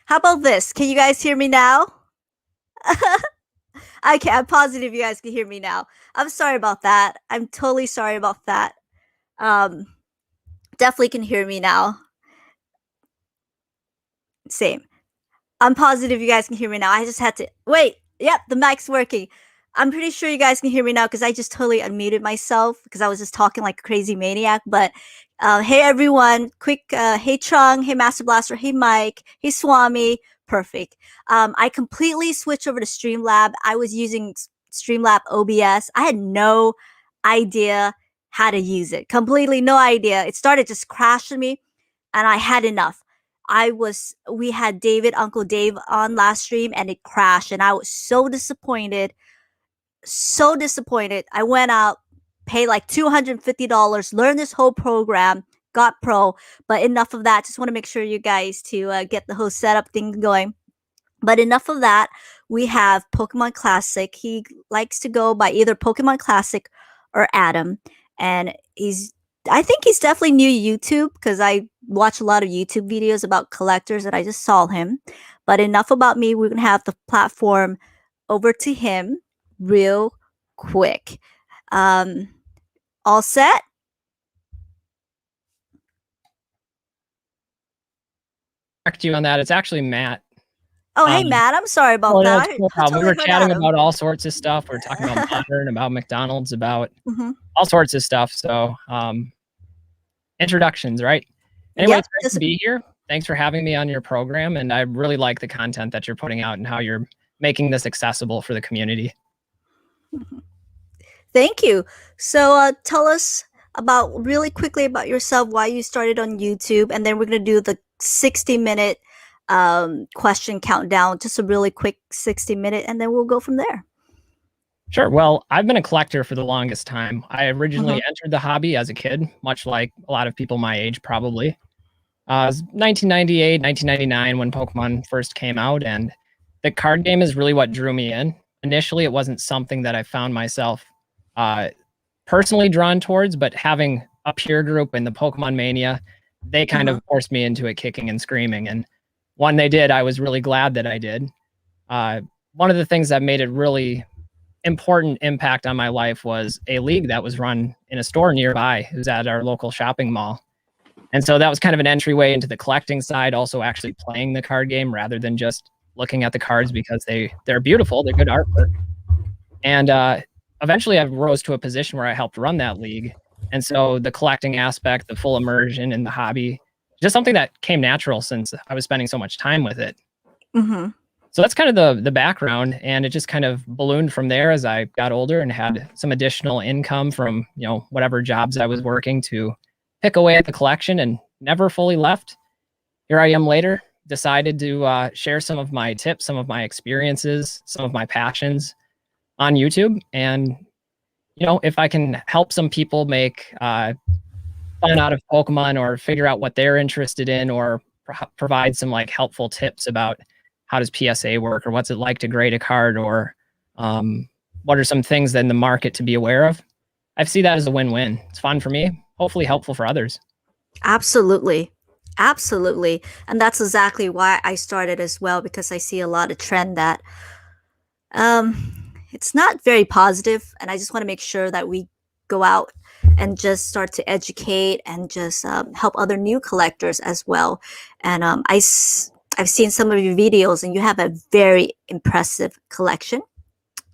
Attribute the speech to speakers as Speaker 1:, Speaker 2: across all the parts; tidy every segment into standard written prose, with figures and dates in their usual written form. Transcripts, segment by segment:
Speaker 1: How about this? Can you guys hear me now? Okay, I'm positive you guys can hear me now. I'm sorry about that. I'm totally sorry about that. Um, definitely can hear me now. Same. I'm positive you guys can hear me now. I just had to wait. Yep, the mic's working. I'm pretty sure you guys can hear me now because I just totally unmuted myself because I was just talking like a crazy maniac. But hey everyone, quick hey Chung, hey Master Blaster, hey Mike, hey Swami, perfect. I completely switched over to Streamlab. I was using Streamlab OBS. I had no idea how to use it. Completely no idea. It started just crashing me and I had enough. We had David, Uncle Dave on last stream and it crashed and I was so disappointed. So disappointed. I went out, paid like $250, learned this whole program, got pro, but enough of that. Just want to make sure you guys to get the whole setup thing going. But enough of that. We have Pokemon Classic. He likes to go by either Pokemon Classic or Adam. And I think he's definitely new to YouTube because I watch a lot of YouTube videos about collectors and I just saw him. But enough about me. We're going to have the platform over to him real quick. All set?
Speaker 2: Correct you on that. It's actually Matt.
Speaker 1: Oh, hey, Matt. I'm sorry about that.
Speaker 2: No problem. We were chatting about all sorts of stuff. We were talking about modern, about McDonald's, about all sorts of stuff. So introductions, right? Anyway, it's great to be here. Thanks for having me on your program. And I really like the content that you're putting out and how you're making this accessible for the community.
Speaker 1: Thank you. So tell us really quickly about yourself, why you started on YouTube, and then we're going to do the 60-minute question countdown, just a really quick 60-minute, and then we'll go from there.
Speaker 2: Sure. Well, I've been a collector for the longest time. I originally entered the hobby as a kid, much like a lot of people my age probably. It was 1998, 1999 when Pokemon first came out, and the card game is really what drew me in. Initially, it wasn't something that I found myself personally drawn towards, but having a peer group in the Pokemon Mania, they kind of forced me into it kicking and screaming. And when they did, I was really glad that I did. One of the things that made a really important impact on my life was a league that was run in a store nearby. It was at our local shopping mall. And so that was kind of an entryway into the collecting side, also actually playing the card game rather than just looking at the cards because they're beautiful, they're good artwork. And eventually I rose to a position where I helped run that league. And so the collecting aspect, the full immersion in the hobby, just something that came natural since I was spending so much time with it. So that's kind of the background, and it just kind of ballooned from there as I got older and had some additional income from, whatever jobs I was working to pick away at the collection, and never fully left. Here I am later, decided to share some of my tips, some of my experiences, some of my passions on YouTube. And, if I can help some people make fun out of Pokemon or figure out what they're interested in, or provide some helpful tips about how does PSA work, or what's it like to grade a card, or what are some things in the market to be aware of, I see that as a win-win. It's fun for me, hopefully helpful for others.
Speaker 1: Absolutely. Absolutely. And that's exactly why I started as well, because I see a lot of trend that it's not very positive, and I just want to make sure that we go out and just start to educate and just help other new collectors as well. And I've seen some of your videos and you have a very impressive collection.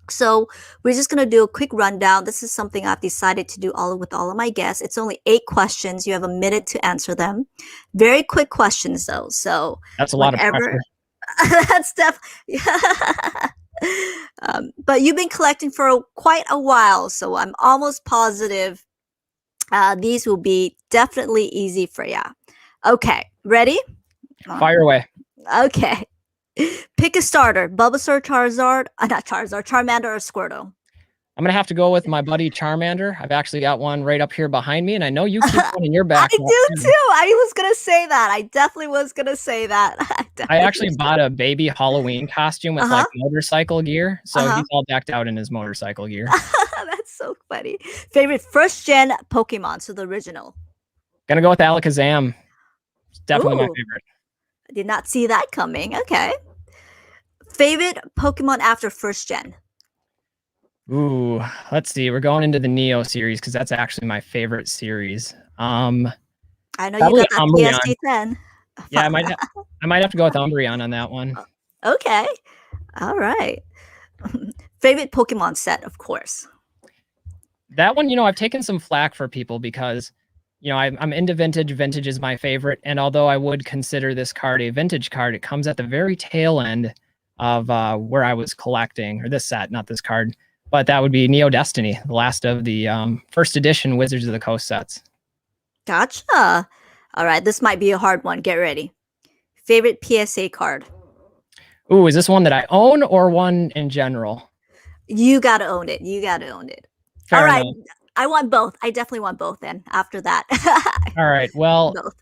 Speaker 1: So we're just going to do a quick rundown. This is something I've decided to do with all of my guests. It's only 8 questions. You have a minute to answer them. Very quick questions though. So
Speaker 2: that's a lot of pressure.
Speaker 1: That's definitely. But you've been collecting for quite a while, so I'm almost positive these will be definitely easy for you. Okay, ready?
Speaker 2: Fire away.
Speaker 1: Okay. Pick a starter: Bulbasaur, Charizard, not Charizard, Charmander, or Squirtle.
Speaker 2: I'm going to have to go with my buddy Charmander. I've actually got one right up here behind me, and I know you keep one in your back.
Speaker 1: I do too. I was going to say that. I definitely was going to say that.
Speaker 2: I actually bought a baby Halloween costume with motorcycle gear. So he's all decked out in his motorcycle gear.
Speaker 1: That's so funny. Favorite first-gen Pokemon, so the original?
Speaker 2: Going to go with Alakazam. It's definitely my favorite.
Speaker 1: I did not see that coming. Okay. Favorite Pokemon after first gen?
Speaker 2: Ooh, let's see. We're going into the Neo series because that's actually my favorite series.
Speaker 1: I know you got that PS10.
Speaker 2: Yeah, I might have to go with Umbreon on that one.
Speaker 1: Okay. All right. Favorite Pokemon set, of course.
Speaker 2: That one, I've taken some flack for people because, I'm into vintage. Vintage is my favorite. And although I would consider this card a vintage card, it comes at the very tail end of where I was collecting, or this set, not this card. But that would be Neo Destiny, the last of the first edition Wizards of the Coast sets.
Speaker 1: Gotcha. All right, this might be a hard one. Get ready. Favorite PSA card?
Speaker 2: Ooh, is this one that I own or one in general?
Speaker 1: You gotta own it. You gotta own it.
Speaker 2: Fair
Speaker 1: All right.
Speaker 2: enough.
Speaker 1: I want both. I definitely want both then after that.
Speaker 2: All right. Well,
Speaker 1: both.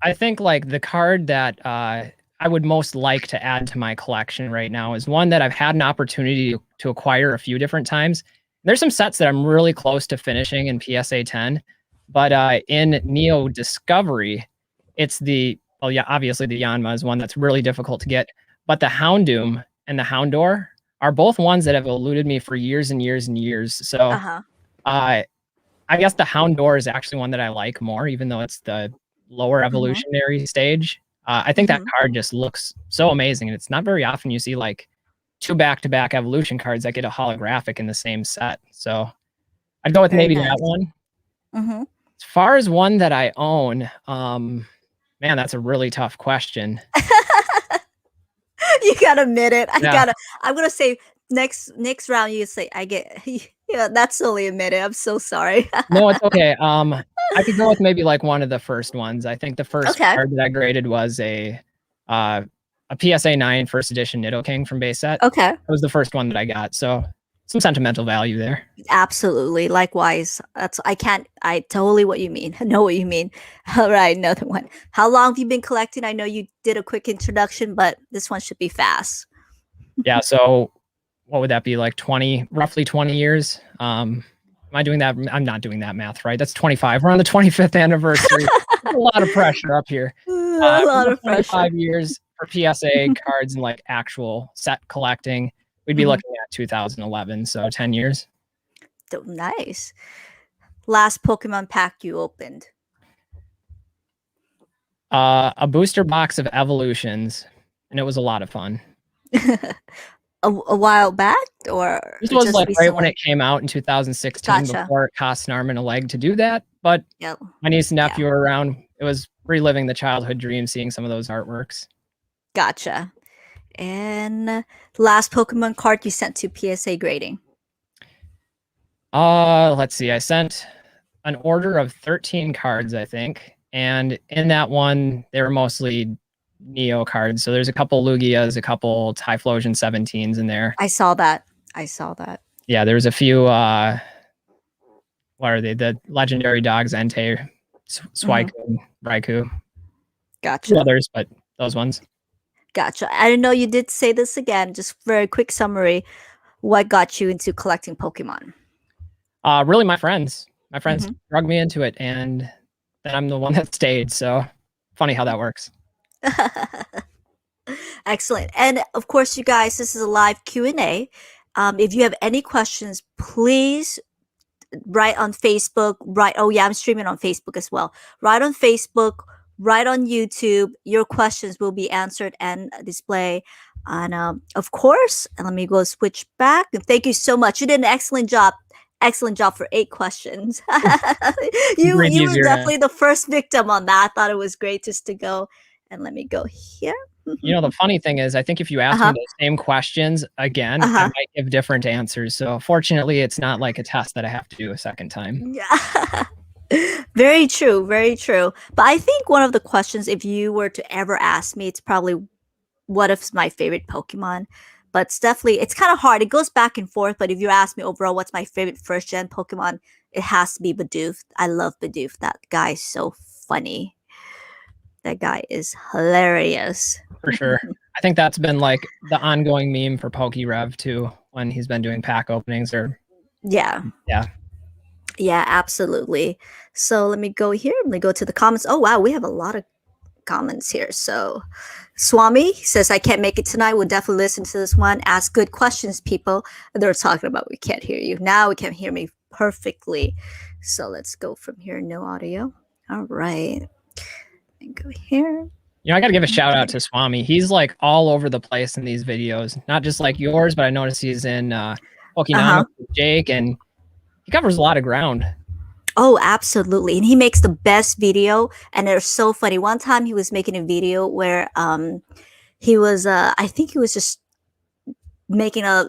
Speaker 2: I think like the card that I would most like to add to my collection right now is one that I've had an opportunity to acquire a few different times. There's some sets that I'm really close to finishing in PSA 10, but in Neo Discovery, it's obviously the Yanma is one that's really difficult to get, but the Houndoom and the Houndour are both ones that have eluded me for years and years and years. So I guess the Houndour is actually one that I like more, even though it's the lower evolutionary stage. I think that card just looks so amazing. And it's not very often you see like 2 back-to-back evolution cards that get a holographic in the same set. So I'd go with maybe that one. As far as one that I own, man, that's a really tough question.
Speaker 1: You gotta admit it. I'm gonna say next round you say I get yeah, that's only a minute. I'm so sorry.
Speaker 2: No, it's okay. I could go with maybe like one of the first ones. I think the first card that I graded was a PSA 9 first edition Nidoking from base set.
Speaker 1: Okay.
Speaker 2: That was the first one that I got. So some sentimental value there.
Speaker 1: Absolutely. Likewise. I totally what you mean. I know what you mean. All right, another one. How long have you been collecting? I know you did a quick introduction, but this one should be fast.
Speaker 2: Yeah, so what would that be, like roughly 20 years? Am I doing that? I'm not doing that math right. That's 25. We're on the 25th anniversary. A lot of pressure up here.
Speaker 1: A lot of pressure.
Speaker 2: 5 years for PSA cards and like actual set collecting. We'd be looking at 2011, so 10 years.
Speaker 1: Nice. Last Pokemon pack you opened?
Speaker 2: A booster box of evolutions, and it was a lot of fun.
Speaker 1: a while back, or
Speaker 2: this was like recently? Right when it came out in 2016, before it cost an arm and a leg to do that. But my niece and nephew were around. It was reliving the childhood dream, seeing some of those artworks.
Speaker 1: Gotcha. And last Pokemon card you sent to PSA grading?
Speaker 2: Let's see. I sent an order of 13 cards, I think. And in that one, they were mostly Neo cards. So there's a couple Lugias, a couple Typhlosion 17s in there.
Speaker 1: I saw that.
Speaker 2: Yeah, there's a few, what are they? The legendary dogs, Entei, Suicune, Raikou.
Speaker 1: Gotcha.
Speaker 2: Others, but those ones.
Speaker 1: Gotcha. I know you did say this again. Just very quick summary. What got you into collecting Pokemon?
Speaker 2: Really, my friends. My friends drug me into it, and then I'm the one that stayed. So funny how that works.
Speaker 1: Excellent. And of course, you guys, this is a live Q&A. If you have any questions, please write on Facebook. Oh yeah, I'm streaming on Facebook as well. Write on Facebook. Right on YouTube, your questions will be answered and display. And of course, and let me go switch back. And thank you so much. You did an excellent job. Excellent job for 8 questions. you were definitely the first victim on that. I thought it was great just to go. And let me go here.
Speaker 2: The funny thing is, I think if you ask me the same questions again, I might give different answers. So fortunately, it's not like a test that I have to do a second time.
Speaker 1: Yeah. Very true. Very true. But I think one of the questions, if you were to ever ask me, it's probably what is my favorite Pokemon? But it's definitely, it's kind of hard. It goes back and forth. But if you ask me overall, what's my favorite first gen Pokemon? It has to be Bidoof. I love Bidoof. That guy is so funny. That guy is hilarious.
Speaker 2: For sure. I think that's been like the ongoing meme for PokeRev too, when he's been doing pack openings
Speaker 1: Yeah, absolutely. So let me go here. Let me go to the comments. Oh, wow. We have a lot of comments here. So Swami says, I can't make it tonight. We'll definitely listen to this one. Ask good questions, people. They're talking about we can't hear you. Now we can hear me perfectly. So let's go from here. No audio. All right. And go here.
Speaker 2: I got to give a shout out to Swami. He's like all over the place in these videos, not just like yours, but I noticed he's in Pokenomics with Jake, and he covers a lot of ground.
Speaker 1: Oh, absolutely. And he makes the best video, and they're so funny. One time he was making a video where he was I think he was just making a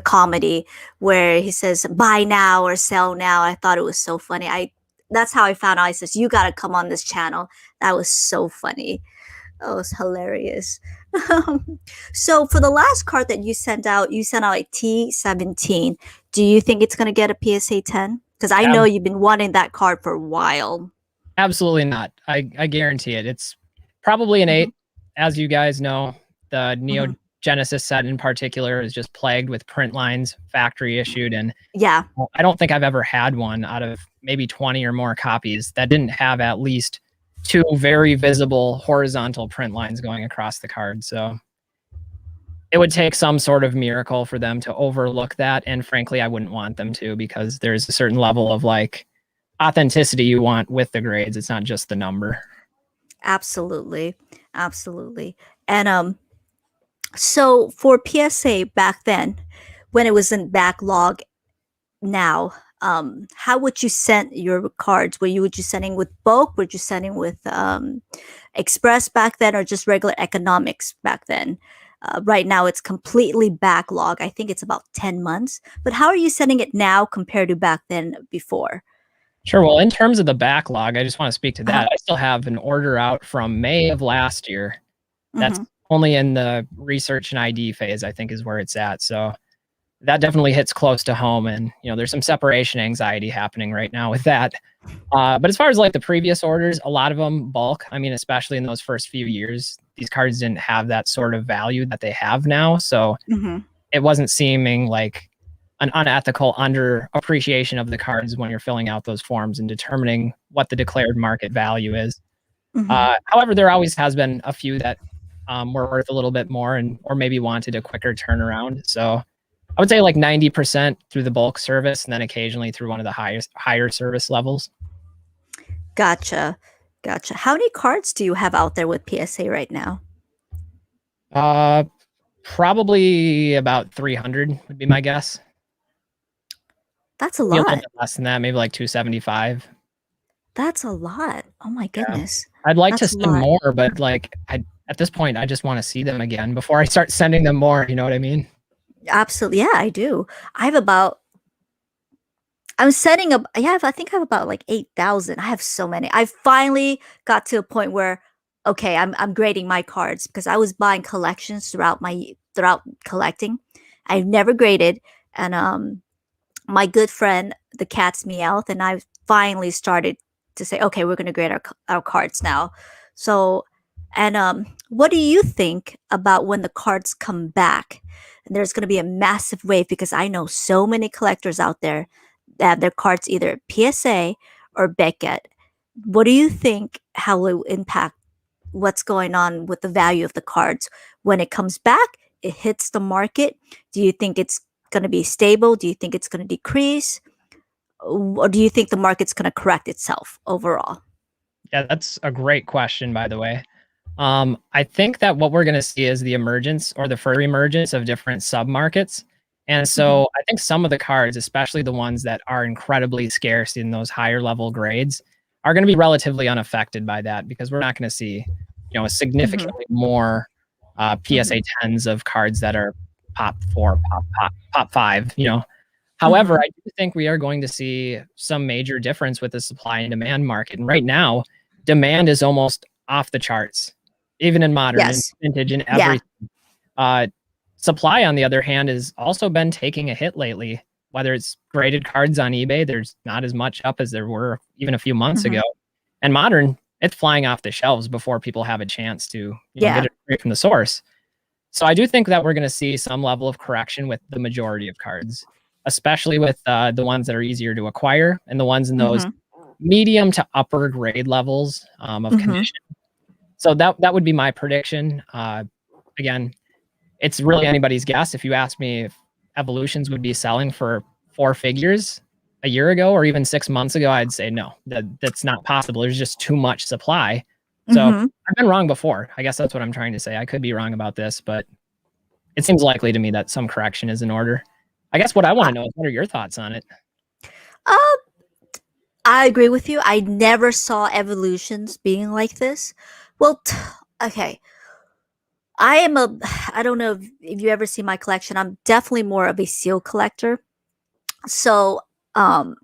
Speaker 1: comedy where he says buy now or sell now. I thought it was so funny. That's how I found out. I says, you gotta come on this channel. That was so funny. That was hilarious. So for the last card that you sent out a T17. Do you think it's gonna get a PSA 10? Because I know you've been wanting that card for a while.
Speaker 2: Absolutely not. I guarantee it. It's probably an 8. As you guys know, the Neo Genesis set in particular is just plagued with print lines, factory issued, and
Speaker 1: yeah,
Speaker 2: I don't think I've ever had one out of maybe 20 or more copies that didn't have at least 2 very visible horizontal print lines going across the card. So it would take some sort of miracle for them to overlook that, and frankly, I wouldn't want them to, because there's a certain level of like authenticity you want with the grades. It's not just the number.
Speaker 1: Absolutely. And so for PSA back then, when it was in backlog, now, how would you send your cards? Would you sending with bulk? Were you sending with express back then, or just regular economics back then? Right now, it's completely backlog. I think it's about 10 months. But how are you sending it now compared to back then before?
Speaker 2: Sure. Well, in terms of the backlog, I just want to speak to that. I still have an order out from May of last year. That's only in the research and ID phase, I think, is where it's at. So that definitely hits close to home. And, there's some separation anxiety happening right now with that. But as far as like the previous orders, a lot of them bulk. I mean, especially in those first few years, these cards didn't have that sort of value that they have now. So it wasn't seeming like an unethical under appreciation of the cards when you're filling out those forms and determining what the declared market value is. However, there always has been a few that were worth a little bit more or maybe wanted a quicker turnaround. So I would say like 90% through the bulk service, and then occasionally through one of the higher service levels.
Speaker 1: Gotcha. How many cards do you have out there with PSA right now?
Speaker 2: Probably about 300 would be my guess.
Speaker 1: That's a lot.
Speaker 2: A little bit less than that, maybe like 275.
Speaker 1: That's a lot. Oh my goodness.
Speaker 2: Yeah. I'd like to send more, but like at this point, I just want to see them again before I start sending them more. You know what I mean?
Speaker 1: Absolutely. Yeah, I do. I think I have about like 8,000. I have so many. I finally got to a point where, okay, I'm grading my cards, because I was buying collections throughout collecting. I've never graded, and my good friend, the cat's Meowth, and I finally started to say, okay, we're going to grade our cards now. So, and what do you think about when the cards come back? And there's going to be a massive wave, because I know so many collectors out there that have their cards either PSA or Beckett. What do you think, how it will impact what's going on with the value of the cards when it comes back? It hits the market. Do you think it's going to be stable? Do you think it's going to decrease? Or do you think the market's going to correct itself overall?
Speaker 2: Yeah, that's a great question, by the way. I think that what we're going to see is the emergence or the further emergence of different sub-markets. And so I think some of the cards, especially the ones that are incredibly scarce in those higher level grades, are going to be relatively unaffected by that, because we're not going to see, a significantly more PSA 10s of cards that are pop 4, pop 5, However, I do think we are going to see some major difference with the supply and demand market. And right now, demand is almost off the charts, even in modern and vintage and everything. Supply, on the other hand, has also been taking a hit lately. Whether it's graded cards on eBay, there's not as much up as there were even a few months ago. And modern, it's flying off the shelves before people have a chance to get it straight from the source. So I do think that we're going to see some level of correction with the majority of cards, especially with the ones that are easier to acquire and the ones in those medium to upper grade levels of condition. So that would be my prediction. Again, it's really anybody's guess. If you ask me if Evolutions would be selling for 4 figures a year ago or even 6 months ago, I'd say no, that's not possible. There's just too much supply. So
Speaker 1: Mhm.
Speaker 2: I've been wrong before. I guess that's what I'm trying to say. I could be wrong about this, but it seems likely to me that some correction is in order. I guess what I want
Speaker 1: I
Speaker 2: to know is what are your thoughts on it?
Speaker 1: uh, I agree with you. I never saw evolutions being like this. Well, okay. I am a I don't know if you ever see my collection. I'm definitely more of a seal collector. So, um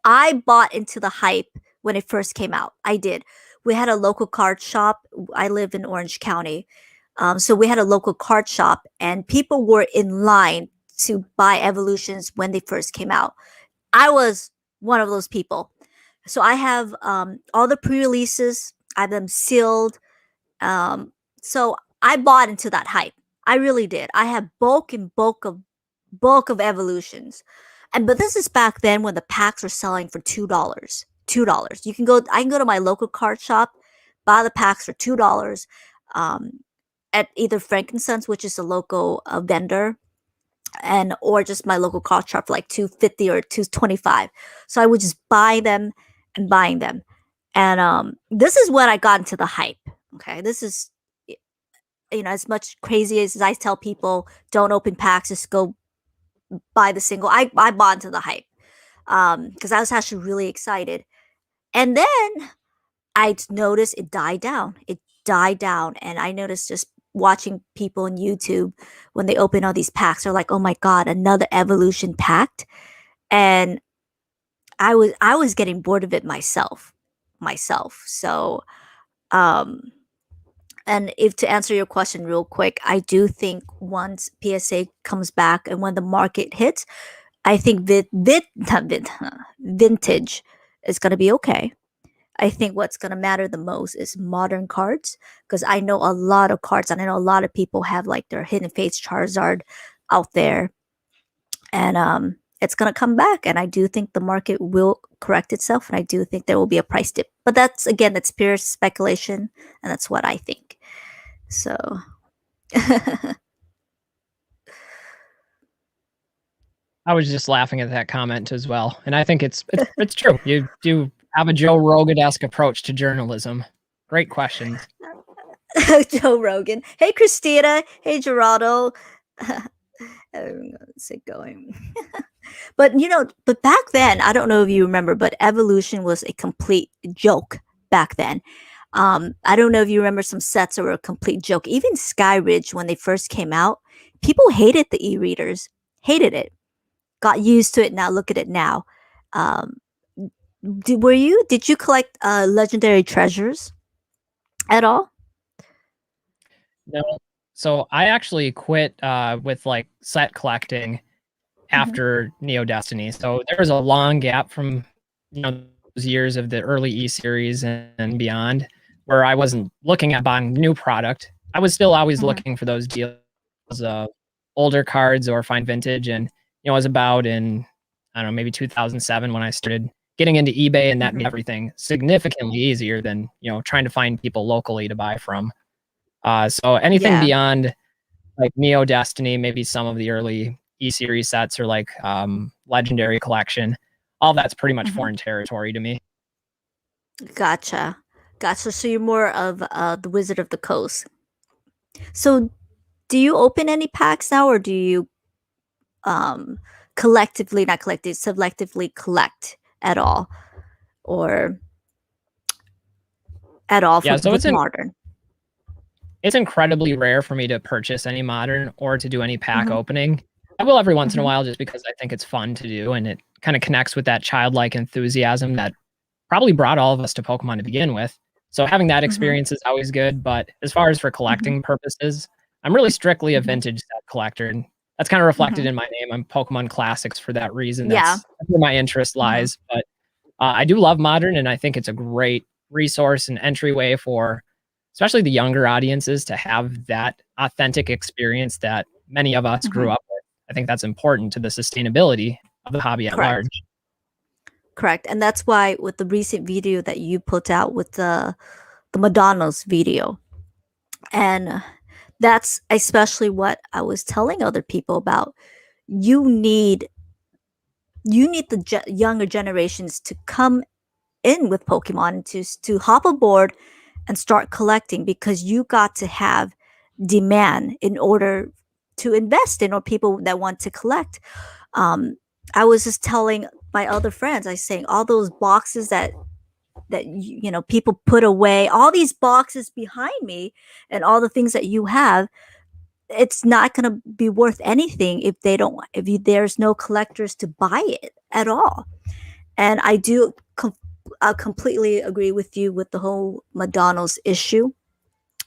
Speaker 1: I bought into the hype when it first came out. I did. We had a local card shop. I live in Orange County. So we had a local card shop, and people were in line to buy Evolutions when they first came out. I was one of those people. So I have all the pre releases, I have them sealed. Um, so I bought into that hype. I really did. I have bulk of evolutions. And but this is back then when the packs were selling for $2. $2. I can go to my local card shop, buy the packs for $2 um, at either Frankincense, which is a local vendor, and or just my local card shop for like 250 or 225. So I would just buy them and buying them. And this is when I got into the hype. Okay. This is as much crazy as I tell people don't open packs, just go buy the single. I bought into the hype because I was actually really excited. And then I noticed it died down. It died down, and I noticed just watching people on YouTube when they open all these packs are like, "Oh my god, another evolution packed," and I was getting bored of it myself. So, um, and if to answer your question real quick, I do think once PSA comes back and when the market hits, I think not vintage is going to be okay. I think what's going to matter the most is modern cards because I know a lot of cards and I know a lot of people have like their hidden fates Charizard out there, and it's going to come back, and I do think the market will correct itself, and I do think there will be a price dip, but that's pure speculation, and that's what I think. So
Speaker 2: I was just laughing at that comment as well, and I think it's true. You do have a Joe Rogan-esque approach to journalism. Great questions.
Speaker 1: Joe Rogan. Hey, Christina. Hey, Geraldo. Let's get going. But back then, I don't know if you remember, but evolution was a complete joke back then. I don't know if you remember some sets that were a complete joke. Even Skyridge, when they first came out, people hated the e-readers, hated it, got used to it. Now look at it now. Um, did you collect legendary treasures at all?
Speaker 2: No. So I actually quit with like set collecting
Speaker 1: Hmm.
Speaker 2: after Neo Destiny. So there was a long gap from those years of the early E series and beyond where I wasn't looking at buying new product. I was still always
Speaker 1: Hmm.
Speaker 2: looking for those deals of older cards or fine vintage. And it was about in I don't know, maybe 2007 when I started getting into eBay, and that made
Speaker 1: Hmm.
Speaker 2: everything significantly easier than trying to find people locally to buy from. So anything
Speaker 1: Yeah.
Speaker 2: beyond like Neo Destiny, maybe some of the early E series sets or like Legendary Collection, all that's pretty much
Speaker 1: Hmm.
Speaker 2: foreign territory to me.
Speaker 1: Gotcha. Gotcha. So you're more of the Wizard of the Coast. So do you open any packs now, or do you um collectively, not collectively, selectively collect at all, or at all
Speaker 2: Yeah,
Speaker 1: for
Speaker 2: so
Speaker 1: with modern?
Speaker 2: it's incredibly rare for me to purchase any modern or to do any pack
Speaker 1: Hmm.
Speaker 2: opening. I will every once in a
Speaker 1: Hmm.
Speaker 2: while just because I think it's fun to do and it kind of connects with that childlike enthusiasm that probably brought all of us to Pokemon to begin with. So having that
Speaker 1: Hmm.
Speaker 2: experience is always good. But as far as for
Speaker 1: Hmm.
Speaker 2: collecting purposes, I'm really strictly a
Speaker 1: Hmm.
Speaker 2: vintage set collector. And that's kind of reflected
Speaker 1: Hmm.
Speaker 2: in my name. I'm Pokemon Classics for that reason.
Speaker 1: Yeah.
Speaker 2: That's where my interest
Speaker 1: Hmm.
Speaker 2: lies. But I do love modern, and I think it's a great resource and entryway for especially the younger audiences to have that authentic experience that many of us
Speaker 1: Hmm.
Speaker 2: grew up with. I think that's important to the sustainability of the hobby at
Speaker 1: Correct.
Speaker 2: large.
Speaker 1: Correct. And that's why with the recent video that you put out with the Madonna's video, and that's especially what I was telling other people about. You need the younger generations to come in with Pokemon, to hop aboard and start collecting, because you got to have demand in order to invest in, or people that want to collect. um, I was just telling my other friends, I was saying all those boxes that you know, people put away, all these boxes behind me, and all the things that you have, it's not going to be worth anything if they don't, if you, there's no collectors to buy it at all. And I do completely agree with you with the whole McDonald's issue.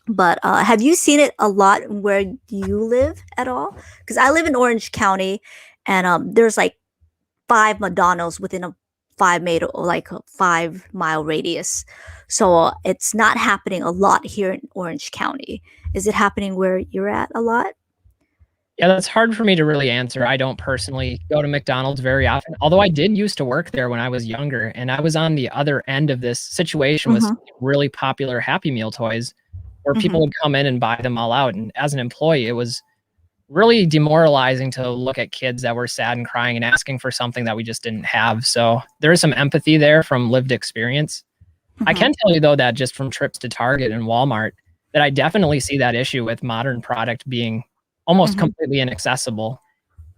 Speaker 1: But have you seen it a lot where you live at all? Because I live in Orange County, and there's like 5 McDonald's within a 5-mile radius. So it's not happening a lot here in Orange County. Is it happening where you're at a lot?
Speaker 2: Yeah, that's hard for me to really answer. I don't personally go to McDonald's very often, although I did used to work there when I was younger, and I was on the other end of this situation with
Speaker 1: Mm-hmm.
Speaker 2: some really popular Happy Meal toys where people
Speaker 1: Mm-hmm.
Speaker 2: would come in and buy them all out. And as an employee, it was really demoralizing to look at kids that were sad and crying and asking for something that we just didn't have. So there is some empathy there from lived experience. I
Speaker 1: Mm-hmm.
Speaker 2: can tell you though that just from trips to Target and Walmart, that I definitely see that issue with modern product being almost
Speaker 1: Mm-hmm.
Speaker 2: completely inaccessible.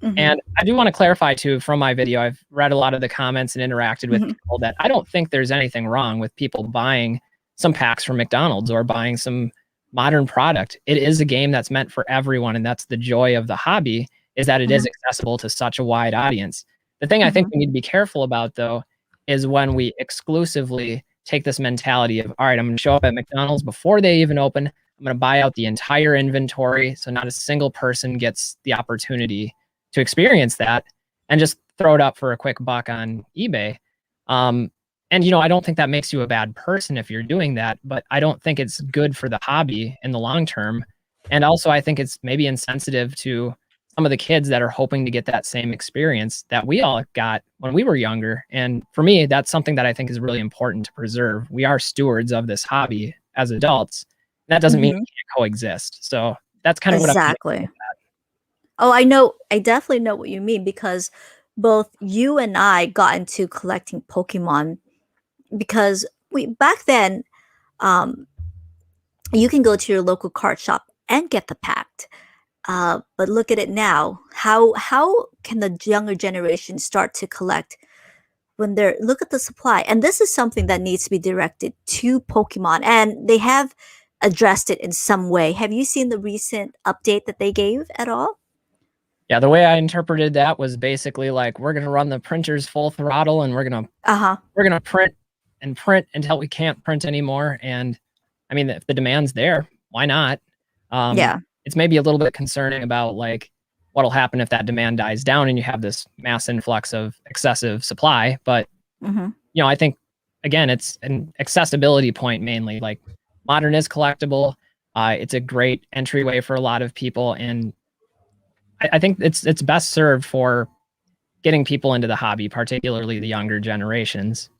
Speaker 1: Mm-hmm.
Speaker 2: And I do want to clarify too from my video, I've read a lot of the comments and interacted with
Speaker 1: Mm-hmm.
Speaker 2: people that I don't think there's anything wrong with people buying some packs from McDonald's or buying some modern product. It is a game that's meant for everyone, and that's the joy of the hobby, is that it is
Speaker 1: Mm-hmm.
Speaker 2: accessible to such a wide audience. The thing I think
Speaker 1: Mm-hmm.
Speaker 2: we need to be careful about though is when we exclusively take this mentality of, all right, I'm going to show up at McDonald's before they even open. I'm going to buy out the entire inventory so not a single person gets the opportunity to experience that, and just throw it up for a quick buck on eBay. And I don't think that makes you a bad person if you're doing that, but I don't think it's good for the hobby in the long term. And also, I think it's maybe insensitive to some of the kids that are hoping to get that same experience that we all got when we were younger. And for me, that's something that I think is really important to preserve. We are stewards of this hobby as adults. That doesn't mean
Speaker 1: Mm-hmm.
Speaker 2: we can't coexist. So that's kind of what I'm
Speaker 1: Exactly. Oh, I know. I definitely know what you mean, because both you and I got into collecting Pokemon, because we back then, um, you can go to your local card shop and get the pack. But look at it now. How can the younger generation start to collect when they're, look at the supply? And this is something that needs to be directed to Pokemon, and they have addressed it in some way. Have you seen the recent update that they gave at all?
Speaker 2: Yeah, the way I interpreted that was basically like we're gonna run the printers full throttle and
Speaker 1: Uh huh.
Speaker 2: we're gonna print and print until we can't print anymore. And I mean, if the demand's there, why not? Um,
Speaker 1: Yeah.
Speaker 2: it's maybe a little bit concerning about like what'll happen if that demand dies down and you have this mass influx of excessive supply. But
Speaker 1: Mm-hmm.
Speaker 2: I think again, it's an accessibility point mainly. Like modern is collectible. It's a great entryway for a lot of people, and I think it's best served for getting people into the hobby, particularly the younger generations.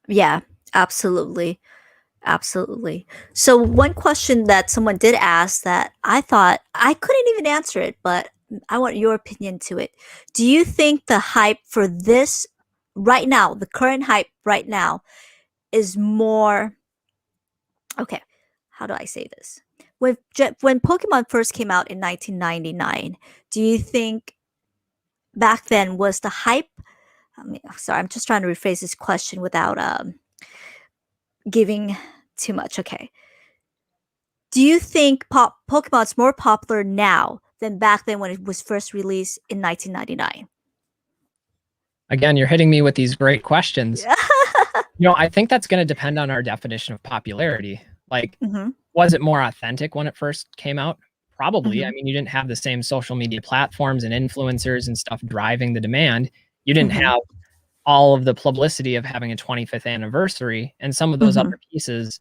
Speaker 1: Yeah. Absolutely. Absolutely. So one question that someone did ask that I thought I couldn't even answer it, but I want your opinion to it. Do you think the hype for this right now, the current hype right now, is more, okay, how do I say this? When Pokemon first came out in 1999, do you think back then was the hype, I mean, sorry, I'm just trying to rephrase this question without giving too much. Okay. Do you think Pokemon's more popular now than back then when it was first released in 1999?
Speaker 2: Again, you're hitting me with these great questions.
Speaker 1: Yeah.
Speaker 2: I think that's going to depend on our definition of popularity. Like,
Speaker 1: Mhm.
Speaker 2: was it more authentic when it first came out? Probably. I
Speaker 1: Mhm.
Speaker 2: mean, you didn't have the same social media platforms and influencers and stuff driving the demand. You didn't
Speaker 1: Mhm.
Speaker 2: have all of the publicity of having a 25th anniversary and some of those
Speaker 1: Mhm.
Speaker 2: other pieces.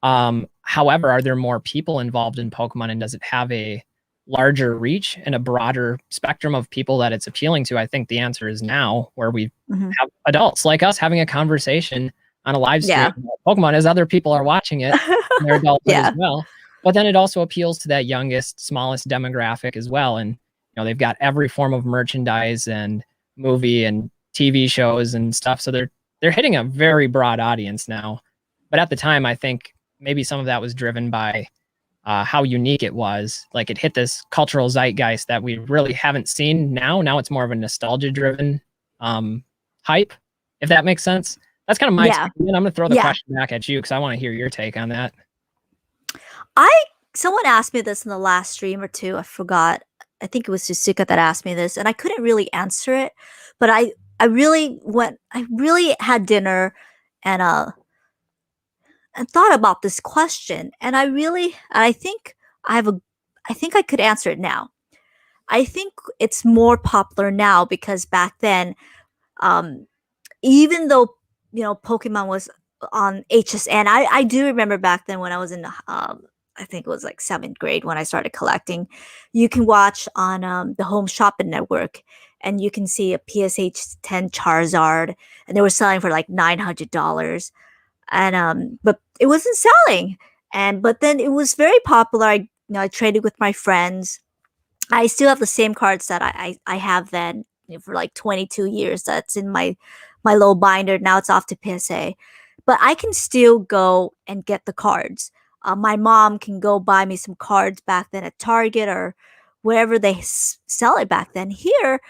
Speaker 2: However, are there more people involved in Pokemon, and does it have a larger reach and a broader spectrum of people that it's appealing to? I think the answer is now, where we
Speaker 1: Mhm.
Speaker 2: have adults like us having a conversation on a live stream
Speaker 1: Yeah.
Speaker 2: about Pokemon as other people are watching it in their adulthood as
Speaker 1: Yeah.
Speaker 2: well. But then it also appeals to that youngest, smallest demographic as well. And they've got every form of merchandise and movie and TV shows and stuff. So they're hitting a very broad audience now. But at the time, I think maybe some of that was driven by how unique it was. Like it hit this cultural zeitgeist that we really haven't seen now. Now it's more of a nostalgia driven hype, if that makes sense. That's kind of my
Speaker 1: Yeah.
Speaker 2: experience. I'm going to throw the
Speaker 1: Yeah.
Speaker 2: question back at you because I want to hear your take on that.
Speaker 1: Someone asked me this in the last stream or two. I forgot. I think it was Susuka that asked me this, and I couldn't really answer it. But I really had dinner and and thought about this question, and I think I think I could answer it now. I think it's more popular now because back then, um, even though Pokemon was on HSN, I do remember back then when I was in I think it was like 7th grade when I started collecting. You can watch on the Home Shopping Network, and you can see a PSH 10 Charizard, and they were selling for like $900, and but it wasn't selling, and but then it was very popular. I traded with my friends. I still have the same cards that I have then, for like 22 years. That's in my little binder. Now it's off to PSA. But I can still go and get the cards. My mom can go buy me some cards back then at Target or wherever they sell it back then. Here,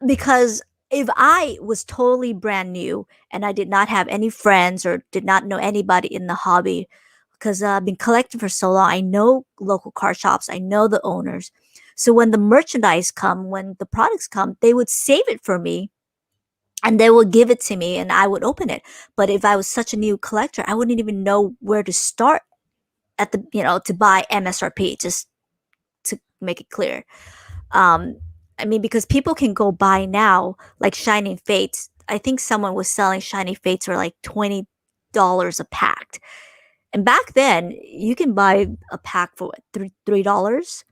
Speaker 1: because if I was totally brand new and I did not have any friends or did not know anybody in the hobby, because I've been collecting for so long, I know local card shops, I know the owners. So when the merchandise come, when the products come, they would save it for me and they would give it to me and I would open it. But if I was such a new collector, I wouldn't even know where to start at the to buy MSRP, just to make it clear. Um, I mean, because people can go buy now, like Shining Fates. I think someone was selling Shining Fates for like $20 a pack. And back then, you can buy a pack for what, $3?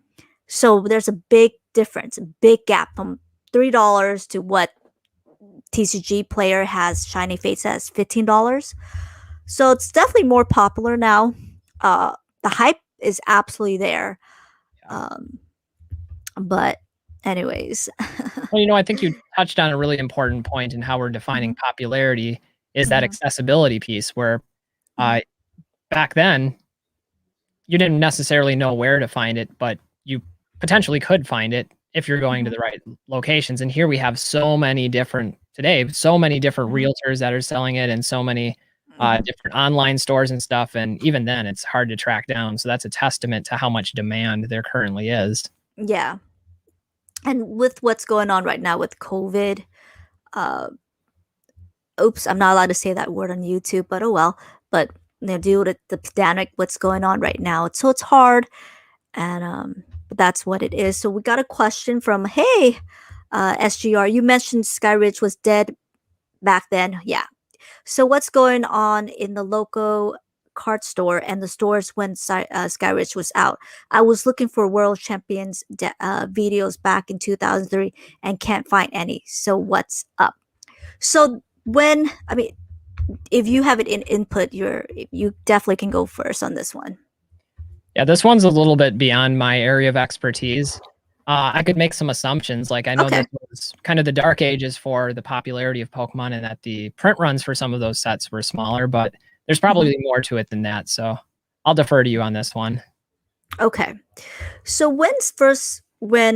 Speaker 1: So there's a big difference, a big gap from $3 to what TCG player has Shining Fates as $15. So it's definitely more popular now. The hype is absolutely there. Um, but anyways.
Speaker 2: Well, I think you touched on a really important point in how we're defining popularity is that accessibility piece where back then you didn't necessarily know where to find it, but you potentially could find it if you're going to the right locations. And here we have so many different realtors that are selling it and so many different online stores and stuff. And even then it's hard to track down. So that's a testament to how much demand there currently is.
Speaker 1: Yeah. And with what's going on right now with COVID, uh, oops, I'm not allowed to say that word on YouTube, but oh well. But due to the pandemic, what's going on right now, it's hard, and but that's what it is. So we got a question from SGR. You mentioned Skyridge was dead back then. Yeah. So what's going on in the local card store and the stores when Skyridge was out? I was looking for World Champions videos back in 2003 and can't find any. So what's up? So if you have it in input, you definitely can go first on this one.
Speaker 2: Yeah, this one's a little bit beyond my area of expertise. I could make some assumptions. Like I know this was kind of the dark ages for the popularity of Pokemon and that the print runs for some of those sets were smaller, but there's probably more to it than that. So I'll defer to you on this one.
Speaker 1: Okay. So when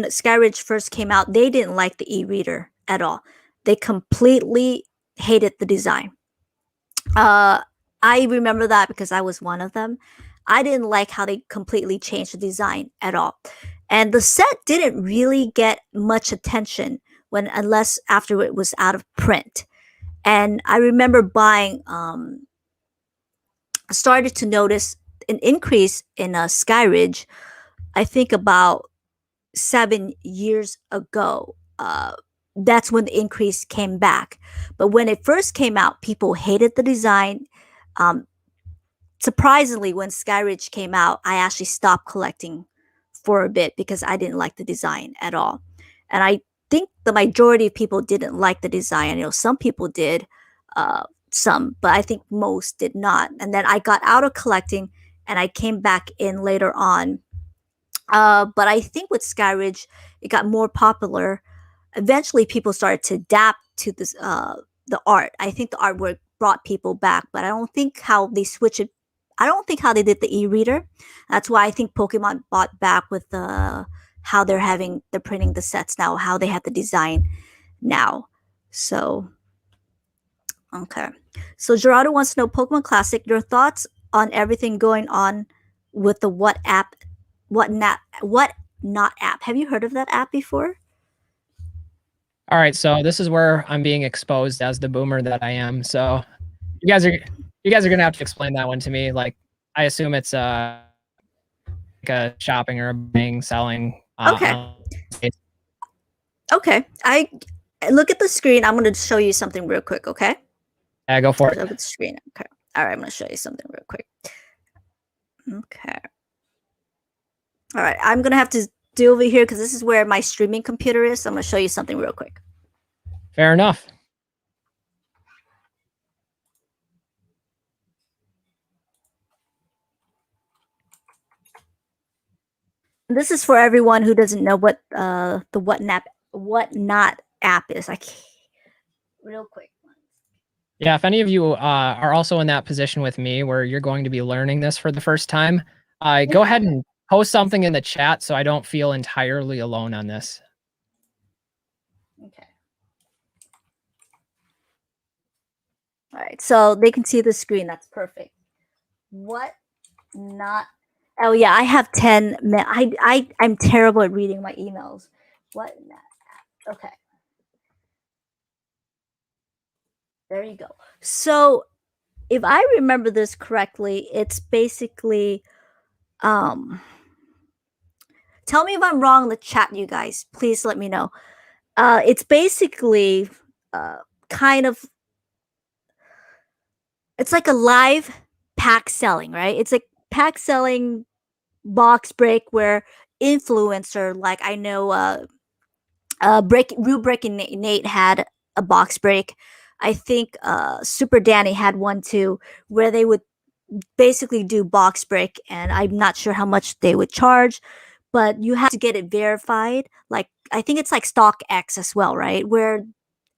Speaker 1: Skyridge first came out, they didn't like the e-reader at all. They completely hated the design. I remember that because I was one of them. I didn't like how they completely changed the design at all. And the set didn't really get much attention unless after it was out of print. And I remember started to notice an increase in Skyridge, I think about 7 years ago. That's when the increase came back. But when it first came out, people hated the design. Surprisingly, when Skyridge came out, I actually stopped collecting for a bit because I didn't like the design at all. And I think the majority of people didn't like the design. Some people did, but I think most did not. And then I got out of collecting and I came back in later on. But I think with Skyridge, it got more popular. Eventually, people started to adapt to the art. I think the artwork brought people back, but I don't think how they switch it I don't think how they did the e-reader. That's why I think Pokemon bought back with the how they're printing the sets now, how they have the design now. So okay. So Gerardo wants to know Pokemon Classic, your thoughts on everything going on with the what not app. Have you heard of that app before?
Speaker 2: All right, so this is where I'm being exposed as the boomer that I am. So you guys are gonna have to explain that one to me. Like, I assume it's like a shopping or a buying, selling.
Speaker 1: Okay. Okay. I look at the screen. I'm going to show you something real quick. Okay.
Speaker 2: Yeah, go for
Speaker 1: Look
Speaker 2: it.
Speaker 1: at the screen. Okay. All right. I'm going to show you something real quick. Okay. All right. I'm going to have to do over here because this is where my streaming computer is. So I'm going to show you something real quick.
Speaker 2: Fair enough.
Speaker 1: This is for everyone who doesn't know what the what not app is. Real quick.
Speaker 2: Yeah, if any of you are also in that position with me where you're going to be learning this for the first time, go ahead and post something in the chat so I don't feel entirely alone on this.
Speaker 1: Okay. All right. So they can see the screen. That's perfect. What not? Oh yeah, I have 10. I'm terrible at reading my emails. What not? Okay. There you go. So if I remember this correctly, it's basically tell me if I'm wrong in the chat, you guys. Please let me know. It's basically kind of it's like a live pack selling, right? It's like pack selling box break where influencer like I know Rue Breaking Nate had a box break. I think Super Danny had one too, where they would basically do box break, and I'm not sure how much they would charge, but you have to get it verified. Like I think it's like StockX as well, right? Where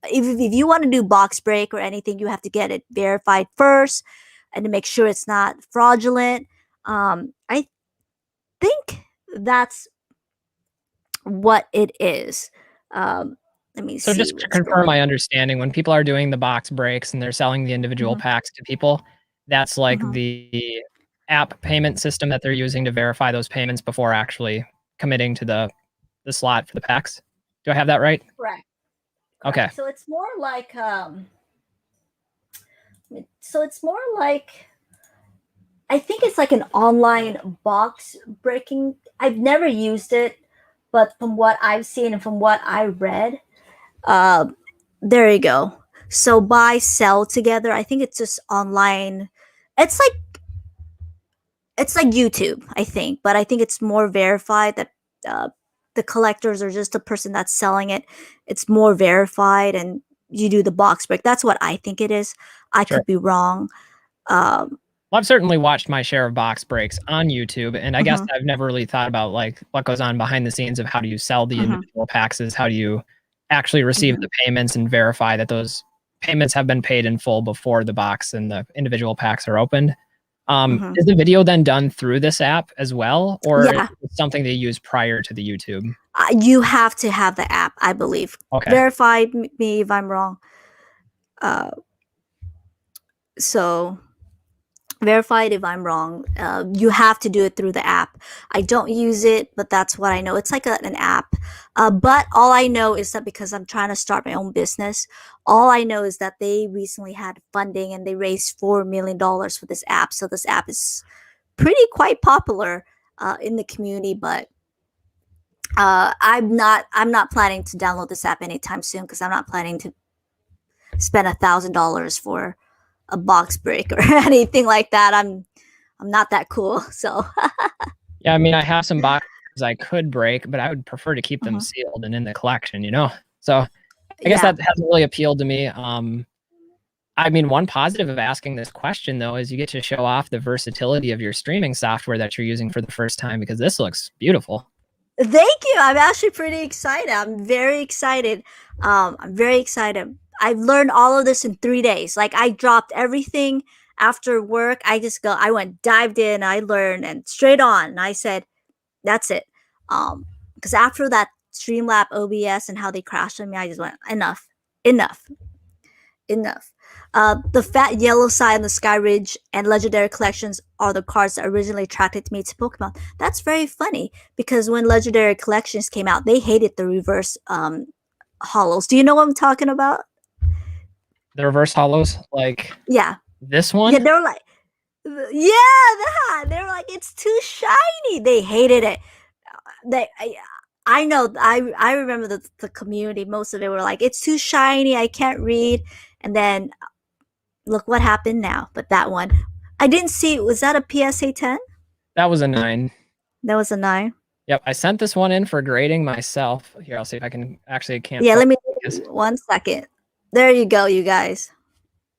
Speaker 1: if you want to do box break or anything, you have to get it verified first, and to make sure it's not fraudulent. I think that's what it is. Let me
Speaker 2: So
Speaker 1: see.
Speaker 2: just to confirm my understanding, when people are doing the box breaks and they're selling the individual packs to people, that's like the app payment system that they're using to verify those payments before actually committing to the slot for the packs. Do I have that right?
Speaker 1: Correct.
Speaker 2: Okay.
Speaker 1: So it's more like I think it's like an online box breaking. I've never used it, but from what I've seen and from what I read, there you go. So buy sell together. I think it's just online. It's like YouTube, I think, but I think it's more verified that uh, the collectors are just the person that's selling it. It's more verified, and you do the box break. That's what I think it is. I
Speaker 2: Sure.
Speaker 1: could be wrong.
Speaker 2: Well, I've certainly watched my share of box breaks on YouTube, and I guess I've never really thought about like what goes on behind the scenes of how do you sell the individual packs, is how do you actually receive the payments and verify that those payments have been paid in full before the box and the individual packs are opened. Is the video then done through this app as well, or
Speaker 1: Yeah.
Speaker 2: is it something they use prior to the YouTube?
Speaker 1: You have to have the app, I believe.
Speaker 2: Okay.
Speaker 1: Verify me if I'm wrong. So verified if I'm wrong. You have to do it through the app. I don't use it, but that's what I know. It's like an app. But all I know is that because I'm trying to start my own business, all I know is that they recently had funding and they raised $4 million for this app. So this app is quite popular in the community, but I'm not planning to download this app anytime soon because I'm not planning to spend $1,000 for a box break or anything like that. I'm not that cool. So
Speaker 2: Yeah, I mean, I have some boxes I could break, but I would prefer to keep them sealed and in the collection, you know? So I guess that hasn't really appealed to me. I mean, one positive of asking this question, though, is you get to show off the versatility of your streaming software that you're using for the first time, because this looks beautiful.
Speaker 1: Thank you. I'm actually pretty excited. I'm very excited. I'm very excited. I've learned all of this in 3 days. Like I dropped everything after work, I went, dived in, I learned, and straight on. And I said, that's it. Because after that Streamlab OBS and how they crashed on me, I just went, enough, enough, enough. The fat yellow side on the Sky Ridge and Legendary Collections are the cards that originally attracted me to Pokemon. That's very funny because when Legendary Collections came out, they hated the reverse hollows. Do you know what I'm talking about?
Speaker 2: The reverse hollows, like
Speaker 1: Yeah.
Speaker 2: this one.
Speaker 1: Yeah, they were like, yeah, that. They were like, it's too shiny. They hated it. I know. I remember the community. Most of it were like, it's too shiny. I can't read. And then look what happened now. But that one, I didn't see. Was that a PSA 10?
Speaker 2: That was a 9.
Speaker 1: That was a 9.
Speaker 2: Yep, I sent this one in for grading myself. Here, I'll see if I can actually can't.
Speaker 1: Yeah, let me
Speaker 2: focus.
Speaker 1: 1 second. There you go, you guys.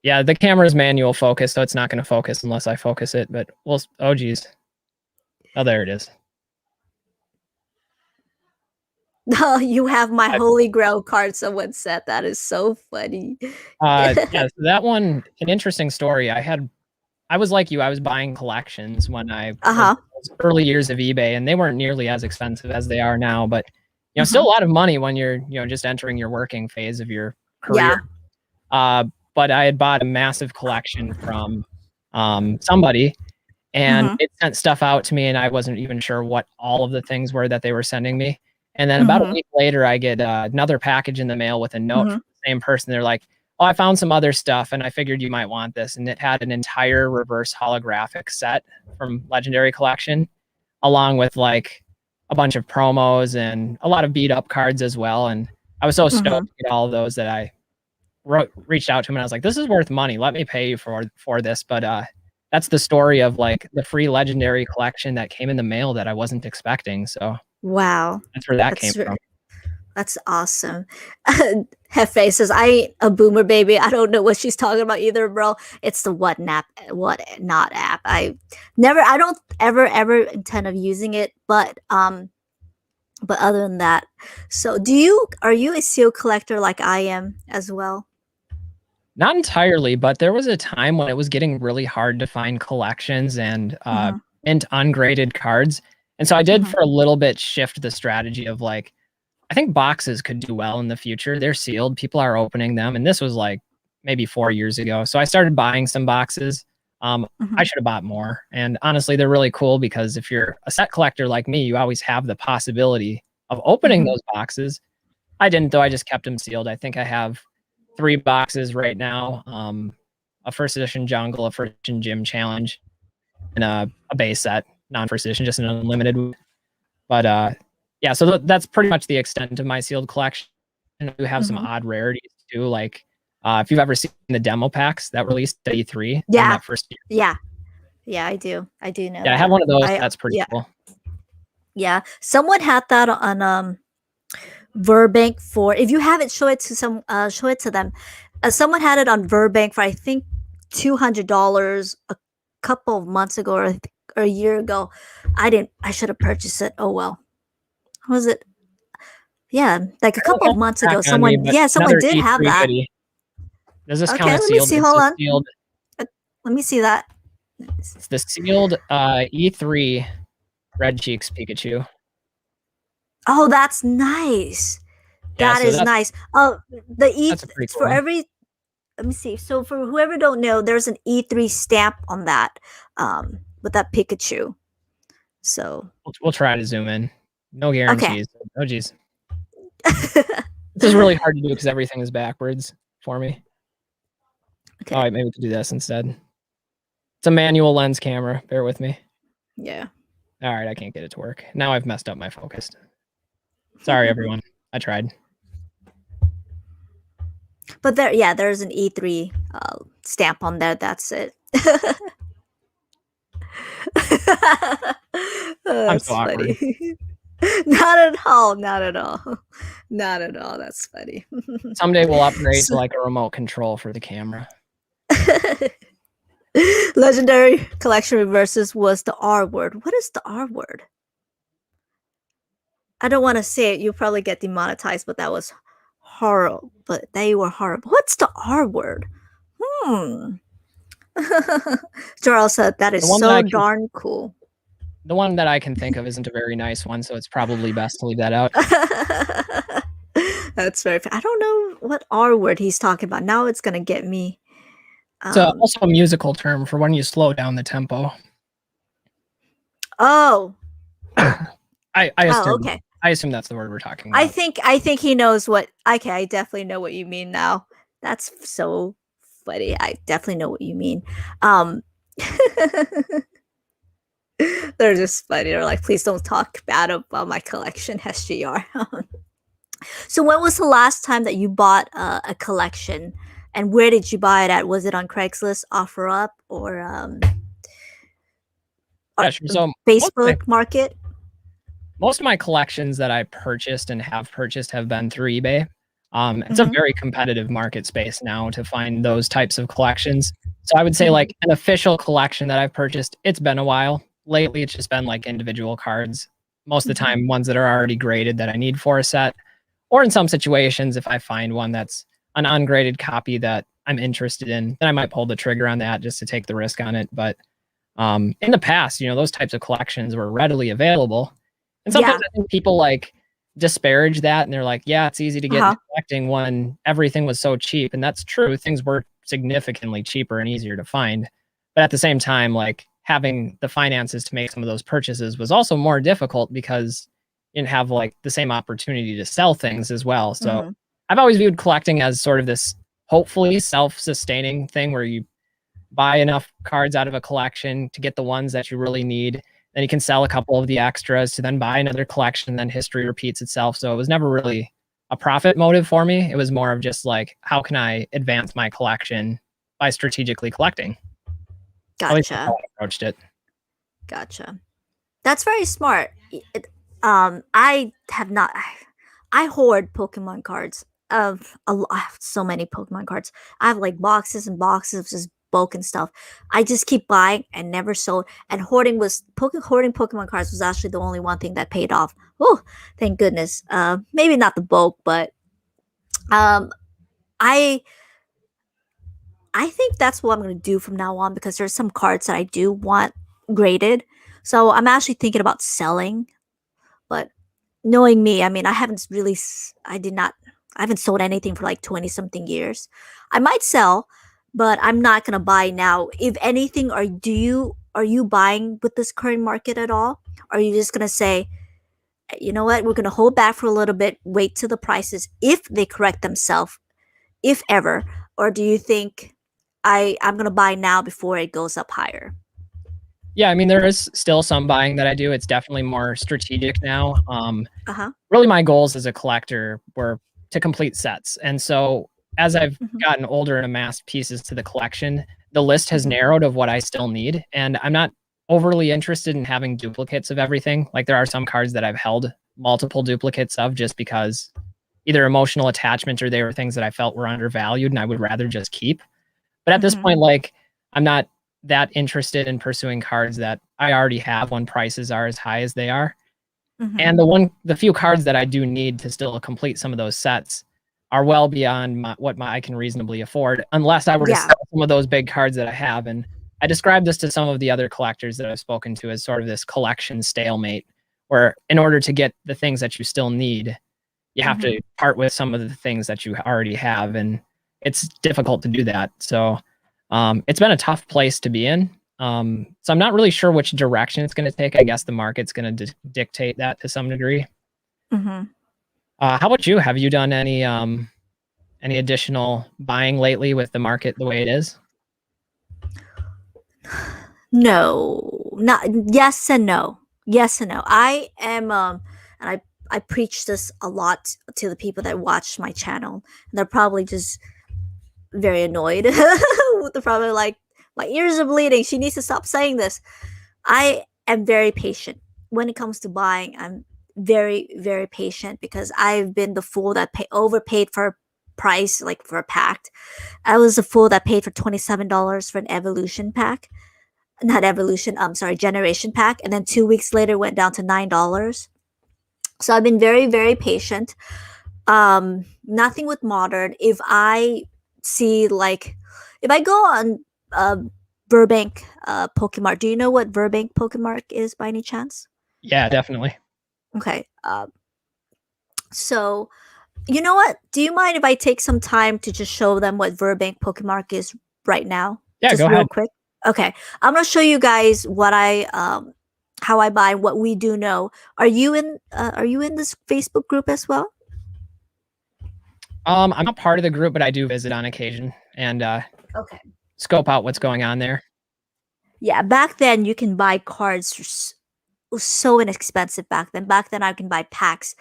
Speaker 2: Yeah, the camera's manual focus, so it's not going to focus unless I focus it. But we'll. Oh, geez. Oh, there it is.
Speaker 1: Oh, you have my Holy Grail card. Someone said that is so funny.
Speaker 2: Yeah, so that one, an interesting story. I was like you. I was buying collections when I was early years of eBay, and they weren't nearly as expensive as they are now. But still a lot of money when you're just entering your working phase of your career. Yeah. But I had bought a massive collection from somebody, and it sent stuff out to me, and I wasn't even sure what all of the things were that they were sending me. And then about a week later, I get another package in the mail with a note from the same person. They're like, oh, I found some other stuff, and I figured you might want this. And it had an entire reverse holographic set from Legendary Collection, along with like a bunch of promos and a lot of beat up cards as well. And I was so stoked to get all of those that I reached out to him and I was like, this is worth money. Let me pay you for this. But that's the story of like the free Legendary Collection that came in the mail that I wasn't expecting. So
Speaker 1: wow,
Speaker 2: that's where that came from.
Speaker 1: That's awesome. Hefe says, I ain't a boomer baby. I don't know what she's talking about either, bro. It's the what not app. I don't ever intend of using it, but other than that. So are you a seal collector like I am as well?
Speaker 2: Not entirely, but there was a time when it was getting really hard to find collections and mint ungraded cards. And so I did for a little bit shift the strategy of like, I think boxes could do well in the future. They're sealed. People are opening them. And this was like maybe 4 years ago. So I started buying some boxes. I should have bought more. And honestly, they're really cool because if you're a set collector like me, you always have the possibility of opening those boxes. I didn't, though. I just kept them sealed. I think I have 3 boxes right now. A first edition jungle, a first edition gym challenge, and a base set, non-first edition, just an unlimited. But yeah, so that's pretty much the extent of my sealed collection. And I do have some odd rarities too, like if you've ever seen the demo packs that released at E3 that first year.
Speaker 1: Yeah, I do know.
Speaker 2: Yeah, I have one of those. That's pretty cool.
Speaker 1: Yeah, someone had that on Verbank for. If you have it, show it to them. Someone had it on Verbank for I think $200 a couple of months ago or a year ago. I should have purchased it. Oh well. Was it? Yeah, like a couple of months ago. Someone did have that.
Speaker 2: Does this count as sealed?
Speaker 1: Let me see. Hold on. Let me see that.
Speaker 2: It's the sealed E3 Red Cheeks Pikachu.
Speaker 1: Oh, that's nice. That is nice. Oh, the E3 for every. Let me see. So for whoever don't know, there's an E3 stamp on that, with that Pikachu. So
Speaker 2: we'll try to zoom in. No guarantees. Okay. Oh, geez. This is really hard to do because everything is backwards for me. Okay. All right, maybe we could do this instead. It's a manual lens camera. Bear with me.
Speaker 1: Yeah.
Speaker 2: All right, I can't get it to work. Now I've messed up my focus. Sorry, everyone. I tried.
Speaker 1: But there's an E3 stamp on there. That's it.
Speaker 2: I'm so awkward.
Speaker 1: Not at all. Not at all. Not at all. That's funny.
Speaker 2: Someday we'll upgrade to like a remote control for the camera.
Speaker 1: Legendary Collection Reverses was the R word. What is the R word? I don't want to say it. You'll probably get demonetized, but that was horrible. But they were horrible. What's the R word? Charles said that is
Speaker 2: The one that
Speaker 1: so
Speaker 2: I can
Speaker 1: darn cool.
Speaker 2: the one that I can think of isn't a very nice one, so it's probably best to leave that out.
Speaker 1: That's very. I don't know what R word he's talking about. Now it's gonna get me.
Speaker 2: It's also a musical term for when you slow down the tempo.
Speaker 1: Oh.
Speaker 2: I
Speaker 1: Oh,
Speaker 2: assume
Speaker 1: okay.
Speaker 2: I assume that's the word we're talking
Speaker 1: I
Speaker 2: about.
Speaker 1: think he knows what. Okay, I definitely know what you mean now. That's so funny. I definitely know what you mean. Um, they're just funny. They're like, please don't talk bad about my collection, SGR. So when was the last time that you bought a collection, and where did you buy it at? Was it on Craigslist, OfferUp, or
Speaker 2: Yeah, sure. So
Speaker 1: Facebook Market?
Speaker 2: most of my collections that I purchased and have purchased have been through eBay. It's a
Speaker 1: Mm-hmm.
Speaker 2: very competitive market space now to find those types of collections. So I would say
Speaker 1: Mm-hmm.
Speaker 2: like an official collection that I've purchased, it's been a while. Lately, it's just been like individual cards. Most of the
Speaker 1: Mm-hmm.
Speaker 2: time, ones that are already graded that I need for a set. Or in some situations, if I find one that's an ungraded copy that I'm interested in, then I might pull the trigger on that just to take the risk on it. But in the past, those types of collections were readily available. And sometimes
Speaker 1: Yeah.
Speaker 2: I think people like disparage that and they're like, yeah, it's easy to get
Speaker 1: Uh-huh.
Speaker 2: into collecting when everything was so cheap. And that's true. Things were significantly cheaper and easier to find. But at the same time, like having the finances to make some of those purchases was also more difficult because you didn't have like the same opportunity to sell things as well. So
Speaker 1: Mm-hmm.
Speaker 2: I've always viewed collecting as sort of this hopefully self-sustaining thing where you buy enough cards out of a collection to get the ones that you really need. Then you can sell a couple of the extras to then buy another collection. Then history repeats itself. So it was never really a profit motive for me. It was more of just like, how can I advance my collection by strategically collecting? At least that's how
Speaker 1: Gotcha.
Speaker 2: I approached it.
Speaker 1: Gotcha. That's very smart. I have not. I hoard Pokemon cards of I have so many Pokemon cards. I have like boxes and boxes of just bulk and stuff. I just keep buying and never sold. And hoarding Pokemon cards was actually the only one thing that paid off. Oh, thank goodness. Maybe not the bulk, but um, I I think that's what I'm gonna do from now on because there's some cards that I do want graded. So I'm actually thinking about selling, but knowing me, I mean, I haven't really, I did not, I haven't sold anything for like 20 something years. I might sell, but I'm not going to buy now. If anything, are you buying with this current market at all? Or are you just going to say, you know what, we're going to hold back for a little bit, wait till the prices, if they correct themselves, if ever? Or do you think I'm going to buy now before it goes up higher?
Speaker 2: Yeah, I mean, there is still some buying that I do. It's definitely more strategic now.
Speaker 1: Uh huh.
Speaker 2: Really, my goals as a collector were to complete sets. And so as I've
Speaker 1: Hmm.
Speaker 2: gotten older and amassed pieces to the collection, the list has
Speaker 1: Hmm.
Speaker 2: narrowed of what I still need. And I'm not overly interested in having duplicates of everything. Like there are some cards that I've held multiple duplicates of just because either emotional attachment or they were things that I felt were undervalued and I would rather just keep. But at this
Speaker 1: Hmm.
Speaker 2: point, like I'm not that interested in pursuing cards that I already have when prices are as high as they are.
Speaker 1: Hmm.
Speaker 2: And the few cards that I do need to still complete some of those sets are well beyond what I can reasonably afford, unless I were to
Speaker 1: Yeah.
Speaker 2: sell some of those big cards that I have. And I described this to some of the other collectors that I've spoken to as sort of this collection stalemate, where in order to get the things that you still need, you have
Speaker 1: Hmm.
Speaker 2: to part with some of the things that you already have, and it's difficult to do that. So it's been a tough place to be in. So I'm not really sure which direction it's going to take. I guess the market's going to dictate that to some degree.
Speaker 1: Hmm.
Speaker 2: How about you? Have you done any additional buying lately with the market the way it is?
Speaker 1: No, not yes and no. Yes and no. I am and I preach this a lot to the people that watch my channel. And they're probably just very annoyed. They're probably like, my ears are bleeding. She needs to stop saying this. I am very patient when it comes to buying. I'm very, very patient because I've been the fool that overpaid for a price, like for a pack. I was the fool that paid for $27 for an evolution pack, not evolution, sorry, generation pack, and then 2 weeks later went down to $9. So I've been very, very patient. Nothing with modern. If I see like, if I go on Burbank Pokemart. Do you know what Burbank Pokemart is by any chance?
Speaker 2: Yeah, definitely.
Speaker 1: Okay. So you know what? Do you mind if I take some time to just show them what Burbank Pokemart is right now?
Speaker 2: Yeah,
Speaker 1: Just
Speaker 2: go
Speaker 1: real
Speaker 2: ahead.
Speaker 1: quick. Okay. I'm gonna show you guys what I how I buy what we do know. Are you in this Facebook group as well?
Speaker 2: I'm not part of the group, but I do visit on occasion and
Speaker 1: Okay.
Speaker 2: scope out what's going on there.
Speaker 1: Yeah, back then you can buy cards was so inexpensive back then. Back then I can buy packs.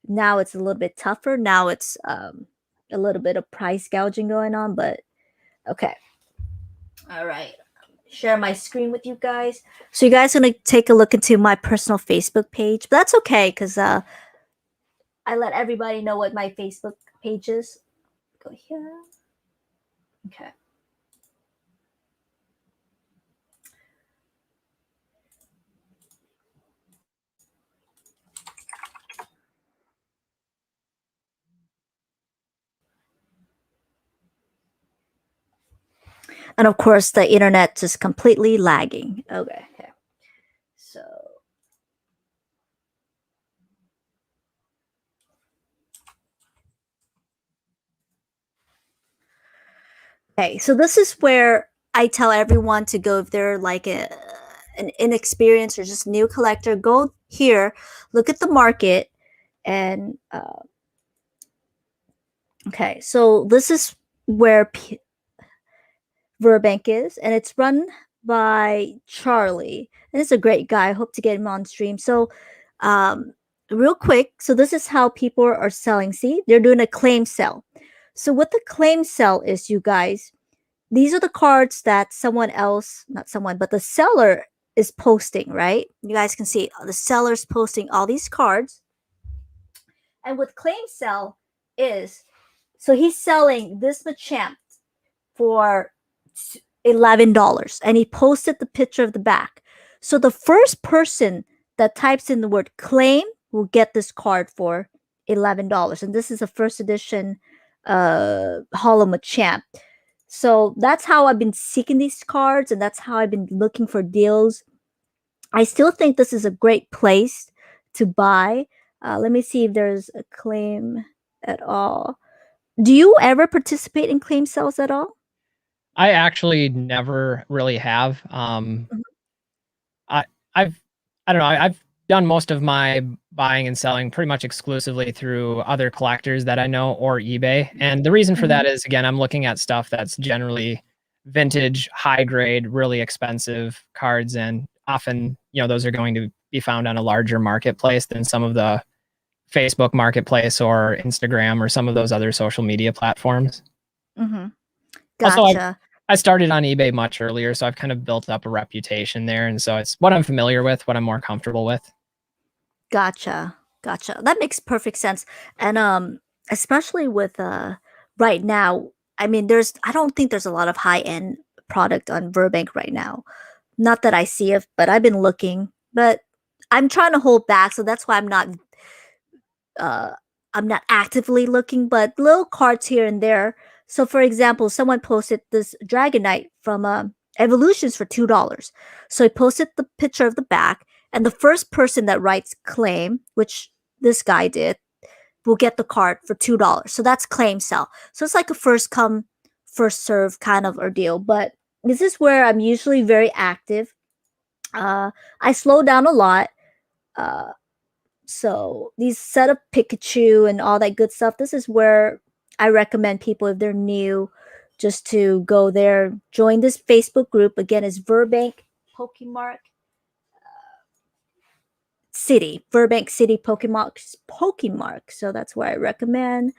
Speaker 1: Now it's a little bit tougher. Now it's a little bit of price gouging going on, but okay. All right. Share my screen with you guys. So you guys gonna take a look into my personal Facebook page, but that's okay because I let everybody know what my Facebook page is. Go here. Okay. And of course, the internet just completely lagging. Okay. So, okay. So this is where I tell everyone to go if they're like an inexperienced or just new collector. Go here, look at the market, and okay. So this is where Burbank is, and it's run by Charlie. And it's a great guy. I hope to get him on stream. So, um, real quick, so this is how people are selling. See, they're doing a claim sale. So, what the claim sale is, you guys, these are the cards that someone else, not someone, but the seller is posting, right? You guys can see the seller's posting all these cards. And what claim sale is, so he's selling this Machamp for $11 and he posted the picture of the back. So the first person that types in the word claim will get this card for $11. And this is a first edition Hollow Machamp. So that's how I've been seeking these cards and that's how I've been looking for deals. I still think this is a great place to buy. Let me see if there's a claim at all. Do you ever participate in claim sales at all?
Speaker 2: I actually never really have.
Speaker 1: Mhm.
Speaker 2: I I've I don't know. I've done most of my buying and selling pretty much exclusively through other collectors that I know or eBay. And the reason for
Speaker 1: Mhm.
Speaker 2: that is again, I'm looking at stuff that's generally vintage, high grade, really expensive cards and often, those are going to be found on a larger marketplace than some of the Facebook marketplace or Instagram or some of those other social media platforms.
Speaker 1: Mhm.
Speaker 2: Also,
Speaker 1: Gotcha.
Speaker 2: I started on eBay much earlier, so I've kind of built up a reputation there, and so it's what I'm familiar with, what I'm more comfortable with.
Speaker 1: Gotcha. Gotcha. That makes perfect sense. And especially with right now, I mean I don't think there's a lot of high-end product on Burbank right now. Not that I see it, but I've been looking. But I'm trying to hold back, so that's why uh I'm not actively looking, but little cards here and there. So for example, someone posted this Dragonite from Evolutions for $2. So he posted the picture of the back, and the first person that writes claim, which this guy did, will get the card for $2. So that's claim sell. So it's like a first come, first serve kind of ordeal. But this is where I'm usually very active. I slow down a lot. Uh, so these set of Pikachu and all that good stuff, this is where I recommend people if they're new just to go there, join this Facebook group. Again, it's Burbank Pokemon City, Burbank City Pokemon. So that's where I recommend.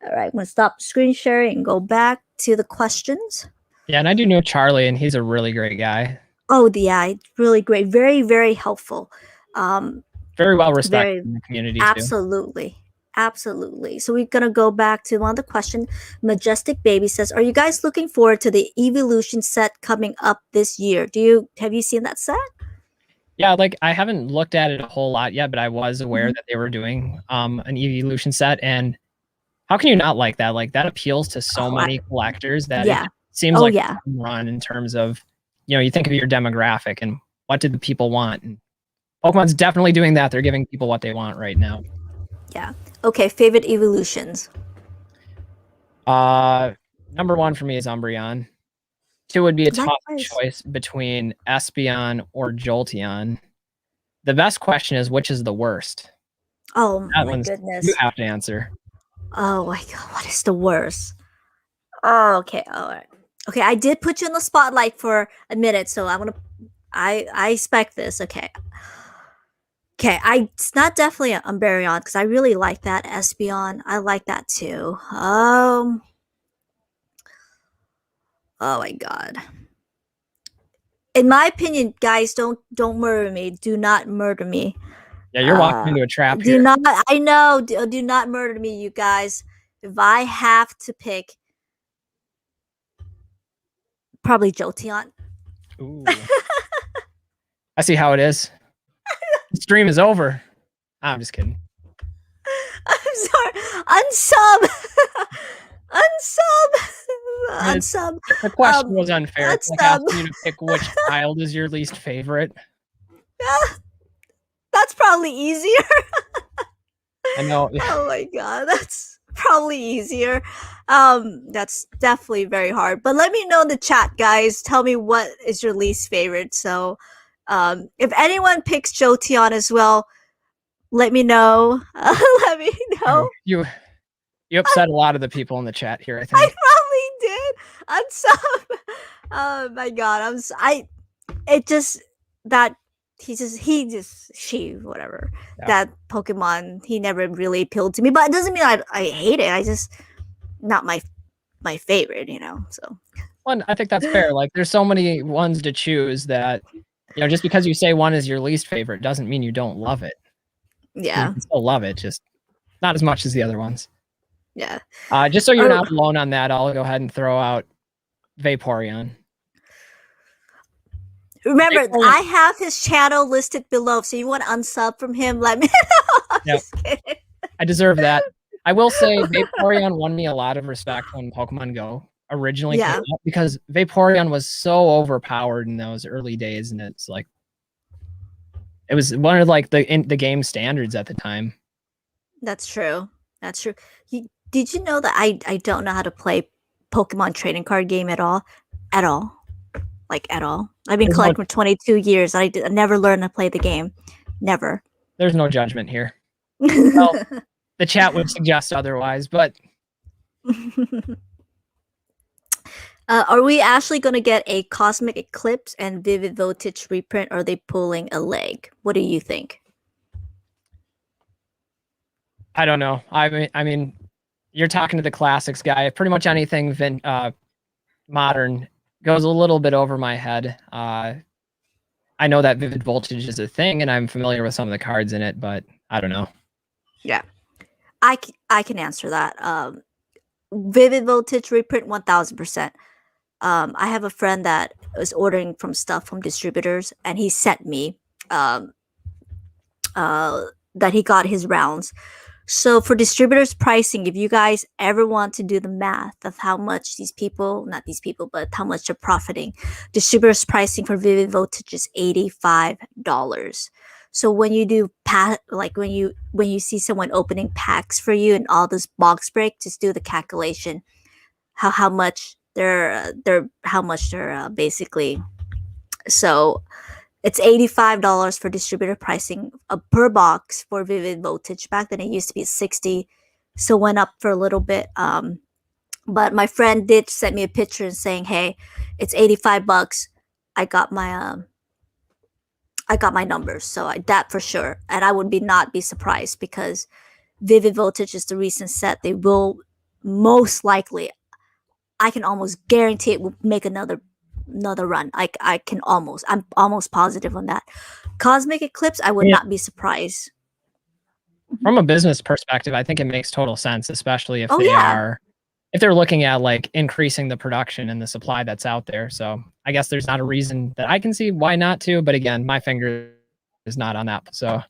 Speaker 1: All right, I'm gonna stop screen sharing and go back to the questions.
Speaker 2: Yeah, and I do know Charlie, and he's a really great guy.
Speaker 1: Oh, yeah, really great, very very helpful. Um,
Speaker 2: Very well respected
Speaker 1: very
Speaker 2: in the community too.
Speaker 1: Absolutely. Absolutely. So we're gonna go back to one of the question. Majestic Baby says, "Are you guys looking forward to the Evolution set coming up this year? Have you seen that set?"
Speaker 2: Yeah, like I haven't looked at it a whole lot yet, but I was aware
Speaker 1: Mhm.
Speaker 2: that they were doing an evolution set, and how can you not like that? Like that appeals to so
Speaker 1: Oh,
Speaker 2: many collectors that it
Speaker 1: yeah.
Speaker 2: seems
Speaker 1: Oh
Speaker 2: like
Speaker 1: yeah.
Speaker 2: a home run in terms of you think of your demographic and what did the people want. And Pokemon's definitely doing that. They're giving people what they want right now.
Speaker 1: Yeah. Okay, favorite evolutions.
Speaker 2: Number 1 for me is Umbreon. 2 would be a tough choice between Espeon or Jolteon. The best question is, which is the worst?
Speaker 1: Oh
Speaker 2: That
Speaker 1: my goodness.
Speaker 2: You have to answer.
Speaker 1: Oh my god, what is the worst? Oh, okay, all right. Okay, I did put you in the spotlight for a minute, so I expect this. Okay. Okay, it's not definitely an Umbreon because I really like that Espeon. I like that too. Oh my god. In my opinion, guys, don't murder me. Do not murder me.
Speaker 2: Yeah, you're walking into a trap
Speaker 1: Do
Speaker 2: here.
Speaker 1: not. I know. Do not murder me, you guys. If I have to pick, probably Jolteon.
Speaker 2: Ooh. I see how it is. The stream is over. I'm just kidding.
Speaker 1: I'm sorry. Unsub. Unsub.
Speaker 2: The question was unfair. It's like asking you to pick which child is your least favorite.
Speaker 1: That's probably easier.
Speaker 2: I know.
Speaker 1: Oh my god, that's probably easier. That's definitely very hard. But let me know in the chat, guys. Tell me what is your least favorite. So, if anyone picks Jolteon as well, let me know. Let me know.
Speaker 2: You upset a lot of the people in the chat here, I think.
Speaker 1: I probably did. I'm so. Oh my god, whatever. Yeah. That Pokemon, he never really appealed to me, but it doesn't mean I hate it. I just not my favorite, so.
Speaker 2: Well, I think that's fair. Like, there's so many ones to choose that, just because you say one is your least favorite doesn't mean you don't love it.
Speaker 1: Yeah.
Speaker 2: You can still love it, just not as much as the other ones.
Speaker 1: Yeah.
Speaker 2: Just so you're not alone on that, I'll go ahead and throw out Vaporeon.
Speaker 1: Remember, I have his channel listed below, so you want to unsub from him, let me know.
Speaker 2: Yep. I deserve that. I will say Vaporeon won me a lot of respect when Pokemon Go originally came out, because Vaporeon was so overpowered in those early days, and it's like it was one of like the game standards at the time.
Speaker 1: That's true. That's true. Did you know that I don't know how to play Pokemon trading card game at all? At all. Like, at all. I've been collecting for 22 years. I never learned to play the game. Never.
Speaker 2: There's no judgment here. Well, the chat would suggest otherwise, but...
Speaker 1: are we actually going to get a Cosmic Eclipse and Vivid Voltage reprint, or are they pulling a leg? What do you think?
Speaker 2: I don't know. I mean, you're talking to the classics guy. Pretty much anything modern goes a little bit over my head. I know that Vivid Voltage is a thing, and I'm familiar with some of the cards in it, but I don't know.
Speaker 1: Yeah, I can answer that. Vivid Voltage reprint 1000%. I have a friend that was ordering stuff from distributors, and he sent me that he got his rounds. So for distributors pricing, if you guys ever want to do the math of how much but how much they're profiting, distributors pricing for Vivid Voltage is $85. So when you do when you see someone opening packs for you and all this box break, just do the calculation how much they're basically. So it's $85 for distributor pricing per box for Vivid Voltage. Back then it used to be $60, so went up for a little bit. But my friend did send me a picture and saying, "Hey, it's $85. I got my numbers, so that for sure." And I would not be surprised, because Vivid Voltage is the recent set. They will most likely, I can almost guarantee it will make another run. I'm almost positive on that. Cosmic Eclipse, I would not be surprised.
Speaker 2: From a business perspective, I think it makes total sense, especially if if they're looking at like increasing the production and the supply that's out there. So I guess there's not a reason that I can see why not to, but again, my finger is not on that. So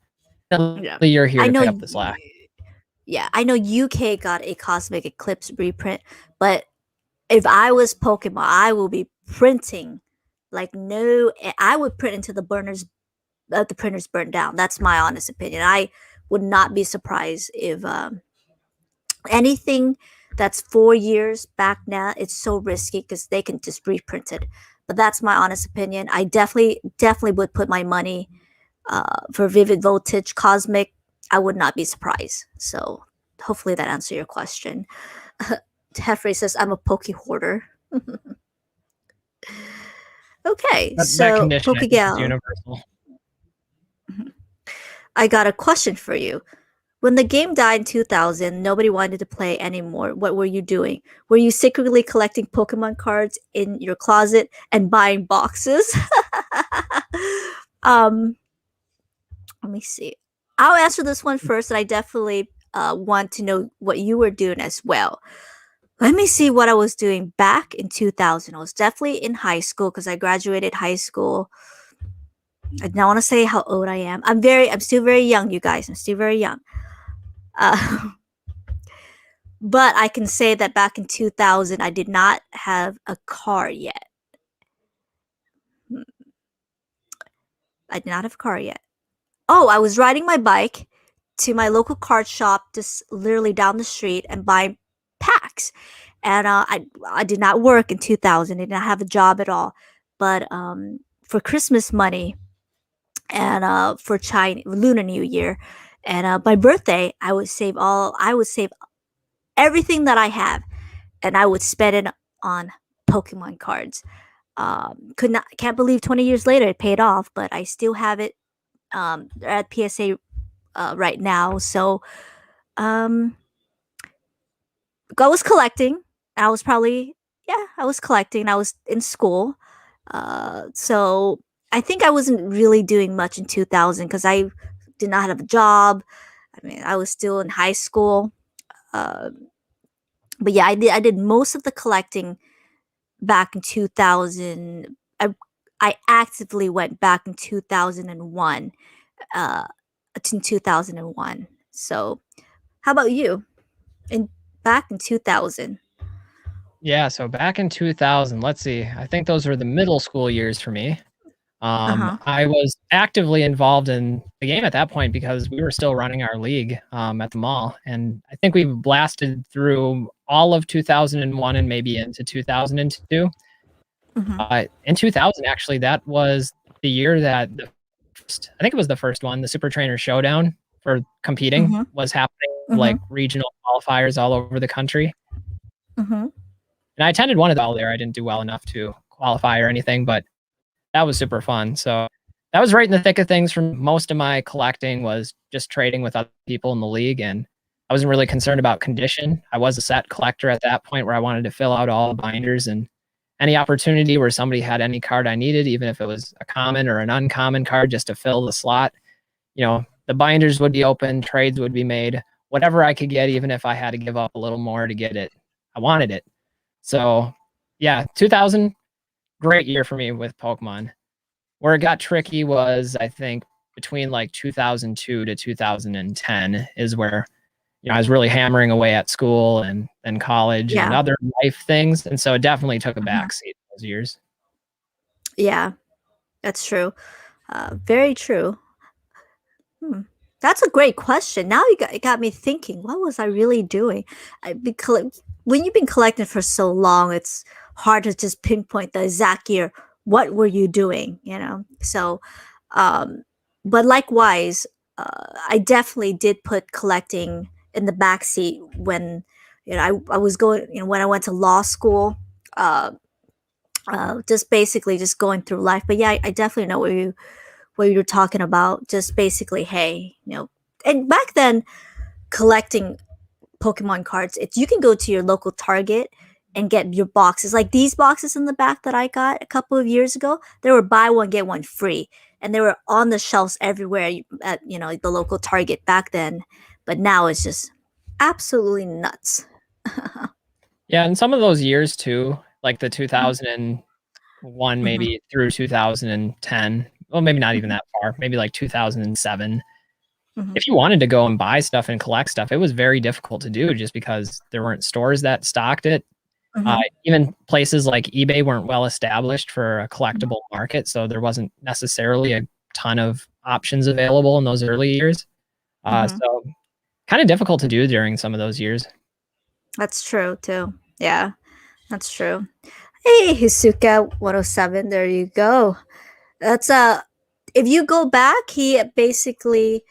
Speaker 2: you're here to pick up the slack.
Speaker 1: Yeah, I know UK got a Cosmic Eclipse reprint, but if I was Pokemon, I will be printing Like no, I would print into the printers burned down. That's my honest opinion. I would not be surprised if anything that's 4 years back now, it's so risky because they can just reprint it. But that's my honest opinion. I definitely would put my money for Vivid Voltage Cosmic. I would not be surprised. So hopefully that answers your question. Jeffrey says I'm a Poke hoarder. Okay,
Speaker 2: That
Speaker 1: so
Speaker 2: condition, I think, is
Speaker 1: PokeGal,
Speaker 2: universal.
Speaker 1: I got a question for you. When the game died in 2000, nobody wanted to play anymore. What were you doing? Were you secretly collecting Pokemon cards in your closet and buying boxes? um, let me see. I'll answer this one first, and I definitely want to know what you were doing as well. Let me see what I was doing back in 2000. I was definitely in high school because I graduated high school. I don't want to say how old I am. I'm still very young, you guys. I'm still very young. Uh, but I can say that back in 2000, I did not have a car yet. I did not have a car yet. Oh, I was riding my bike to my local card shop, just literally down the street, and buy packs. And I did not work in 2000. I did not have a job at all. But for Christmas money and for China Lunar New Year and my birthday, I would save everything that I have, and I would spend it on Pokemon cards. Can't believe 20 years later it paid off, but I still have it at PSA right now. So um, I was collecting. I was probably I was collecting. I was in school, so I think I wasn't really doing much in 2000 because I did not have a job. I mean, I was still in high school. Uh, but yeah, I did most of the collecting back in 2000. I actively went back in 2001. Uh, in 2001. So, how about you? In back in 2000.
Speaker 2: Yeah, so back in 2000, let's see, I think those were the middle school years for me.
Speaker 1: Uh-huh.
Speaker 2: I was actively involved in the game at that point because we were still running our league at the mall, and I think we blasted through all of 2001 and maybe into 2002.
Speaker 1: Mhm.
Speaker 2: In 2000, actually, that was the year that I think it was the first one, the Super Trainer Showdown for competing
Speaker 1: Mhm.
Speaker 2: was happening, like
Speaker 1: Mhm.
Speaker 2: regional qualifiers all over the country.
Speaker 1: Mhm.
Speaker 2: And I attended one of all there. I didn't do well enough to qualify or anything, but that was super fun. So that was right in the thick of things. For most of my collecting was just trading with other people in the league, and I wasn't really concerned about condition. I was a set collector at that point where I wanted to fill out all the binders, and any opportunity where somebody had any card I needed, even if it was a common or an uncommon card, just to fill the slot, the binders would be open, trades would be made, whatever I could get, even if I had to give up a little more to get it. I wanted it. So yeah, 2000, great year for me with Pokemon. Where it got tricky was, I think, between like 2002 to 2010 is where, I was really hammering away at school and college and
Speaker 1: Yeah.
Speaker 2: other life things. And so it definitely took a
Speaker 1: Mhm.
Speaker 2: backseat those years.
Speaker 1: Yeah, that's true. Very true. Hmm. That's a great question. Now it got me thinking. What was I really doing? When you've been collecting for so long, it's hard to just pinpoint the exact year. What were you doing? So, um, but likewise, I definitely did put collecting in the backseat when I was going. When I went to law school. Uh, just basically just going through life. But yeah, I definitely know what you're talking about. Just basically, hey, and back then collecting Pokemon cards, you can go to your local Target and get your boxes. Like these boxes in the back that I got a couple of years ago, they were buy one get one free, and they were on the shelves everywhere at the local Target back then. But now it's just absolutely nuts.
Speaker 2: Yeah, and some of those years too, like the 2001
Speaker 1: Mhm,
Speaker 2: maybe through 2010. Well, maybe not even
Speaker 1: mhm,
Speaker 2: that far. Maybe like 2007.
Speaker 1: mhm,
Speaker 2: If you wanted to go and buy stuff and collect stuff, it was very difficult to do just because there weren't stores that stocked it.
Speaker 1: Mhm.
Speaker 2: Even places like eBay weren't well established for a collectible market, so there wasn't necessarily a ton of options available in those early years.
Speaker 1: Mhm.
Speaker 2: So kind of difficult to do during some of those years.
Speaker 1: That's true too. Yeah, that's true. Hey, Hisuka 107, there you go. That's if you go back, he basically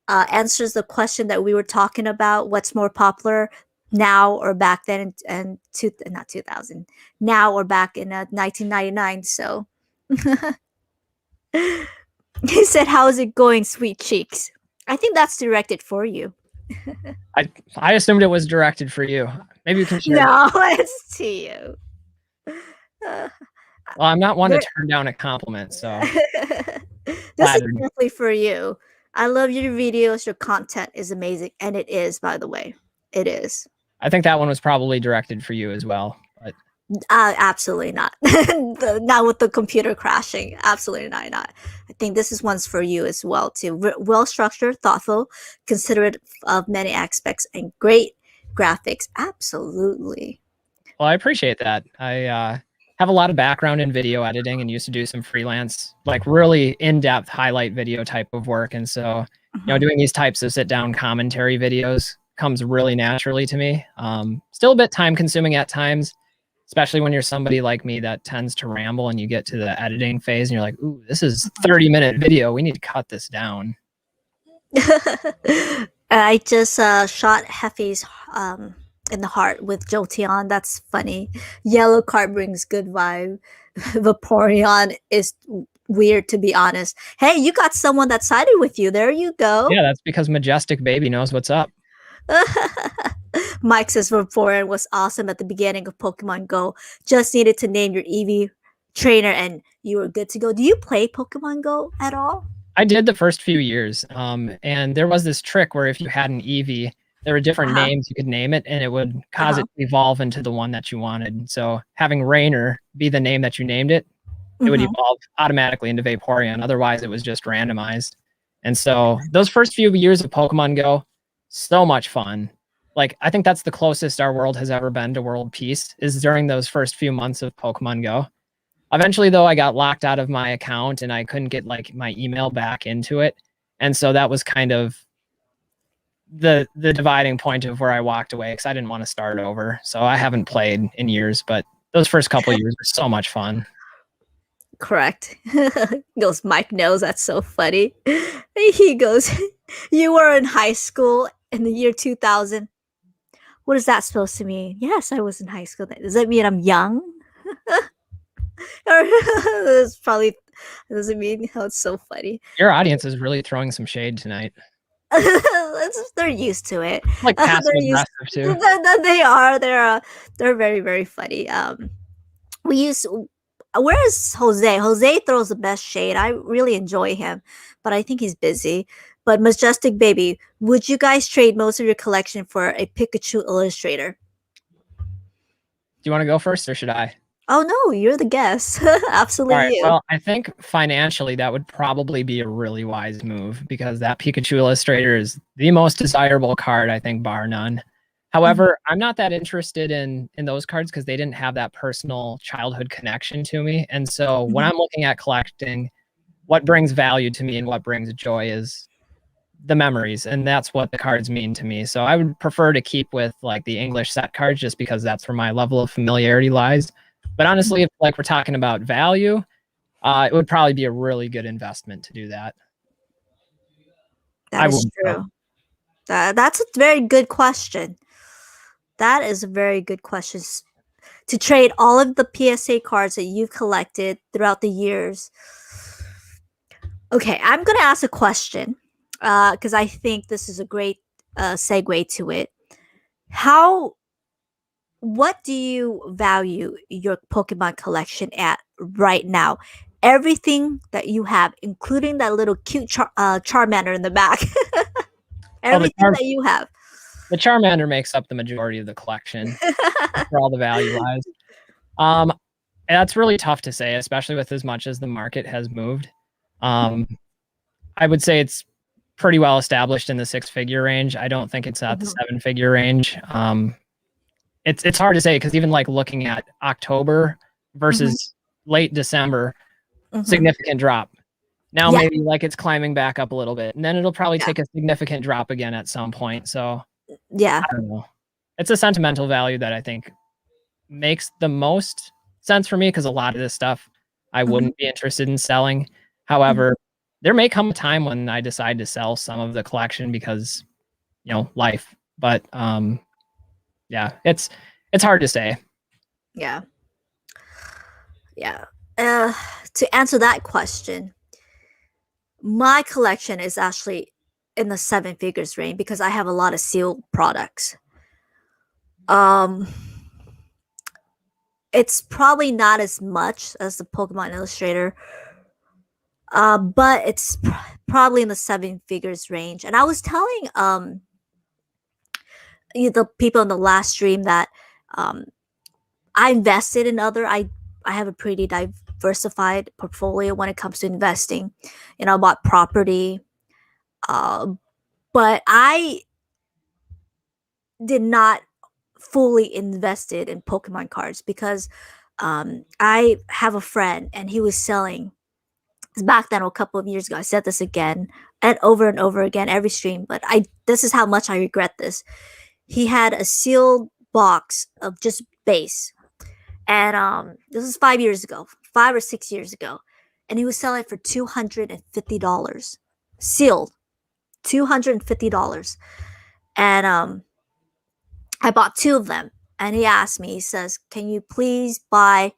Speaker 1: answers the question that we were talking about, what's more popular now or back then, and not 2000, now or back in 1999. So he said, "How is it going, sweet cheeks?" I think that's directed for you.
Speaker 2: I assumed it was directed for you. Maybe you can share that.
Speaker 1: No, it's to you. Uh,
Speaker 2: Well, I'm not one to
Speaker 1: there-
Speaker 2: turn down a compliment, so
Speaker 1: this is
Speaker 2: flattered.
Speaker 1: definitely for you. I love your videos. Your content is amazing, and it is, by the way, it is.
Speaker 2: I think that one was probably directed for you as well. But
Speaker 1: Absolutely not. Not with the computer crashing. Absolutely not. I think this is one's for you as well too. Well structured, thoughtful, considerate of many aspects, and great graphics. Absolutely.
Speaker 2: well, I appreciate that. I have a lot of background in video editing and used to do some freelance, like really in-depth highlight video type of work. And so,
Speaker 1: Mhm.
Speaker 2: doing these types of sit-down commentary videos comes really naturally to me. Still a bit time consuming at times, especially when you're somebody like me that tends to ramble and you get to the editing phase and you're like, ooh, this is 30-minute video. We need to cut this down.
Speaker 1: I just shot Hefty's in the heart with Jolteon. That's funny. Yellow card brings good vibe. Vaporeon is weird, to be honest. Hey, you got someone that sided with you. There you go.
Speaker 2: Yeah, that's because Majestic Baby knows what's up.
Speaker 1: Mike says Vaporeon was awesome at the beginning of Pokemon Go. Just needed to name your Eevee trainer and you were good to go. Do you play Pokemon Go at all?
Speaker 2: I did the first few years, and there was this trick where if you had an Eevee, there were different
Speaker 1: Uh-huh.
Speaker 2: names you could name it, and it would cause
Speaker 1: Uh-huh.
Speaker 2: it to evolve into the one that you wanted. So having Rainer be the name that you named it, it would
Speaker 1: Mm-hmm.
Speaker 2: evolve automatically into Vaporeon. Otherwise, it was just randomized. And so those first few years of Pokemon Go, so much fun. Like I think that's the closest our world has ever been to world peace is during those first few months of Pokemon Go. Eventually, though, I got locked out of my account and I couldn't get like my email back into it. And so that was kind of the dividing point of where I walked away because I didn't want to start over. So I haven't played in years, but those first couple years were so much fun.
Speaker 1: Correct. Goes, Mike knows. That's so funny. He goes, you were in high school in the year 2000. What is that supposed to mean? Yes, I was in high school. Does that mean I'm young? Or that's probably does it mean how it's so funny?
Speaker 2: Your audience is really throwing some shade tonight.
Speaker 1: They're used to it.
Speaker 2: Like passive
Speaker 1: They're used.
Speaker 2: aggressive too.
Speaker 1: They are. They're very very funny. We use. Where is Jose? Jose throws the best shade. I really enjoy him, but I think he's busy. But Majestic Baby, would you guys trade most of your collection for a Pikachu illustrator?
Speaker 2: Do you want to go first or should I?
Speaker 1: Oh no, you're the guest.
Speaker 2: All
Speaker 1: Absolutely
Speaker 2: right.
Speaker 1: you.
Speaker 2: Well, I think financially that would probably be a really wise move because that Pikachu Illustrator is the most desirable card, I think, bar none. However, I'm not that interested in those cards because they didn't have that personal childhood connection to me. And so when
Speaker 1: Mhm.
Speaker 2: I'm looking at collecting, what brings value to me and what brings joy is the memories, and that's what the cards mean to me. So I would prefer to keep with like the English set cards just because that's where my level of familiarity lies. But honestly, if like we're talking about value, it would probably be a really good investment to do that.
Speaker 1: That
Speaker 2: I
Speaker 1: is
Speaker 2: wouldn't though.
Speaker 1: true. That's a very good question. That is a very good question. To trade all of the PSA cards that you've collected throughout the years. Okay, I'm gonna ask a question because I think this is a great segue to it. How what do you value your Pokemon collection at right now? Everything that you have, including that little cute Charmander in the back.
Speaker 2: Oh,
Speaker 1: Everything that you have.
Speaker 2: the Charmander makes up the majority of the collection. That's where all the value lies. Um, and that's really tough to say, especially with as much as the market has moved. Um, I would say it's pretty well established in the 6-figure range. I don't think it's at the
Speaker 1: Mhm.
Speaker 2: 7-figure range. it's hard to say because even like looking at October versus late December, significant drop. Now
Speaker 1: Yeah,
Speaker 2: maybe like it's climbing back up a little bit, and then it'll probably
Speaker 1: yeah,
Speaker 2: take a significant drop again at some point. So
Speaker 1: yeah.
Speaker 2: I don't know. It's a sentimental value that I think makes the most sense for me because a lot of this stuff I
Speaker 1: Mhm,
Speaker 2: wouldn't be interested in selling.
Speaker 1: mhm.
Speaker 2: However, there may come a time when I decide to sell some of the collection because, life. But yeah, it's hard to say.
Speaker 1: Yeah, yeah. Uh, to answer that question, my collection is actually in the seven figures range because I have a lot of sealed products. Um, it's probably not as much as the Pokemon Illustrator, but it's probably in the seven figures range. And I was telling the people in the last stream that um I invested in other. I have a pretty diversified portfolio when it comes to investing. I bought property, uh, but I did not fully invested in Pokemon cards because I have a friend and he was selling back then a couple of years ago. I said this again and over again every stream, but I this is how much I regret this. He had a sealed box of just base, and this is 5 years ago, 5 or 6 years ago, and he was selling it for $250 sealed, $250, and I bought two of them. And he asked me, he says, "Can you please buy,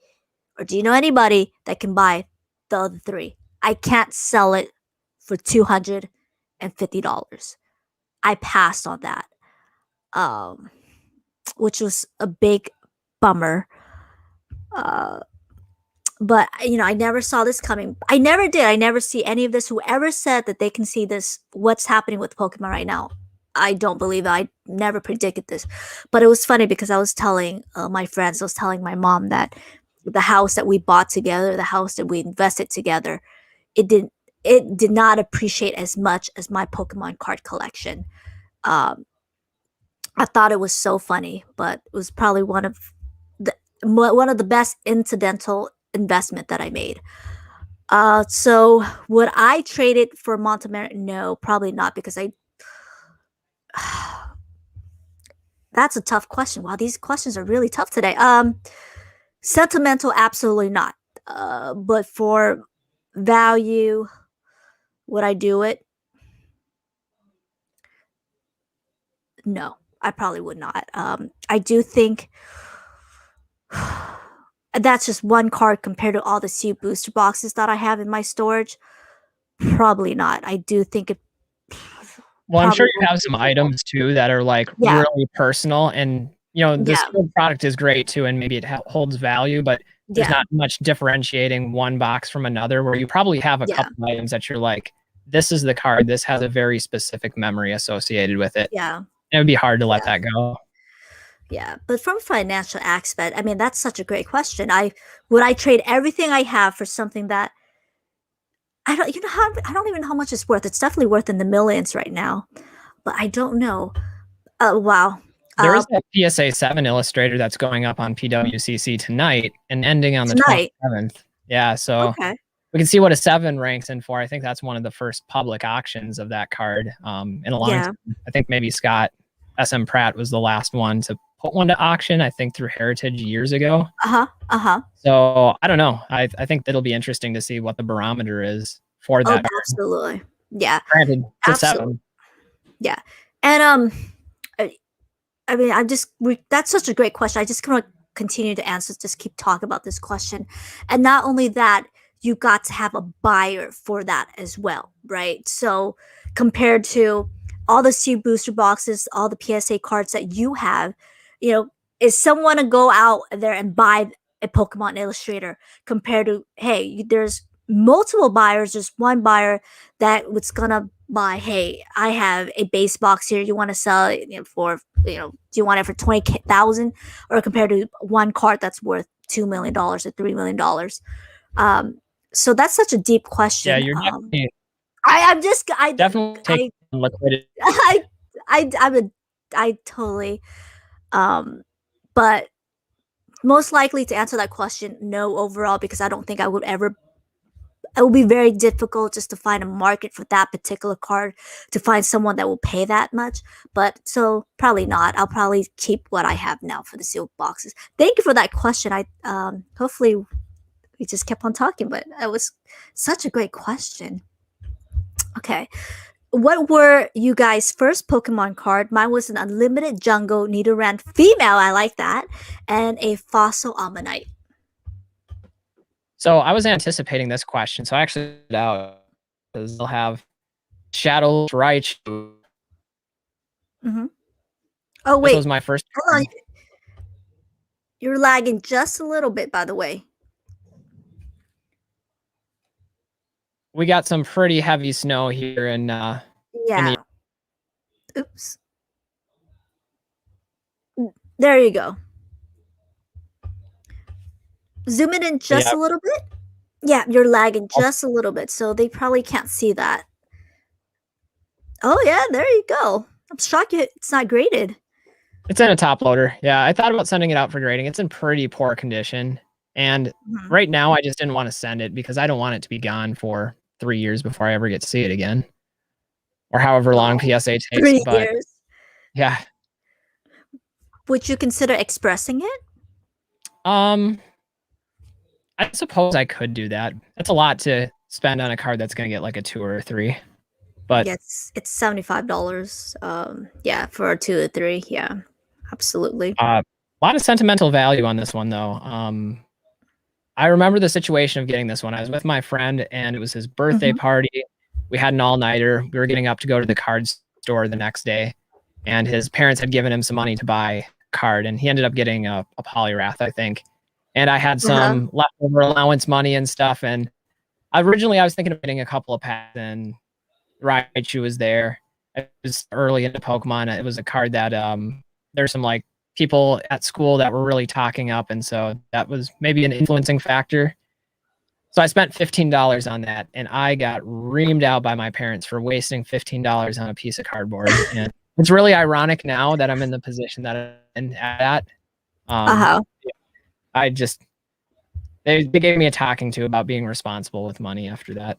Speaker 1: or do you know anybody that can buy the other three? I can't sell it for $250." I passed on that, um, which was a big bummer. Uh, but I never saw this coming. I never did. I never see any of this. Whoever said that they can see this, what's happening with Pokemon right now, I don't believe it. I never predicted this. But it was funny because I was telling my friends, I was telling my mom that the house that we bought together, the house that we invested together, it didn't it did not appreciate as much as my Pokemon card collection. Um, I thought it was so funny, but it was probably one of the best incidental investment that I made. So would I trade it for Montemar? No, probably not because I. That's a tough question. Wow, these questions are really tough today. Sentimental, absolutely not. But for value, would I do it? No, I probably would not. I do think that's just one card compared to all the C booster boxes that I have in my storage. Probably not. I do think it
Speaker 2: Well, I'm sure
Speaker 1: probably
Speaker 2: you
Speaker 1: won't
Speaker 2: have
Speaker 1: be
Speaker 2: some
Speaker 1: tradable.
Speaker 2: items too that are like
Speaker 1: Yeah,
Speaker 2: really personal and the
Speaker 1: yeah,
Speaker 2: sealed product is great too and maybe it holds value, but there's
Speaker 1: yeah,
Speaker 2: not much differentiating one box from another where you probably have a
Speaker 1: yeah,
Speaker 2: couple items that you're like, this is the card, this has a very specific memory associated with it.
Speaker 1: yeah,
Speaker 2: And it would be hard to let
Speaker 1: yeah.
Speaker 2: that go.
Speaker 1: Yeah, but from financial aspect, I mean, that's such a great question. I trade everything I have for something that I don't even know how much it's worth. It's definitely worth in the millions right now, but I don't know. Wow.
Speaker 2: There
Speaker 1: Uh,
Speaker 2: is that PSA 7 illustrator that's going up on PWCC tonight and ending on the
Speaker 1: tonight.
Speaker 2: 27th. Yeah, so
Speaker 1: Okay.
Speaker 2: we can see what a 7 ranks in for. I think that's one of the first public auctions of that card in a long
Speaker 1: Yeah.
Speaker 2: time. I think maybe Scott SM Pratt was the last one to put one to auction, I think through Heritage years ago.
Speaker 1: Uh huh. Uh huh.
Speaker 2: So I don't know. I think it'll be interesting to see what the barometer is for
Speaker 1: Oh,
Speaker 2: that card.
Speaker 1: absolutely. Yeah.
Speaker 2: Granted, it's a
Speaker 1: Absolutely.
Speaker 2: 7.
Speaker 1: Yeah. And I, I mean, that's such a great question. I just want to continue to answer, just keep talking about this question. And not only that, you got to have a buyer for that as well, right? So compared to all the C booster boxes, all the PSA cards that you have, you know, is someone to go out there and buy a Pokemon Illustrator compared to, hey, there's multiple buyers, just one buyer that was gonna buy, hey, I have a base box here. You want to sell it for, do you want it for 20,000 or compared to one card that's worth $2 million or $3 million? Um, so that's such a deep
Speaker 2: Yeah,
Speaker 1: question.
Speaker 2: you're definitely
Speaker 1: I'm just,
Speaker 2: definitely taking
Speaker 1: I,
Speaker 2: liquidity.
Speaker 1: I, I'm a, I totally, um, but most likely to answer that question, no overall, because I don't think I would ever. It will be very difficult just to find a market for that particular card, to find someone that will pay that much. But so probably not. I'll probably keep what I have now for the sealed boxes. Thank you for that question. I hopefully we just kept on talking, but it was such a great question. Okay. What were you guys' first Pokemon card? Mine was an unlimited jungle Nidoran female. I like that. And a fossil Ammonite.
Speaker 2: So I was anticipating this question, so I actually put it out because they'll have Shadow Raichu.
Speaker 1: Mm-hmm. Oh,
Speaker 2: This
Speaker 1: wait.
Speaker 2: was my first.
Speaker 1: Hold on. You're lagging just a little bit, by the way.
Speaker 2: We got some pretty heavy snow here in
Speaker 1: Yeah. Oops. There you go. Zoom it in just a little bit. Yeah, you're lagging just a little bit, so they probably can't see that. Oh yeah, there you go. I'm shocked it's not graded.
Speaker 2: It's in a top loader. Yeah, I thought about sending it out for grading. It's in pretty poor condition. And right now I just didn't want to send it because I don't want it to be gone for 3 years before I ever get to see it again. Or however long PSA takes.
Speaker 1: 3 years.
Speaker 2: Yeah.
Speaker 1: Would you consider expressing it?
Speaker 2: I suppose I could do that. That's a lot to spend on a card that's going to get like a 2 or a 3. But
Speaker 1: yeah, it's $75. Yeah, for a 2 or 3. Yeah, absolutely.
Speaker 2: A lot of sentimental value on this one, though. I remember the situation of getting this one. I was with my friend, and it was his birthday party. We had an all-nighter. We were getting up to go to the card store the next day, and his parents had given him some money to buy a card, and he ended up getting a Poliwrath, I think. And I had some leftover allowance money and stuff, and originally I was thinking of getting a couple of packs, and Raichu was there. It was early into Pokemon. It was a card that there's some like people at school that were really talking up, and so that was maybe an influencing factor. So I spent $15 on that, and I got reamed out by my parents for wasting $15 on a piece of cardboard. And it's really ironic now that I'm in the position that I'm in at. I just they gave me a talking to about being responsible with money after that.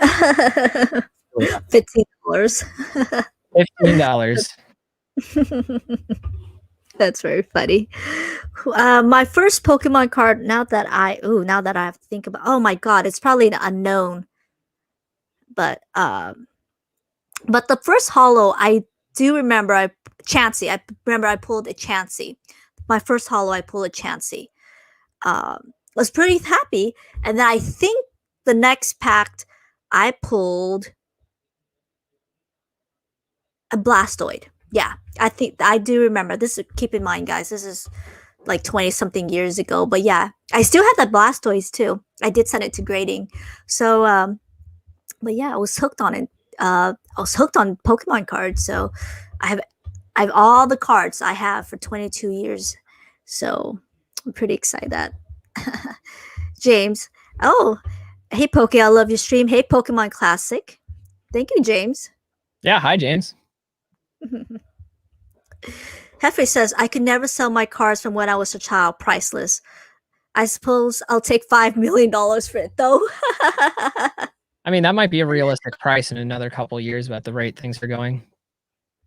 Speaker 1: $15.
Speaker 2: $15.
Speaker 1: That's very funny. My first Pokemon card. Now that I have to think about. Oh my god, it's probably an unknown. But the first holo, I do remember. Chansey. I remember I pulled a Chansey. My first holo, I pulled a Chansey. Was pretty happy, and then I think the next pack I pulled a Blastoid. Yeah, I think I do remember this. Keep in mind, guys, this is like 20 something years ago. But yeah, I still have that Blastoise too. I did send it to grading. So, but yeah, I was hooked on it. I was hooked on Pokemon cards. So I have all the cards I have for 22 years. So I'm pretty excited that James. Oh, hey Poke, I love your stream. Hey Pokemon Classic. Thank you, James.
Speaker 2: Yeah, hi James.
Speaker 1: Hefe says, I could never sell my cards from when I was a child, priceless. I suppose I'll take $5 million for it, though.
Speaker 2: I mean, that might be a realistic price in another couple of years, but at the rate things are going.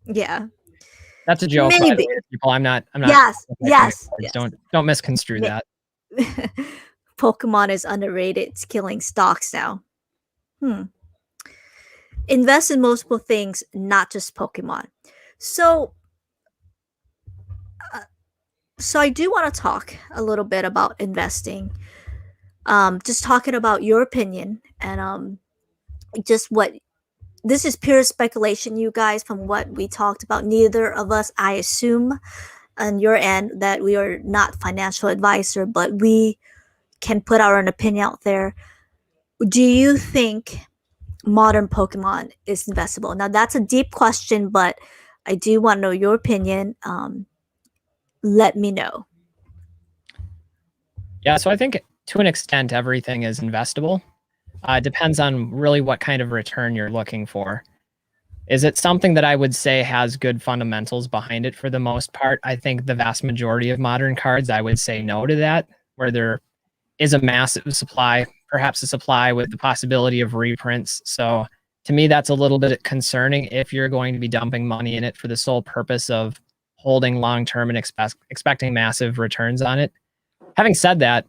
Speaker 1: Yeah.
Speaker 2: That's a joke, by the way, people. I'm not.
Speaker 1: Yes.
Speaker 2: Don't misconstrue that.
Speaker 1: Pokemon is underrated. It's killing stocks now. Invest in multiple things, not just Pokemon. So I do want to talk a little bit about investing. Just talking about your opinion and just what this is pure speculation, you guys, from what we talked about. Neither of us, I assume, on your end, that we are not financial advisor, but we can put our own opinion out there. Do you think modern Pokemon is investable? Now, that's a deep question, but I do want to know your opinion. Let me know.
Speaker 2: Yeah, so I think to an extent, everything is investable. It depends on really what kind of return you're looking for. Is it something that I would say has good fundamentals behind it for the most part? I think the vast majority of modern cards, I would say no to that, where there is a massive supply, perhaps a supply with the possibility of reprints. So to me, that's a little bit concerning if you're going to be dumping money in it for the sole purpose of holding long term and expecting massive returns on it. Having said that,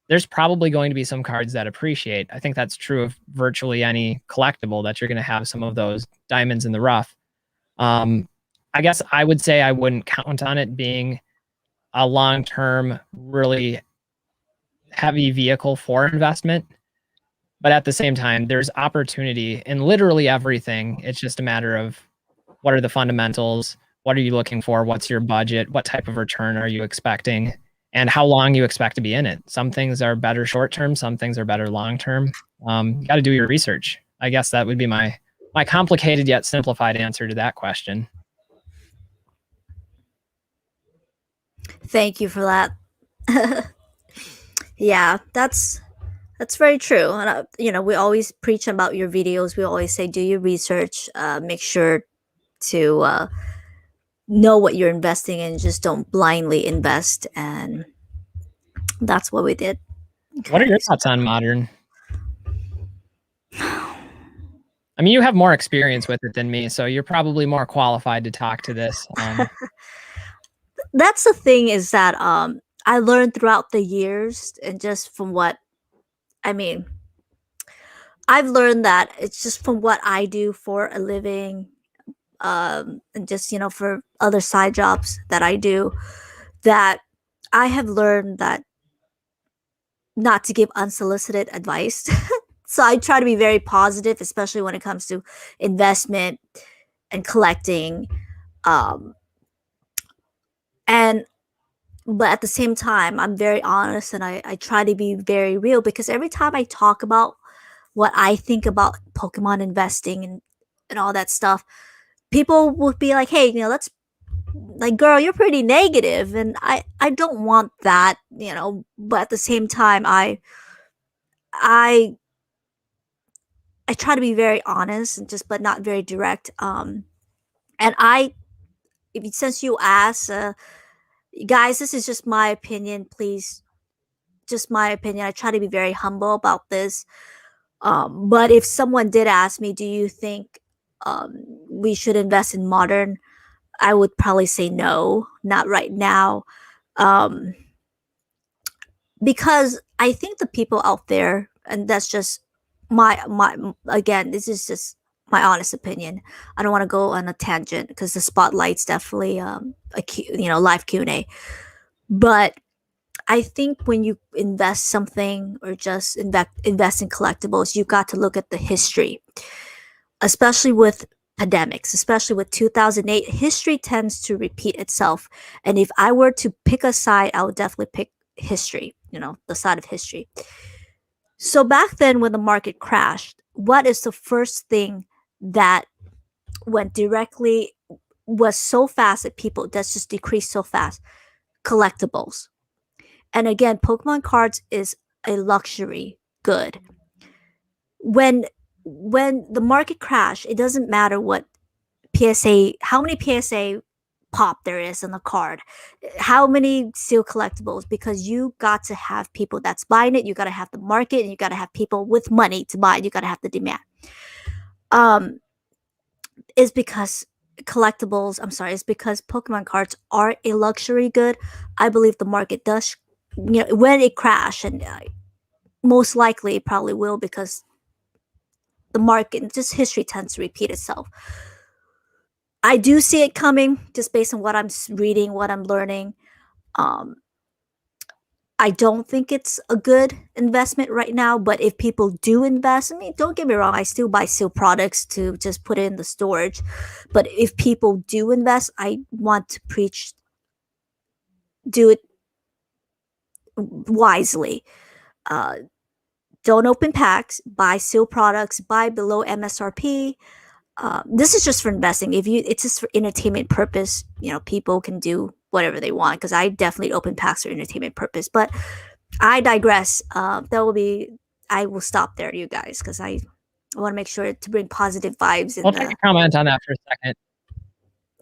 Speaker 2: there's probably going to be some cards that appreciate. I think that's true of virtually any collectible, that you're going to have some of those diamonds in the rough. I guess I would say I wouldn't count on it being a long term, really heavy vehicle for investment. But at the same time, there's opportunity in literally everything. It's just a matter of what are the fundamentals? What are you looking for? What's your budget? What type of return are you expecting? And how long you expect to be in it. Some things are better short term, some things are better long term. You got to do your research. I guess that would be my complicated yet simplified answer to that question.
Speaker 1: Thank you for that. Yeah, that's very true. And we always preach about your videos. We always say do your research. Make sure to know what you're investing in. Just don't blindly invest, and that's what we did.
Speaker 2: What are your thoughts on modern? I mean, you have more experience with it than me, so you're probably more qualified to talk to this.
Speaker 1: That's the thing, is that I learned throughout the years, and just from what I mean, I've learned that it's just from what I do for a living, and just for other side jobs that I do, that I have learned that not to give unsolicited advice. So I try to be very positive, especially when it comes to investment and collecting. Um, and but at the same time, I'm very honest, and I try to be very real, because every time I talk about what I think about Pokemon investing and all that stuff, people would be like, hey, let's, like, girl, you're pretty negative, and I don't want that, but at the same time, I I try to be very honest, and just but not very direct. And since you asked, guys, this is just my opinion. Please, just my opinion. I try to be very humble about this. But if someone did ask me, do you think we should invest in modern? I would probably say no, not right now. Um, because I think the people out there, and that's just my again, this is just my honest opinion. I don't want to go on a tangent, because the spotlight's definitely live Q&A. But I think when you invest something, or just invest in collectibles, you got to look at the history, especially with pandemics, especially with 2008. History tends to repeat itself, and if I were to pick a side, I would definitely pick history. The side of history. So back then, when the market crashed, what is the first thing that went directly, was so fast that people, that's just decreased so fast? Collectibles. And again, Pokemon cards is a luxury good. When the market crashed, it doesn't matter what how many PSA pop there is in the card, how many seal collectibles, because you got to have people that's buying it, you got to have the market, and you got to have people with money to buy it, you got to have the demand. Is because collectibles, I'm sorry, is because Pokemon cards are a luxury good. I believe the market does, when it crashed, and most likely it probably will, because the market, just history tends to repeat itself. I do see it coming, just based on what I'm reading, what I'm learning. Um, I don't think it's a good investment right now, but if people do invest, I mean, don't get me wrong, I still buy seal products to just put in the storage. But if people do invest, I want to preach, do it wisely. Don't open packs, buy seal products, buy below MSRP. This is just for investing. It's just for entertainment purpose. People can do whatever they want, because I definitely open packs for entertainment purpose. But I digress. I will stop there, you guys, because I want to make sure to bring positive vibes in
Speaker 2: I'll take a comment on that for a second.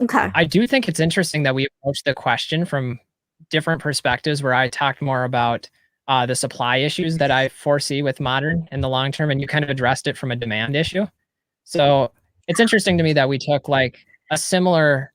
Speaker 1: Okay.
Speaker 2: I do think it's interesting that we approach the question from different perspectives, where I talked more about the supply issues that I foresee with modern in the long term, and you kind of addressed it from a demand issue. So it's interesting to me that we took like a similar,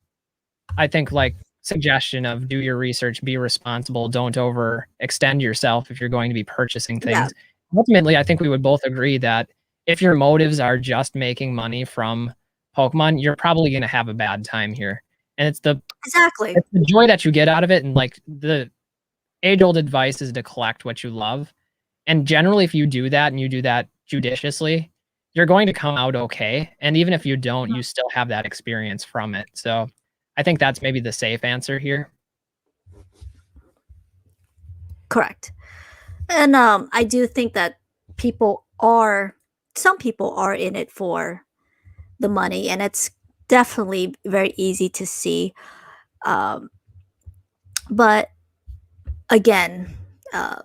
Speaker 2: I think, like suggestion of do your research, be responsible, don't overextend yourself if you're going to be purchasing
Speaker 1: Yeah.
Speaker 2: things. Ultimately, I think we would both agree that if your motives are just making money from Pokemon, you're probably going to have a bad time here. And
Speaker 1: Exactly.
Speaker 2: it's the joy that you get out of it. And like the age old advice is to collect what you love. And generally, if you do that and you do that judiciously, you're going to come out okay. And even if you don't, you still have that experience from it. So I think that's maybe the safe answer here.
Speaker 1: Correct. And I do think that some people are in it for the money, and it's definitely very easy to see. Um, but again, uh,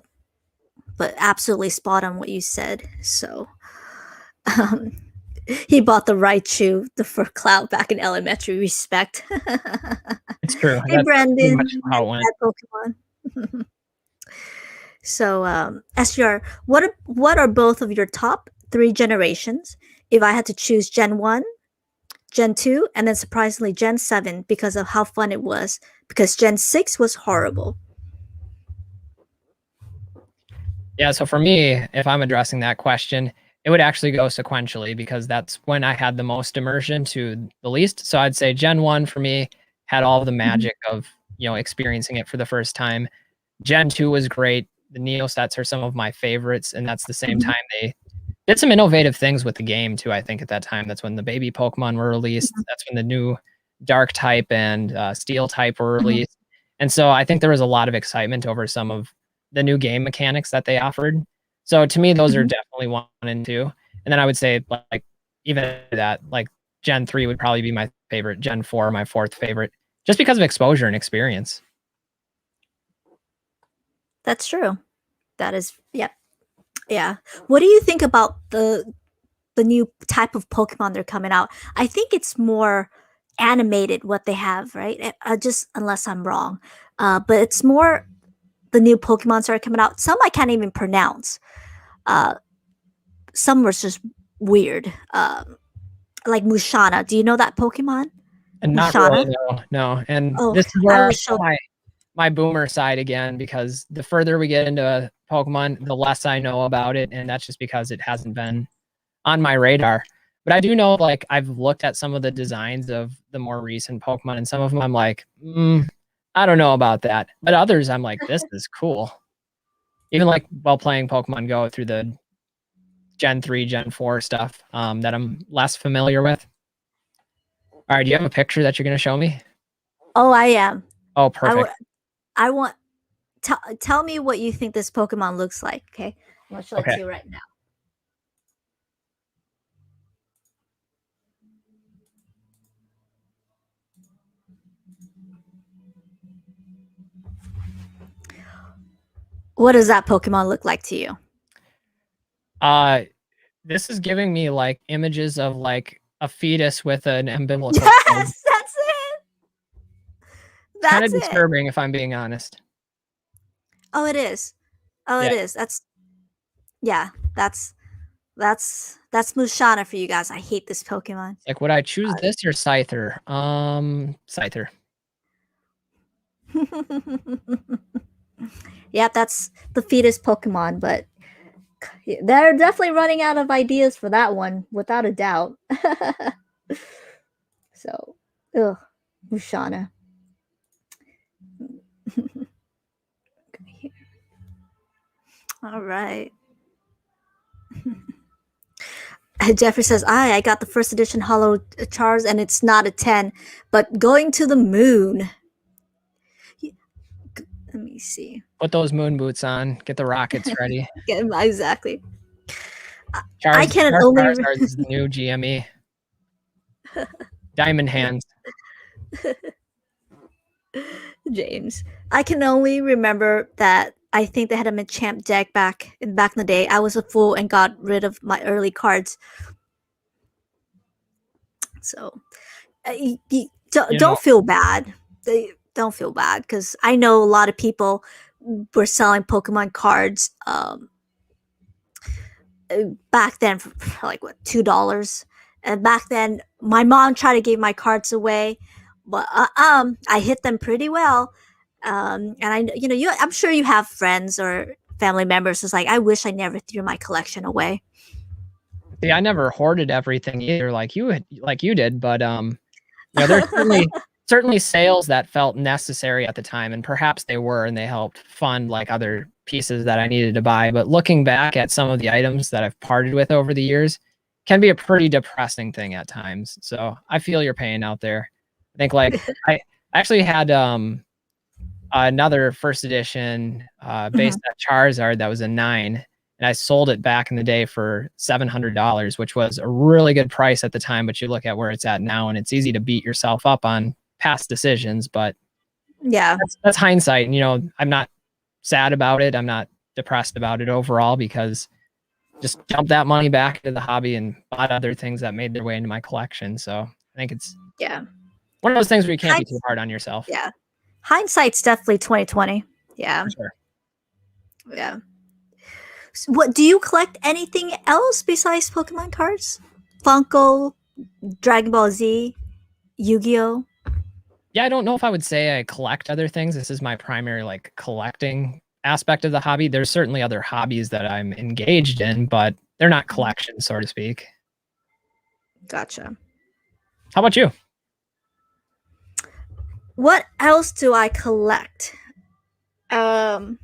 Speaker 1: but absolutely spot on what you said. So um, he bought the Raichu for clout back in elementary. Respect.
Speaker 2: It's true.
Speaker 1: Hey,
Speaker 2: That's pretty
Speaker 1: Brandon,
Speaker 2: much how it went.
Speaker 1: that Pokemon. So, SR, what are both of your top 3 generations? If I had to choose Gen 1, Gen 2, and then surprisingly Gen 7 because of how fun it was, because Gen 6 was horrible.
Speaker 2: Yeah, so for me, if I'm addressing that question, it would actually go sequentially because that's when I had the most immersion to the least. So I'd say Gen 1 for me had all the magic of, experiencing it for the first time. Gen 2 was great. The Neo sets are some of my favorites, and that's the same time they did some innovative things with the game too, I think at that time. That's when the baby Pokemon were released. That's when the new Dark type and Steel type were released. And so I think there was a lot of excitement over some of the new game mechanics that they offered. So to me, those are definitely 1 and 2. And then I would say like even that, like Gen 3 would probably be my favorite, Gen 4 my 4th favorite, just because of exposure and experience.
Speaker 1: That's true. That is, yep. Yeah. What do you think about the new type of Pokemon they're coming out? I think it's more animated what they have, right? Just unless I'm wrong, but it's more the new Pokemons that are coming out. Some I can't even pronounce. Some were just weird. Like Mushana. Do you know that Pokemon?
Speaker 2: And not
Speaker 1: Mushana?
Speaker 2: really, no. And
Speaker 1: Oh,
Speaker 2: this is
Speaker 1: I
Speaker 2: where I
Speaker 1: will
Speaker 2: show
Speaker 1: show.
Speaker 2: my boomer side again, because the further we get into Pokemon, the less I know about it, and that's just because it hasn't been on my radar. But I do know, like, I've looked at some of the designs of the more recent Pokemon, and some of them I'm like, I don't know about that. But others I'm like, this is cool. Even like while playing Pokemon Go through the Gen 3, Gen 4 stuff that I'm less familiar with. All right, do you have a picture that you're going to show me?
Speaker 1: Oh, I am.
Speaker 2: Oh, perfect.
Speaker 1: I want. Tell me what you think this Pokemon looks like. Okay, I'm gonna show it
Speaker 2: Okay.
Speaker 1: to you right now. What does that Pokemon look like to you?
Speaker 2: This is giving me like images of like a fetus with an umbilical cord.
Speaker 1: Yes, that's it.
Speaker 2: Kind of
Speaker 1: That's it.
Speaker 2: disturbing if I'm being honest.
Speaker 1: Oh, it is. Oh,
Speaker 2: Yeah.
Speaker 1: it is. Yeah. That's Mushana for you guys. I hate this Pokemon.
Speaker 2: Like, would I choose this or Scyther? Scyther.
Speaker 1: Yeah, that's the fetus Pokemon, but they're definitely running out of ideas for that one, without a doubt. So, ugh, Mushana. All right. Jeffrey says, I got the first edition Hollow Chars, and it's not a 10, but going to the moon. Let me see.
Speaker 2: Put those moon boots on. Get the rockets ready.
Speaker 1: Exactly.
Speaker 2: Charizard,
Speaker 1: I can only.
Speaker 2: Charizard is the new GME. Diamond hands.
Speaker 1: James. I can only remember that I think they had a Machamp deck back in the day. I was a fool and got rid of my early cards. So don't,
Speaker 2: You know,
Speaker 1: don't feel bad. Don't feel bad because I know a lot of people were selling Pokemon cards back then for like what $2, and back then my mom tried to give my cards away, but I hit them pretty well. And I'm sure you have friends or family members who's like, I wish I never threw my collection away.
Speaker 2: see, I never hoarded everything either, like you did, but there's certainly sales that felt necessary at the time, and perhaps they were, and they helped fund like other pieces that I needed to buy. But looking back at some of the items that I've parted with over the years can be a pretty depressing thing at times. So I feel your pain out there. I think like I actually had another first edition based
Speaker 1: Mhm.
Speaker 2: on Charizard that was a 9, and I sold it back in the day for $700, which was a really good price at the time. But you look at where it's at now, and it's easy to beat yourself up on past decisions. But
Speaker 1: Yeah.
Speaker 2: that's hindsight. And I'm not sad about it. I'm not depressed about it overall, because just dumped that money back into the hobby and bought other things that made their way into my collection. So I think it's
Speaker 1: Yeah.
Speaker 2: one of those things where you can't be
Speaker 1: Hind-
Speaker 2: too hard on yourself.
Speaker 1: yeah. Hindsight's definitely 2020. Yeah.
Speaker 2: For sure.
Speaker 1: Yeah. What do you collect anything else besides Pokemon cards? Funko, Dragon Ball Z, Yu-Gi-Oh.
Speaker 2: Yeah, I don't know if I would say I collect other things. This is my primary like collecting aspect of the hobby. There's certainly other hobbies that I'm engaged in, but they're not collections, so to speak.
Speaker 1: Gotcha.
Speaker 2: How about you?
Speaker 1: What else do I collect? Um,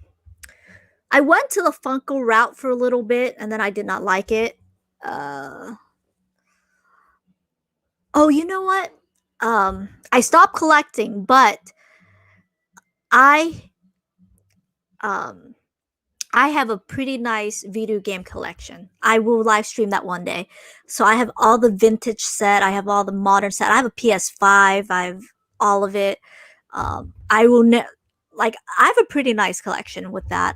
Speaker 1: I went to the Funko route for a little bit, and then I did not like it. Uh, oh, you know what? I stopped collecting, but I um I have a pretty nice video game collection. I will live stream that one day. So I have all the vintage set. I have all the modern set. I have a PS5. I have all of it. I will like I have a pretty nice collection with that.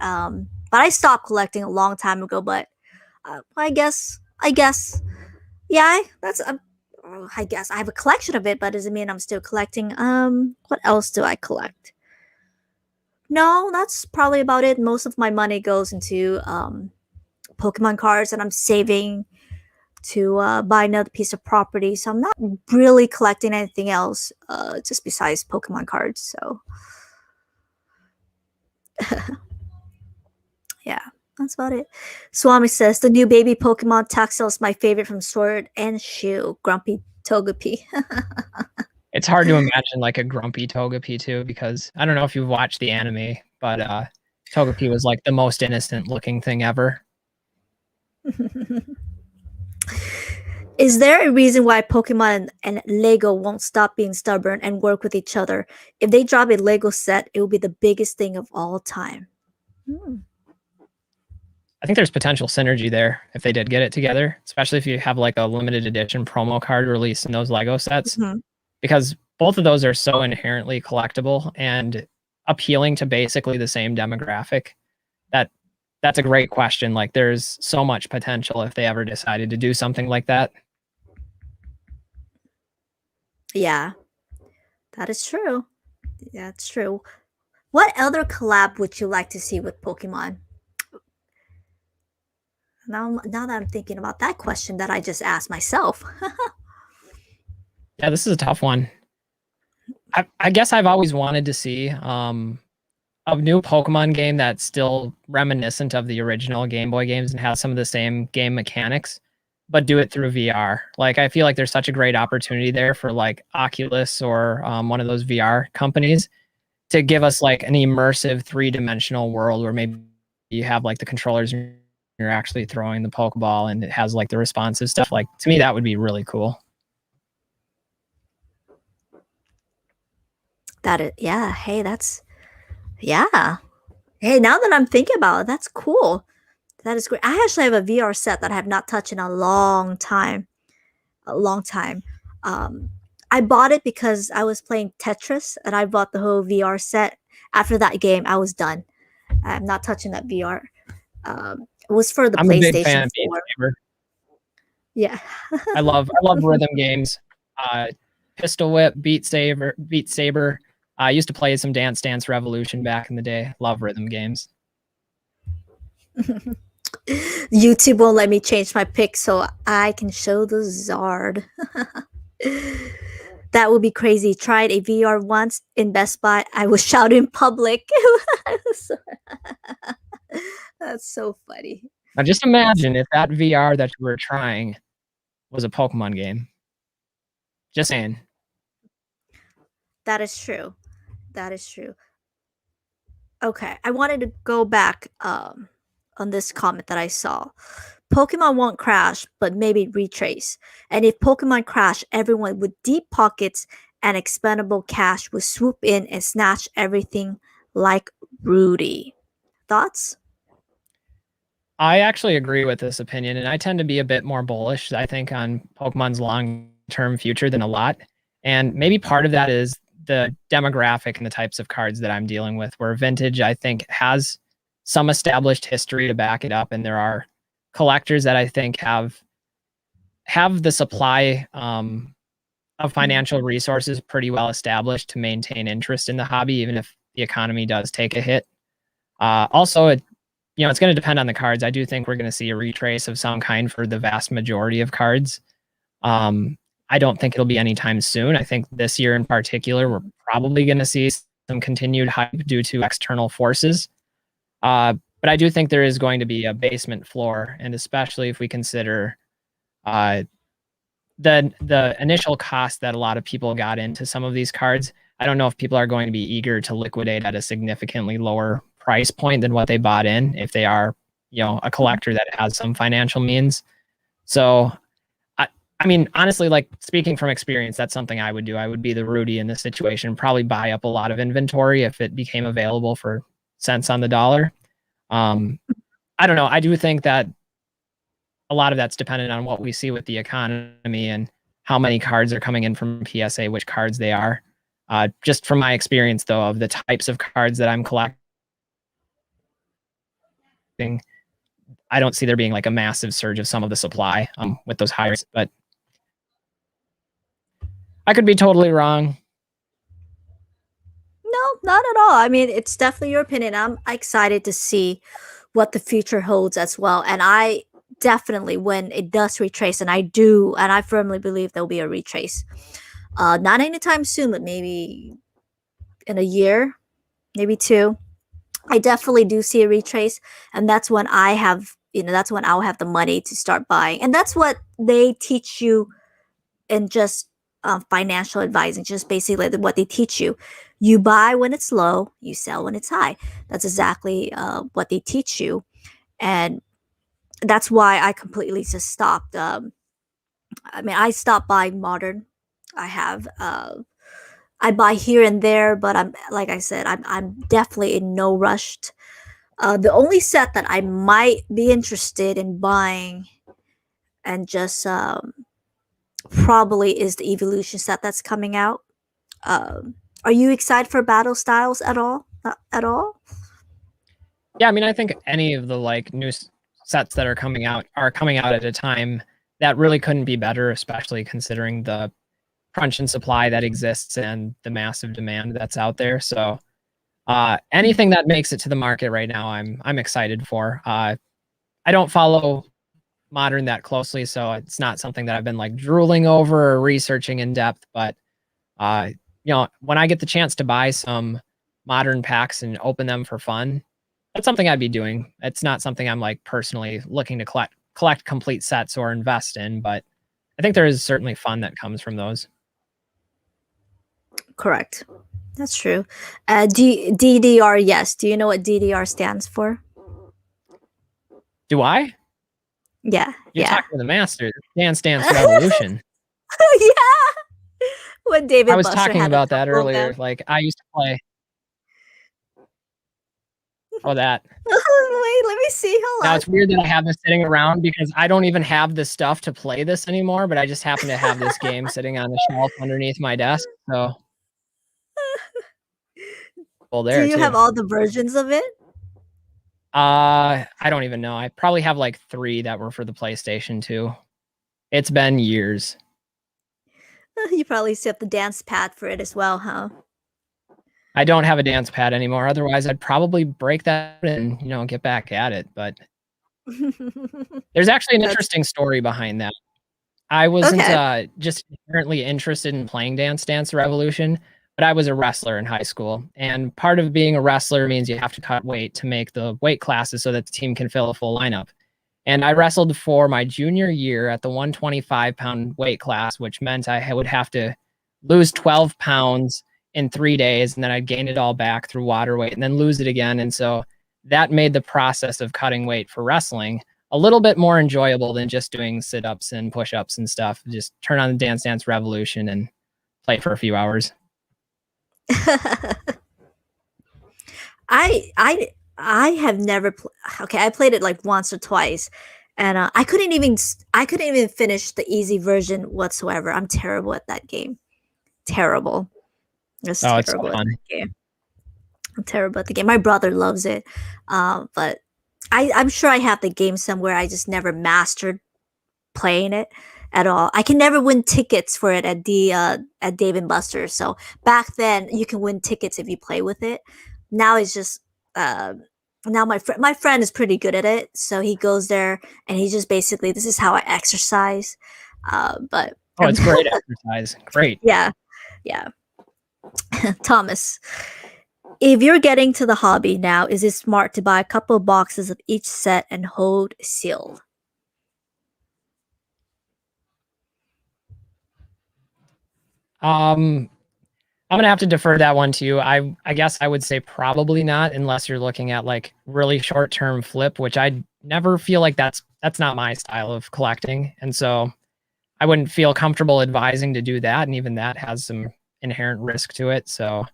Speaker 1: But I stopped collecting a long time ago. But I guess, yeah. I guess I have a collection of it, but doesn't mean I'm still collecting. What else do I collect? No, that's probably about it. Most of my money goes into Pokemon cards, and I'm saving to buy another piece of property. So I'm not really collecting anything else, just besides Pokemon cards. So yeah, that's about it. Swami says the new baby Pokemon Taxel is my favorite from Sword and Shield. Grumpy Togepi.
Speaker 2: It's hard to imagine like a grumpy Togepi too, because I don't know if you've watched the anime, but Togepi was like the most innocent looking thing ever.
Speaker 1: Is there a reason why Pokemon and Lego won't stop being stubborn and work with each other? If they drop a Lego set, it will be the biggest thing of all time. Hmm.
Speaker 2: I think there's potential synergy there if they did get it together, especially if you have like a limited edition promo card release in those Lego sets,
Speaker 1: Mhm.
Speaker 2: because both of those are so inherently collectible and appealing to basically the same demographic. That's a great question. Like there's so much potential if they ever decided to do something like that.
Speaker 1: Yeah, that is true. Yeah, it's true. What other collab would you like to see with Pokemon? Now that I'm thinking about that question that I just asked myself.
Speaker 2: Yeah, this is a tough one. I guess I've always wanted to see a new Pokemon game that's still reminiscent of the original Game Boy games and has some of the same game mechanics, but do it through VR. Like I feel like there's such a great opportunity there for like Oculus or one of those VR companies to give us like an immersive 3-dimensional world where maybe you have like the controllers and you're actually throwing the Pokeball and it has like the responsive stuff. Like to me, that would be really cool.
Speaker 1: Yeah. Hey, yeah. Hey, now that I'm thinking about it, that's cool. That is great. I actually have a VR set that I have not touched in a long time. A long time. I bought it because I was playing Tetris, and I bought the whole VR set. After that game, I was done. I'm not touching that VR. It was for the
Speaker 2: I'm a big fan
Speaker 1: PlayStation
Speaker 2: of Beat
Speaker 1: 4.
Speaker 2: Saber.
Speaker 1: Yeah.
Speaker 2: I love rhythm games. Pistol Whip, Beat Saber. I used to play some Dance Dance Revolution back in the day. Love rhythm games.
Speaker 1: YouTube won't let me change my pick so I can show the Zard. That would be crazy. Tried a VR once in Best Buy. I was shouting in public. That's so funny.
Speaker 2: Now just imagine if that VR that you were trying was a Pokemon game. Just saying.
Speaker 1: That is true. That is true. Okay, I wanted to go back on this comment that I saw. Pokemon won't crash, but maybe retrace. And if Pokemon crash, everyone with deep pockets and expendable cash would swoop in and snatch everything like Rudy. Thoughts?
Speaker 2: I actually agree with this opinion, and I tend to be a bit more bullish, I think, on Pokemon's long-term future than a lot. And maybe part of that is the demographic and the types of cards that I'm dealing with, where Vintage, I think, has some established history to back it up, and there are collectors that I think have the supply of financial resources pretty well established to maintain interest in the hobby, even if the economy does take a hit. Also, it's going to depend on the cards. I do think we're going to see a retrace of some kind for the vast majority of cards. I don't think it'll be anytime soon. I think this year in particular, we're probably going to see some continued hype due to external forces. But I do think there is going to be a basement floor, and especially if we consider the initial cost that a lot of people got into some of these cards. I don't know if people are going to be eager to liquidate at a significantly lower price point than what they bought in if they are, a collector that has some financial means. So, I mean, honestly, like speaking from experience, that's something I would do. I would be the Rudy in this situation, probably buy up a lot of inventory if it became available for cents on the dollar. I don't know. I do think that a lot of that's dependent on what we see with the economy and how many cards are coming in from PSA, which cards they are. Just from my experience, though, of the types of cards that I'm collecting, I don't see there being like a massive surge of some of the supply with those hires, but I could be totally wrong.
Speaker 1: No, not at all. I mean, it's definitely your opinion. I'm excited to see what the future holds as well. And I definitely, when it does retrace, and I firmly believe there'll be a retrace. Not anytime soon, but maybe in a year, maybe two. I definitely do see a retrace, and that's when that's when I'll have the money to start buying. And that's what they teach you in just financial advising, just basically what they teach you. You buy when it's low, you sell when it's high. That's exactly what they teach you. And that's why I completely just stopped. I mean, I stopped buying modern. I have. I buy here and there, but I'm like I said, I'm definitely in no rush. The only set that I might be interested in buying and just probably is the evolution set that's coming out. Are you excited for battle styles at all? Not at all?
Speaker 2: Yeah, I mean, I think any of the like new sets that are coming out at a time that really couldn't be better, especially considering the crunch in supply that exists and the massive demand that's out there. So anything that makes it to the market right now, I'm excited for. I don't follow modern that closely, so it's not something that I've been like drooling over or researching in depth. But when I get the chance to buy some modern packs and open them for fun, that's something I'd be doing. It's not something I'm like personally looking to collect complete sets or invest in, but I think there is certainly fun that comes from those.
Speaker 1: Correct. That's true. DDR, yes. Do you know what DDR stands for?
Speaker 2: Do I?
Speaker 1: Yeah,
Speaker 2: You're
Speaker 1: yeah.
Speaker 2: talking to the master. Dance Dance Revolution.
Speaker 1: Yeah. When
Speaker 2: I
Speaker 1: David
Speaker 2: was
Speaker 1: Buster
Speaker 2: talking
Speaker 1: had a
Speaker 2: about that
Speaker 1: couple of
Speaker 2: earlier.
Speaker 1: them.
Speaker 2: Like I used to play. Oh, that.
Speaker 1: Wait, let me see. Hold
Speaker 2: Now
Speaker 1: on.
Speaker 2: it's weird that I have this sitting around because I don't even have the stuff to play this anymore, but I just happen to have this game sitting on the shelf underneath my desk. So well
Speaker 1: Do
Speaker 2: there
Speaker 1: you
Speaker 2: too.
Speaker 1: have all the versions of it?
Speaker 2: I don't even know. I probably have like 3 that were for the PlayStation 2. It's been years.
Speaker 1: You probably still have the dance pad for it as well, huh?
Speaker 2: I don't have a dance pad anymore. Otherwise, I'd probably break that and, get back at it. But there's actually an
Speaker 1: That's
Speaker 2: interesting story behind that. I wasn't
Speaker 1: okay.
Speaker 2: just inherently interested in playing Dance Revolution, but I was a wrestler in high school. And part of being a wrestler means you have to cut weight to make the weight classes so that the team can fill a full lineup. And I wrestled for my junior year at the 125-pound weight class, which meant I would have to lose 12 pounds in 3 days, and then I'd gain it all back through water weight and then lose it again. And so that made the process of cutting weight for wrestling a little bit more enjoyable than just doing sit-ups and push-ups and stuff. Just turn on the Dance Revolution and play for a few hours.
Speaker 1: I have never okay, I played it like once or twice, and I couldn't even finish the easy version whatsoever. I'm terrible at that game. Terrible. Just
Speaker 2: Oh, it's so
Speaker 1: terrible at
Speaker 2: fun.
Speaker 1: that game. I'm terrible at the game. My brother loves it, but I'm sure I have the game somewhere. I just never mastered playing it at all. I can never win tickets for it at Dave and Buster's. So back then, you can win tickets if you play with it. Now it's just uh, now my friend is pretty good at it. So he goes there and he just basically this is how I exercise. But
Speaker 2: Oh, it's great exercise. Great.
Speaker 1: yeah, yeah. Thomas, if you're getting to the hobby now, is it smart to buy a couple of boxes of each set and hold sealed?
Speaker 2: I'm gonna have to defer that one to you. I guess I would say probably not, unless you're looking at like really short term flip, which I never feel like that's not my style of collecting, and so I wouldn't feel comfortable advising to do that, and even that has some inherent risk to it. So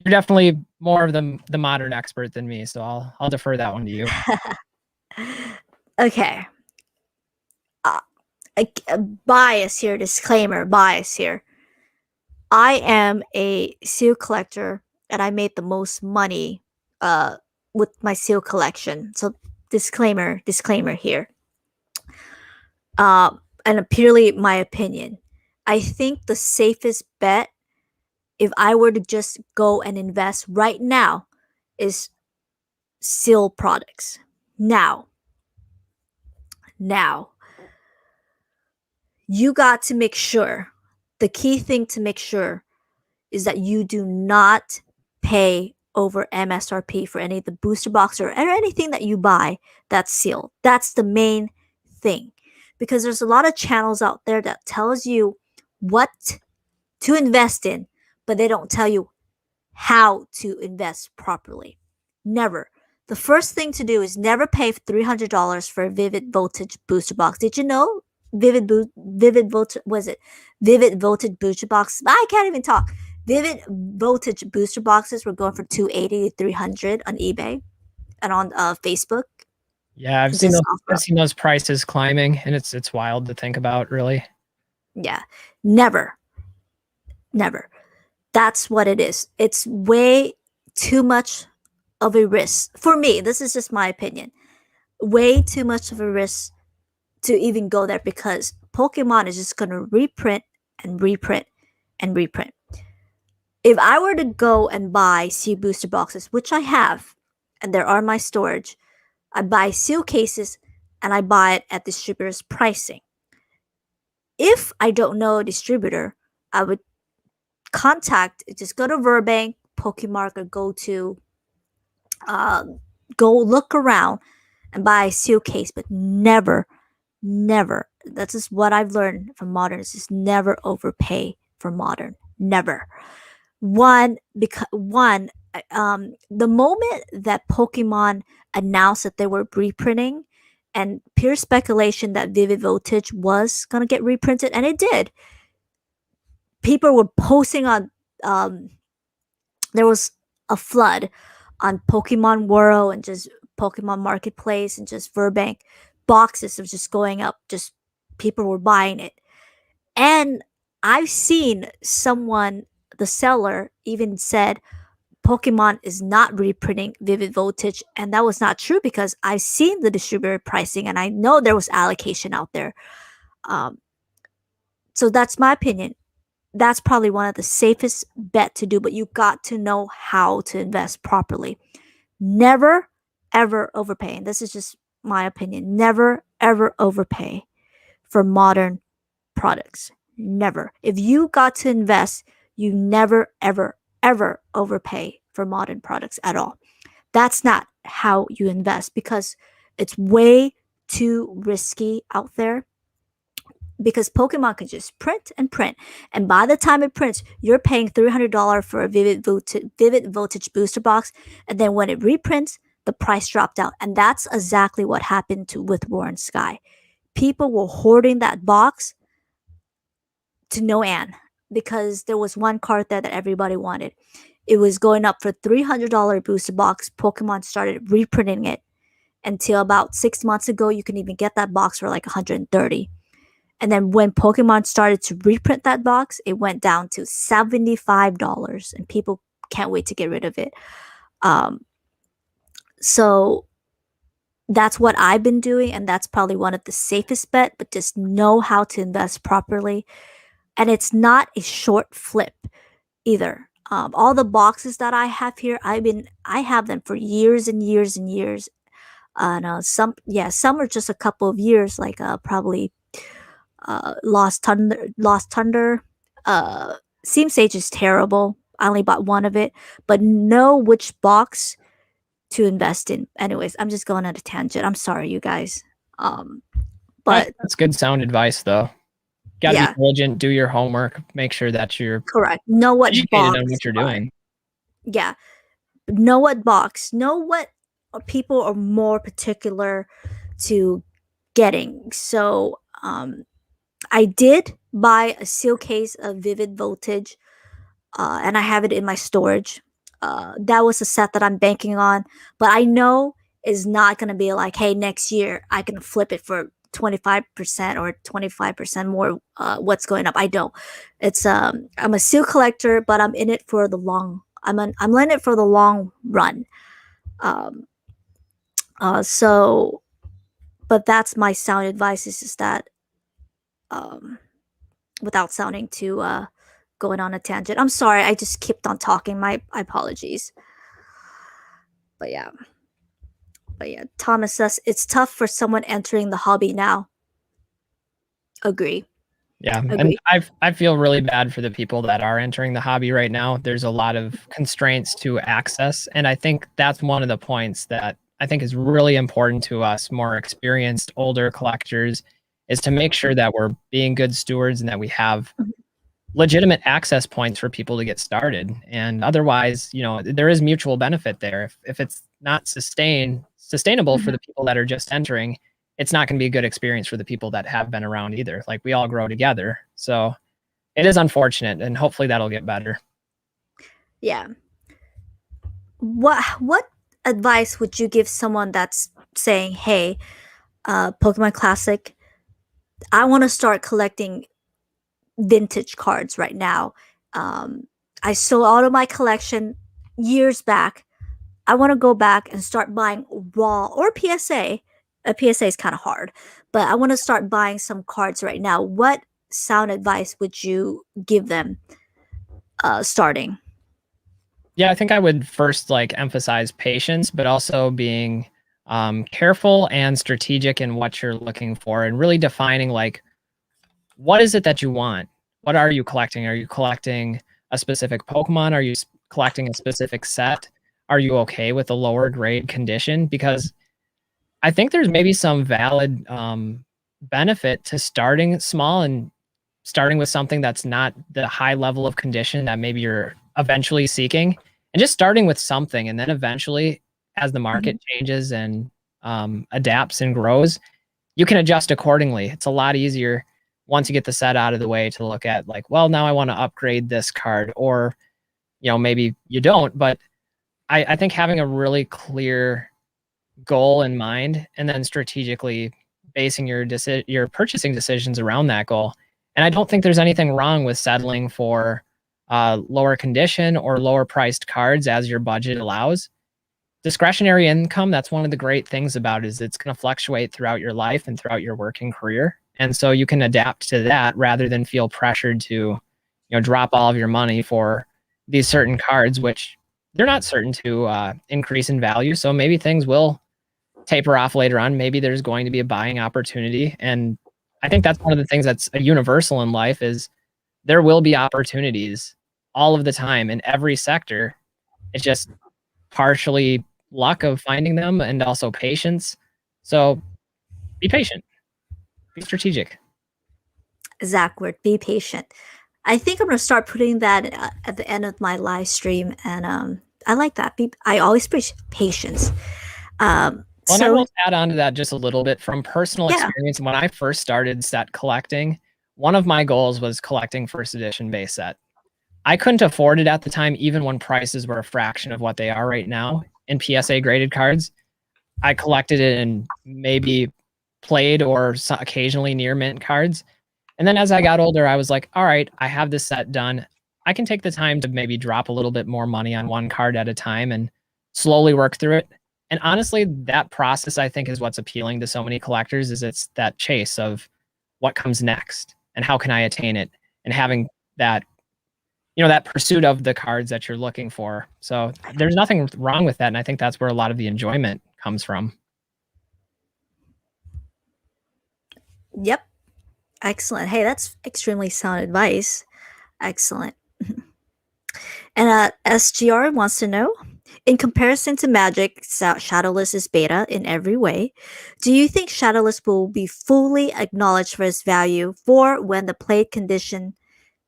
Speaker 2: you're definitely more of the modern expert than me, so I'll defer that one to you.
Speaker 1: Okay. Uh, bias here, disclaimer, bias here. I am a seal collector and I made the most money uh, with my seal collection. So disclaimer here. And purely my opinion. I think the safest bet if I were to just go and invest right now is seal products. Now, now, you got to make sure, the key thing to make sure is that you do not pay over MSRP for any of the booster box or anything that you buy that's sealed. That's the main thing. Because there's a lot of channels out there that tells you what to invest in, but they don't tell you how to invest properly. Never. The first thing to do is never pay $300 for a Vivid Voltage booster box. Did you know Vivid Voltage was it Vivid Voltage booster box? I can't even talk. Vivid Voltage booster boxes were going for 280 to 300 on eBay and on Facebook.
Speaker 2: Yeah, I've seen
Speaker 1: Just
Speaker 2: those.
Speaker 1: off
Speaker 2: I've seen those prices climbing, and it's wild to think about, really.
Speaker 1: Yeah. Never. Never. That's what it is. It's way too much of a risk. For me, this is just my opinion. Way too much of a risk to even go there because Pokemon is just going to reprint and reprint and reprint. If I were to go and buy seal booster boxes, which I have, and there are my storage, I buy seal cases and I buy it at distributor's pricing. If I don't know a distributor, I would just go to Burbank, Pokemark, or go look around and buy a seal case, but never, never. That's just what I've learned from modern. Is just never overpay for modern. Never. The moment that Pokemon announced that they were reprinting, and pure speculation that Vivid Voltage was gonna get reprinted, and it did. People were posting on. There was a flood on Pokemon World and just Pokemon Marketplace and just Burbank. Boxes of just going up. Just people were buying it, and I've seen someone, the seller, even said Pokemon is not reprinting Vivid Voltage, and that was not true because I've seen the distributor pricing and I know there was allocation out there. Um, so that's my opinion. that's probably one of the safest bet to do, but you got to know how to invest properly. Never ever overpay. And this is just my opinion. Never ever overpay for modern products. Never. If you got to invest, you never ever ever overpay for modern products at all. That's not how you invest because it's way too risky out there, because Pokemon can just print and print. And by the time it prints, you're paying $300 for a Vivid Voltage booster box. And then when it reprints, the price dropped out. And that's exactly what happened with Roar and Sky. People were hoarding that box to no end because there was one card there that everybody wanted. It was going up for $300 booster box. Pokemon started reprinting it. Until about 6 months ago, you can even get that box for like 130. And then when Pokemon started to reprint that box, it went down to $75, and people can't wait to get rid of it. So that's what I've been doing, and that's probably one of the safest bet. But just know how to invest properly, and it's not a short flip either. All the boxes that I have here, I have them for years and years and years. Some are just a couple of years, like probably Lost Thunder. Seam Sage is terrible. I only bought one of it, but know which box to invest in. Anyways, I'm just going on a tangent. I'm sorry, you guys. But
Speaker 2: that's good sound advice, though. Got to be diligent, do your homework, make sure that you're
Speaker 1: correct. Know what box
Speaker 2: on what you're doing.
Speaker 1: Yeah, know what box. Know what people are more particular to getting. So, I did buy a seal case of Vivid Voltage, and I have it in my storage. That was a set that I'm banking on, but I know is not going to be like, hey, next year I can flip it for 25% or 25% more. What's going up? I don't. It's I'm a seal collector, but I'm in it for the long. I'm in it for the long run. So, but that's my sound advice. Is just that. Without sounding too going on a tangent. I'm sorry, I just kept on talking. My apologies. But yeah. Thomas says it's tough for someone entering the hobby now. Agree.
Speaker 2: Yeah, and I feel really bad for the people that are entering the hobby right now. There's a lot of constraints to access, and I think that's one of the points that I think is really important to us more experienced older collectors, is to make sure that we're being good stewards and that we have legitimate access points for people to get started. And otherwise, there is mutual benefit there. If it's not sustainable for the people that are just entering, it's not going to be a good experience for the people that have been around either. Like, we all grow together. So it is unfortunate, and hopefully that'll get better.
Speaker 1: Yeah. What advice would you give someone that's saying, hey, Pokemon Classic, I want to start collecting vintage cards right now. I sold out of my collection years back. I want to go back and start buying raw or PSA. A PSA is kind of hard, but I want to start buying some cards right now. What sound advice would you give them starting?
Speaker 2: Yeah, I think I would first emphasize patience, but also being careful and strategic in what you're looking for, and really defining what is it that you want? What are you collecting? Are you collecting a specific Pokemon? Are you collecting a specific set? Are you okay with a lower grade condition? Because I think there's maybe some valid benefit to starting small and starting with something that's not the high level of condition that maybe you're eventually seeking, and just starting with something. And then eventually, as the market changes and adapts and grows, you can adjust accordingly. It's a lot easier once you get the set out of the way to look at well, now I want to upgrade this card, or maybe you don't. But I think having a really clear goal in mind, and then strategically basing your purchasing decisions around that goal. And I don't think there's anything wrong with settling for lower condition or lower priced cards as your budget allows. Discretionary income, that's one of the great things about it, is it's going to fluctuate throughout your life and throughout your working career. And so you can adapt to that rather than feel pressured to, drop all of your money for these certain cards, which they're not certain to increase in value. So maybe things will taper off later on. Maybe there's going to be a buying opportunity. And I think that's one of the things that's a universal in life is there will be opportunities all of the time in every sector. It's just partially luck of finding them and also patience. So be patient, be strategic.
Speaker 1: Exact word. Be patient. I think I'm gonna start putting that at the end of my live stream, and I like that. I always preach patience.
Speaker 2: Well, and I
Speaker 1: So
Speaker 2: will add on to that just a little bit from personal
Speaker 1: yeah,
Speaker 2: experience. When I first started set collecting, one of my goals was collecting first edition base set. I couldn't afford it at the time, even when prices were a fraction of what they are right now in PSA graded cards. I collected it and maybe played or occasionally near mint cards. And then as I got older, I was like, all right, I have this set done. I can take the time to maybe drop a little bit more money on one card at a time and slowly work through it. And honestly, that process I think is what's appealing to so many collectors is it's that chase of what comes next and how can I attain it and having that that pursuit of the cards that you're looking for. So there's nothing wrong with that. And I think that's where a lot of the enjoyment comes from.
Speaker 1: yep, excellent. Hey, that's extremely sound advice. Excellent. And SGR wants to know, in comparison to Magic, Shadowless is beta in every way. Do you think Shadowless will be fully acknowledged for its value for when the played condition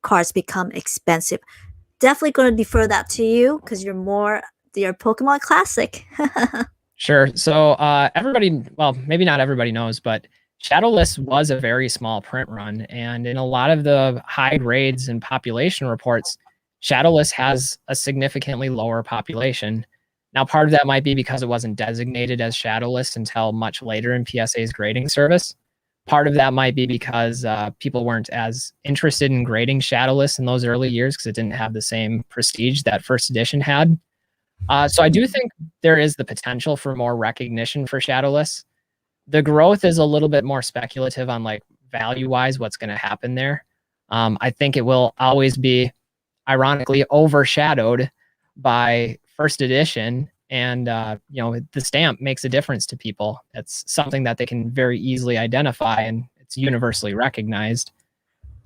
Speaker 1: cards become expensive? Definitely going to defer that to you because you're Pokemon Classic.
Speaker 2: Sure. So everybody, well, maybe not everybody knows, but Shadowless was a very small print run. And in a lot of the high grades and population reports, Shadowless has a significantly lower population. Now, part of that might be because it wasn't designated as Shadowless until much later in PSA's grading service. Part of that might be because people weren't as interested in grading Shadowless in those early years because it didn't have the same prestige that first edition had. So I do think there is the potential for more recognition for Shadowless. The growth is a little bit more speculative on like value-wise what's going to happen there. I think it will always be, ironically, overshadowed by first edition, and the stamp makes a difference to people. It's something that they can very easily identify, and it's universally recognized.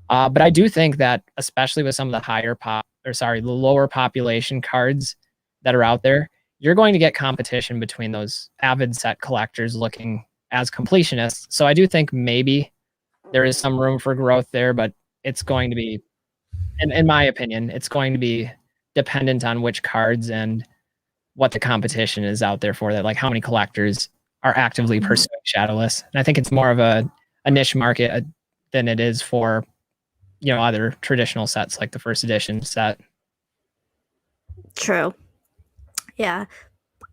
Speaker 2: But I do think that, especially with some of the lower population cards that are out there, you're going to get competition between those avid set collectors looking as completionists. So I do think maybe there is some room for growth there, but it's going to be, in my opinion, it's going to be dependent on which cards and what the competition is out there for that, like how many collectors are actively pursuing Shadowless. And I think it's more of a niche market than it is for, other traditional sets like the first edition set.
Speaker 1: True. Yeah.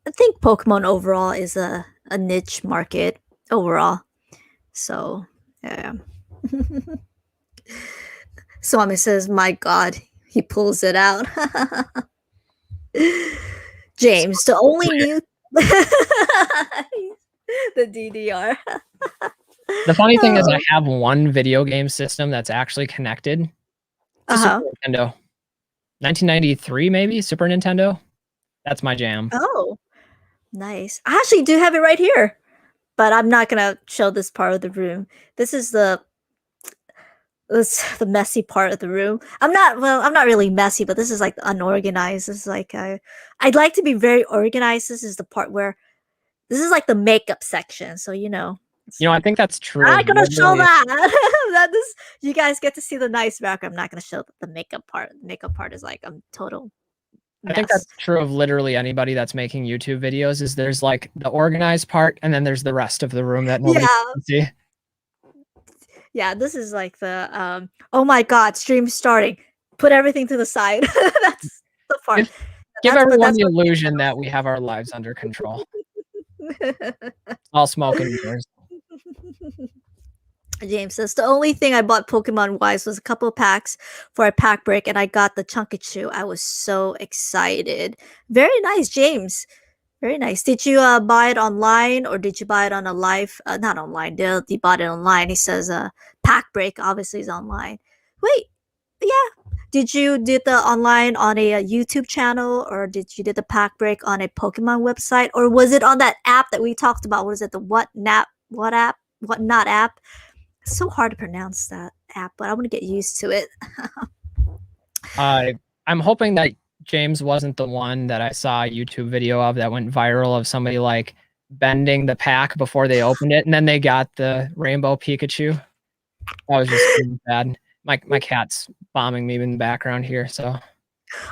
Speaker 1: I think Pokemon overall is a niche market overall. So, yeah. Swami says, my God, he pulls it out. James, the only new. The DDR.
Speaker 2: The funny thing is I have one video game system that's actually connected to Super Nintendo. 1993, maybe, Super Nintendo. That's my jam.
Speaker 1: Oh, nice. I actually do have it right here, but I'm not going to show this part of the room. This is the messy part of the room. I'm not really messy, but this is like unorganized. This is like I'd like to be very organized. This is the part where this is like the makeup section. So
Speaker 2: I think that's true.
Speaker 1: I'm not gonna show that. You guys get to see the nice back. I'm not gonna show the makeup part. The makeup part is like total mess.
Speaker 2: I think that's true of literally anybody that's making YouTube videos. Is there's like the organized part, and then there's the rest of the room that nobody can see.
Speaker 1: Yeah, this is like the oh my God, stream starting. Put everything to the side. That's the part.
Speaker 2: Give everyone the illusion that we have our lives under control. All smoke and mirrors.
Speaker 1: James says, the only thing I bought Pokemon wise was a couple of packs for a pack break, and I got the Chunkachu. I was so excited. Very nice, James. Very nice. Did you buy it online or did you buy it on a live? Not online. They bought it online. He says pack break obviously is online. Wait, yeah. Did you did the online on a YouTube channel, or did you did the pack break on a Pokemon website, or was it on that app that we talked about? What is it? The what app? What not app? It's so hard to pronounce that app, but I'm gonna get used to it.
Speaker 2: I'm hoping that James wasn't the one that I saw a YouTube video of that went viral of somebody like bending the pack before they opened it, and then they got the rainbow Pikachu. That was just really bad. My cat's bombing me in the background here, so.
Speaker 1: Oh,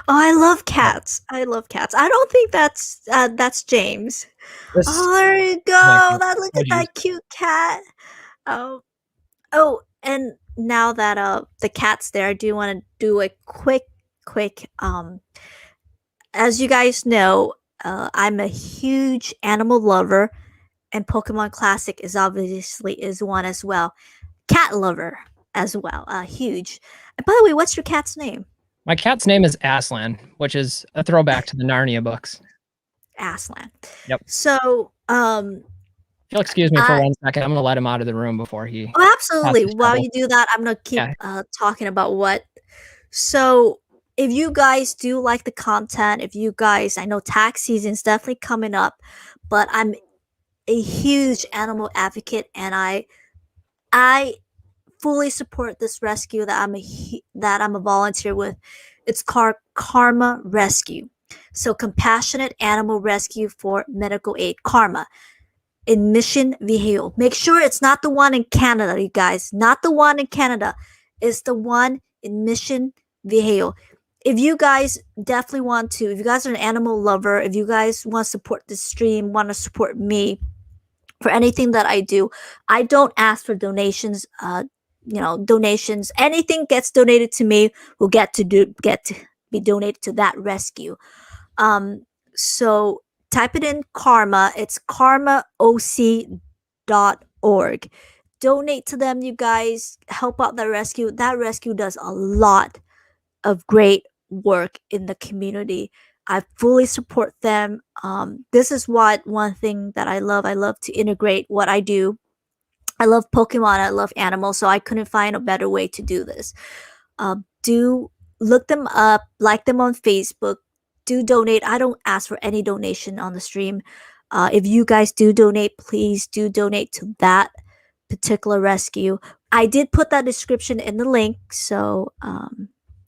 Speaker 1: I love cats. I love cats. I don't think that's James.
Speaker 2: This,
Speaker 1: Oh, there you go. That look at that cute cat. Oh, and now that the cat's there, I do want to do a quick as you guys know, I'm a huge animal lover, and Pokemon Classic is obviously is one as well. Cat lover as well. Huge. And by the way, what's your cat's name?
Speaker 2: My cat's name is Aslan, which is a throwback to the Narnia books.
Speaker 1: Aslan.
Speaker 2: Yep.
Speaker 1: So,
Speaker 2: if you'll excuse me for 1 second, I'm gonna let him out of the room before he.
Speaker 1: Oh, absolutely. While you do that, I'm gonna keep talking about what. So, if you guys do like the content, if you guys, I know tax season's definitely coming up, but I'm a huge animal advocate, and I fully support this rescue that I'm a volunteer with. It's called Karma Rescue. So compassionate animal rescue for medical aid. Karma in Mission Viejo. Make sure it's not the one in Canada, you guys. Not the one in Canada. It's the one in Mission Viejo. If you guys definitely want to, if you guys are an animal lover, if you guys want to support this stream, want to support me for anything that I do, I don't ask for donations. Donations. Anything gets donated to me will get to be donated to that rescue. So type it in Karma. It's karmaoc.org. Donate to them, you guys. Help out that rescue. That rescue does a lot of great work in the community. I fully support them. This is one thing that I love. I love to integrate what I do. I love Pokemon. I love animals. So I couldn't find a better way to do this. Do look them up, like them on Facebook. Do donate. I don't ask for any donation on the stream. If you guys do donate, please do donate to that particular rescue. I did put that description in the link. So,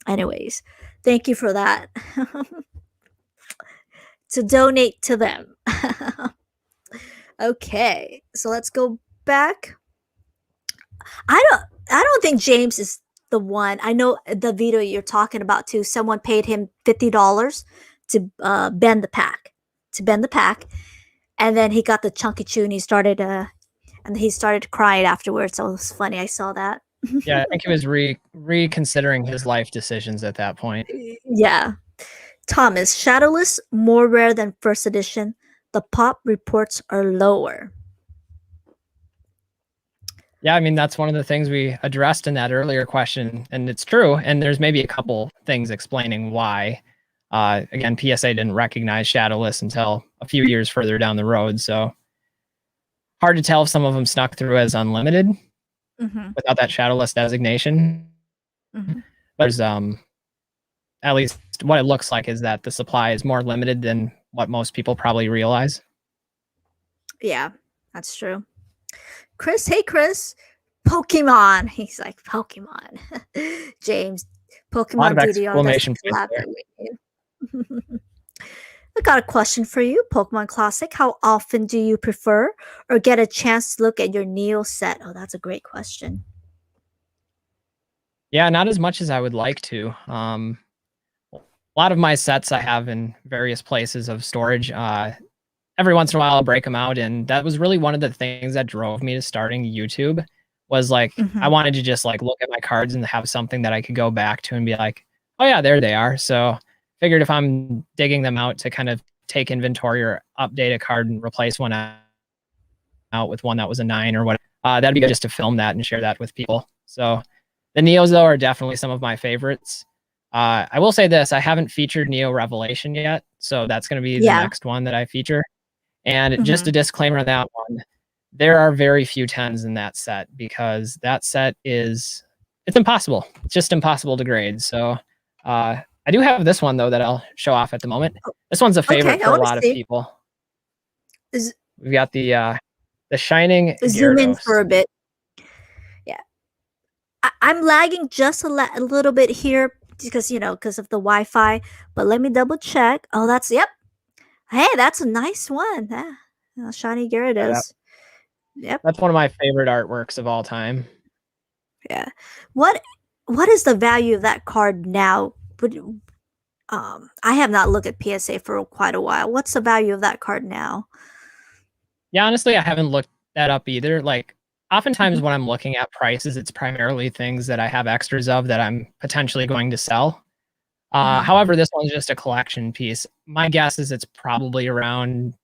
Speaker 1: anyways, thank you for that. To donate to them. Okay, so let's go back. I don't think James is the one. I know the video you're talking about too. Someone paid him $50 to bend the pack, and then he got the chunky chew, and he started crying afterwards. So it was funny. I saw that.
Speaker 2: Yeah, I think he was reconsidering his life decisions at that point.
Speaker 1: Yeah. Thomas, Shadowless more rare than first edition. The pop reports are lower.
Speaker 2: Yeah, I mean, that's one of the things we addressed in that earlier question, and it's true. And there's maybe a couple things explaining why. Again, PSA didn't recognize Shadowless until a few years further down the road, so hard to tell if some of them snuck through as unlimited without that Shadowless designation. There's at least what it looks like is that the supply is more limited than what most people probably realize.
Speaker 1: Yeah, that's true. Chris, hey Chris, Pokemon. He's like Pokemon. James, Pokemon DDR. I got a question for you, Pokemon Classic. How often do you prefer or get a chance to look at your Neo set? Oh, that's a great question.
Speaker 2: Yeah, not as much as I would like to. A lot of my sets I have in various places of storage. Every once in a while I'll break them out, and that was really one of the things that drove me to starting YouTube. Was like I wanted to just like look at my cards and have something that I could go back to and be like, oh yeah, there they are. So figured if I'm digging them out to kind of take inventory or update a card and replace one out with one that was a 9 or what, that'd be good just to film that and share that with people. So the Neos though are definitely some of my favorites. I will say this, I haven't featured Neo Revelation yet, so that's going to be the next one that I feature. And just a disclaimer on that one, there are very few 10s in that set because that set it's impossible. It's just impossible to grade. So I do have this one though that I'll show off at the moment. This one's a
Speaker 1: Okay,
Speaker 2: favorite
Speaker 1: I
Speaker 2: for a
Speaker 1: want to
Speaker 2: lot of
Speaker 1: see.
Speaker 2: people.
Speaker 1: Z-
Speaker 2: We've got the shining
Speaker 1: Zoom in for
Speaker 2: Gyarados.
Speaker 1: a bit. Yeah, I'm lagging just a little bit here because because of the Wi-Fi. But let me double check. Oh, that's yep. Hey, that's a nice one. Shiny
Speaker 2: Yeah,
Speaker 1: Gyarados. Yep.
Speaker 2: that's one of my favorite artworks of all time.
Speaker 1: Yeah. What what is the value of that card now? I have not looked at PSA for quite a while. What's the value of that card now?
Speaker 2: Yeah, honestly, I haven't looked that up either. Like, oftentimes
Speaker 1: Mhm.
Speaker 2: when I'm looking at prices, it's primarily things that I have extras of that I'm potentially going to sell.
Speaker 1: Mhm.
Speaker 2: However, this one's just a collection piece. My guess is it's probably around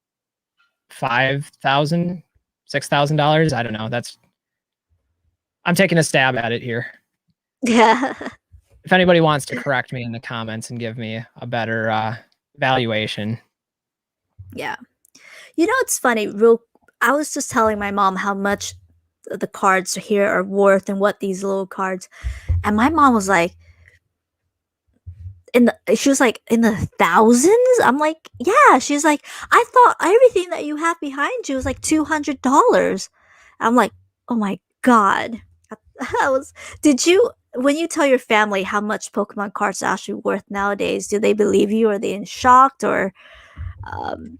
Speaker 2: 5,000, $6,000. I don't know. I'm taking a stab at it here.
Speaker 1: Yeah.
Speaker 2: If anybody wants to correct me in the comments and give me a better valuation.
Speaker 1: Yeah. It's funny. I was just telling my mom how much the cards here are worth and what these little cards, and my mom was like, she was like in the thousands. I'm like, yeah. She's like, I thought everything that you have behind you was like $200. I'm like, oh my god. I was. Did you when you tell your family how much Pokemon cards are actually worth nowadays? Do they believe you? Are they in shocked or? Um,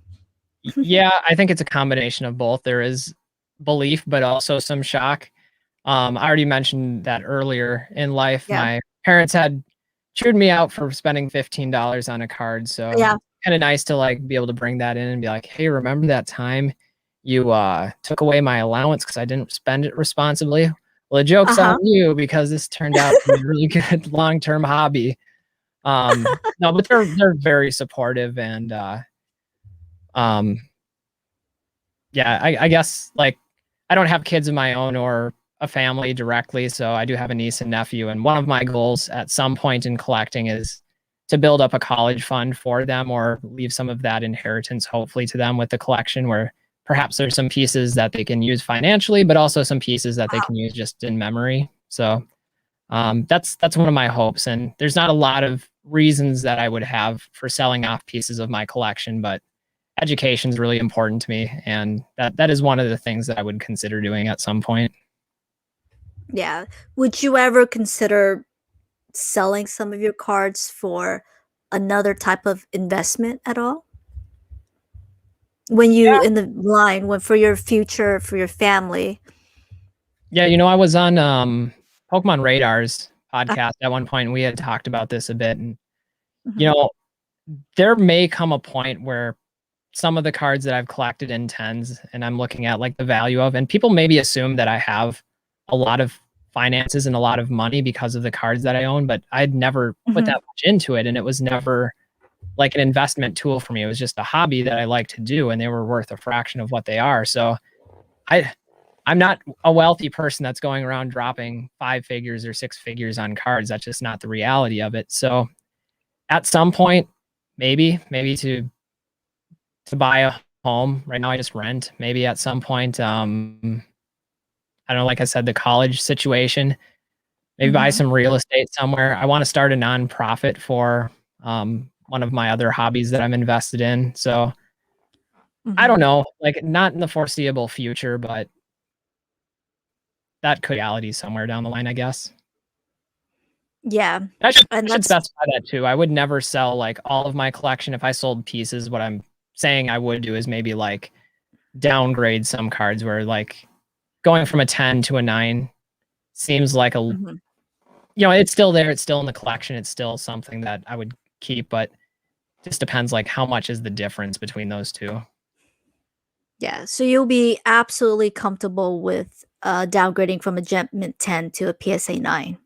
Speaker 2: Yeah, I think it's a combination of both. There is belief, but also some shock. I already mentioned that earlier in life.
Speaker 1: yeah,
Speaker 2: My parents had chewed me out for spending $15 on a card, so
Speaker 1: yeah,
Speaker 2: kind of nice to like be able to bring that in and be like, "Hey, remember that time you took away my allowance because I didn't spend it responsibly?" Well, the
Speaker 1: uh
Speaker 2: joke's on
Speaker 1: huh,
Speaker 2: you because this turned out to be a really good long-term hobby. No, but they're very supportive and um, yeah, I guess like I don't have kids of my own or a family directly, so I do have a niece and nephew. And one of my goals at some point in collecting is to build up a college fund for them or leave some of that inheritance, hopefully, to them with the collection where perhaps there's some pieces that they can use financially, but also some pieces that they can use just in memory. So that's one of my hopes. And there's not a lot of reasons that I would have for selling off pieces of my collection, but education is really important to me, and that is one of the things that I would consider doing at some point.
Speaker 1: yeah. Would you ever consider selling some of your cards for another type of investment at all? When you
Speaker 2: Yeah.
Speaker 1: in the line, when for your future, for your family.
Speaker 2: Yeah, I was on Pokemon Radar's
Speaker 1: Uh,
Speaker 2: podcast at one point, and we had talked about this a bit. And you
Speaker 1: mhm,
Speaker 2: know, there may come a point where some of the cards that I've collected in tens and I'm looking at like the value of, and people maybe assume that I have a lot of finances and a lot of money because of the cards that I own, but I'd never put that
Speaker 1: mhm.
Speaker 2: much into it. And it was never like an investment tool for me. It was just a hobby that I like to do, and they were worth a fraction of what they are. So I I'm not a wealthy person that's going around dropping five figures or six figures on cards. That's just not the reality of it. So at some point, maybe to buy a home. Right now I just rent. Maybe at some point, I don't know, like I said, the college situation, maybe buy
Speaker 1: Mhm,
Speaker 2: some real estate somewhere. I want to start a nonprofit for one of my other hobbies that I'm invested in. So I don't
Speaker 1: mhm.
Speaker 2: know, like not in the foreseeable future, but that could be reality somewhere down the line, I guess.
Speaker 1: Yeah,
Speaker 2: I
Speaker 1: and
Speaker 2: should
Speaker 1: that's
Speaker 2: specify that too. I would never sell like all of my collection. If I sold pieces, what I'm saying I would do is maybe like downgrade some cards where like going from a 10 to a 9 seems like
Speaker 1: mhm.
Speaker 2: it's still there, it's still in the collection, it's still something that I would keep, but just depends like how much is the difference between those two.
Speaker 1: Yeah, so you'll be absolutely comfortable with, downgrading from a Gem Mint 10 to a PSA 9.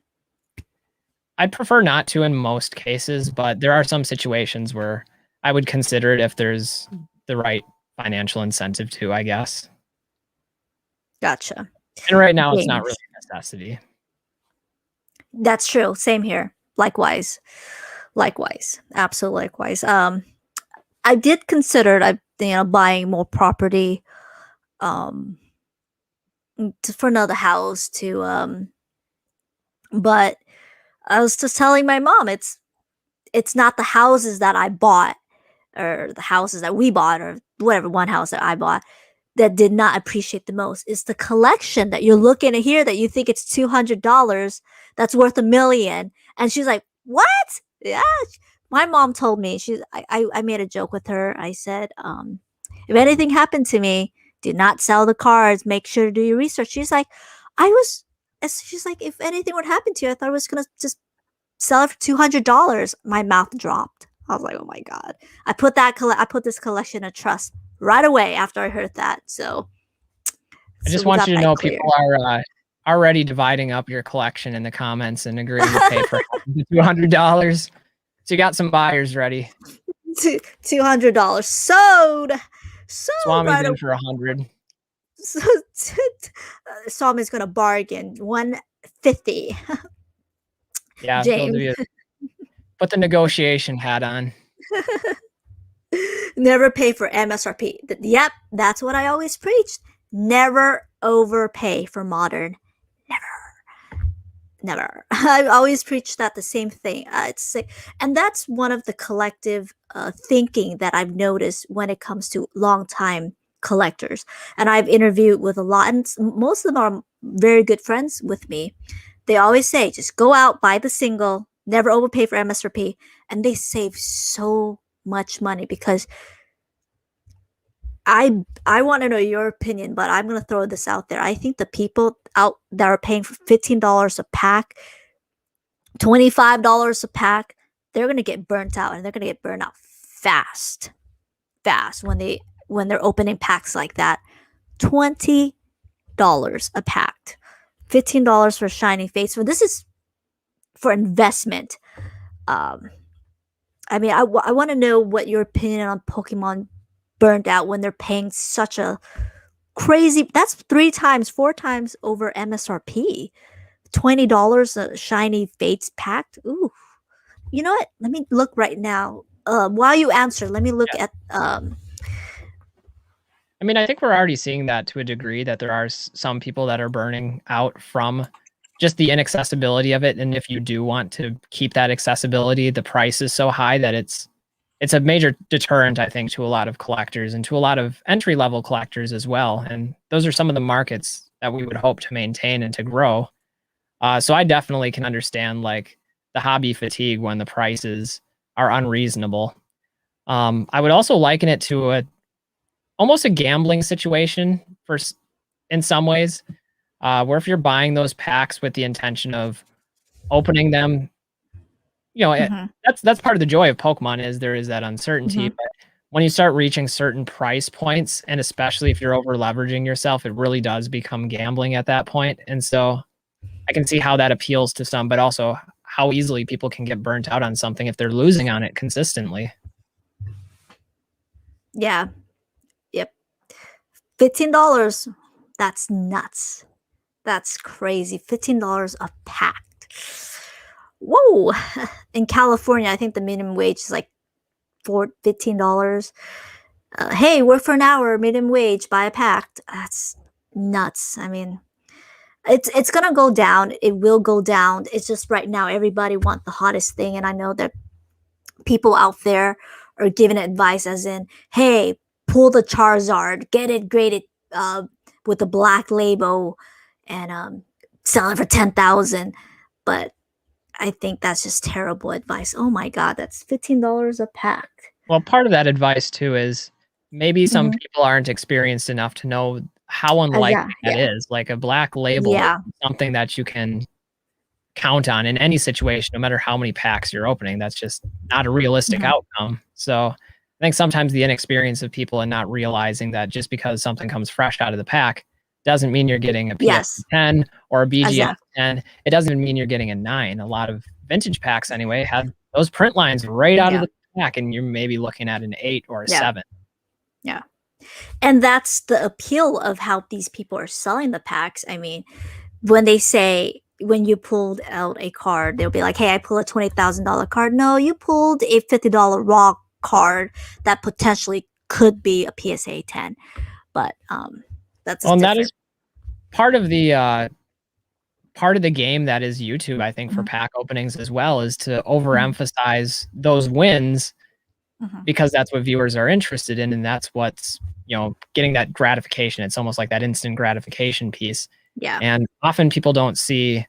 Speaker 2: I'd prefer not to in most cases, but there are some situations where I would consider it if there's the right financial incentive to, I guess.
Speaker 1: Gotcha.
Speaker 2: And right now it's not really
Speaker 1: James.
Speaker 2: a necessity.
Speaker 1: That's true, same here. Likewise. Likewise. Absolutely likewise. I did consider, buying more property, um, for another house but I was just telling my mom, it's it's not the houses that I bought or the houses that we bought or whatever one house that I bought that did not appreciate the most. It's the collection that you're looking at here that you think it's $200 that's worth $1 million. And she's like, what? Yeah. My mom told me, I made a joke with her. I said, if anything happened to me, do not sell the cards. Make sure to do your research. She's like, she's like, if anything would happen to you, I thought I was going to just sell it for $200. My mouth dropped. I was like, oh my God. I put this collection of trust right away after I heard that. So
Speaker 2: I just want you to know people are already dividing up your collection in the comments and agreeing to pay for $200. So you got some buyers ready.
Speaker 1: $200 sold.
Speaker 2: Swami's right in for 100.
Speaker 1: So Swami's gonna bargain 150.
Speaker 2: Yeah, James. Put the negotiation hat on.
Speaker 1: Never pay for MSRP. Yep, that's what I always preached. Never overpay for modern. Never. I always preach that the same thing. And that's one of the collective thinking that I've noticed when it comes to long time collectors. And I've interviewed with a lot, and most of them are very good friends with me. They always say, just go out, buy the single, never overpay for MSRP, and they save so much money because I want to know your opinion, but I'm going to throw this out there. I think the people out that are paying for $15 a pack, $25 a pack, they're going to get burnt out, and they're going to get burnt out fast when they're opening packs like that. $20 a pack, $15 for a shiny face. So this is for investment. I mean, I want to know what your opinion on Pokemon burnt out when they're paying such a crazy, that's 4 times over MSRP. $20 a shiny fates packed. Ooh, you know what, let me look right now. While you answer, let me look at
Speaker 2: I mean, I think we're already seeing that to a degree, that there are some people that are burning out from just the inaccessibility of it. And if you do want to keep that accessibility, the price is so high that it's a major deterrent, I think, to a lot of collectors and to a lot of entry-level collectors as well. And those are some of the markets that we would hope to maintain and to grow. So I definitely can understand like the hobby fatigue when the prices are unreasonable. I would also liken it to almost a gambling situation in some ways, where if you're buying those packs with the intention of opening them, that's part of the joy of Pokemon is there is that uncertainty. But when you start reaching certain price points, and especially if you're over leveraging yourself, it really does become gambling at that point. And so I can see how that appeals to some, but also how easily people can get burnt out on something if they're losing on it consistently.
Speaker 1: Yeah. Yep. $15. That's nuts. That's crazy. $15 a pack. Whoa. In California, I think the minimum wage is like $15. Hey, work for an hour, minimum wage, buy a pack. That's nuts. I mean, it's gonna go down. It will go down. It's just right now everybody wants the hottest thing, and I know that people out there are giving advice as in, hey, pull the Charizard, get it graded with a black label, and sell it for 10,000. But I think that's just terrible advice. Oh my God, that's $15 a pack.
Speaker 2: Well, part of that advice too is maybe some people aren't experienced enough to know how unlikely that is. Like a black label is something that you can count on in any situation, no matter how many packs you're opening. That's just not a realistic outcome. So I think sometimes the inexperience of people and not realizing that just because something comes fresh out of the pack doesn't mean you're getting a PS10 or a BGS 10. It doesn't mean you're getting a 9. A lot of vintage packs anyway have those print lines right out of the pack, and you're maybe looking at an 8 or a 7.
Speaker 1: Yeah. And that's the appeal of how these people are selling the packs. I mean, when they say, when you pulled out a card, they'll be like, hey, I pulled a $20,000 card. No, you pulled a $50 raw card that potentially could be a PSA 10. But that's
Speaker 2: that is part of the part of the game that is YouTube, I think, for pack openings as well, is to overemphasize those wins because that's what viewers are interested in, and that's what's, you know, getting that gratification. It's almost like that instant gratification piece.
Speaker 1: Yeah.
Speaker 2: And often people don't see,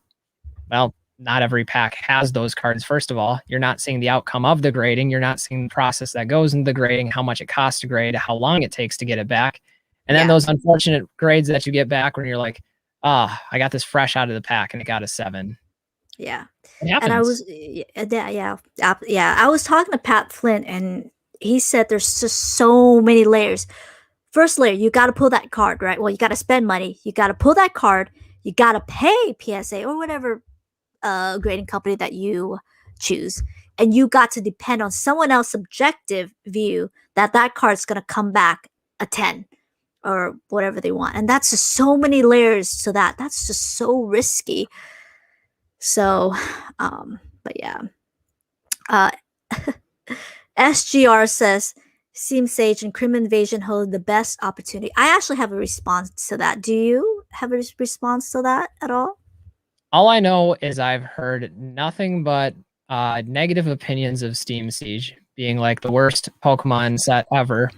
Speaker 2: well, not every pack has those cards. First of all, you're not seeing the outcome of the grading. You're not seeing the process that goes into the grading, how much it costs to grade, how long it takes to get it back. And then those unfortunate grades that you get back when you're like, I got this fresh out of the pack and it got a 7.
Speaker 1: Yeah.
Speaker 2: It happens.
Speaker 1: And I was, I was talking to Pat Flint, and he said there's just so many layers. First layer, you got to pull that card, right? Well, you got to spend money. You got to pull that card. You got to pay PSA or whatever grading company that you choose. And you got to depend on someone else's subjective view that that card's going to come back a 10 or whatever they want. And that's just so many layers to that. That's just so risky. So, but yeah. SGR says, Seam Sage and Crim Invasion hold the best opportunity. I actually have a response to that. Do you have a response to that at all?
Speaker 2: All I know is I've heard nothing but negative opinions of Steam Siege being like the worst Pokemon set ever.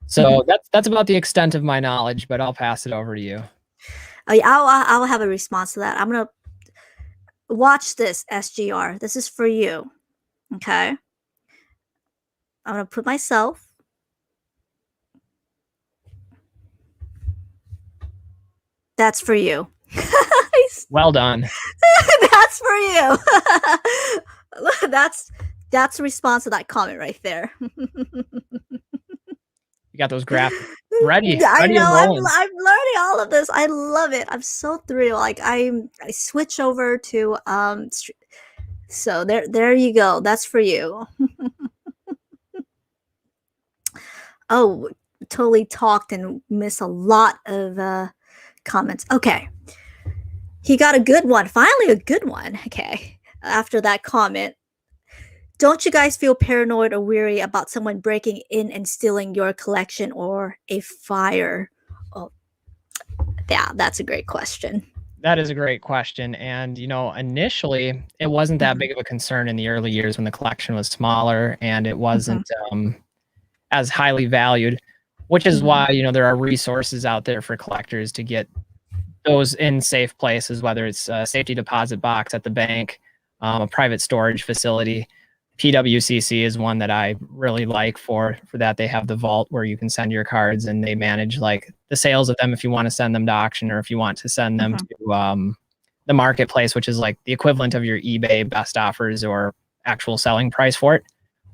Speaker 2: So that's about the extent of my knowledge, but I'll pass it over to you.
Speaker 1: I'll have a response to that. I'm gonna watch this, SGR. This is for you. Okay. I'm gonna put myself. That's for you.
Speaker 2: Well done.
Speaker 1: That's for you. That's the response to that comment right there.
Speaker 2: You got those graphics ready.
Speaker 1: I know. I'm learning all of this. I love it. I'm so thrilled. Like I switch over to so there you go. That's for you. Oh, totally talked and missed a lot of comments. Okay. He got a good one. Finally a good one. Okay. After that comment. Don't you guys feel paranoid or weary about someone breaking in and stealing your collection or a fire? Oh, yeah, that's a great question.
Speaker 2: That is a great question. And, you know, initially it wasn't that big of a concern in the early years when the collection was smaller and it wasn't as highly valued, which is why, you know, there are resources out there for collectors to get those in safe places, whether it's a safety deposit box at the bank, a private storage facility. PWCC is one that I really like for that. They have the vault where you can send your cards and they manage like the sales of them if you want to send them to auction or if you want to send them to the marketplace, which is like the equivalent of your eBay best offers or actual selling price for it.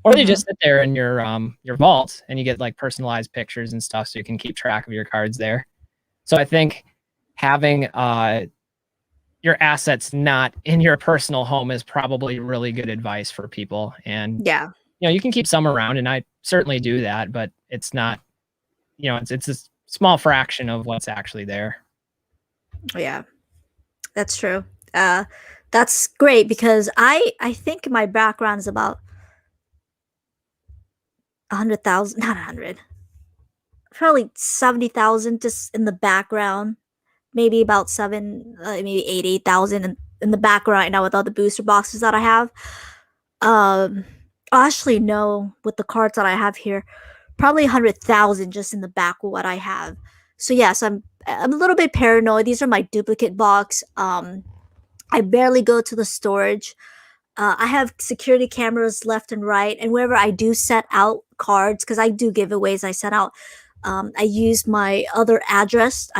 Speaker 2: Or they just sit there in your vault and you get like personalized pictures and stuff so you can keep track of your cards there. So I think having your assets not in your personal home is probably really good advice for people. And
Speaker 1: yeah,
Speaker 2: you know, you can keep some around, and I certainly do that, but it's not, you know, it's a small fraction of what's actually there.
Speaker 1: Yeah, that's true. That's great because I think my background is about 100,000, not 100, probably 70,000 just in the background. Maybe about maybe 80,000 in the background right now with all the booster boxes that I have. Actually, no, with the cards that I have here, probably 100,000 just in the back of what I have. So yes, I'm a little bit paranoid. These are my duplicate box. I barely go to the storage. I have security cameras left and right, and wherever I do set out cards, because I do giveaways, I set out. I use my other address.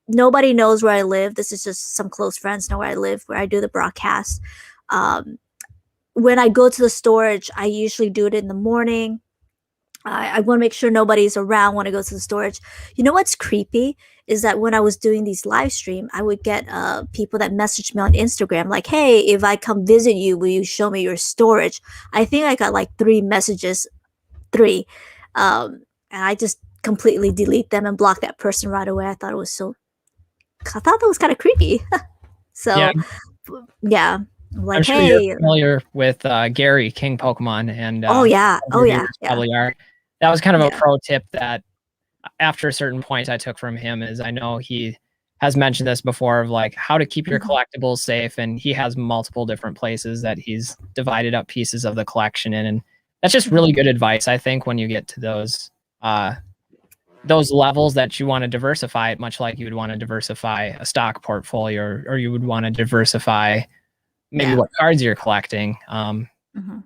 Speaker 1: Nobody knows where I live. This is just some close friends know where I live, where I do the broadcast. When I go to the storage, I usually do it in the morning. I want to make sure nobody's around when I go to the storage. You know what's creepy is that when I was doing these live stream, I would get people that message me on Instagram like, hey, if I come visit you, will you show me your storage? I think I got like 3 messages, 3. And I just completely delete them and block that person right away. I thought that was kind of creepy. So, yeah. Like,
Speaker 2: I'm sure you're familiar with Gary, King Pokemon, and
Speaker 1: yeah.
Speaker 2: Probably are. That was kind of a pro tip that after a certain point I took from him is I know he has mentioned this before of like how to keep your
Speaker 1: Mhm.
Speaker 2: collectibles safe, and he has multiple different places that he's divided up pieces of the collection in, and that's just really good advice, I think, when you get to those levels that you want to diversify it, much like you would want to diversify a stock portfolio, or you would want to diversify maybe
Speaker 1: Yeah.
Speaker 2: what cards you're collecting.
Speaker 1: Mhm.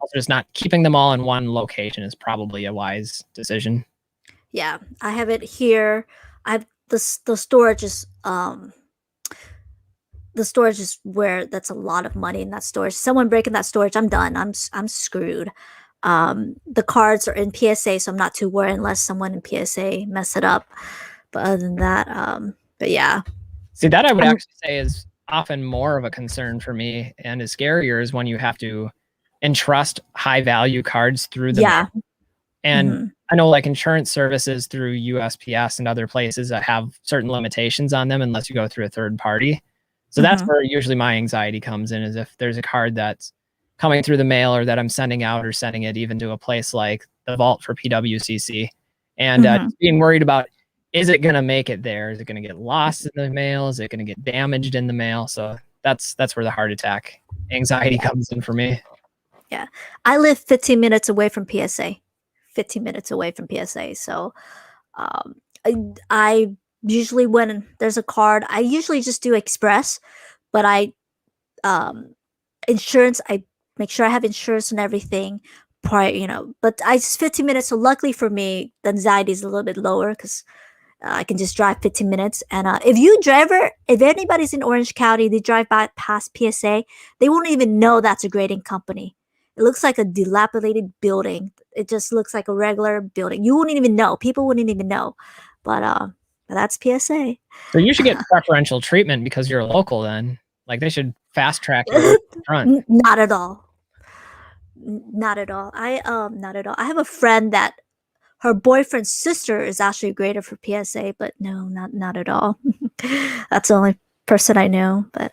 Speaker 2: Also, just not keeping them all in one location is probably a wise decision.
Speaker 1: Yeah, I have it here. I've the storage is the storage is where that's a lot of money in that storage. Someone breaking that storage, I'm done. I'm screwed. The cards are in PSA, so I'm not too worried unless someone in PSA mess it up. But other than that, but yeah,
Speaker 2: See, that I would
Speaker 1: I'm
Speaker 2: actually say is often more of a concern for me, and is scarier is when you have to entrust high value cards through the
Speaker 1: yeah.
Speaker 2: mail. And
Speaker 1: Hmm.
Speaker 2: I know like insurance services through USPS and other places that have certain limitations on them unless you go through a third party. So that's
Speaker 1: Hmm.
Speaker 2: where usually my anxiety comes in, is if there's a card that's coming through the mail or that I'm sending out, or sending it even to a place like the vault for PWCC, and
Speaker 1: Hmm.
Speaker 2: just being worried about, is it going to make it there? Is it going to get lost in the mail? Is it going to get damaged in the mail? So that's where the heart attack anxiety comes in for me.
Speaker 1: Yeah, I live 15 minutes away from PSA. 15 minutes away from PSA. So um, I usually when there's a card, I usually just do express, but I um insurance, I make sure I have insurance and everything prior, but I just 15 minutes. So luckily for me, the anxiety is a little bit lower because I can just drive 15 minutes. And if anybody's in Orange County, they drive by past PSA, they won't even know that's a grading company. It looks like a dilapidated building. It just looks like a regular building. You wouldn't even know. People wouldn't even know. But that's PSA.
Speaker 2: So you should get preferential treatment because you're a local then. Like they should fast track you right in front.
Speaker 1: Not at all. Not at all. Not at all. I have a friend that her boyfriend's sister is actually a grader for PSA, but no, not at all. That's the only person I know. But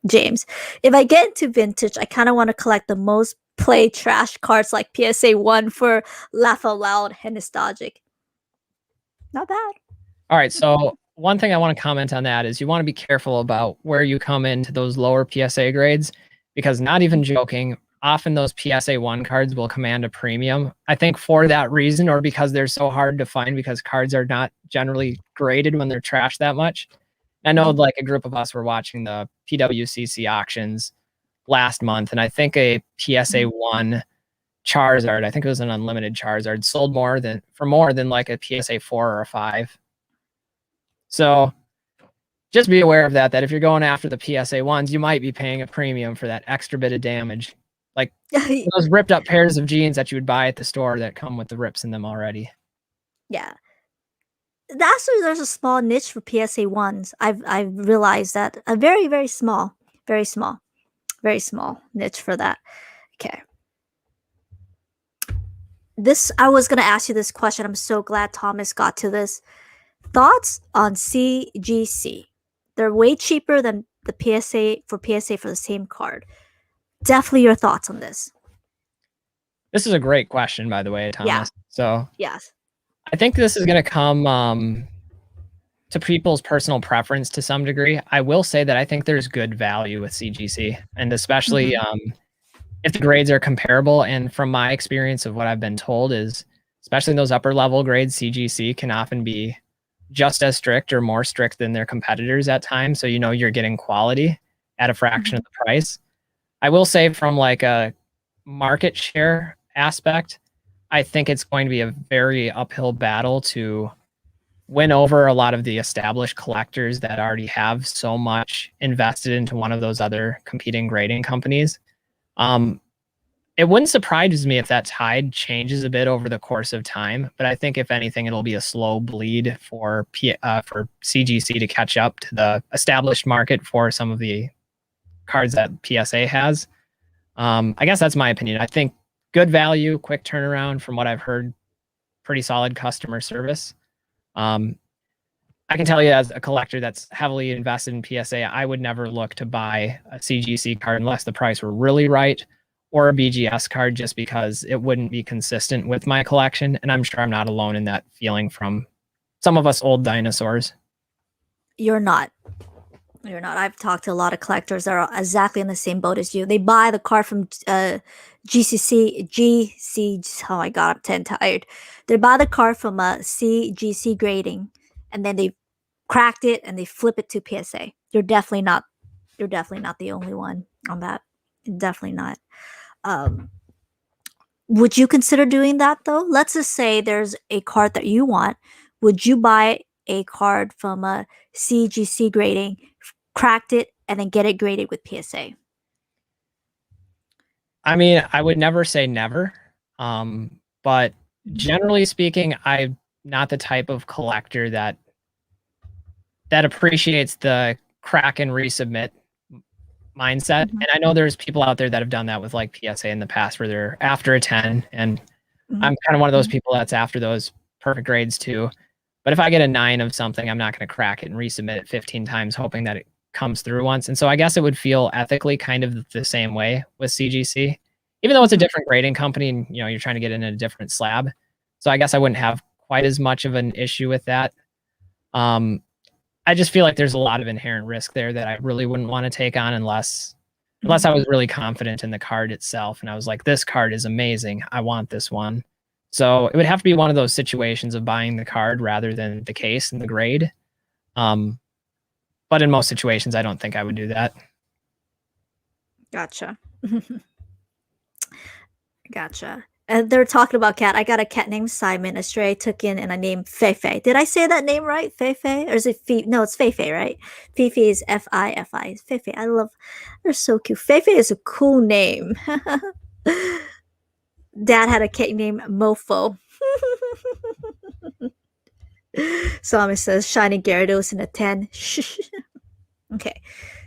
Speaker 1: James, if I get into vintage, I kind of want to collect the most play trash cards like PSA one for laugh out loud and nostalgic. Not bad.
Speaker 2: All right. So one thing I want to comment on that is you want to be careful about where you come into those lower PSA grades, because not even joking, often those PSA 1 cards will command a premium. I think for that reason, or because they're so hard to find because cards are not generally graded when they're trashed that much. I know
Speaker 1: Mhm.
Speaker 2: like a group of us were watching the PWCC auctions last month, and I think a PSA
Speaker 1: Mhm.
Speaker 2: 1 Charizard, I think it was an unlimited Charizard, sold more than like a PSA 4 or a 5. So just be aware of that, that if you're going after the PSA ones, you might be paying a premium for that extra bit of damage. Like those ripped up pairs of jeans that you would buy at the store that come with the rips in them already.
Speaker 1: Yeah. Actually, there's a small niche for PSA ones. I've realized that a very small, very small, very small niche for that. Okay. This I was gonna ask you this question. I'm so glad Thomas got to this. Thoughts on CGC? They're way cheaper than the PSA for the same card. Definitely your thoughts on this.
Speaker 2: This is a great question, by the way,
Speaker 1: Yeah.
Speaker 2: Thomas. So
Speaker 1: Yes.
Speaker 2: I think this is going to come to people's personal preference to some degree. I will say that I think there's good value with CGC, and especially
Speaker 1: Mm-hmm.
Speaker 2: if the grades are comparable. And from my experience of what I've been told is, especially in those upper level grades, CGC can often be just as strict or more strict than their competitors at times. So you're getting quality at a fraction
Speaker 1: Mm-hmm.
Speaker 2: of the price. I will say from like a market share aspect, I think it's going to be a very uphill battle to win over a lot of the established collectors that already have so much invested into one of those other competing grading companies. Um, it wouldn't surprise me if that tide changes a bit over the course of time, but I think if anything, it'll be a slow bleed for CGC to catch up to the established market for some of the cards that PSA has. I guess that's my opinion. I think good value, quick turnaround from what I've heard, pretty solid customer service. Um, I can tell you as a collector that's heavily invested in PSA, I would never look to buy a CGC card unless the price were really right, or a BGS card, just because it wouldn't be consistent with my collection. And I'm sure I'm not alone in that feeling from some of us old dinosaurs.
Speaker 1: You're not. You're not. I've talked to a lot of collectors that are exactly in the same boat as you. They buy the card from GC. Oh my god, I'm 10 tired. They buy the card from CGC grading, and then they cracked it and they flip it to PSA. You're definitely not. You're definitely not the only one on that. Definitely not. Um, would you consider doing that though? Let's just say there's a card that you want. Would you buy a card from a CGC grading, cracked it, and then get it graded with PSA?
Speaker 2: I mean, I would never say never. But generally speaking, I'm not the type of collector that appreciates the crack and resubmit mindset.
Speaker 1: Mhm.
Speaker 2: And I know there's people out there that have done that with like PSA in the past where they're after a 10, and
Speaker 1: Mhm.
Speaker 2: I'm kind of one of those people that's after those perfect grades too. But if I get a 9 of something, I'm not going to crack it and resubmit it 15 times hoping that it comes through once. And so I guess it would feel ethically kind of the same way with CGC, even though it's a
Speaker 1: Mhm.
Speaker 2: different grading company and you're trying to get in a different slab. So I guess I wouldn't have quite as much of an issue with that. I just feel like there's a lot of inherent risk there that I really wouldn't want to take on unless I was really confident in the card itself and I was like, this card is amazing. I want this one. So it would have to be one of those situations of buying the card rather than the case and the grade. But in most situations, I don't think I would do that.
Speaker 1: Gotcha. Gotcha. And they're talking about cat. I got a cat named Simon. A stray I took in, and I named Feifei. Did I say that name right? Feifei, or is it Fi? No, it's Feifei, right? Feifei is Fifi. Feifei. I love. They're so cute. Feifei is a cool name. Dad had a cat named Mofo. Simon says Shining Gyarados in a 10. Okay.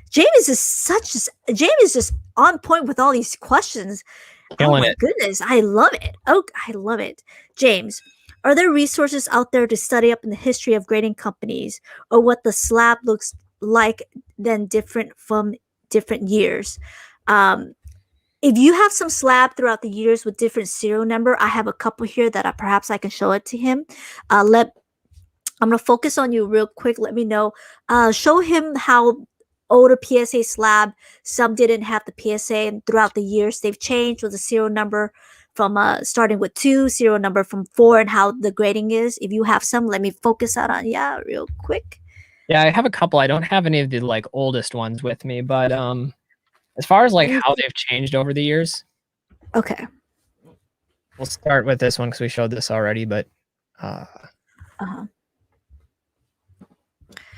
Speaker 1: Jamie is just on point with all these questions. Oh
Speaker 2: Killing
Speaker 1: my
Speaker 2: it.
Speaker 1: goodness, I love it. Oh, I love it. James, are there resources out there to study up in the history of grading companies or what the slab looks like then different from different years? Um, if you have some slab throughout the years with different serial number, I have a couple here that perhaps I can show it to him. Let I'm gonna focus on you real quick. Let me know. Show him how older PSA slab. Some didn't have the PSA, and throughout the years they've changed with the serial number from starting with 2, serial number from 4, and how the grading is. If you have some, let me focus out on real quick.
Speaker 2: Yeah, I have a couple. I don't have any of the like oldest ones with me, but as far as like how they've changed over the years,
Speaker 1: Okay.
Speaker 2: we'll start with this one because we showed this already. But
Speaker 1: Uh-huh.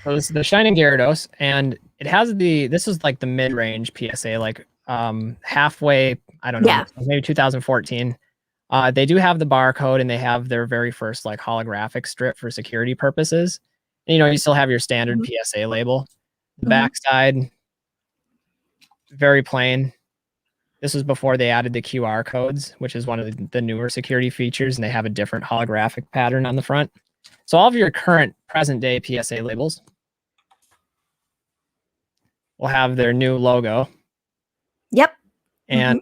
Speaker 2: so this is the Shining Gyarados, and it has this is like the mid-range PSA, like halfway. I don't know,
Speaker 1: Yeah.
Speaker 2: maybe 2014. They do have the barcode, and they have their very first like holographic strip for security purposes. And, you still have your standard
Speaker 1: Mhm.
Speaker 2: PSA label. The
Speaker 1: Mhm.
Speaker 2: backside, very plain. This was before they added the QR codes, which is one of the newer security features, and they have a different holographic pattern on the front. So all of your current present day PSA labels will have their new logo.
Speaker 1: Yep.
Speaker 2: And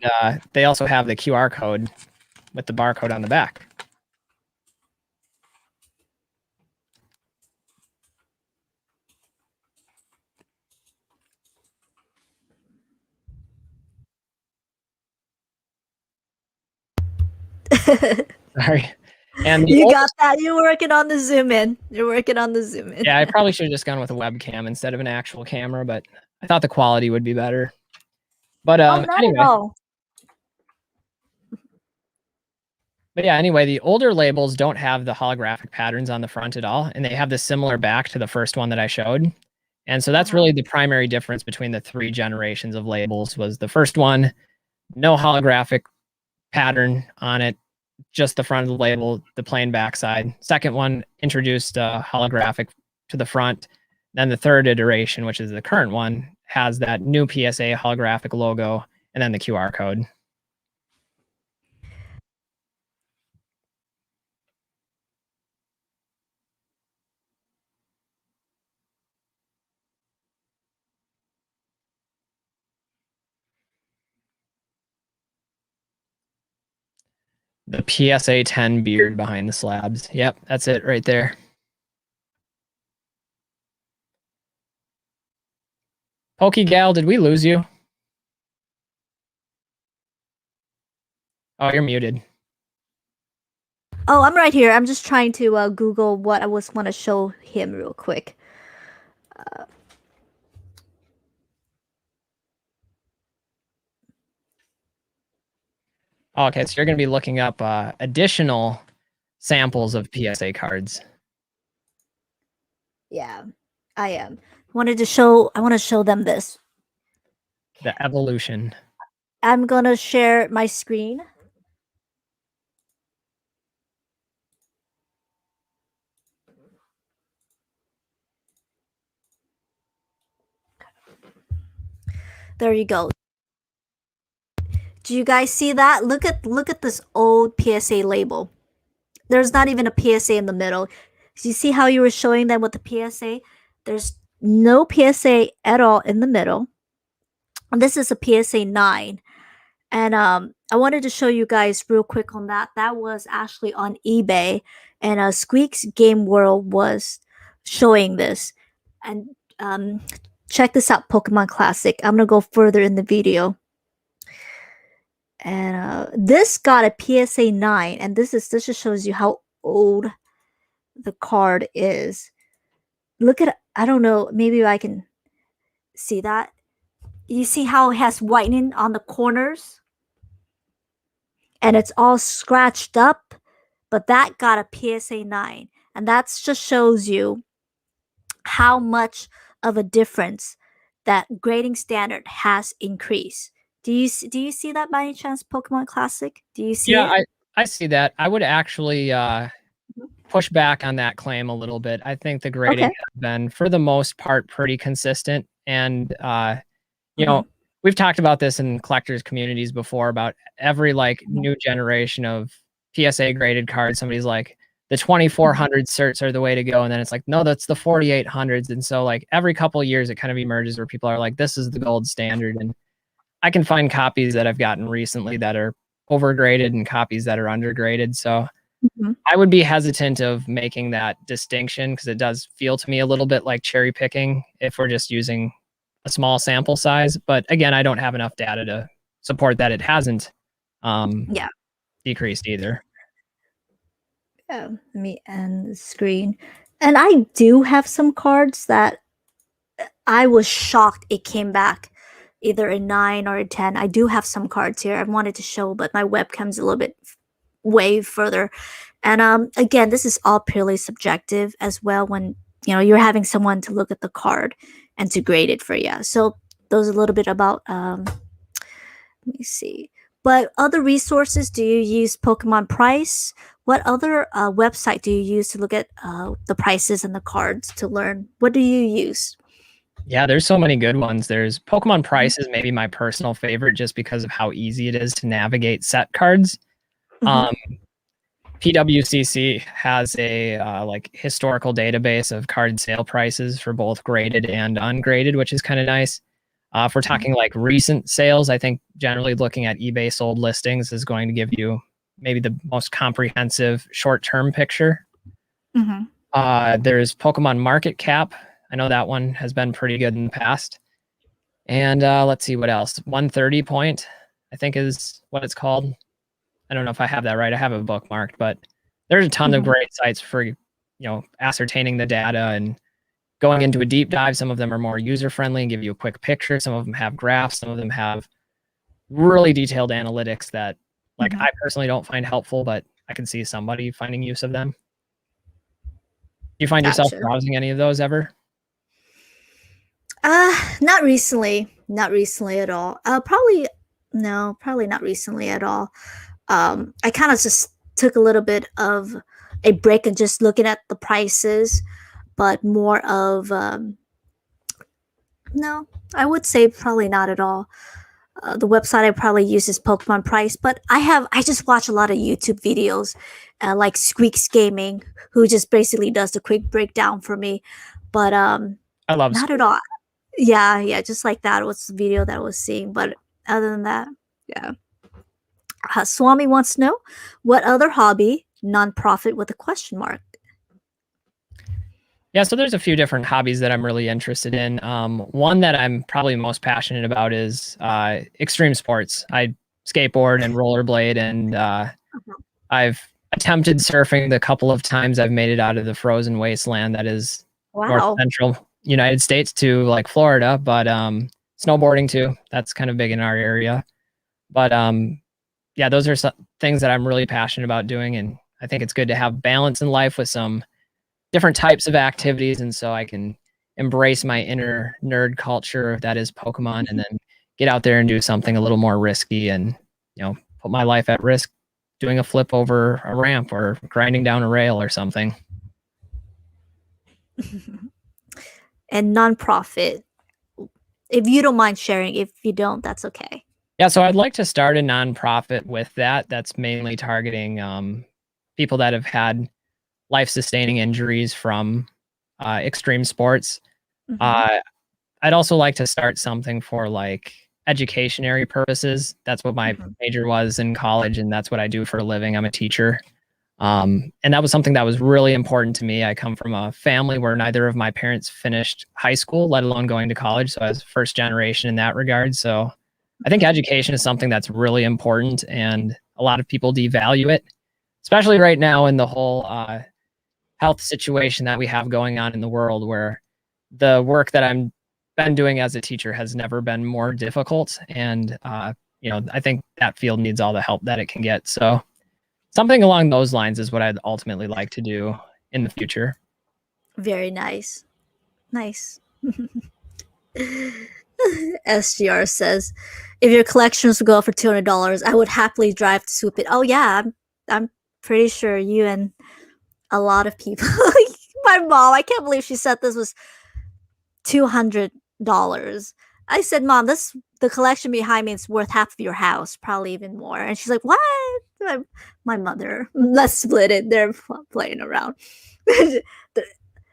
Speaker 2: they also have the QR code with the barcode on the back. Sorry. And
Speaker 1: You got that. You're working on the zoom in.
Speaker 2: Yeah, I probably should have just gone with a webcam instead of an actual camera, but I thought the quality would be better. But
Speaker 1: Oh, not
Speaker 2: anyway.
Speaker 1: at all.
Speaker 2: But yeah, anyway, the older labels don't have the holographic patterns on the front at all, and they have the similar back to the first one that I showed. And so that's really the primary difference between the 3 generations of labels. Was the first one, no holographic pattern on it, just the front of the label, the plain backside. Second one introduced holographic to the front. Then the third iteration, which is the current one, has that new PSA holographic logo and then the QR code. The PSA 10 beard behind the slabs. Yep, that's it right there. PokeGal, did we lose you? Oh, you're muted.
Speaker 1: Oh, I'm right here. I'm just trying to Google what I was want to show him real quick.
Speaker 2: Oh, okay, so you're going to be looking up additional samples of PSA cards.
Speaker 1: Yeah, I am. I want to show them this.
Speaker 2: The evolution.
Speaker 1: I'm gonna share my screen. There you go. Do you guys see that? Look at this old PSA label. There's not even a PSA in the middle. Do you see how you were showing them with the PSA? There's no PSA at all in the middle. And this is a PSA 9. And I wanted to show you guys real quick on that. That was actually on eBay, and Squeak's Game World was showing this. And check this out, Pokemon Classic. I'm gonna go further in the video. And this got a PSA 9, and this just shows you how old the card is. Look at, I don't know, maybe I can see that. You see how it has whitening on the corners? And it's all scratched up, but that got a PSA 9. And that just shows you how much of a difference that grading standard has increased. Do you see that by any chance, Pokemon Classic? Do you see
Speaker 2: Yeah,
Speaker 1: it?
Speaker 2: I see that. I would actually push back on that claim a little bit. I think the grading
Speaker 1: Okay.
Speaker 2: has been, for the most part, pretty consistent. And you know,
Speaker 1: Mhm.
Speaker 2: we've talked about this in collectors communities before about every like new generation of PSA graded cards. Somebody's like, the 2400 certs are the way to go, and then it's like, no, that's the 4800s. And so like every couple of years, it kind of emerges where people are like, this is the gold standard. And I can find copies that I've gotten recently that are overgraded and copies that are undergraded. So
Speaker 1: Mhm.
Speaker 2: I would be hesitant of making that distinction because it does feel to me a little bit like cherry picking if we're just using a small sample size. But again, I don't have enough data to support that it hasn't
Speaker 1: Yeah.
Speaker 2: decreased either.
Speaker 1: Let me end the screen. And I do have some cards that I was shocked it came back either a 9 or a 10. I do have some cards here I wanted to show, but my webcam's a little bit way further. And again, this is all purely subjective as well when you're having someone to look at the card and to grade it for you. So those a little bit about let me see. But other resources, do you use Pokemon Price? What other website do you use to look at the prices and the cards to learn? What do you use?
Speaker 2: Yeah, there's so many good ones. There's Pokemon
Speaker 1: Mhm.
Speaker 2: Price is maybe my personal favorite just because of how easy it is to navigate set cards.
Speaker 1: Mhm.
Speaker 2: Um, PWCC has a like historical database of card sale prices for both graded and ungraded, which is kind of nice. If we're
Speaker 1: Mhm.
Speaker 2: talking like recent sales, I think generally looking at eBay sold listings is going to give you maybe the most comprehensive short-term picture.
Speaker 1: Mhm.
Speaker 2: There's Pokemon Market Cap. I know that one has been pretty good in the past. And let's see what else. 130 point, I think is what it's called. I don't know if I have that right. I have it bookmarked, but there's a ton of
Speaker 1: Mhm.
Speaker 2: great sites for ascertaining the data and going into a deep dive. Some of them are more user friendly and give you a quick picture. Some of them have graphs. Some of them have really detailed analytics that, like,
Speaker 1: Mhm.
Speaker 2: I personally don't find helpful, but I can see somebody finding use of them. Do you find yourself
Speaker 1: Gotcha.
Speaker 2: browsing any of those ever?
Speaker 1: Not recently. Not recently at all. Probably no, probably not recently at all. I kind of just took a little bit of a break and just looking at the prices, but more of no, I would say probably not at all. The website I probably use is Pokemon Price, but I just watch a lot of YouTube videos, like Squeaks Gaming, who just basically does the quick breakdown for me. But
Speaker 2: I love
Speaker 1: not at
Speaker 2: Squeak.
Speaker 1: all. Yeah, yeah, just like that was the video that I was seeing. But other than that, yeah. Swami wants to know what other hobby, nonprofit with a question mark.
Speaker 2: Yeah, so there's a few different hobbies that I'm really interested in. One that I'm probably most passionate about is extreme sports. I skateboard and rollerblade, and
Speaker 1: Uh-huh.
Speaker 2: I've attempted surfing the couple of times I've made it out of the frozen wasteland that is north
Speaker 1: Wow.
Speaker 2: central United States to like Florida. But snowboarding too. That's kind of big in our area. But yeah, those are some things that I'm really passionate about doing, and I think it's good to have balance in life with some different types of activities, and so I can embrace my inner nerd culture that is Pokemon, and then get out there and do something a little more risky, and put my life at risk doing a flip over a ramp or grinding down a rail or something.
Speaker 1: And nonprofit. If you don't mind sharing, if you don't, that's okay.
Speaker 2: Yeah, so I'd like to start a nonprofit with that. That's mainly targeting people that have had life-sustaining injuries from extreme sports.
Speaker 1: Hmm.
Speaker 2: Uh, I'd also like to start something for like educationary purposes. That's what my
Speaker 1: Hmm.
Speaker 2: major was in college, and that's what I do for a living. I'm a teacher. And that was something that was really important to me. I come from a family where neither of my parents finished high school, let alone going to college. So I was first generation in that regard. So I think education is something that's really important, and a lot of people devalue it, especially right now in the whole health situation that we have going on in the world, where the work that I'm been doing as a teacher has never been more difficult. And, I think that field needs all the help that it can get. So something along those lines is what I'd ultimately like to do in the future.
Speaker 1: Very nice. Nice. SGR says, if your collections would go for $200, I would happily drive to swoop it. Oh yeah, I'm pretty sure you and a lot of people. My mom, I can't believe she said this was $200. I said, Mom, this the collection behind me is worth half of your house, probably even more. And she's like, What? My mother, let's split it. They're playing around.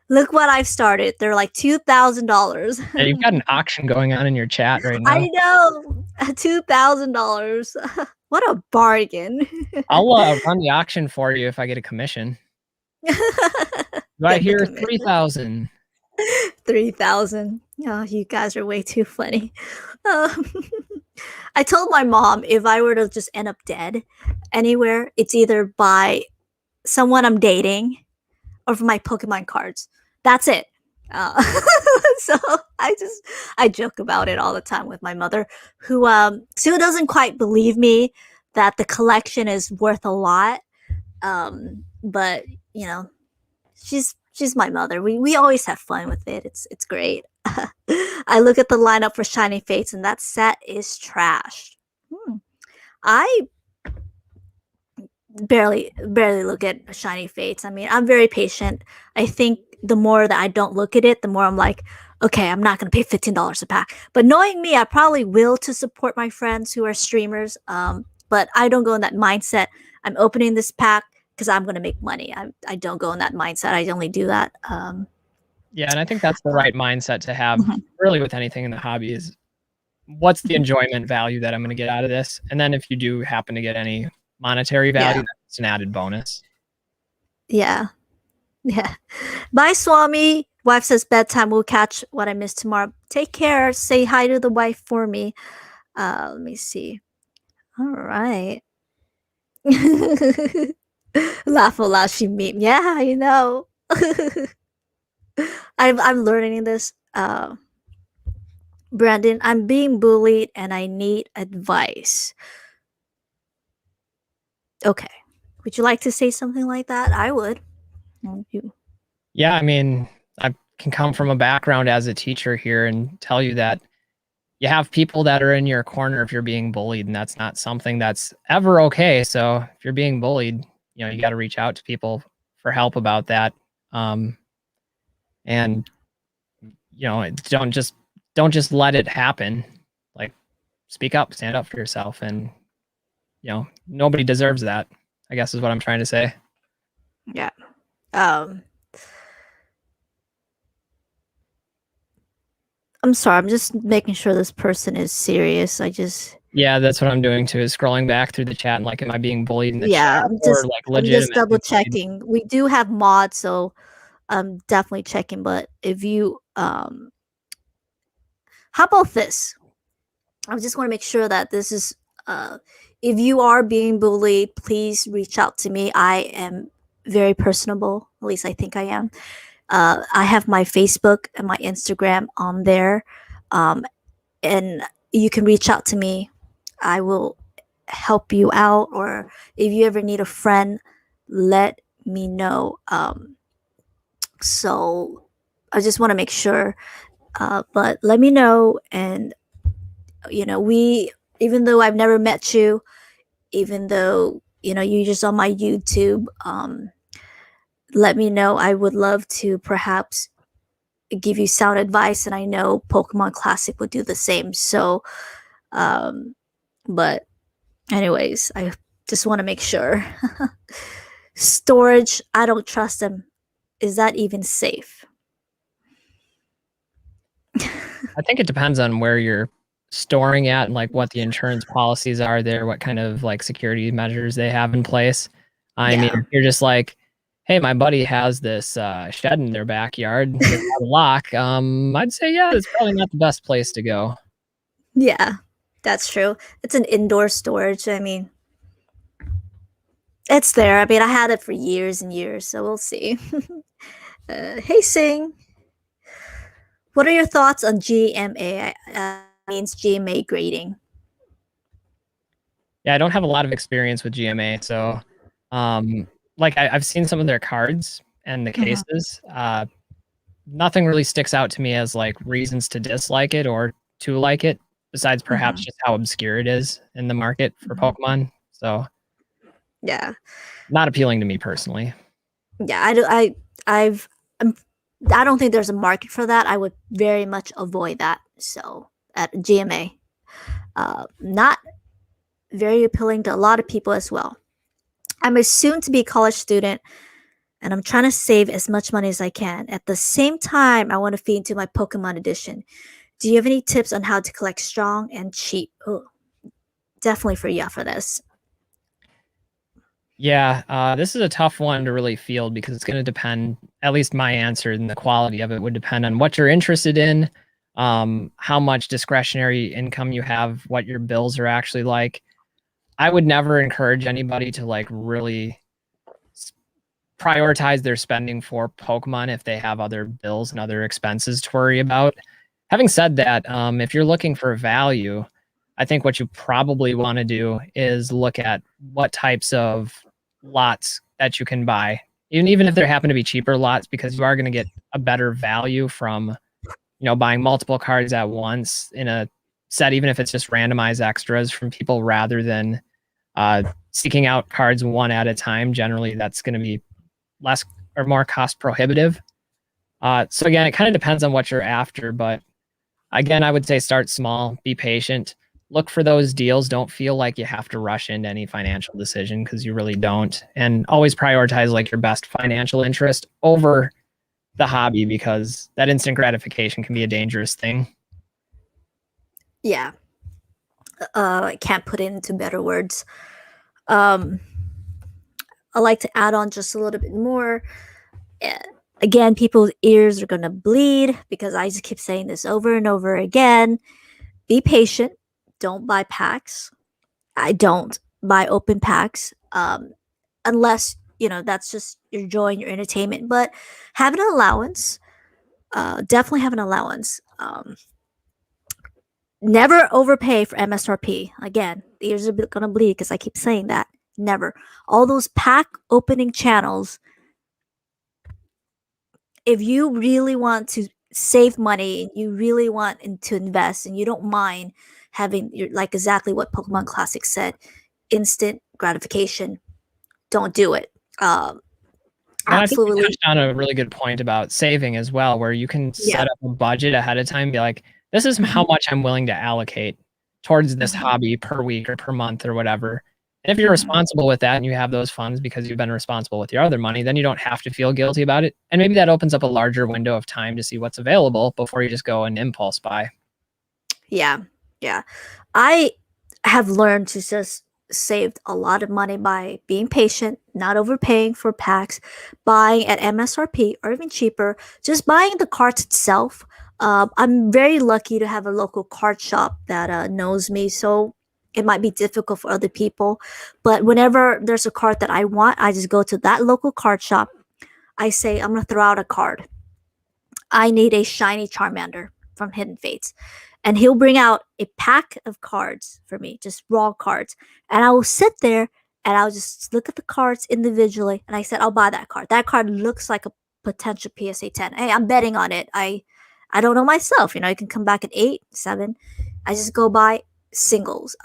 Speaker 1: Look what I've started. They're like $2,000.
Speaker 2: Yeah, you've got an auction going on in your chat right
Speaker 1: I
Speaker 2: now.
Speaker 1: know. $2,000. What a bargain.
Speaker 2: I'll run the auction for you if I get a commission. Right
Speaker 1: Get the
Speaker 2: here,
Speaker 1: commission.
Speaker 2: 3,000.
Speaker 1: 3,000. Oh, you guys are way too funny. Um, I told my mom if I were to just end up dead anywhere, it's either by someone I'm dating or for my Pokemon cards. That's it. Uh, so I joke about it all the time with my mother, who still doesn't quite believe me that the collection is worth a lot. But you know, she's my mother. We always have fun with it. It's great. I look at the lineup for Shiny Fates, and that set is trash. I barely look at Shiny Fates. I mean, I'm very patient. I think the more that I don't look at it, the more I'm like, okay, I'm not gonna pay $15 a pack. But knowing me, I probably will to support my friends who are streamers. But I don't go in that mindset. I'm opening this pack because I'm gonna make money. I don't go in that mindset. I only do that.
Speaker 2: Yeah, and I think that's the
Speaker 1: Uh,
Speaker 2: right mindset to have
Speaker 1: mhm.
Speaker 2: really with anything in the hobby is what's the enjoyment value that I'm going to get out of this? And then if you do happen to get any monetary value,
Speaker 1: Yeah,
Speaker 2: that's an added bonus.
Speaker 1: yeah, yeah. Bye, Swami. Wife says bedtime. We'll catch what I missed tomorrow. Take care. Say hi to the wife for me. Let me see. All right. Laugh out loud. She meme. Yeah, I know. I'm learning this. Brandon, I'm being bullied and I need advice. Okay. Would you like to say something like that? I would. You.
Speaker 2: Yeah, I mean, I can come from a background as a teacher here and tell you that you have people that are in your corner if you're being bullied, and that's not something that's ever okay. So if you're being bullied, you got to reach out to people for help about that. Um, and don't just let it happen. Like, speak up, stand up for yourself, and nobody deserves that, I guess is what I'm trying to say.
Speaker 1: Yeah. Um, I'm sorry. I'm just making sure this person is serious.
Speaker 2: Yeah, that's what I'm doing too, is scrolling back through the chat and like, am I being bullied in the chat
Speaker 1: Yeah,
Speaker 2: or like
Speaker 1: I'm just double
Speaker 2: legitimately bullied?
Speaker 1: checking. We do have mods, so I'm definitely checking. But if you how about this? I just want to make sure that this is if you are being bullied, please reach out to me. I am very personable. At least I think I am. I have my Facebook and my Instagram on there, um, and you can reach out to me. I will help you out, or if you ever need a friend, let me know. So I just want to make sure. But let me know, and we, even though I've never met you, even though you're just on my YouTube, let me know. I would love to perhaps give you sound advice, and I know Pokemon Classic would do the same. So, um, but anyways, I just want to make sure. Storage, I don't trust them. Is that even safe?
Speaker 2: I think it depends on where you're storing at and like what the insurance policies are there, what kind of like security measures they have in place. I mean,
Speaker 1: Yeah.
Speaker 2: if you're just like, hey, my buddy has this shed in their backyard without a lock, I'd say, yeah, it's probably not the best place to go.
Speaker 1: Yeah, that's true. It's an indoor storage. I mean, it's there. I mean, I had it for years and years, so we'll see. Hey, Sing, what are your thoughts on GMA? Means GMA grading.
Speaker 2: Yeah, I don't have a lot of experience with GMA, so like I've seen some of their cards and the
Speaker 1: Mhm.
Speaker 2: cases. Nothing really sticks out to me as like reasons to dislike it or to like it, besides perhaps
Speaker 1: Mhm.
Speaker 2: just how obscure it is in the market for
Speaker 1: Mhm.
Speaker 2: Pokemon. So
Speaker 1: Yeah,
Speaker 2: not appealing to me personally.
Speaker 1: yeah. I do. I've. I'm, I don't think there's a market for that. I would very much avoid that. So at GMA, not very appealing to a lot of people as well. I'm a soon to be college student, and I'm trying to save as much money as I can. At the same time, I want to feed into my Pokemon edition. Do you have any tips on how to collect strong and cheap? Oh, definitely for you for this.
Speaker 2: Yeah, this is a tough one to really field because it's going to depend, at least my answer and the quality of it would depend on what you're interested in, how much discretionary income you have, what your bills are actually like. I would never encourage anybody to like really prioritize their spending for Pokemon if they have other bills and other expenses to worry about. Having said that, if you're looking for value, I think what you probably want to do is look at what types of lots that you can buy, even if there happen to be cheaper lots, because you are going to get a better value from buying multiple cards at once in a set, even if it's just randomized extras from people rather than seeking out cards one at a time. Generally, that's going to be less or more cost prohibitive. So again, it kind of depends on what you're after, but again, I would say start small, be patient, look for those deals. Don't feel like you have to rush into any financial decision because you really don't, and always prioritize like your best financial interest over the hobby because that instant gratification can be a dangerous thing.
Speaker 1: Yeah, I can't put it into better words. Um, I like to add on just a little bit more. Eh, Again, people's ears are gonna bleed because I just keep saying this over and over again. Be patient. Don't buy packs. I don't buy open packs, unless that's just your joy and your entertainment. But have an allowance. Definitely have an allowance. Never overpay for MSRP. Again, the ears are gonna bleed because I keep saying that. Never. All those pack opening channels. If you really want to save money, you really want to invest, and you don't mind having your, like exactly what Pokemon Classic said, instant gratification, don't do it. Um,
Speaker 2: And I think you
Speaker 1: Absolutely.
Speaker 2: touched on a really good point about saving as well, where you can
Speaker 1: Yeah.
Speaker 2: set up a budget ahead of time, be like, this is how
Speaker 1: Mhm,
Speaker 2: much I'm willing to allocate towards this
Speaker 1: mhm,
Speaker 2: hobby per week or per month or whatever. And if you're
Speaker 1: mhm.
Speaker 2: responsible with that and you have those funds because you've been responsible with your other money, then you don't have to feel guilty about it. And maybe that opens up a larger window of time to see what's available before you just go and impulse buy.
Speaker 1: Yeah, yeah. I have learned to just saved a lot of money by being patient, not overpaying for packs, buying at MSRP or even cheaper, just buying the cards itself. I'm very lucky to have a local card shop that knows me, so it might be difficult for other people. But whenever there's a card that I want, I just go to that local card shop. I say, I'm going to throw out a card. I need a shiny Charmander from Hidden Fates. And he'll bring out a pack of cards for me, just raw cards. And I will sit there and I'll just look at the cards individually. And I said, I'll buy that card. That card looks like a potential PSA 10. Hey, I'm betting on it. I don't know myself. You know, it can come back at 8, 7. I just go buy singles.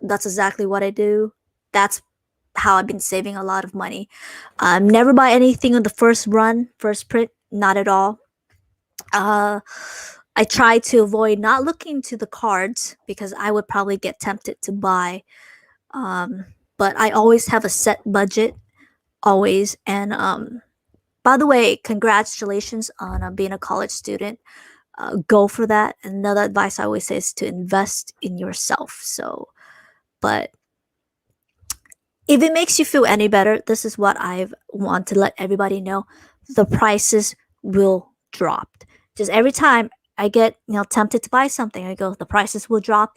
Speaker 1: That's exactly what I do. That's how I've been saving a lot of money. Never buy anything on the first run, first print. Not at all. I try to avoid not looking to the cards because I would probably get tempted to buy. But I always have a set budget, always. And by the way, congratulations on being a college student. Go for that. Another advice I always say is to invest in yourself. So, but if it makes you feel any better, this is what I want to let everybody know: the prices will drop. Just every time I get tempted to buy something, I go, the prices will drop.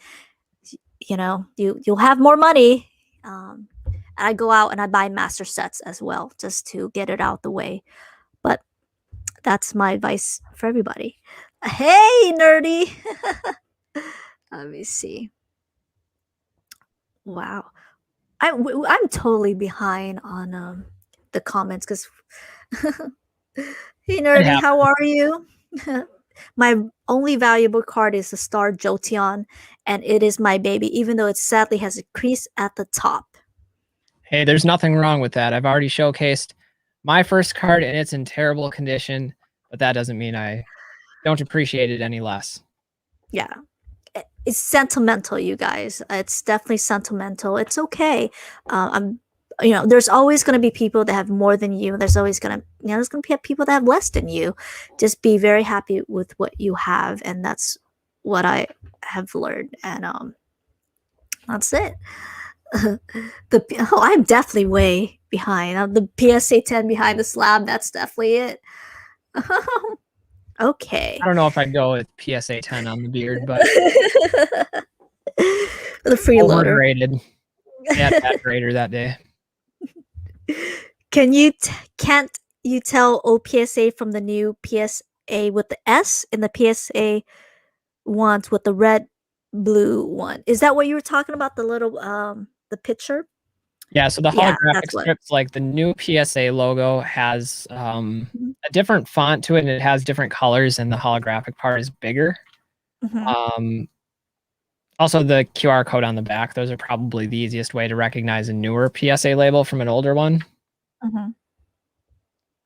Speaker 1: You'll have more money. And I go out and I buy master sets as well, just to get it out the way. But that's my advice for everybody. Hey, nerdy. Let me see. Wow. I'm totally behind on the comments because hey nerdy, how are you? My only valuable card is the star Jolteon, and it is my baby, even though it sadly has a crease at the top.
Speaker 2: Hey, there's nothing wrong with that. I've already showcased my first card and it's in terrible condition, but that doesn't mean I don't appreciate it any less.
Speaker 1: Yeah. It's sentimental, you guys. It's definitely sentimental. It's okay. There's always going to be people that have more than you. There's always going to, there's going to be people that have less than you. Just be very happy with what you have, and that's what I have learned. And that's it. I'm definitely way behind. I'm the PSA 10 behind the slab. That's definitely it. Okay.
Speaker 2: I don't know if I'd go with PSA 10 on the beard, but
Speaker 1: the freeloader.
Speaker 2: Overrated. Yeah, bad grader that day.
Speaker 1: Can't you tell OPSA from the new PSA with the S and the PSA ones with the red blue one? Is that what you were talking about? The little the picture?
Speaker 2: Yeah, so the holographic strips, like the new PSA logo has a different font to it, and it has different colors, and the holographic part is bigger. Also, the QR code on the back, those are probably the easiest way to recognize a newer PSA label from an older one.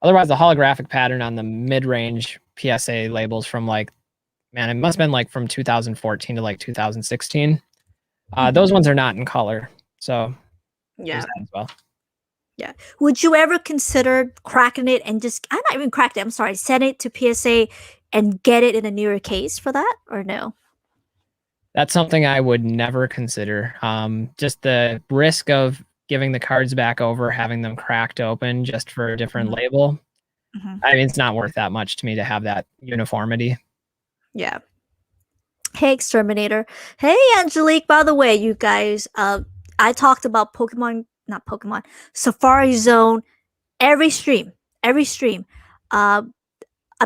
Speaker 2: Otherwise, the holographic pattern on the mid-range PSA labels from it must have been like from 2014 to like 2016. Those ones are not in color, so
Speaker 1: yeah,
Speaker 2: that as well.
Speaker 1: Yeah. Would you ever consider cracking it and I'm not even cracked it, I'm sorry, send it to PSA and get it in a newer case for that, or no?
Speaker 2: That's something I would never consider. Just the risk of giving the cards back over, having them cracked open just for a different label. I mean, it's not worth that much to me to have that uniformity.
Speaker 1: Yeah. Hey, Exterminator. Hey, Angelique. By the way, you guys, I talked about not Pokemon, Safari Zone every stream. I'm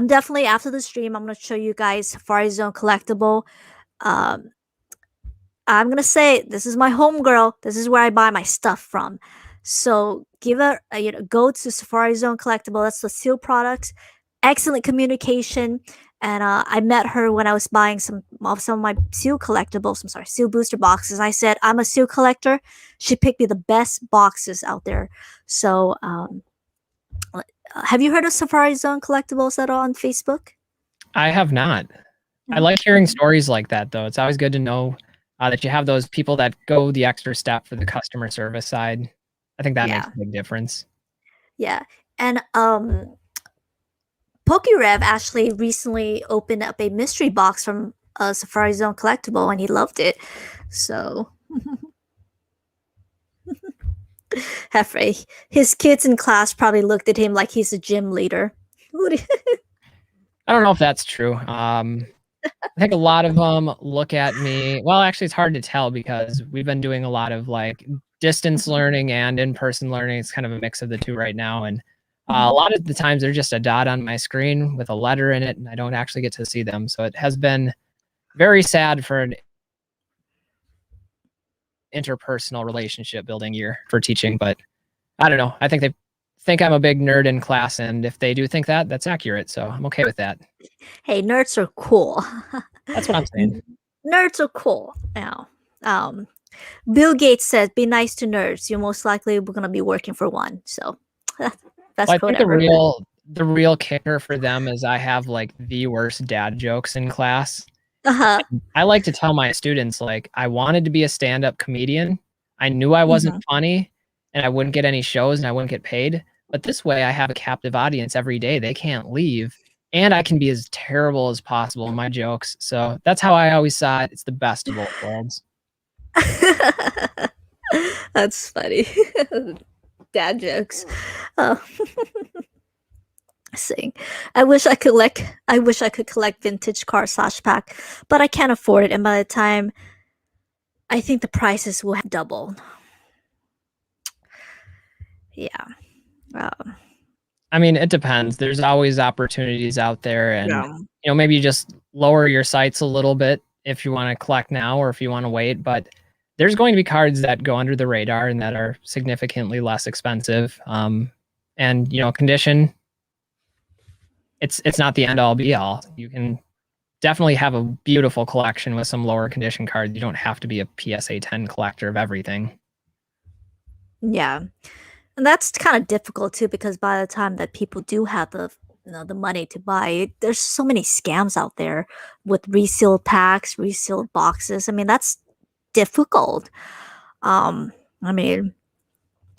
Speaker 1: definitely, after the stream, I'm going to show you guys Safari Zone collectible. I'm going to say, this is my home girl. This is where I buy my stuff from. So go to Safari Zone collectible. That's the seal products. Excellent communication. And I met her when I was buying some of my seal collectibles. I'm sorry, seal booster boxes. I said, I'm a seal collector. She picked me the best boxes out there. So have you heard of Safari Zone collectibles at all on Facebook?
Speaker 2: I have not. I like hearing stories like that, though. It's always good to know that you have those people that go the extra step for the customer service side. I think that makes a big difference.
Speaker 1: Yeah. And PokeRev actually recently opened up a mystery box from a Safari Zone collectible, and he loved it. So Hefe. His kids in class probably looked at him like he's a gym leader.
Speaker 2: I don't know if that's true. I think a lot of them look at me. Well, actually, it's hard to tell because we've been doing a lot of like distance learning and in-person learning. It's kind of a mix of the two right now. And a lot of the times they're just a dot on my screen with a letter in it, and I don't actually get to see them. So it has been very sad for an interpersonal relationship building year for teaching. But I don't know. I think they think I'm a big nerd in class, and if they do think that, that's accurate. So I'm okay with that.
Speaker 1: Hey, nerds are cool.
Speaker 2: That's what I'm saying.
Speaker 1: Nerds are cool. Now, Bill Gates said, "Be nice to nerds. You're most likely going to be working for one." So that's
Speaker 2: Well, I
Speaker 1: quote
Speaker 2: think
Speaker 1: ever.
Speaker 2: the real kicker for them is I have like the worst dad jokes in class.
Speaker 1: Uh-huh.
Speaker 2: I like to tell my students, like, I wanted to be a stand-up comedian. I knew I wasn't funny and I wouldn't get any shows and I wouldn't get paid. But this way I have a captive audience every day. They can't leave. And I can be as terrible as possible in my jokes. So that's how I always saw it. It's the best of both worlds.
Speaker 1: That's funny. Dad jokes. Oh. Saying, I wish I could collect vintage car slash pack, but I can't afford it. And by the time, I think the prices will have doubled. Yeah.
Speaker 2: I mean, it depends. There's always opportunities out there, and
Speaker 1: Yeah.
Speaker 2: maybe you just lower your sights a little bit if you want to collect now or if you want to wait. But there's going to be cards that go under the radar and that are significantly less expensive. And condition. It's not the end all be all. You can definitely have a beautiful collection with some lower condition cards. You don't have to be a PSA 10 collector of everything.
Speaker 1: Yeah. And that's kind of difficult too, because by the time that people do have the money to buy it, there's so many scams out there with resealed packs, resealed boxes. I mean, that's difficult. I mean,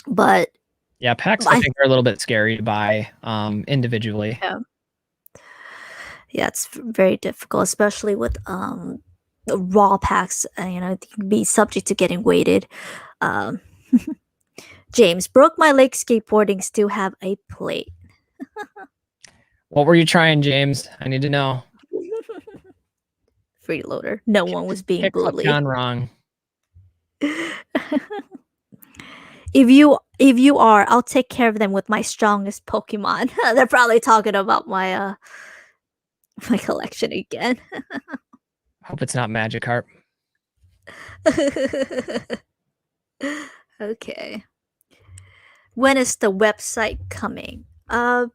Speaker 1: but
Speaker 2: yeah, packs I think are a little bit scary to buy individually.
Speaker 1: Yeah, it's very difficult, especially with the raw packs. They can be subject to getting weighted. James, broke my leg skateboarding, still have a plate.
Speaker 2: What were you trying, James? I need to know.
Speaker 1: Freeloader. No one was being bullied.
Speaker 2: Gone wrong.
Speaker 1: If you are, I'll take care of them with my strongest Pokemon. They're probably talking about my my collection again.
Speaker 2: Hope it's not Magikarp.
Speaker 1: Okay. When is the website coming? No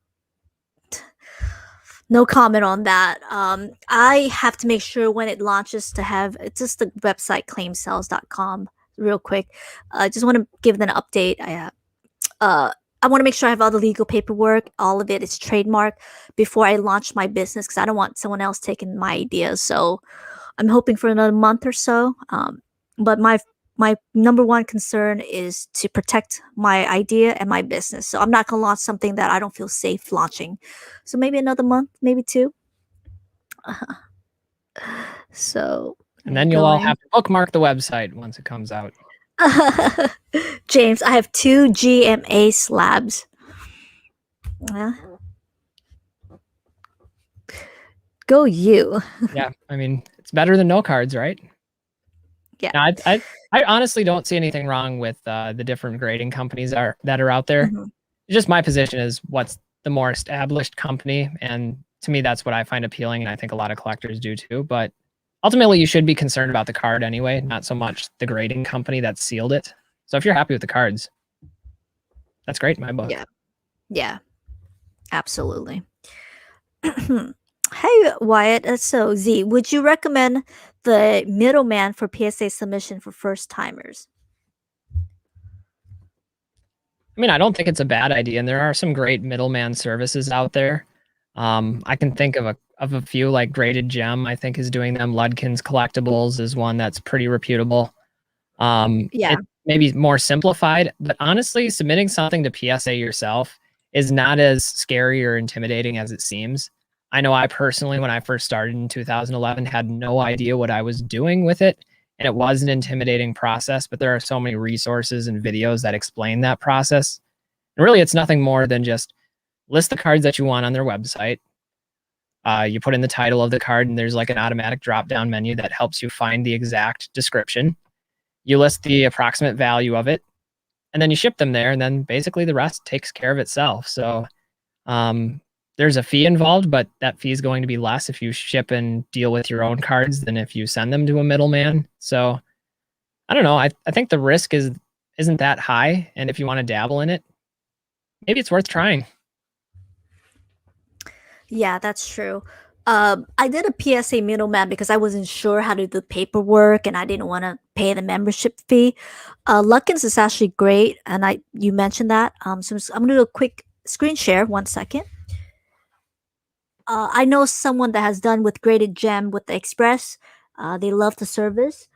Speaker 1: comment on that. I have to make sure when it launches to have it's just the website claimsales.com real quick. I just want to give an update. I want to make sure I have all the legal paperwork, all of it is trademark before I launch my business because I don't want someone else taking my ideas. So I'm hoping for another month or so. But my number one concern is to protect my idea and my business. So I'm not going to launch something that I don't feel safe launching. So maybe another month, maybe two. So.
Speaker 2: And then you'll all have to bookmark the website once it comes out.
Speaker 1: James, I have 2 GMA slabs. Go you.
Speaker 2: Yeah, I mean, it's better than no cards, right?
Speaker 1: Yeah.
Speaker 2: Now, I honestly don't see anything wrong with the different grading companies that are out there. Just my position is what's the more established company, and to me, that's what I find appealing, and I think a lot of collectors do too. But ultimately, you should be concerned about the card anyway, not so much the grading company that sealed it. So if you're happy with the cards, that's great in my book.
Speaker 1: Yeah, absolutely. Hey, Wyatt. So, Z, would you recommend the middleman for PSA submission for first timers?
Speaker 2: I mean, I don't think it's a bad idea, and there are some great middleman services out there. I can think of a few, like Graded Gem, I think is doing them. Ludkin's Collectibles is one that's pretty reputable. It may be more simplified, but honestly, submitting something to PSA yourself is not as scary or intimidating as it seems. I know I personally, when I first started in 2011, had no idea what I was doing with it. and it was an intimidating process, but there are so many resources and videos that explain that process. And really, it's nothing more than just list the cards that you want on their website. You put in the title of the card, and there's like an automatic drop-down menu that helps you find the exact description. You list the approximate value of it, and then you ship them there, and then basically the rest takes care of itself. So there's a fee involved, but that fee is going to be less if you ship and deal with your own cards than if you send them to a middleman. So I don't know. I think the risk isn't that high, and if you want to dabble in it, maybe it's worth trying.
Speaker 1: Yeah, that's true. I did a PSA middleman because I wasn't sure how to do the paperwork and I didn't want to pay the membership fee. Luckins is actually great, and you mentioned that. So I'm gonna do a quick screen share. 1 second. I know someone that has done with Graded Gem with the Express. They love the service,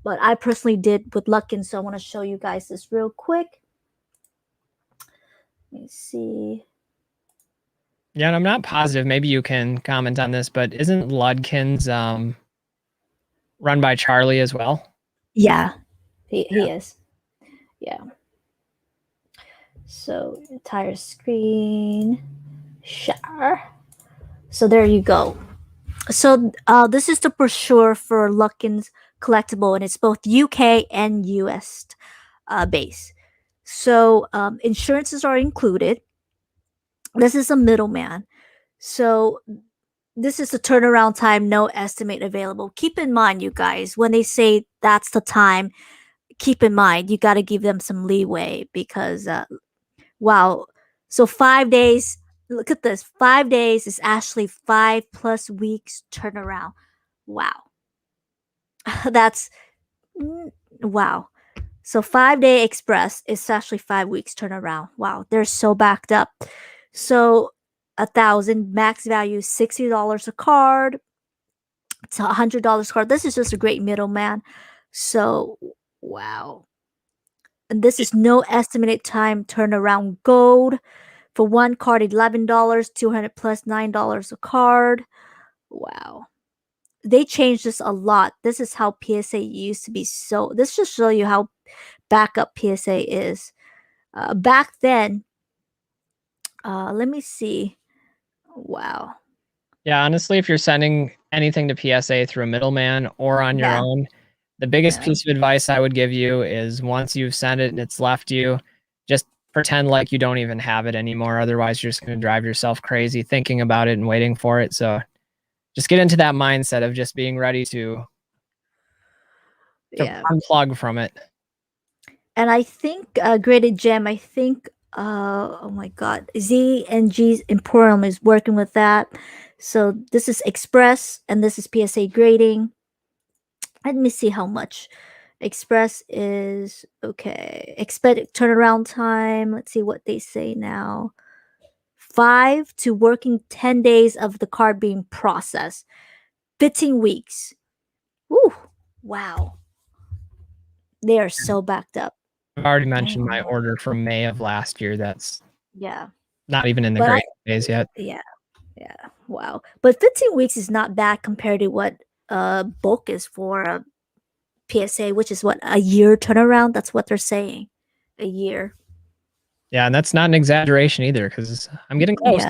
Speaker 1: but I personally did with Luckins, so I want to show you guys this real quick. Let me see.
Speaker 2: Yeah, and I'm not positive. Maybe you can comment on this, but isn't Ludkins run by Charlie as well?
Speaker 1: Yeah, he is. Yeah. So entire screen share. So there you go. So this is the brochure for Luckins collectible, and it's both UK and US base. So insurances are included. This is a middleman. So this is the turnaround time, no estimate available. Keep in mind, you guys, when they say that's the time, keep in mind you got to give them some leeway because wow. So 5 days, look at this. 5 days is actually 5+ weeks turnaround. Wow. That's wow. So 5-day express is actually 5 weeks turnaround. Wow, they're so backed up. So 1,000 max value, $60 a card. It's $100 card. This is just a great middleman. So wow. And this is no estimated time turnaround gold. For one card, $11, 200 plus $9 a card. Wow. They changed this a lot. This is how PSA used to be. So this just show you how backup PSA is. Back then, let me see. Wow.
Speaker 2: Yeah, honestly, if you're sending anything to PSA through a middleman or on your own, the biggest piece of advice I would give you is once you've sent it and it's left you, just pretend like you don't even have it anymore. Otherwise, you're just going to drive yourself crazy thinking about it and waiting for it. So just get into that mindset of just being ready to unplug from it.
Speaker 1: And I think Graded Gem, I think, oh my God, Z and G's Emporium is working with that. So this is Express and this is PSA grading. Let me see how much. Express is okay. Expected turnaround time. Let's see what they say now. 5 to working 10 days of the card being processed. 15 weeks. Woo! Wow. They are so backed up.
Speaker 2: I've already mentioned my order from May of last year. That's not even in the great days yet.
Speaker 1: Yeah. Wow. But 15 weeks is not bad compared to what bulk is for a PSA, which is what, a year turnaround. That's what they're saying, a year.
Speaker 2: Yeah, and that's not an exaggeration either because I'm getting close.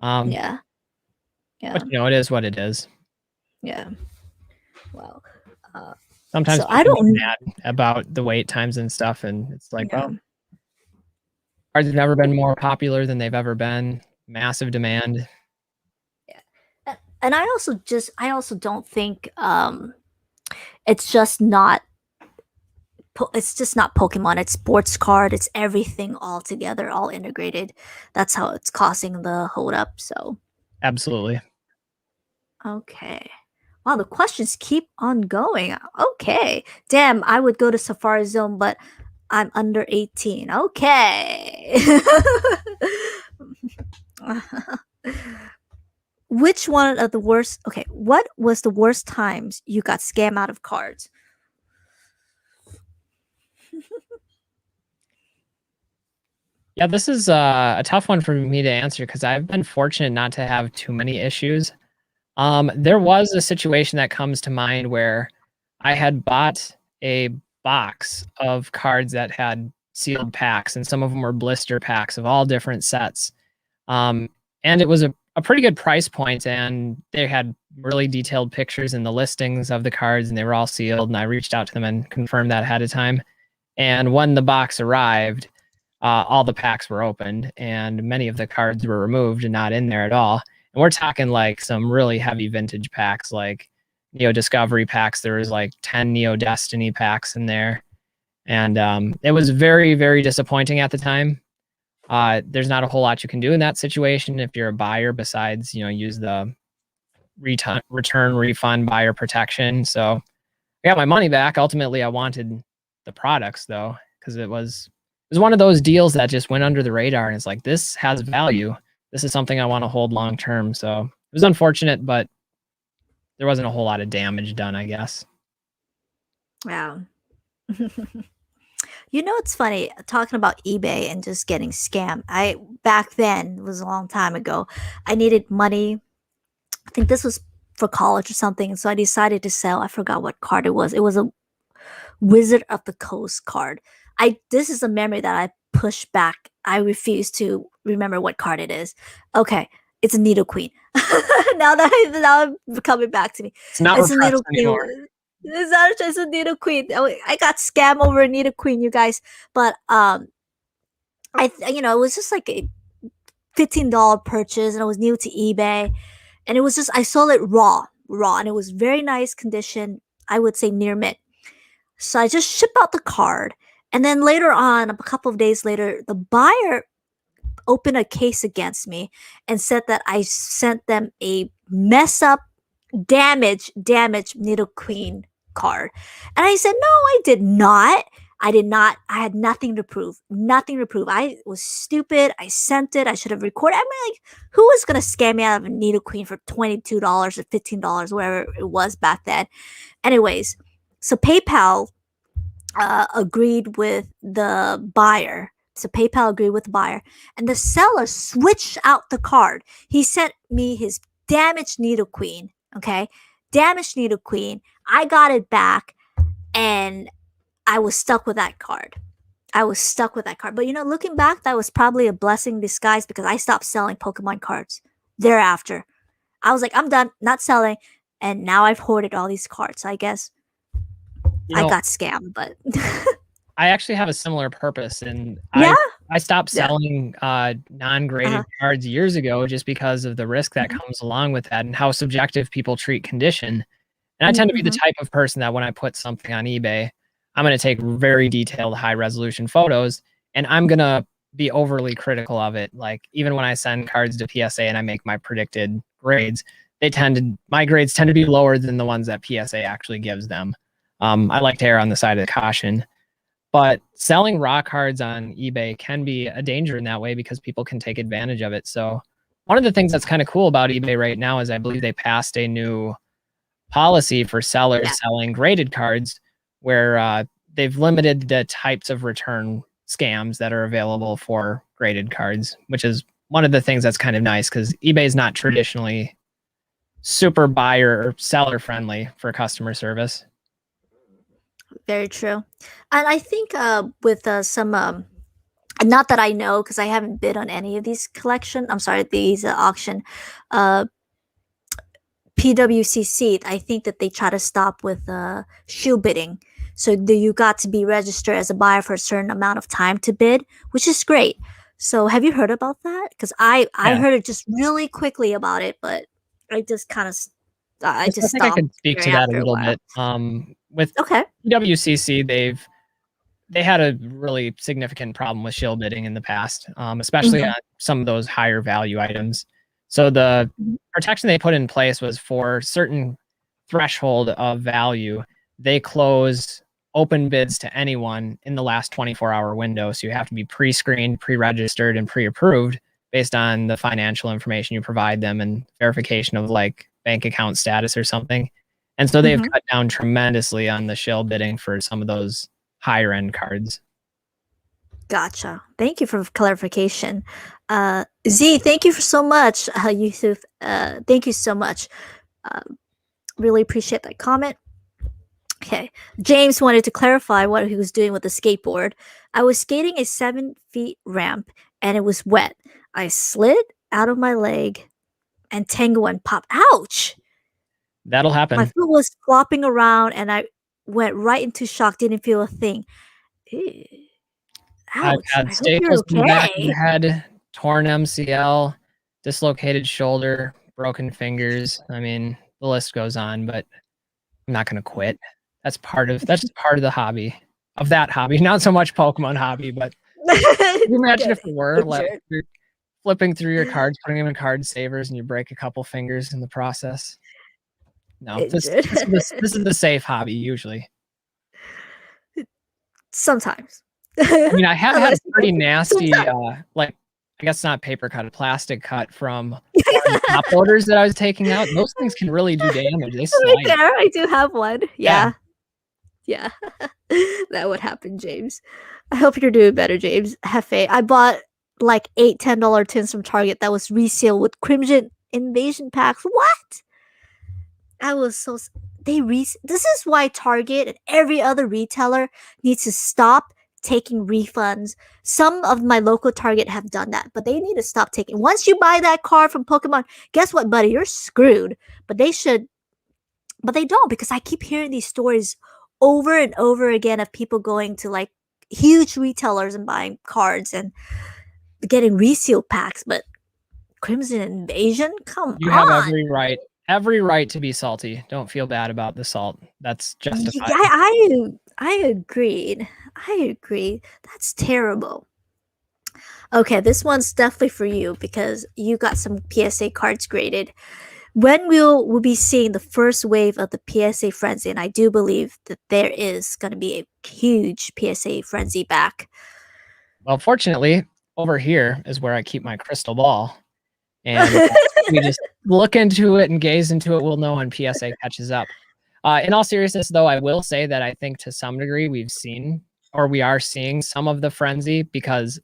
Speaker 1: Yeah.
Speaker 2: But you know, it is what it is.
Speaker 1: Yeah. Wow.
Speaker 2: Sometimes
Speaker 1: so I don't
Speaker 2: get mad about the wait times and stuff, and it's like, well, cards have never been more popular than they've ever been. Massive demand.
Speaker 1: Yeah. And I also don't think it's just not Pokemon. It's sports card. It's everything all together, all integrated. That's how it's causing the hold up. So
Speaker 2: absolutely.
Speaker 1: Okay. Wow, the questions keep on going. Okay. Damn, I would go to Safari Zone, but I'm under 18. Okay. Which one of the worst? Okay, what was the worst times you got scammed out of cards?
Speaker 2: Yeah, this is a tough one for me to answer because I've been fortunate not to have too many issues. There was a situation that comes to mind where I had bought a box of cards that had sealed packs, and some of them were blister packs of all different sets. And it was a pretty good price point, and they had really detailed pictures in the listings of the cards, and they were all sealed. And I reached out to them and confirmed that ahead of time. And when the box arrived, all the packs were opened, and many of the cards were removed and not in there at all. And we're talking like some really heavy vintage packs, like Neo Discovery packs. There was like 10 Neo Destiny packs in there, and it was very, very disappointing at the time. There's not a whole lot you can do in that situation if you're a buyer, besides use the return refund buyer protection. So I got my money back. Ultimately, I wanted the products though, because it was one of those deals that just went under the radar, and it's like, this has value. This is something I want to hold long term. So it was unfortunate, but there wasn't a whole lot of damage done, I guess.
Speaker 1: Wow. It's funny talking about eBay and just getting scammed. Back then, it was a long time ago. I needed money. I think this was for college or something. So I decided to sell. I forgot what card it was. It was a Wizard of the Coast card. This is a memory that I push back. I refuse to remember what card it is. Okay, it's a Nidoqueen. now I'm coming back to me.
Speaker 2: It's not
Speaker 1: It's a
Speaker 2: repressed
Speaker 1: Nidoqueen.
Speaker 2: anymore.
Speaker 1: It's not just a Nidoqueen. I got scammed over a Nidoqueen, you guys. But it was just like a $15 purchase, and it was new to eBay, and it was just I sold it raw, and it was very nice condition. I would say near mint. So I just ship out the card, and then later on, a couple of days later, the buyer opened a case against me and said that I sent them a mess up, damaged Nidoqueen card. And I said, no, I did not. I did not. I had nothing to prove. Nothing to prove. I was stupid. I sent it. I should have recorded. I mean, like, who was going to scam me out of a Nidoqueen for $22 or $15, whatever it was back then? Anyways, so PayPal agreed with the buyer. And the seller switched out the card. He sent me his damaged Nidoqueen. Okay, damaged Nidoqueen. I got it back, and I was stuck with that card. But looking back, that was probably a blessing in disguise, because I stopped selling Pokemon cards thereafter. I was like, I'm done, not selling. And now I've hoarded all these cards. I guess I got scammed, but
Speaker 2: I actually have a similar purpose, and
Speaker 1: yeah,
Speaker 2: I stopped selling non-graded cards years ago, just because of the risk that comes along with that and how subjective people treat condition. And I tend to be the type of person that when I put something on eBay, I'm going to take very detailed, high resolution photos, and I'm going to be overly critical of it. Like, even when I send cards to PSA and I make my predicted grades, my grades tend to be lower than the ones that PSA actually gives them. I like to err on the side of the caution. But selling raw cards on eBay can be a danger in that way, because people can take advantage of it. So one of the things that's kind of cool about eBay right now is I believe they passed a new policy for sellers selling graded cards, where they've limited the types of return scams that are available for graded cards, which is one of the things that's kind of nice, because eBay is not traditionally super buyer or seller friendly for customer service.
Speaker 1: Very true. And I think with some, not that I know, because I haven't bid on any of these these auction, PWCC, I think that they try to stop with shield bidding. So you got to be registered as a buyer for a certain amount of time to bid, which is great. So have you heard about that? Because I heard it just really quickly about it, but I just kind of I just
Speaker 2: think I could speak to that a little bit. With PWCC, they had a really significant problem with shield bidding in the past, especially on some of those higher value items. So the protection they put in place was for certain threshold of value, they close open bids to anyone in the last 24-hour window. So you have to be pre-screened, pre-registered, and pre-approved based on the financial information you provide them and verification of like bank account status or something. And so they've cut down tremendously on the shield bidding for some of those higher end cards.
Speaker 1: Gotcha. Thank you for clarification. Z, thank you for so much. Yusuf, thank you so much. Really appreciate that comment. Okay. James wanted to clarify what he was doing with the skateboard. I was skating a 7 feet ramp and it was wet. I slid out of my leg and tango and pop. Ouch!
Speaker 2: That'll
Speaker 1: My
Speaker 2: happen.
Speaker 1: foot was flopping around and I went right into shock, didn't feel a thing. Ew.
Speaker 2: I've
Speaker 1: Ouch.
Speaker 2: had
Speaker 1: I hope you're
Speaker 2: staples in the back of the
Speaker 1: okay.
Speaker 2: head, torn MCL, dislocated shoulder, broken fingers. I mean, the list goes on, but I'm not gonna quit. That's just part of the hobby. Of that hobby. Not so much Pokemon hobby, but can you imagine
Speaker 1: Get
Speaker 2: if it were like
Speaker 1: injured.
Speaker 2: you're flipping through your cards, putting them in card savers, and you break a couple fingers in the process? No,
Speaker 1: Injured.
Speaker 2: this is the safe hobby usually.
Speaker 1: Sometimes.
Speaker 2: I mean, I have had a
Speaker 1: Unless
Speaker 2: pretty nasty,
Speaker 1: sometimes.
Speaker 2: like, I guess not paper cut, a plastic cut from one of the top loaders that I was taking out. Those things can really do damage. They
Speaker 1: To be
Speaker 2: slide.
Speaker 1: fair, I do have one.
Speaker 2: Yeah.
Speaker 1: Yeah. Yeah. That would happen, James. I hope you're doing better, James. Hefe. I bought like 8 $10 tins from Target that was resale with Crimson Invasion packs. What? I was so this is why Target and every other retailer needs to stop taking refunds. Some of my local Target have done that, but they need to stop taking. Once you buy that card from Pokemon, guess what, buddy? You're screwed. But they should, but they don't, because I keep hearing these stories over and over again of people going to like huge retailers and buying cards and getting resealed packs. But Crimson Invasion, come
Speaker 2: You have
Speaker 1: on.
Speaker 2: every right to be salty. Don't feel bad about the salt. That's
Speaker 1: Yeah,
Speaker 2: justified.
Speaker 1: I agreed. I agree. That's terrible. Okay, this one's definitely for you because you got some PSA cards graded. When we'll be seeing the first wave of the PSA frenzy, and I do believe that there is going to be a huge PSA frenzy back.
Speaker 2: Well, fortunately, over here is where I keep my crystal ball. And we just look into it and gaze into it. We'll know when PSA catches up. In all seriousness, though, I will say that I think to some degree we are seeing some of the frenzy, because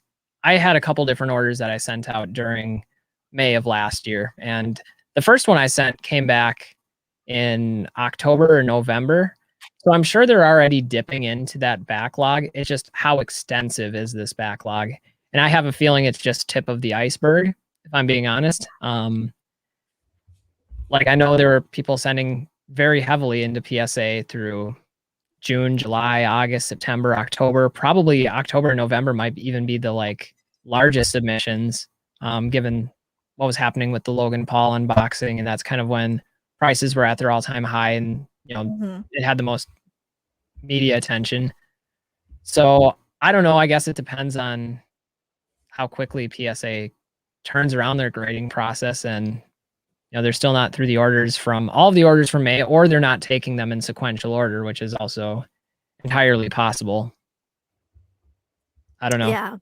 Speaker 2: I had a couple different orders that I sent out during May of last year. And the first one I sent came back in October or November. So I'm sure they're already dipping into that backlog. It's just, how extensive is this backlog? And I have a feeling it's just tip of the iceberg, if I'm being honest. Like, I know there were people sending very heavily into PSA through June, July, August, September, October. Probably October and November might even be the like largest submissions, given what was happening with the Logan Paul unboxing, and that's kind of when prices were at their all-time high, and
Speaker 1: Mhm.
Speaker 2: it had the most media attention. So I don't know. I guess it depends on how quickly PSA turns around their grading process, and they're still not through the orders from all of the orders from May, or they're not taking them in sequential order, which is also entirely possible. I don't know.
Speaker 1: Yeah,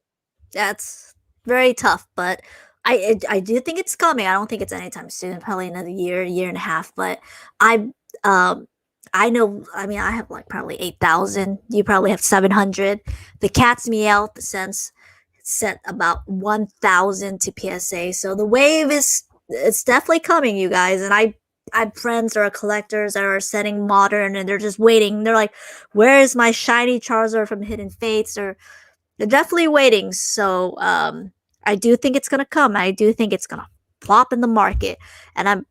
Speaker 1: that's very tough, but I do think it's coming. I don't think it's anytime soon. Probably another year and a half. But I um I know. I mean, I have like probably 8,000. You probably have 700. The cat's meow sense set about 1,000 to PSA. So the wave is it's definitely coming, you guys. And I have friends that are collectors that are setting modern and they're just waiting. They're like, where is my shiny Charizard from Hidden Fates? Or they're definitely waiting. So I do think it's gonna come. I do think it's gonna plop in the market. And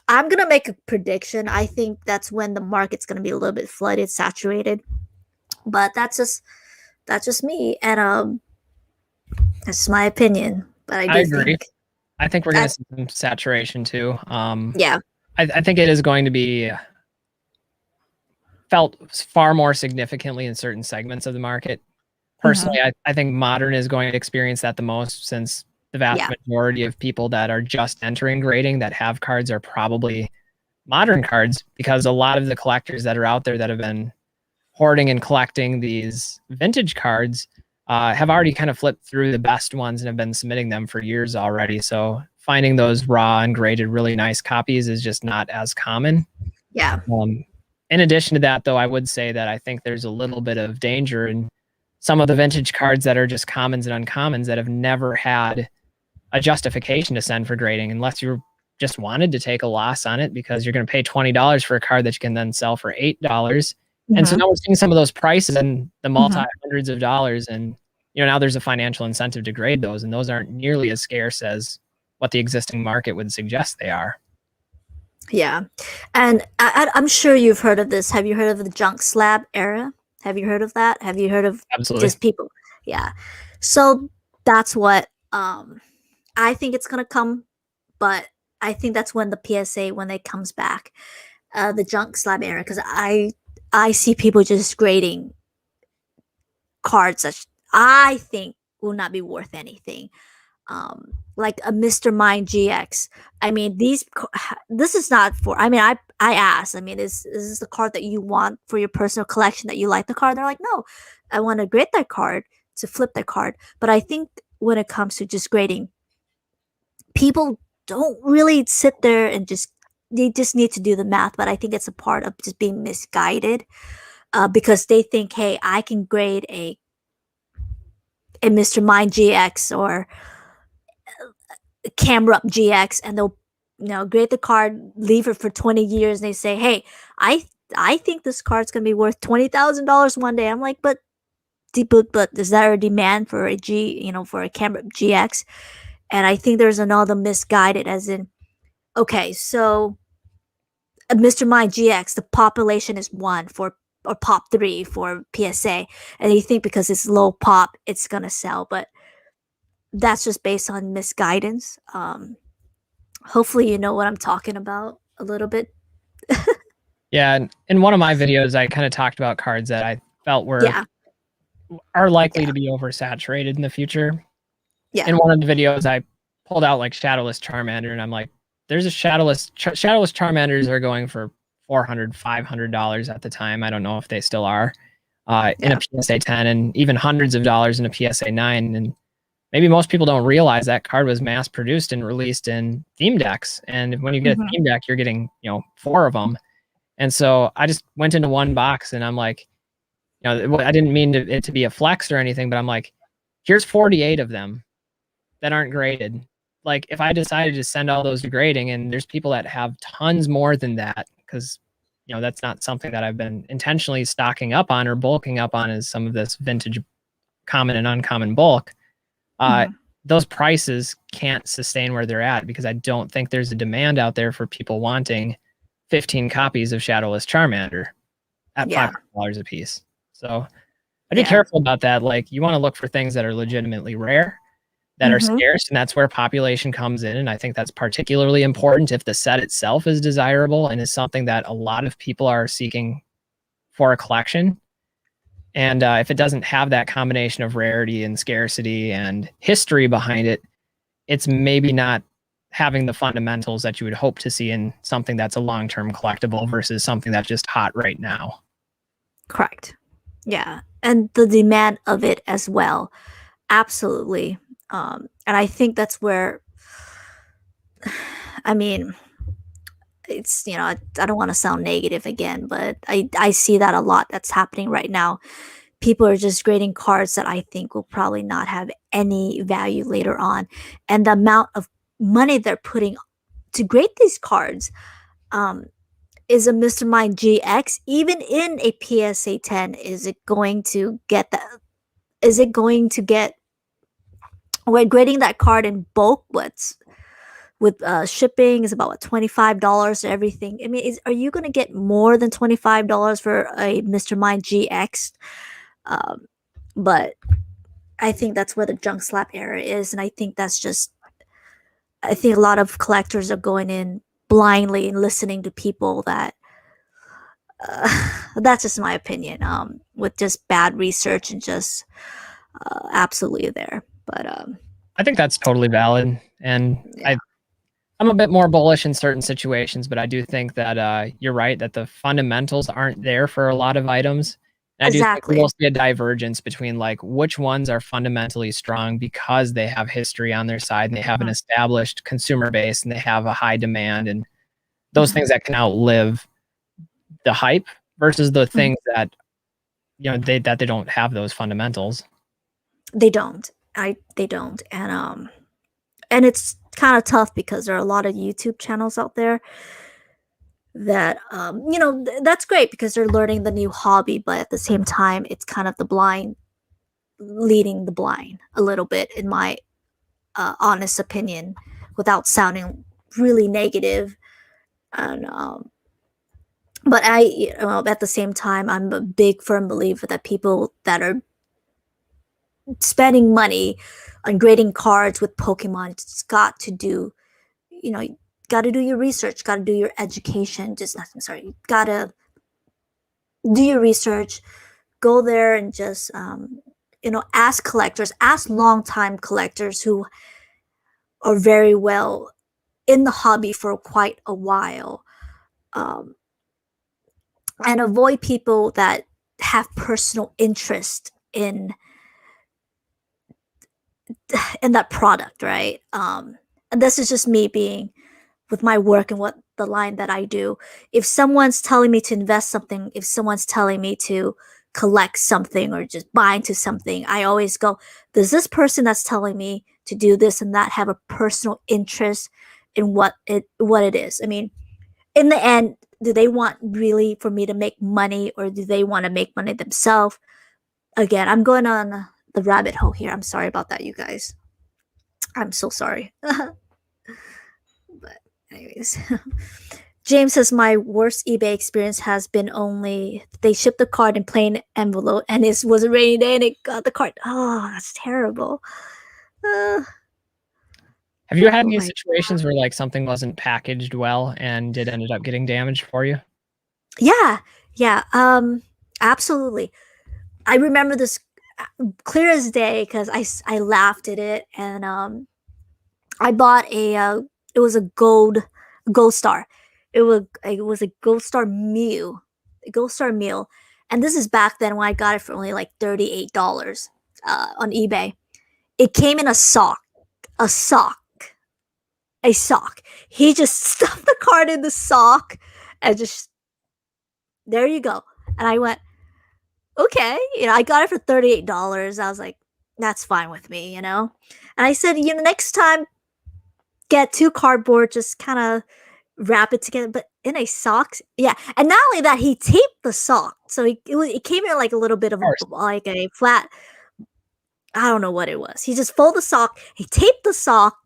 Speaker 1: I'm gonna make a prediction. I think that's when the market's gonna be a little bit flooded, saturated. But that's just me. And that's my opinion. But I
Speaker 2: I
Speaker 1: do
Speaker 2: agree.
Speaker 1: think
Speaker 2: I think we're going to
Speaker 1: that
Speaker 2: see some saturation too.
Speaker 1: yeah.
Speaker 2: I think it is going to be felt far more significantly in certain segments of the market. Personally, I think modern is going to experience that the most, since the vast
Speaker 1: Yeah.
Speaker 2: majority of people that are just entering grading that have cards are probably modern cards, because a lot of the collectors that are out there that have been hoarding and collecting these vintage cards have already kind of flipped through the best ones and have been submitting them for years already. So finding those raw and graded really nice copies is just not as common.
Speaker 1: Yeah.
Speaker 2: In addition to that, though, I would say that I think there's a little bit of danger in some of the vintage cards that are just commons and uncommons that have never had a justification to send for grading, unless you're just wanted to take a loss on it because you're going to pay $20 for a card that you can then sell for $8. And so now we're seeing some of those prices in the multi hundreds of dollars. And, now there's a financial incentive to grade those, and those aren't nearly as scarce as what the existing market would suggest they are.
Speaker 1: Yeah. And I'm sure you've heard of this. Have you heard of the junk slab era? Have you heard of that? Have you heard of
Speaker 2: Absolutely.
Speaker 1: just people? Yeah. So that's what I think it's gonna come, but I think that's when the PSA when it comes back, the junk slab era, because I see people just grading cards that I think will not be worth anything. Like a Mr. Mind GX. I mean, this is not for. I mean, I asked. I mean, is this the card that you want for your personal collection that you like the card? They're like, no, I want to grade that card to flip that card. But I think when it comes to just grading, people don't really sit there and they just need to do the math. But I think it's a part of just being misguided because they think, hey, I can grade a Mr. Mind GX or Camera Up GX, and they'll grade the card, leave it for 20 years, and they say, hey, I think this card's gonna be worth $20,000 one day. I'm like, but is there a demand for a for a Camera Up GX? And I think there's another misguided, as in, okay, so a Mr. Mind GX, the population is 1 for, or pop 3 for PSA, and you think because it's low pop it's gonna sell, but that's just based on misguidance. Hopefully you know what I'm talking about a little bit.
Speaker 2: Yeah, and in one of my videos, I kind of talked about cards that I felt are likely to be oversaturated in the future.
Speaker 1: Yeah.
Speaker 2: In one of the videos, I pulled out like Shadowless Charmander, and I'm like, there's a Shadowless Charmanders are going for $400, $500 at the time. I don't know if they still are in a PSA 10, and even hundreds of dollars in a PSA 9. And maybe most people don't realize that card was mass produced and released in theme decks. And when you get a theme deck, you're getting, 4 of them. And so I just went into one box and I'm like, I didn't mean it to be a flex or anything, but I'm like, here's 48 of them that aren't graded. Like if I decided to send all those to grading, and there's people that have tons more than that, because that's not something that I've been intentionally stocking up on or bulking up on, is some of this vintage common and uncommon bulk. Those prices can't sustain where they're at, because I don't think there's a demand out there for people wanting 15 copies of Shadowless Charmander at $500 a piece. So I'd be careful about that. Like, you want to look for things that are legitimately rare, that are scarce, and that's where population comes in. And I think that's particularly important if the set itself is desirable and is something that a lot of people are seeking for a collection. And if it doesn't have that combination of rarity and scarcity and history behind it, it's maybe not having the fundamentals that you would hope to see in something that's a long-term collectible versus something that's just hot right now.
Speaker 1: Correct. Yeah. And the demand of it as well. Absolutely. And I think that's where, I mean, it's, I don't want to sound negative again, but I see that a lot that's happening right now. People are just grading cards that I think will probably not have any value later on. And the amount of money they're putting to grade these cards is a Mr. Mind GX, even in a PSA 10, is it going to get that? Is it going to get, we're grading that card in bulk, with shipping is about what, $25 or everything. I mean, are you going to get more than $25 for a Mr. Mind GX? But I think that's where the junk slap era is, and I think I think a lot of collectors are going in blindly and listening to people that that's just my opinion, with just bad research and just absolutely there. But
Speaker 2: I think that's totally valid, and I'm a bit more bullish in certain situations, but I do think that you're right that the fundamentals aren't there for a lot of items. And I do think we'll see a divergence between like which ones are fundamentally strong because they have history on their side and they have an established consumer base and they have a high demand, and those things that can outlive the hype versus the things that they don't have those fundamentals.
Speaker 1: They don't. They don't. And it's kind of tough because there are a lot of YouTube channels out there that that's great because they're learning the new hobby, but at the same time it's kind of the blind leading the blind a little bit, in my honest opinion, without sounding really negative. And but at the same time, I'm a big firm believer that people that are spending money on grading cards with Pokemon, it's got to do, got to do your research, got to do your education. I'm sorry, got to do your research, go there and just, ask collectors, ask long-time collectors who are very well in the hobby for quite a while. And avoid people that have personal interest in that product, right? And this is just me being with my work and what the line that I do. If someone's telling me to invest something, if someone's telling me to collect something or just buy into something, I always go, does this person that's telling me to do this and that have a personal interest in what it is? I mean, in the end, do they want really for me to make money, or do they want to make money themselves? Again, I'm going on the rabbit hole here. I'm sorry about that, you guys. I'm so sorry. But anyways, James says my worst eBay experience has been only they shipped the card in plain envelope and it was a rainy day and it got the card. Oh, that's terrible.
Speaker 2: Have you had any situations where like something wasn't packaged well and it ended up getting damaged for you?
Speaker 1: Yeah. Absolutely. I remember this clear as day because I laughed at it, and I bought it was a gold star. It was a gold star meal, and this is back then when I got it for only like $38 on eBay. It came in a sock. He just stuffed the card in the sock and just, there you go. And I went, okay, I got it for $38. I was like, that's fine with me, And I said, next time, get 2 cardboard, just kind of wrap it together, but in a sock. Yeah. And not only that, he taped the sock. So it came in like a little bit of like a flat, I don't know what it was. He just folded the sock, he taped the sock,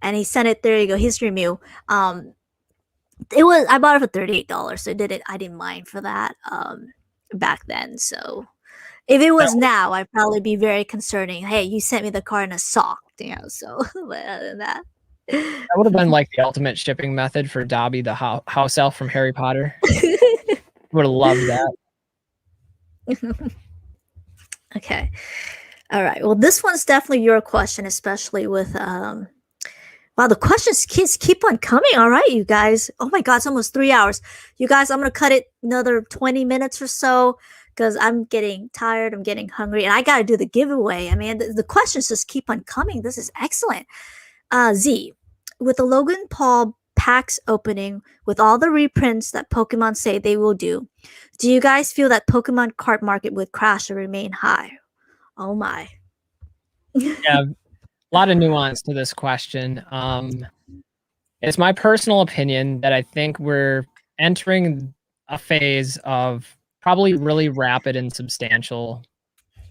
Speaker 1: and he sent it. There you go. History meal. I bought it for $38, so I didn't mind for that back then. So if it was now, I'd probably be very concerning. Hey, you sent me the card in a sock, so but other than that.
Speaker 2: That would have been like the ultimate shipping method for Dobby, the house elf from Harry Potter. Would have loved that.
Speaker 1: Okay. All right. Well, this one's definitely your question, especially with wow, the questions keep on coming. All right, you guys. Oh my God, it's almost 3 hours. You guys, I'm gonna cut it another 20 minutes or so because I'm getting tired. I'm getting hungry, and I gotta do the giveaway. I mean, the questions just keep on coming. This is excellent. Z, with the Logan Paul packs opening, with all the reprints that Pokemon say they will do you guys feel that Pokemon card market would crash or remain high? Oh my.
Speaker 2: Yeah, a lot of nuance to this question. It's my personal opinion that I think we're entering a phase of probably really rapid and substantial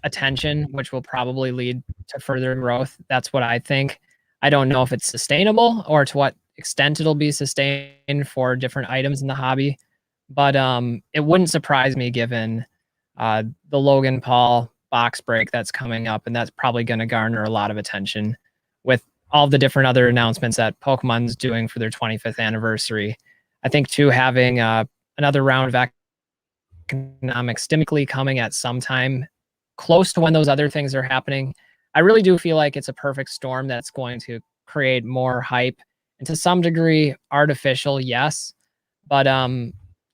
Speaker 2: attention, which will probably lead to further growth. That's what I think. I don't know if it's sustainable or to what extent it'll be sustained for different items in the hobby, but it wouldn't surprise me given the Logan Paul box break that's coming up, and that's probably going to garner a lot of attention with all the different other announcements that Pokemon's doing for their 25th anniversary. I think too, having another round of economic stimuli coming at some time close to when those other things are happening, I really do feel like it's a perfect storm that's going to create more hype, and to some degree artificial, yes, but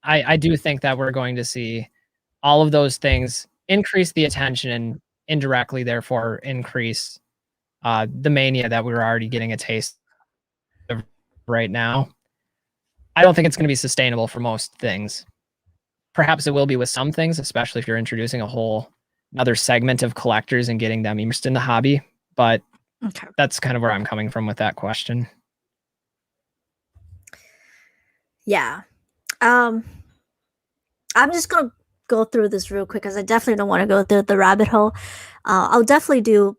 Speaker 2: I do think that we're going to see all of those things increase the attention and indirectly therefore increase the mania that we're already getting a taste of right now. I don't think it's going to be sustainable for most things. Perhaps it will be with some things, especially if you're introducing a whole another segment of collectors and getting them immersed in the hobby. But
Speaker 1: Okay.
Speaker 2: that's kind of where I'm coming from with that question.
Speaker 1: Yeah. Um, I'm just gonna go through this real quick because I definitely don't want to go through the rabbit hole. I'll definitely do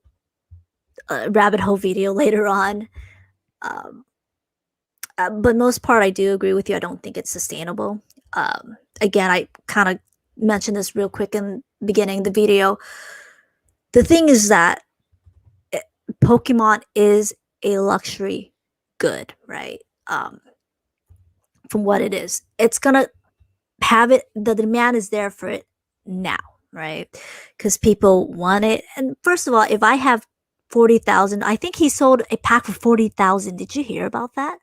Speaker 1: a rabbit hole video later on. Um, but most part, I do agree with you. I don't think it's sustainable. Again, I kind of mentioned this real quick in the beginning of the video. The thing is that Pokemon is a luxury good, right? From what it is, it's gonna have it. The demand is there for it now, right? Because people want it. And first of all, if I have 40,000, I think he sold a pack for 40,000. Did you hear about that?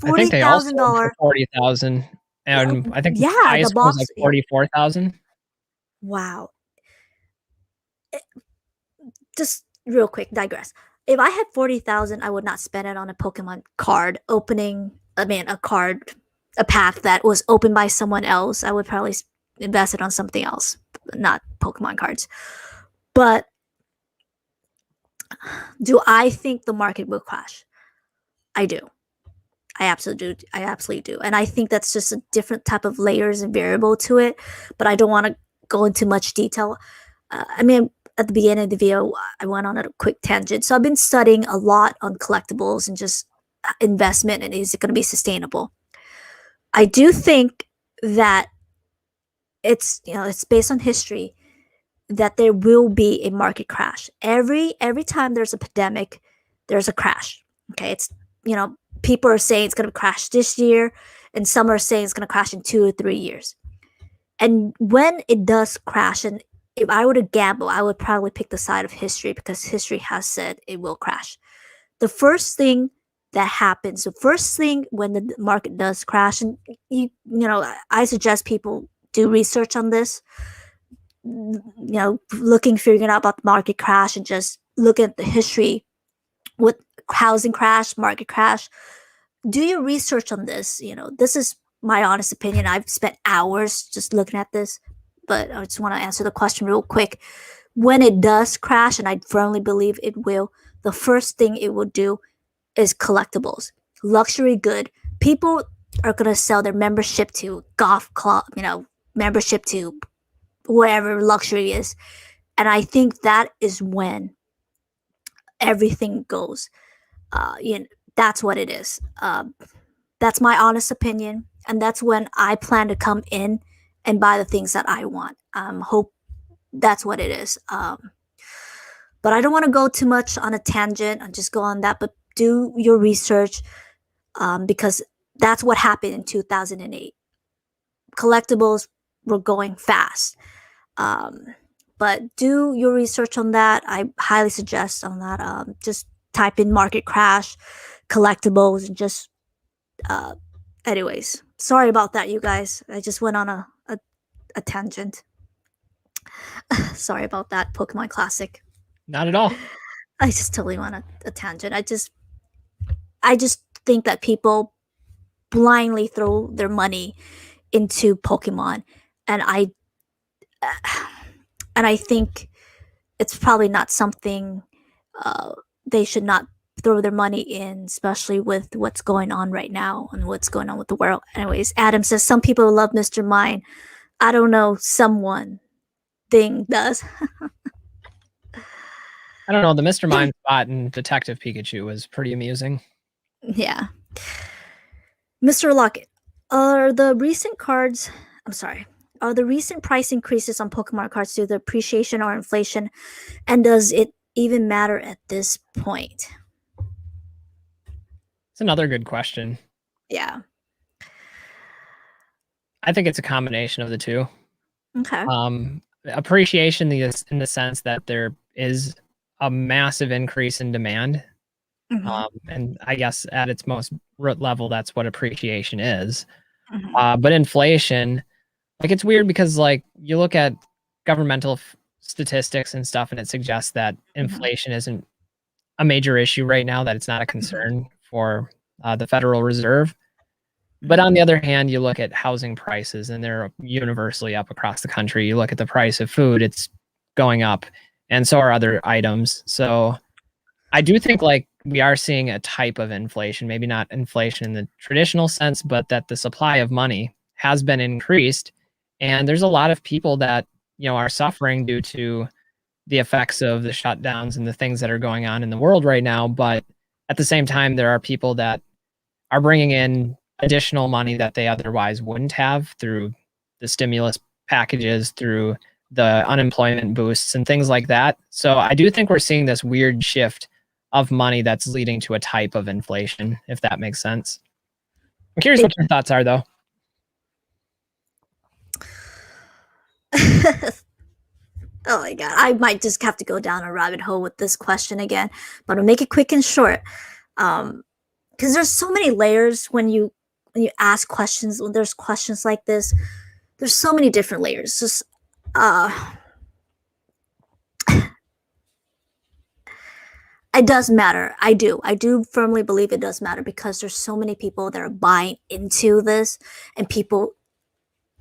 Speaker 2: I think they all sold for
Speaker 1: $40,000.
Speaker 2: 40,000, and I think the
Speaker 1: Yeah, the
Speaker 2: highest one was like
Speaker 1: box. Yeah.
Speaker 2: 44,000.
Speaker 1: Wow. Just real quick, digress. If I had 40,000, I would not spend it on a Pokemon card opening. I mean, a pack that was opened by someone else. I would probably invest it on something else, not Pokemon cards. But do I think the market will crash? I do. I absolutely do. I absolutely do. And I think that's just a different type of layers and variable to it. But I don't want to go into much detail. I mean, at the beginning of the video, I went on a quick tangent. So I've been studying a lot on collectibles and just investment and is it going to be sustainable? I do think that it's based on history that there will be a market crash. Every time there's a pandemic, there's a crash. Okay, it's people are saying it's going to crash this year, and some are saying it's going to crash in 2 or 3 years. And when it does crash, and if I were to gamble, I would probably pick the side of history because history has said it will crash. The first thing that happens, the first thing when the market does crash, and I suggest people do research on this. Figuring out about the market crash and just look at the history with housing crash, market crash. Do your research on this. This is my honest opinion. I've spent hours just looking at this, but I just want to answer the question real quick. When it does crash, and I firmly believe it will, the first thing it will do is collectibles, luxury good. People are gonna sell their membership to golf club, membership to whatever luxury is, and I think that is when everything goes. That's what it is. That's my honest opinion, and that's when I plan to come in and buy the things that I want. Hope that's what it is. But I don't want to go too much on a tangent and just go on that. But do your research because that's what happened in 2008. Collectibles were going fast. But do your research on that. I highly suggest on that. Just type in market crash, collectibles, and just. Anyways, sorry about that, you guys. I just went on a tangent. Sorry about that, Pokemon Classic.
Speaker 2: Not at all.
Speaker 1: I just totally went on a tangent. I just think that people blindly throw their money into Pokemon, and I think it's probably not something they should not throw their money in, especially with what's going on right now and what's going on with the world. Anyways, Adam says some people love Mr. Mime. I don't know, someone thing does.
Speaker 2: I don't know. The Mr. Mime spot in Detective Pikachu was pretty amusing.
Speaker 1: Yeah. Mr. Lockett, are the recent cards, I'm sorry, are the recent price increases on Pokemon cards due to appreciation or inflation? And does it even matter at this point?
Speaker 2: It's another good question.
Speaker 1: Yeah.
Speaker 2: I think it's a combination of the two.
Speaker 1: Okay.
Speaker 2: Appreciation in the sense that there is a massive increase in demand. And I guess at its most root level, that's what appreciation is. But inflation, like it's weird because like you look at governmental statistics and stuff, and it suggests that inflation isn't a major issue right now, that it's not a concern for the Federal Reserve. But on the other hand, you look at housing prices and they're universally up across the country. You look at the price of food, it's going up, and so are other items. So I do think like we are seeing a type of inflation, maybe not inflation in the traditional sense, but that the supply of money has been increased. And there's a lot of people that, are suffering due to the effects of the shutdowns and the things that are going on in the world right now. But at the same time, there are people that are bringing in additional money that they otherwise wouldn't have through the stimulus packages, through the unemployment boosts and things like that. So I do think we're seeing this weird shift of money that's leading to a type of inflation, if that makes sense. I'm curious what your thoughts are, though.
Speaker 1: Oh my god, I might just have to go down a rabbit hole with this question again, but I'll make it quick and short. Because there's so many layers when you ask questions. When there's questions like this, there's so many different layers. Just it does matter. I do firmly believe it does matter because there's so many people that are buying into this, and people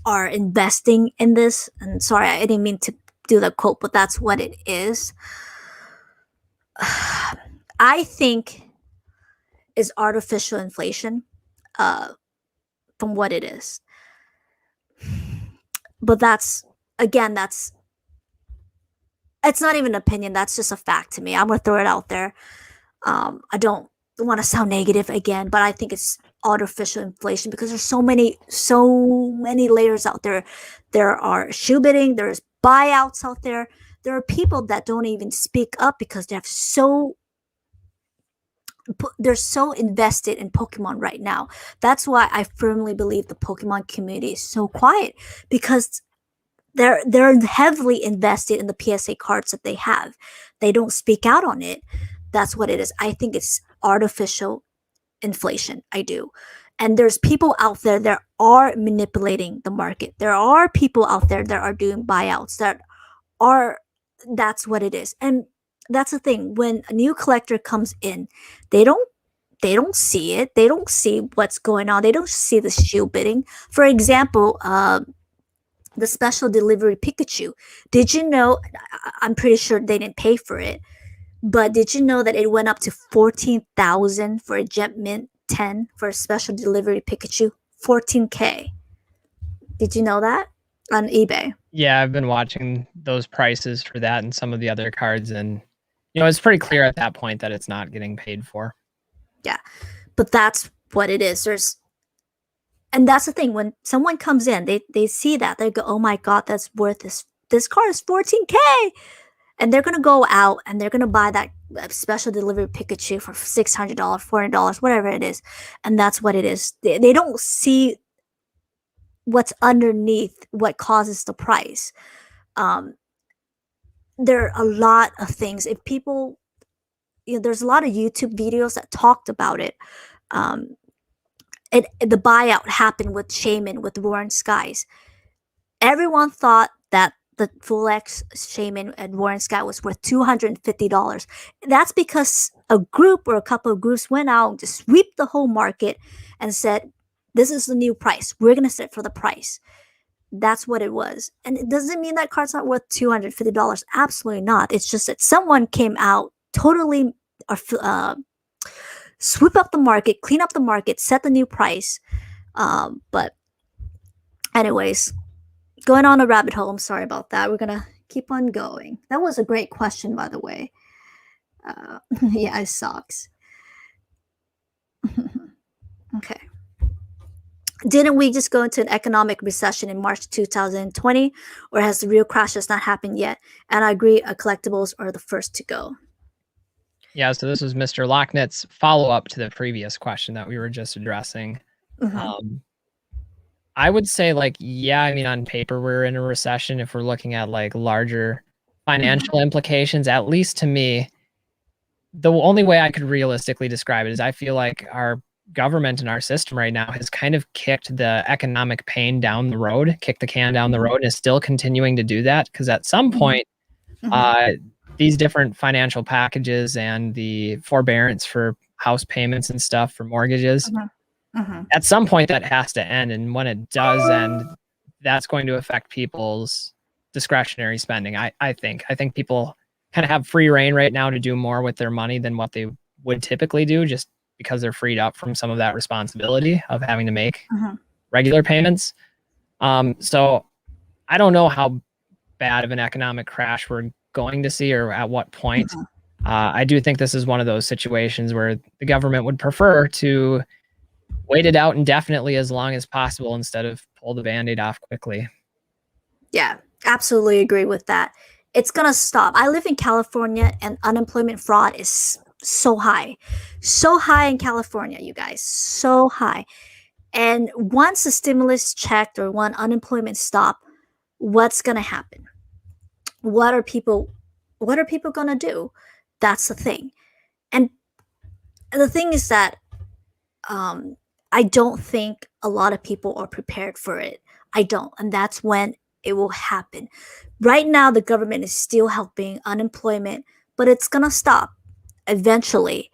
Speaker 1: are investing in this. And sorry, I didn't mean to do the quote, but that's what it is. I think is artificial inflation, from what it is. But that's it's not even an opinion. That's just a fact to me. I'm gonna throw it out there. I don't want to sound negative again, but I think it's artificial inflation because there's so many layers out there. There are shoe bidding, there's buyouts out there. There are people that don't even speak up because they're so invested in Pokemon right now. That's why I firmly believe the Pokemon community is so quiet, because they're heavily invested in the PSA cards that they have. They don't speak out on it. That's what it is. I think it's artificial inflation. I do. And there's people out there that are manipulating the market. There are people out there that are doing buyouts that's what it is. And that's the thing. When a new collector comes in, they don't see it. They don't see what's going on. They don't see the shoe bidding. For example, the special delivery Pikachu. Did you know? I'm pretty sure they didn't pay for it, but did you know that it went up to 14,000 for a Gem Mint 10 for a special delivery Pikachu? 14K. Did you know that on eBay?
Speaker 2: Yeah, I've been watching those prices for that and some of the other cards, and it's pretty clear at that point that it's not getting paid for.
Speaker 1: Yeah, but that's what it is. And that's the thing. When someone comes in, they see that, they go, "Oh my god, that's worth this car is 14K," and they're gonna go out and they're gonna buy that special delivery Pikachu for $600, $400, whatever it is, and that's what it is. They don't see what's underneath what causes the price. There are a lot of things. If people, there's a lot of YouTube videos that talked about it. The buyout happened with Shaman, with Warren Skies. Everyone thought that the Full X Shaman at Warren Sky was worth $250. That's because a group or a couple of groups went out and just swept the whole market and said, "This is the new price. We're going to set for the price." That's what it was. And it doesn't mean that card's not worth $250. Absolutely not. It's just that someone came out totally sweep up the market, clean up the market, set the new price. But anyways, going on a rabbit hole. I'm sorry about that. We're gonna keep on going. That was a great question, by the way. Yeah, it sucks. Okay. Didn't we just go into an economic recession in March 2020, or has the real crash just not happened yet? And I agree, collectibles are the first to go.
Speaker 2: Yeah, so this was Mr. Locknett's follow-up to the previous question that we were just addressing. I would say, yeah, I mean, on paper, we're in a recession if we're looking at larger financial implications. At least to me, the only way I could realistically describe it is I feel like our government and our system right now has kind of kicked the economic pain down the road, kicked the can down the road, and is still continuing to do that, because at some point, these different financial packages and the forbearance for house payments and stuff for mortgages, at some point that has to end. And when it does end, that's going to affect people's discretionary spending. I think people kind of have free reign right now to do more with their money than what they would typically do, just because they're freed up from some of that responsibility of having to make regular payments. So I don't know how bad of an economic crash we're going to see or at what point. I do think this is one of those situations where the government would prefer to wait it out indefinitely as long as possible instead of pull the Band-Aid off quickly.
Speaker 1: Yeah, absolutely agree with that. It's gonna stop. I live in California and unemployment fraud is so high. So high in California, you guys. So high. And once the stimulus checked or one unemployment stop, what's gonna happen? What are people gonna do? That's the thing. And the thing is that I don't think a lot of people are prepared for it. I don't. And that's when it will happen. Right now, the government is still helping unemployment, but it's going to stop eventually.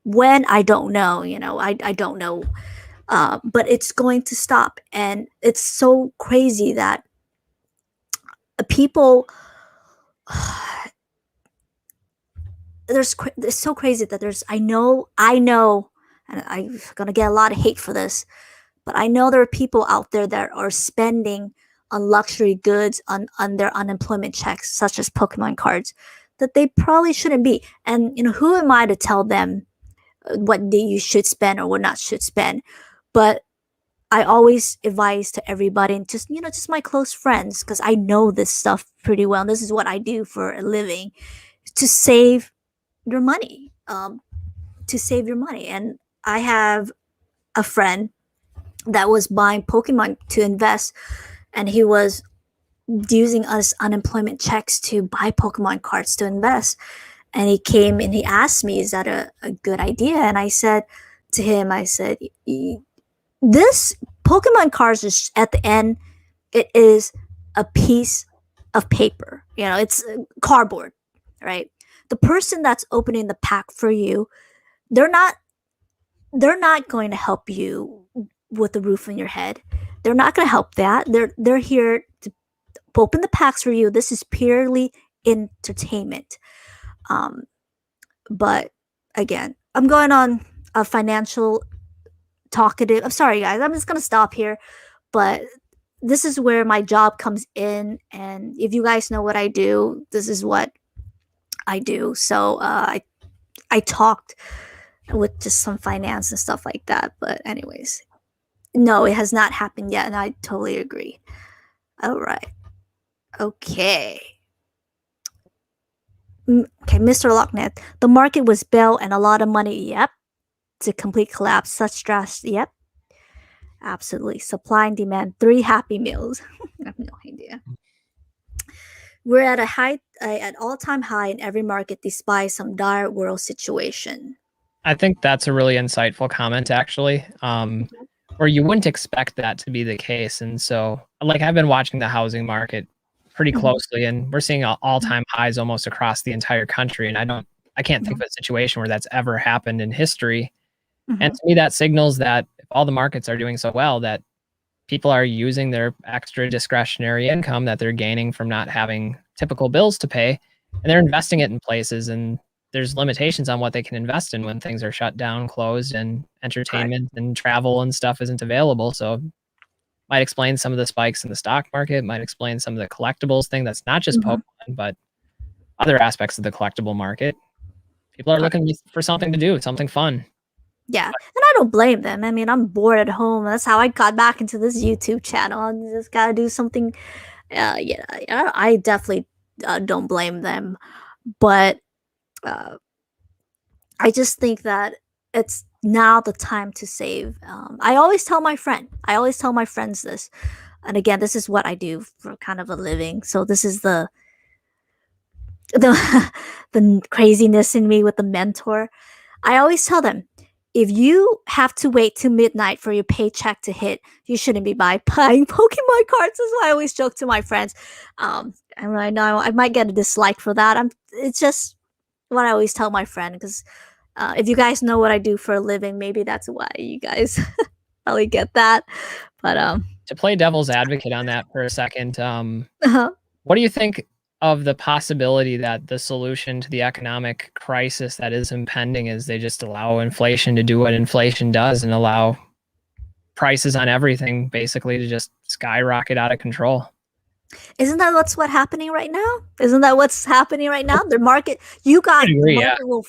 Speaker 1: When I don't know, I don't know. But it's going to stop. And it's so crazy that people, it's so crazy that I know, and I'm going to get a lot of hate for this, but I know there are people out there that are spending on luxury goods on their unemployment checks, such as Pokemon cards, that they probably shouldn't be. And who am I to tell them what you should spend or what not should spend? But I always advise to everybody, and just my close friends, because I know this stuff pretty well. And this is what I do for a living, to save your money. And I have a friend that was buying Pokemon to invest, and he was using us unemployment checks to buy Pokemon cards to invest. And he came and he asked me, is that a good idea? And I said to him, this Pokemon cards is, at the end, it is a piece of paper. It's cardboard, right? The person that's opening the pack for you, they're not going to help you with the roof on your head. They're not going to help that. They're here to open the packs for you. This is purely entertainment. But again, I'm going on a financial talkative. I'm sorry, guys. I'm just going to stop here. But this is where my job comes in. And if you guys know what I do, this is what I do. So I talked with just some finance and stuff like that. But anyways, no, it has not happened yet, and I totally agree. All right. Okay. Okay, Mr. Locknet. The market was bailed and a lot of money. Yep. To complete collapse. Such drastic. Yep. Absolutely. Supply and demand. 3 happy meals. I have no idea. We're at at all-time high in every market despite some dire world situation.
Speaker 2: I think that's a really insightful comment, actually. Or you wouldn't expect that to be the case. And so, I've been watching the housing market pretty closely, and we're seeing all-time highs almost across the entire country. And I can't think of a situation where that's ever happened in history. And to me, that signals that if all the markets are doing so well, that people are using their extra discretionary income that they're gaining from not having typical bills to pay, and they're investing it in places. And there's limitations on what they can invest in when things are shut down, closed, and entertainment and travel and stuff isn't available. So might explain some of the spikes in the stock market, might explain some of the collectibles thing that's not just Pokemon, but other aspects of the collectible market. People are looking for something to do, something fun.
Speaker 1: Yeah, and I don't blame them. I mean, I'm bored at home. That's how I got back into this YouTube channel. I just gotta do something. I definitely don't blame them, but I just think that it's now the time to save. I always tell my friends this, and again, this is what I do for kind of a living. So this is the the craziness in me with the mentor. I always tell them, if you have to wait till midnight for your paycheck to hit, you shouldn't be buying Pokemon cards. That's why I always joke to my friends. And I know I might get a dislike for that. It's just what I always tell my friend, because if you guys know what I do for a living, maybe that's why you guys probably get that. But
Speaker 2: to play devil's advocate on that for a second, what do you think of the possibility that the solution to the economic crisis that is impending is they just allow inflation to do what inflation does and allow prices on everything basically to just skyrocket out of control.
Speaker 1: Isn't that what's happening right now? Isn't that what's happening right now? The market, you got the
Speaker 2: Agree, yeah.
Speaker 1: market will.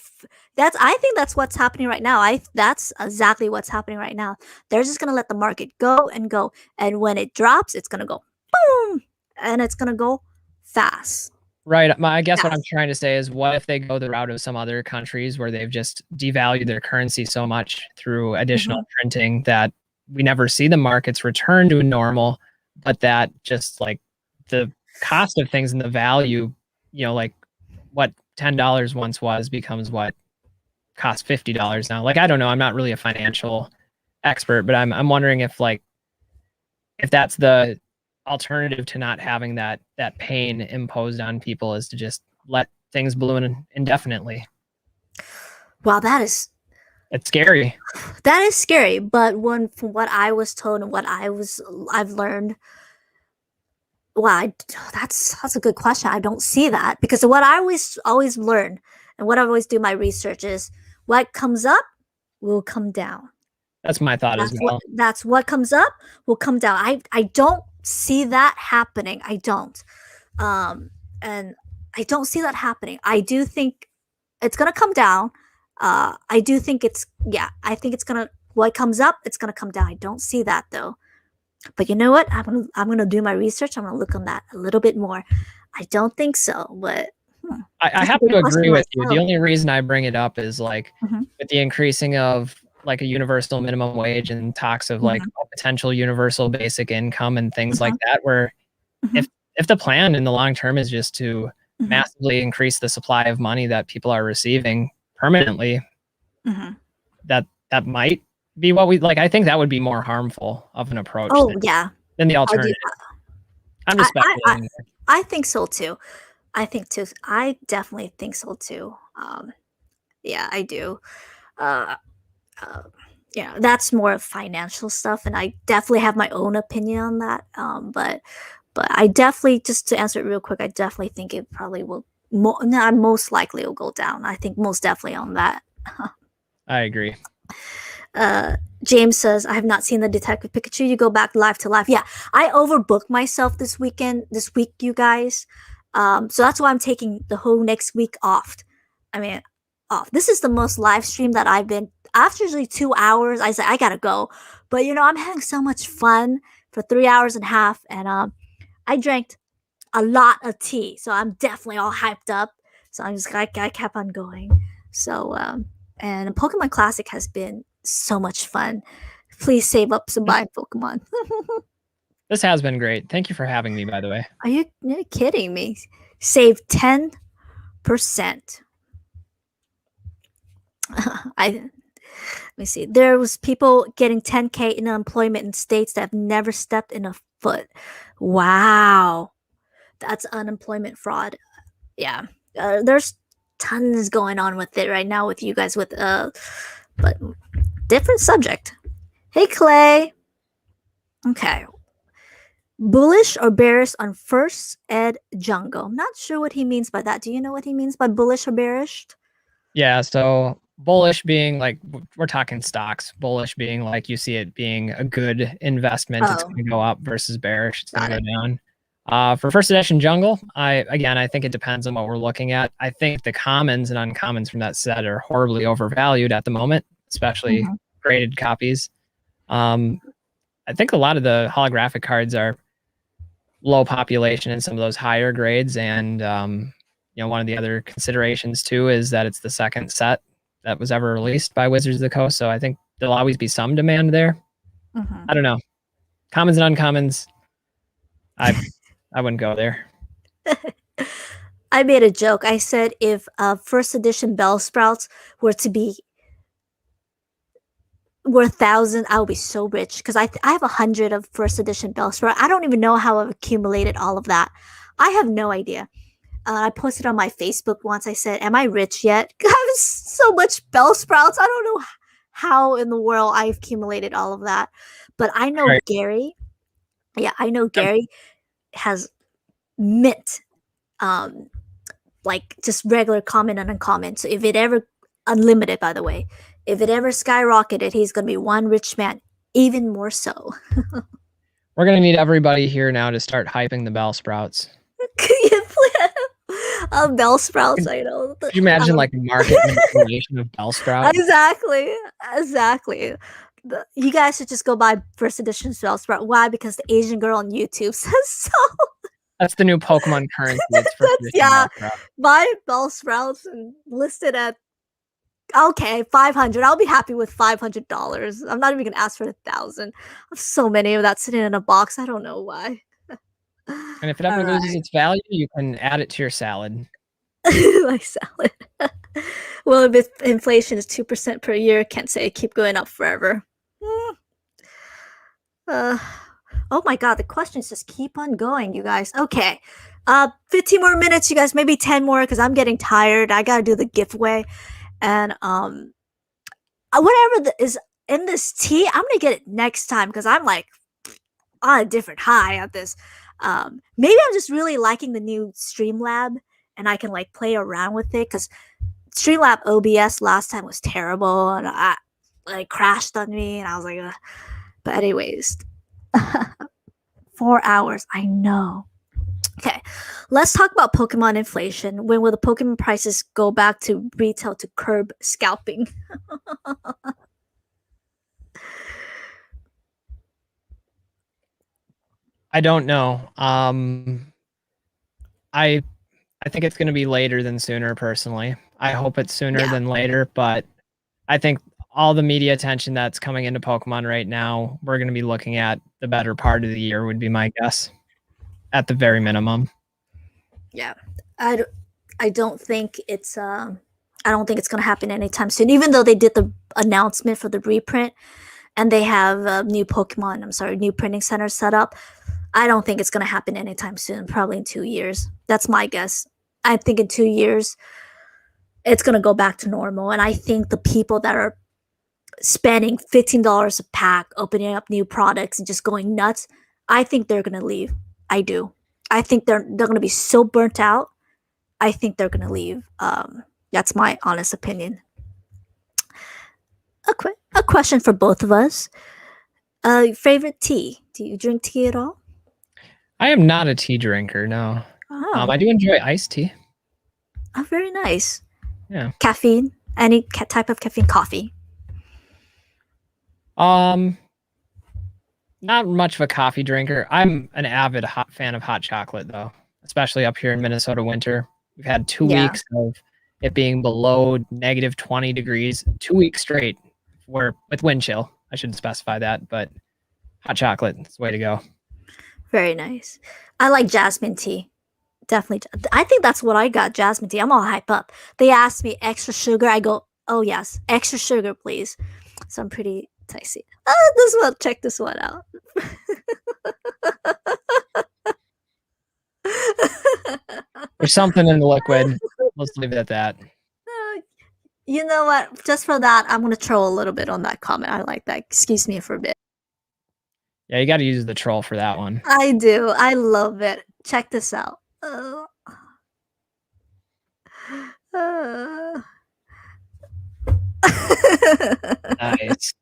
Speaker 1: That's I think that's what's happening right now. That's exactly what's happening right now. They're just gonna let the market go and go, and when it drops, it's gonna go boom, and it's gonna go fast.
Speaker 2: Right. I guess what I'm
Speaker 1: Fast.
Speaker 2: trying to say is what if they go the route of some other countries where they've just devalued their currency so much through additional printing that we never see the markets return to normal, but that just like the cost of things and the value, like what $10 once was becomes what costs $50 now. Like, I don't know. I'm not really a financial expert, but I'm wondering if that's the alternative to not having that pain imposed on people is to just let things balloon indefinitely.
Speaker 1: Wow,
Speaker 2: it's scary.
Speaker 1: that is scary. But from what I was told and what I've learned, wow, that's a good question. I don't see that because what I always learn and what I always do my research is what comes up will come down.
Speaker 2: That's my thought as well.
Speaker 1: That's what comes up will come down. I don't see that happening. I don't. And I don't see that happening. I do think it's gonna come down. I do think I think it's gonna what comes up, it's gonna come down. I don't see that though. But you know what? I'm gonna do my research. I'm gonna look on that a little bit more. I don't think so, but
Speaker 2: I have to agree with you. The only reason I bring it up is like with the increasing of like a universal minimum wage and talks of like a potential universal basic income and things like that, where if the plan in the long term is just to massively increase the supply of money that people are receiving permanently, that might be what we like. I think that would be more harmful of an approach than the alternative. I'm just speculating.
Speaker 1: I think so too. I definitely think so too. Yeah, I do. Yeah, that's more of financial stuff, and I definitely have my own opinion on that. But I definitely, just to answer it real quick, I definitely think it probably will. Most likely it will go down. I think most definitely on that.
Speaker 2: I agree.
Speaker 1: James says, I have not seen the Detective Pikachu. You go back live to live. Yeah, I overbooked myself this week, you guys. So that's why I'm taking the whole next week off. Off. This is the most live stream that I've been. After usually 2 hours, I said I gotta go. But I'm having so much fun for 3 hours and a half, and I drank a lot of tea, so I'm definitely all hyped up. So I kept on going. So and Pokemon Classic has been so much fun. Please save up some buying Pokemon.
Speaker 2: This has been great. Thank you for having me, by the way.
Speaker 1: You're kidding me? Save 10%. Let me see. There was people getting 10K in unemployment in states that have never stepped in a foot. Wow, that's unemployment fraud. Yeah, there's tons going on with it right now with you guys. But different subject. Hey Clay. Okay. Bullish or bearish on first ed jungle? Not sure what he means by that. Do you know what he means by bullish or bearish?
Speaker 2: Yeah, so bullish being like we're talking stocks. Bullish being like you see it being a good investment. It's going to go up versus bearish. It's going to go down. For first edition jungle, I think it depends on what we're looking at. I think the commons and uncommons from that set are horribly overvalued at the moment, especially graded copies. I think a lot of the holographic cards are low population in some of those higher grades, and one of the other considerations too is that it's the second set that was ever released by Wizards of the Coast, so I think there'll always be some demand there. I don't know. Commons and uncommons, I wouldn't go there.
Speaker 1: I made a joke. I said if first edition Bellsprouts were to be worth 1,000, I would be so rich because I have 100 of first edition Bellsprout. I don't even know how I've accumulated all of that. I have no idea. I posted on my Facebook once. I said, "Am I rich yet?" I have so much Bellsprouts. I don't know how in the world I've accumulated all of that, but I know Gary. Yeah, I know Gary has mint like just regular common and uncommon. So if it ever unlimited, by the way, if it ever skyrocketed, he's gonna be one rich man, even more so.
Speaker 2: We're gonna need everybody here now to start hyping the bell sprouts.
Speaker 1: Bell sprouts, I know.
Speaker 2: Could you imagine like a market manipulation of bell sprout?
Speaker 1: Exactly. You guys should just go buy first edition bell sprout. Why? Because the Asian girl on YouTube says so.
Speaker 2: That's the new Pokemon currency. It's for
Speaker 1: Yeah, buy bell sprouts and list it at okay, 500. I'll be happy with $500. I'm not even gonna ask for 1,000. I have so many of that sitting in a box. I don't know why.
Speaker 2: And if it ever loses its value, you can add it to your salad.
Speaker 1: My salad. Well, if inflation is 2% per year, can't say keep going up forever. Oh my god, the questions just keep on going, you guys. Okay. 15 more minutes, you guys, maybe 10 more because I'm getting tired. I gotta do the giveaway. And whatever is in this tea, I'm gonna get it next time because I'm like on a different high at this. Maybe I'm just really liking the new Streamlab and I can like play around with it because Streamlab OBS last time was terrible and I like crashed on me and I was like, ugh. But anyways, 4 hours. I know. Okay, let's talk about Pokemon inflation. When will the Pokemon prices go back to retail to curb scalping?
Speaker 2: I don't know. I think it's going to be later than sooner. Personally, I hope it's sooner than later. But I think all the media attention that's coming into Pokemon right now, we're going to be looking at the better part of the year. Would be my guess, at the very minimum.
Speaker 1: Yeah, I don't think it's I don't think it's going to happen anytime soon. Even though they did the announcement for the reprint and they have new printing center set up, I don't think it's going to happen anytime soon. Probably in 2 years. That's my guess. I think in 2 years it's going to go back to normal. And I think the people that are spending $15 a pack, opening up new products and just going nuts, I think they're going to leave. I do. I think they're going to be so burnt out. I think they're going to leave. That's my honest opinion. A question for both of us. Favorite tea? Do you drink tea at all?
Speaker 2: I am not a tea drinker. No.
Speaker 1: Oh.
Speaker 2: I do enjoy iced tea.
Speaker 1: Oh, very nice.
Speaker 2: Yeah.
Speaker 1: Caffeine? Any type of caffeine? Coffee?
Speaker 2: Not much of a coffee drinker. I'm an avid fan of hot chocolate, though, especially up here in Minnesota winter. We've had 2 weeks of it being below negative 20 degrees, 2 weeks straight. With wind chill. I should specify that, but hot chocolate is the way to go.
Speaker 1: Very nice. I like jasmine tea. Definitely. I think that's what I got, jasmine tea. I'm all hype up. They asked me extra sugar. I go, oh yes, extra sugar, please. So I'm pretty dicey. Check this one out.
Speaker 2: There's something in the liquid. Let's leave it at that.
Speaker 1: You know what? Just for that, I'm going to troll a little bit on that comment. I like that. Excuse me for a bit.
Speaker 2: Yeah, you got to use the troll for that one.
Speaker 1: I do. I love it. Check this out.
Speaker 2: Nice.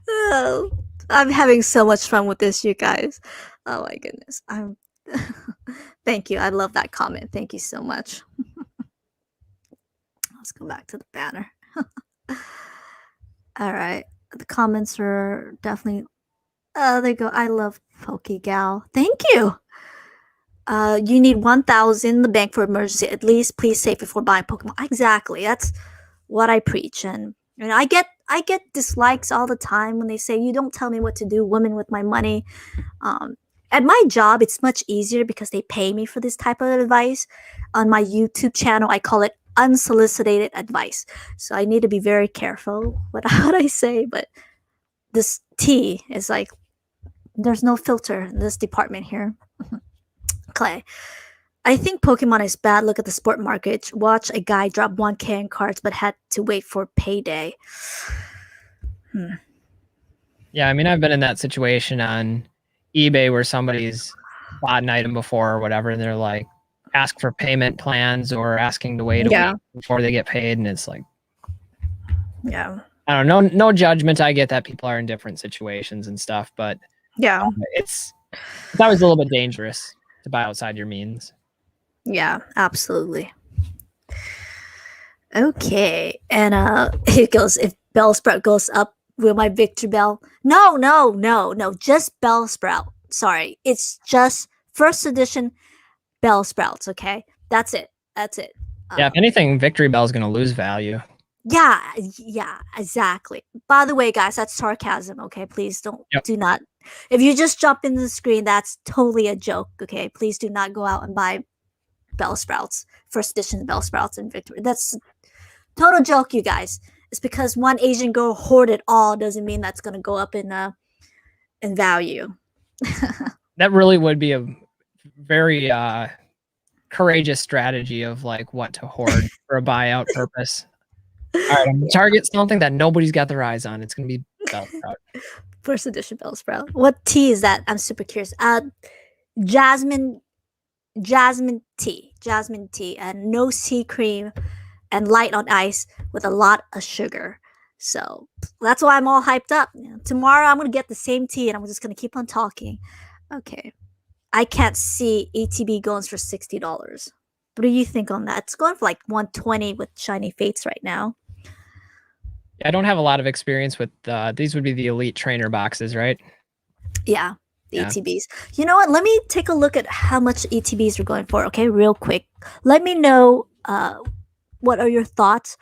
Speaker 1: Oh, I'm having so much fun with this, you guys. Oh my goodness. Thank you. I love that comment. Thank you so much. Let's go back to the banner. All right. The comments are definitely they go, I love PokeGal. Thank you. You need 1,000 in the bank for emergency. At least please save before buying Pokemon. Exactly. That's what I preach. And I get dislikes all the time when they say, you don't tell me what to do, women with my money. At my job, it's much easier because they pay me for this type of advice. On my YouTube channel, I call it unsolicited advice. So I need to be very careful what I say. But this tea is like, there's no filter in this department here. Clay. I think Pokemon is bad. Look at the sport market. Watch a guy drop 1K in cards but had to wait for payday.
Speaker 2: Yeah, I mean, I've been in that situation on eBay where somebody's bought an item before or whatever, and they're like, ask for payment plans or asking to wait a week before they get paid, and it's like,
Speaker 1: yeah,
Speaker 2: I don't know, no judgment. I get that people are in different situations and stuff, but
Speaker 1: yeah,
Speaker 2: it's always a little bit dangerous to buy outside your means.
Speaker 1: yeah, absolutely. Okay, and it goes, if Bellsprout goes up, will my Victor Bell? No, no, no, no, just Bellsprout. Sorry, it's just first edition Bellsprouts. Okay, that's it. That's it.
Speaker 2: Yeah, if anything, Victory Bell is going to lose value.
Speaker 1: Yeah, yeah, exactly. By the way, guys, that's sarcasm. Okay, please do not. If you just jump into the screen, that's totally a joke. Okay, please do not go out and buy Bellsprouts, first edition Bellsprouts and Victory. That's total joke, you guys. It's because one Asian girl hoarded all doesn't mean that's gonna go up in value.
Speaker 2: That really would be a very courageous strategy of like what to hoard for a buyout purpose. All right, I'm gonna target something that nobody's got their eyes on. It's gonna be Bellsprout.
Speaker 1: First edition Bellsprout. What tea is that? I'm super curious. Jasmine tea, and no sea cream, and light on ice with a lot of sugar. So that's why I'm all hyped up. Tomorrow I'm gonna get the same tea, and I'm just gonna keep on talking. Okay, I can't see ATB going for $60. What do you think on that? It's going for like 120 with shiny fates right now.
Speaker 2: I don't have a lot of experience with these. Would be the elite trainer boxes, right?
Speaker 1: Yeah, the ETBs. You know what? Let me take a look at how much ETBs are going for. Okay, real quick. Let me know what are your thoughts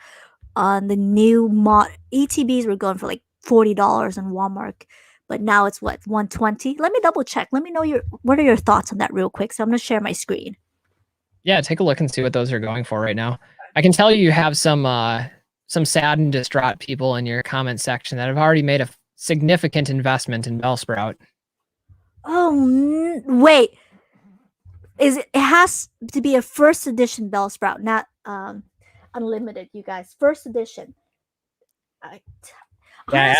Speaker 1: on the new mod ETBs. Were going for like $40 in Walmart, but now it's what, 120. Let me double check. Let me know what are your thoughts on that real quick. So I'm gonna share my screen.
Speaker 2: Yeah, take a look and see what those are going for right now. I can tell you have some sad and distraught people in your comment section that have already made a significant investment in Bellsprout.
Speaker 1: Oh wait, it has to be a first edition Bellsprout, not unlimited. You guys, first edition.
Speaker 2: Yeah,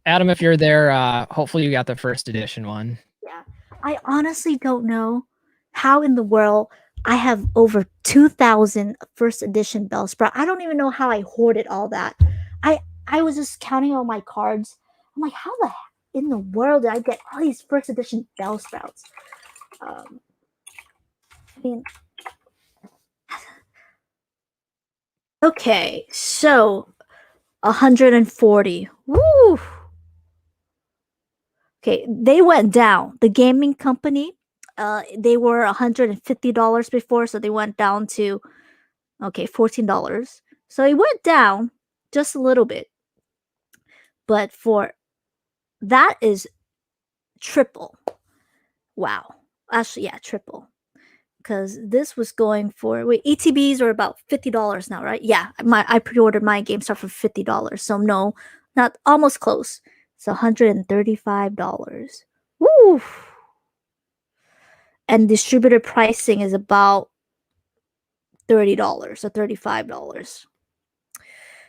Speaker 2: Adam, if you're there, hopefully you got the first edition one.
Speaker 1: Yeah, I honestly don't know how in the world I have over 2,000 first edition Bellsprout. I don't even know how I hoarded all that. I was just counting all my cards. I'm like, how the heck in the world did I get all these first edition Bellsprouts? I mean, okay, so 140. Woo! Okay, they went down. The gaming company, they were $150 before, so they went down to $14. So it went down just a little bit, but for that is triple. Wow, actually, yeah, triple. Because this was going for ETBs are about $50 now, right? Yeah, I pre-ordered my GameStop for $50, so no, not almost close. It's $135. Woo! And distributor pricing is about $30 or $35.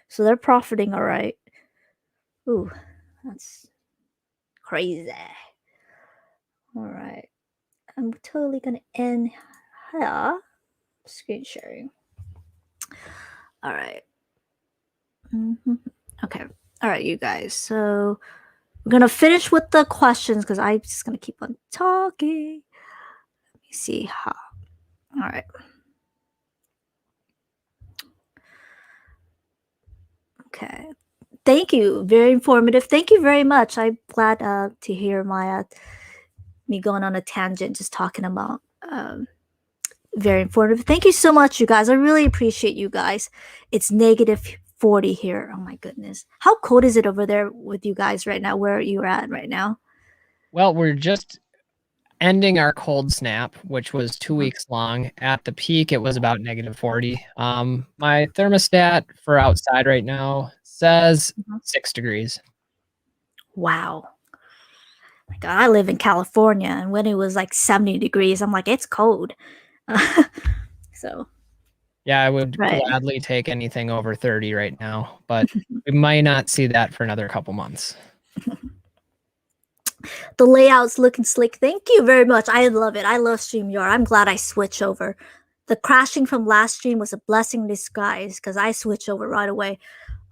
Speaker 1: So they're profiting all right. Ooh, that's crazy. All right. I'm totally going to end here. Screen sharing. All right. Mm-hmm. Okay. All right, you guys. So we're going to finish with the questions because I'm just going to keep on talking. Let me see how. All right. Okay. Thank you. Very informative. Thank you very much. I'm glad to hear my me going on a tangent, just talking about very informative. Thank you so much, you guys. I really appreciate you guys. It's -40 here. Oh my goodness. How cold is it over there with you guys right now? Where are you at right now?
Speaker 2: Well, we're just ending our cold snap, which was 2 weeks long. At the peak, it was about -40. My thermostat for outside right now says 6 degrees.
Speaker 1: Wow. My God, I live in California, and when it was like 70 degrees, I'm like, it's cold. So
Speaker 2: yeah, I would gladly take anything over 30 right now, but we might not see that for another couple months.
Speaker 1: The layout's looking slick. Thank you very much. I love it. I love StreamYard. I'm glad I switched over. The crashing from last stream was a blessing in disguise because I switched over right away.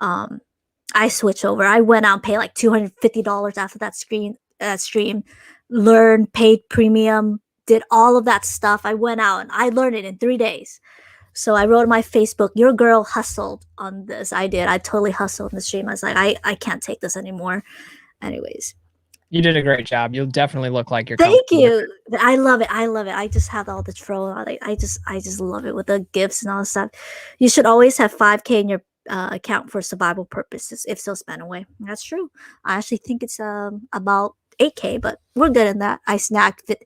Speaker 1: Um, I switched over. I went out and paid like $250 after that stream. Learned, paid premium, did all of that stuff. I went out and I learned it in 3 days. So I wrote on my Facebook, "Your girl hustled on this." I did. I totally hustled in the stream. I was like, I can't take this anymore. Anyways,
Speaker 2: You did a great job. You'll definitely look like you're
Speaker 1: thank
Speaker 2: comfortable with it.
Speaker 1: you. I love it. I love it. I just have all the troll. I just love it with the gifts and all the stuff. You should always have 5K in your account for survival purposes. If so, spend away. That's true. I actually think it's about 8K, but we're good in that. I snacked it.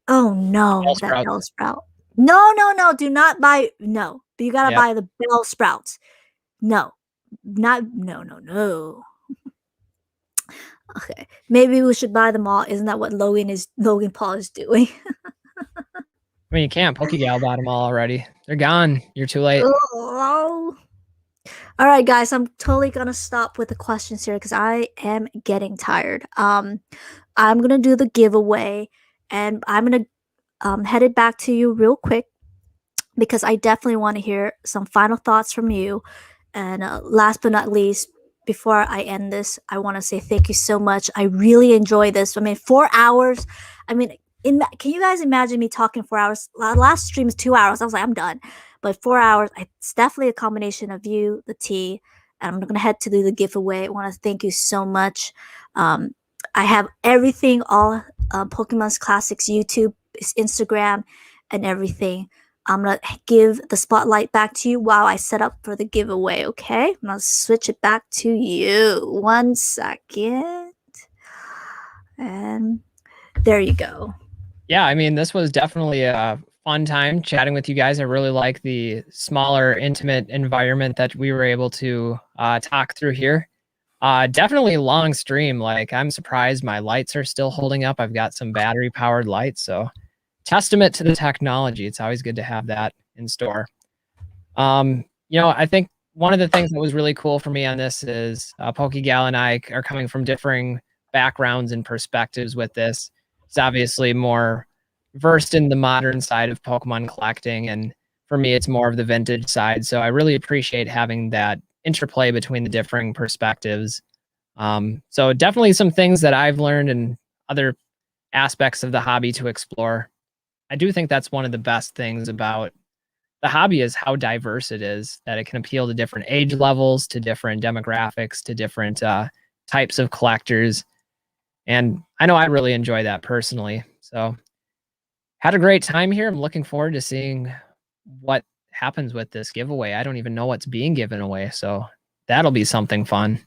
Speaker 1: Oh no, that
Speaker 2: Sprouts.
Speaker 1: bell sprout. No. Do not buy. No, you gotta
Speaker 2: Yep.
Speaker 1: buy the bell sprouts. No, no. Okay, maybe we should buy them all. Isn't that what Logan Paul is doing?
Speaker 2: I mean, you can't. PokeGal bought them all already. They're gone. You're too late.
Speaker 1: Oh. All right, guys, I'm totally gonna stop with the questions here because I am getting tired. I'm gonna do the giveaway, and I'm gonna head it back to you real quick because I definitely want to hear some final thoughts from you. And last but not least, before I end this, I want to say thank you so much. I really enjoyed this. I mean, 4 hours. I mean, can you guys imagine me talking 4 hours? Last stream is 2 hours. I was like, I'm done. But 4 hours, it's definitely a combination of you, the tea, and I'm going to head to do the giveaway. I want to thank you so much. I have everything, all Pokemon's Classics YouTube, Instagram, and everything. I'm gonna give the spotlight back to you while I set up for the giveaway, okay? I'm gonna switch it back to you. 1 second. And there you go.
Speaker 2: Yeah, I mean, this was definitely a fun time chatting with you guys. I really like the smaller, intimate environment that we were able to talk through here. Definitely long stream. Like, I'm surprised my lights are still holding up. I've got some battery powered lights, so testament to the technology. It's always good to have that in store. I think one of the things that was really cool for me on this is PokeGal and I are coming from differing backgrounds and perspectives with this. It's obviously more versed in the modern side of Pokemon collecting, and for me, it's more of the vintage side. So I really appreciate having that interplay between the differing perspectives. So definitely some things that I've learned and other aspects of the hobby to explore. I do think that's one of the best things about the hobby is how diverse it is, that it can appeal to different age levels, to different demographics, to different types of collectors. And I know I really enjoy that personally. So had a great time here. I'm looking forward to seeing what happens with this giveaway. I don't even know what's being given away. So that'll be something fun.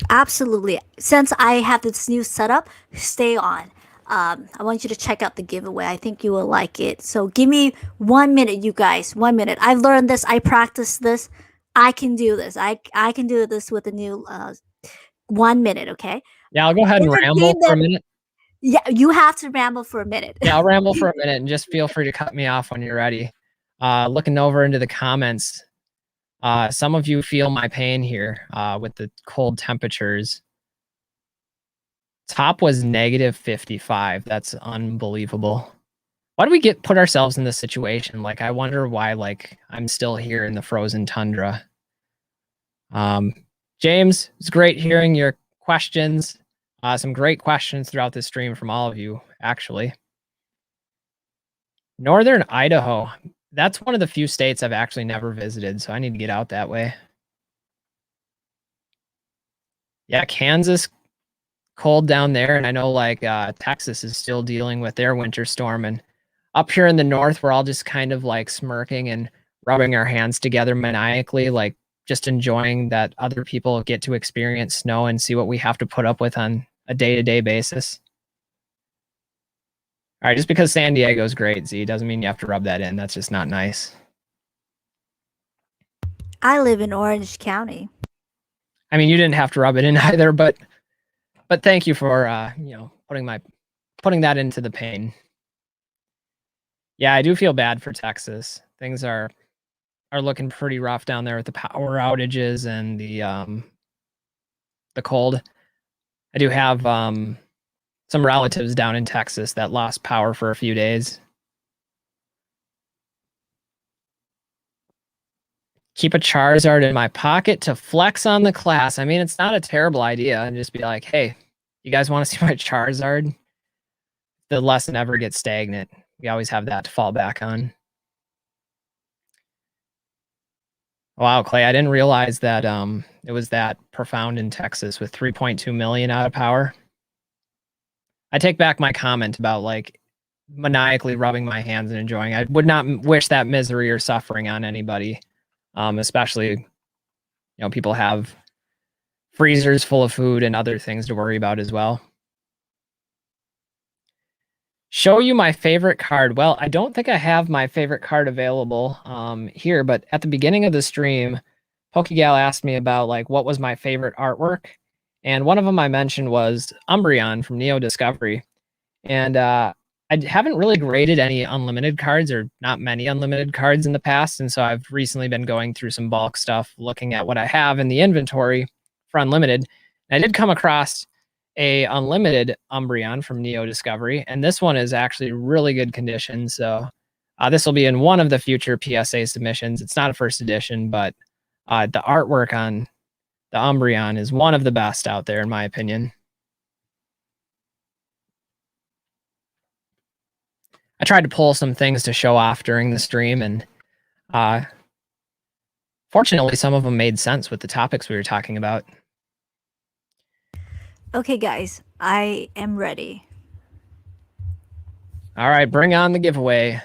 Speaker 1: Absolutely. Since I have this new setup, stay on. I want you to check out the giveaway. I think you will like it. So give me 1 minute, you guys. 1 minute. I've learned this. I practiced this. I can do this. I can do this with the new 1 minute. Okay.
Speaker 2: Yeah, I'll go ahead and ramble for a minute.
Speaker 1: Yeah, you have to ramble for a minute.
Speaker 2: Yeah, I'll ramble for a minute and just feel free to cut me off when you're ready. Looking over into the comments, some of you feel my pain here with the cold temperatures. Top was -55. That's unbelievable. Why do we put ourselves in this situation? Like, I wonder why, like, I'm still here in the frozen tundra. James, it's great hearing your questions. Some great questions throughout this stream from all of you, actually. Northern Idaho. That's one of the few states I've actually never visited, so I need to get out that way. Yeah, Kansas, cold down there, and I know like Texas is still dealing with their winter storm, and up here in the north we're all just kind of like smirking and rubbing our hands together maniacally, like just enjoying that other people get to experience snow and see what we have to put up with on a day-to-day basis. All right, just because San Diego's great, Z, doesn't mean you have to rub that in. That's just not nice.
Speaker 1: I live in Orange County.
Speaker 2: I mean, you didn't have to rub it in either, but thank you for putting that into the pain. Yeah, I do feel bad for Texas. Things are looking pretty rough down there with the power outages and the cold. I do have some relatives down in Texas that lost power for a few days. Keep a Charizard in my pocket to flex on the class. I mean, it's not a terrible idea. And just be like, hey, you guys want to see my Charizard? The lesson never gets stagnant. We always have that to fall back on. Wow, Clay, I didn't realize that it was that profound in Texas with 3.2 million out of power. I take back my comment about like maniacally rubbing my hands and enjoying. I would not wish that misery or suffering on anybody, especially people have freezers full of food and other things to worry about as well. Show you my favorite card. Well, I don't think I have my favorite card available here, but at the beginning of the stream, PokeGal asked me about like what was my favorite artwork, and one of them I mentioned was Umbreon from Neo Discovery, and I haven't really graded any unlimited cards or not many unlimited cards in the past, and so I've recently been going through some bulk stuff, looking at what I have in the inventory for unlimited. And I did come across a unlimited Umbreon from Neo Discovery, and this one is actually really good condition. So this will be in one of the future PSA submissions. It's not a first edition, but the artwork on the Umbreon is one of the best out there, in my opinion. I tried to pull some things to show off during the stream, and fortunately, some of them made sense with the topics we were talking about.
Speaker 1: Okay, guys, I am ready.
Speaker 2: All right, bring on the giveaway.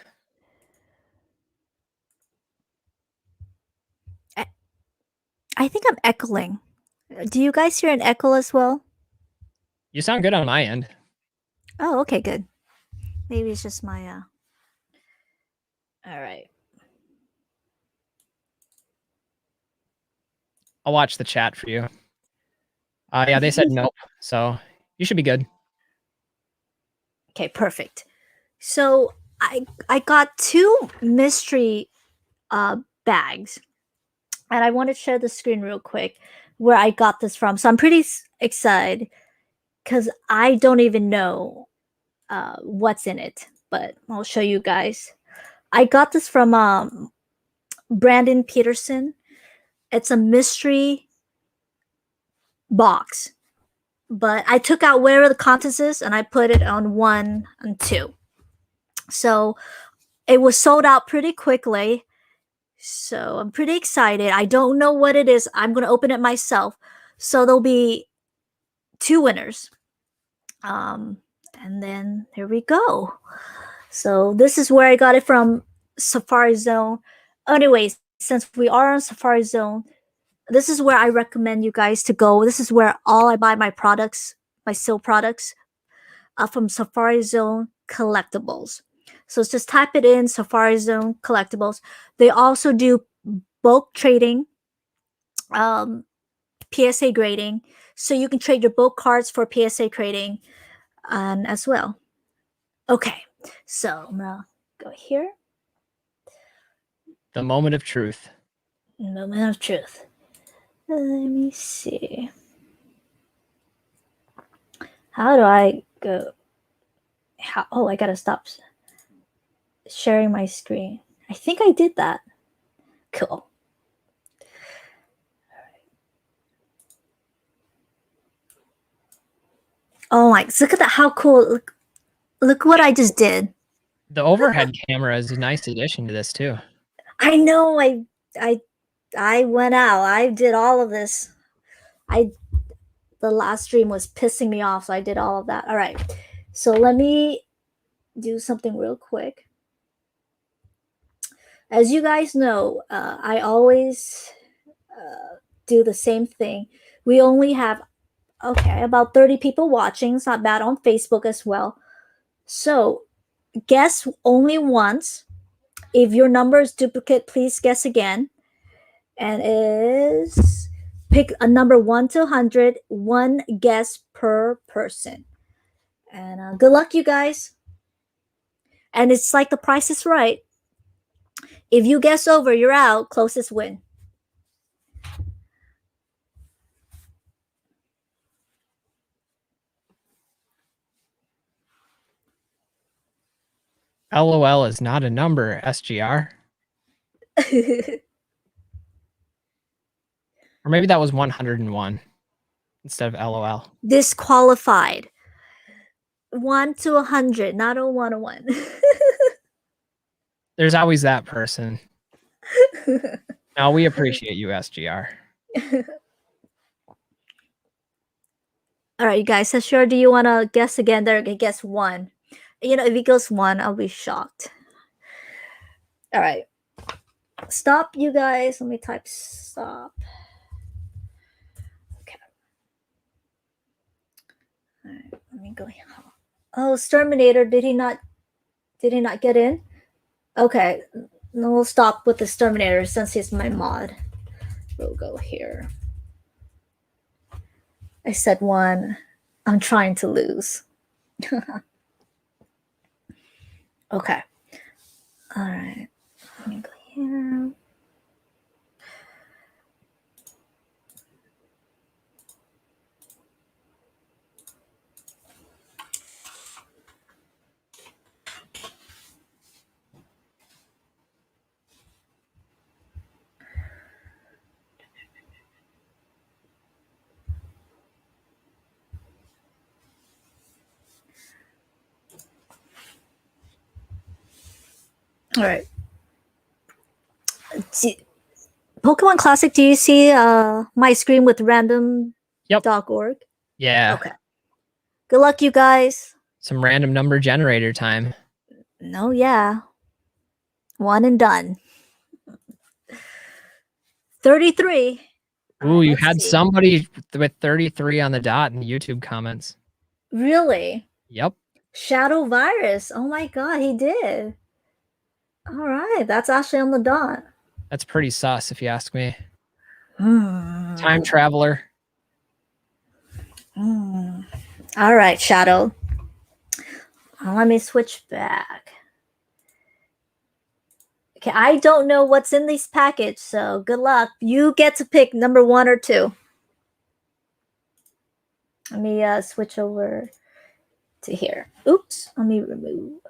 Speaker 1: I think I'm echoing. Do you guys hear an echo as well?
Speaker 2: You sound good on my end.
Speaker 1: Oh, okay, good. Maybe it's just my all right.
Speaker 2: I'll watch the chat for you. Yeah, they said nope, so you should be good.
Speaker 1: Okay, perfect. So I got 2 mystery bags, and I want to share the screen real quick where I got this from. So I'm pretty excited because I don't even know what's in it, but I'll show you guys. I got this from Brandon Peterson. It's a mystery box, but I took out where the contents is and I put it on 1 and 2. So it was sold out pretty quickly. So I'm pretty excited. I don't know what it is. I'm going to open it myself. So there'll be 2 winners. And then here we go. So this is where I got it from, Safari Zone. Anyways, since we are on Safari Zone, this is where I recommend you guys to go. This is where all I buy my products, my SEAL products, from Safari Zone Collectibles. So just type it in, Safari Zone Collectibles. They also do bulk trading, PSA grading. So you can trade your bulk cards for PSA grading as well. Okay, so I'm going to go here.
Speaker 2: The moment of truth.
Speaker 1: Moment of truth. Let me see. How do I go? Oh, I gotta stop sharing my screen. I think I did that. Cool. Oh my! Look at that! How cool! Look what I just did.
Speaker 2: The overhead camera is a nice addition to this too.
Speaker 1: I know. I went out. I did all of this. The last stream was pissing me off, so I did all of that. All right. So let me do something real quick. As you guys know, I always do the same thing. We only have, about 30 people watching. It's not bad on Facebook as well. So guess only once. If your number is duplicate, please guess again. And is pick a number 1 to 100, 1 guess per person. And good luck, you guys. And it's like the Price is Right. If you guess over, you're out. Closest win.
Speaker 2: LOL is not a number, SGR. Or maybe that was 101 instead of LOL.
Speaker 1: Disqualified. 1 to 100, not a 101.
Speaker 2: There's always that person. No, we appreciate you, SGR.
Speaker 1: All right, you guys. So sure, do you want to guess again? They're gonna guess 1. You know, if he goes 1, I'll be shocked. All right. Stop, you guys. Let me type stop. Okay. All right. Let me go. Oh, Terminator. Did he not get in? Okay. No, we'll stop with the Terminator since he's my mod. We'll go here. I said 1. I'm trying to lose. Okay. All right. Let me go here. All right. Pokemon Classic, do you see my screen with random.org?
Speaker 2: Yep. Yeah.
Speaker 1: Okay. Good luck, you guys.
Speaker 2: Some random number generator time.
Speaker 1: No, yeah. 1 and done. 33.
Speaker 2: Ooh, right, you had somebody with 33 on the dot in the YouTube comments.
Speaker 1: Really?
Speaker 2: Yep.
Speaker 1: Shadow Virus. Oh my god, he did. All right, that's actually on the dot.
Speaker 2: That's pretty sus, if you ask me. Time traveler.
Speaker 1: All right, Shadow. Let me switch back. Okay, I don't know what's in this package, so good luck. You get to pick number 1 or 2. Let me switch over to here. Oops, let me remove.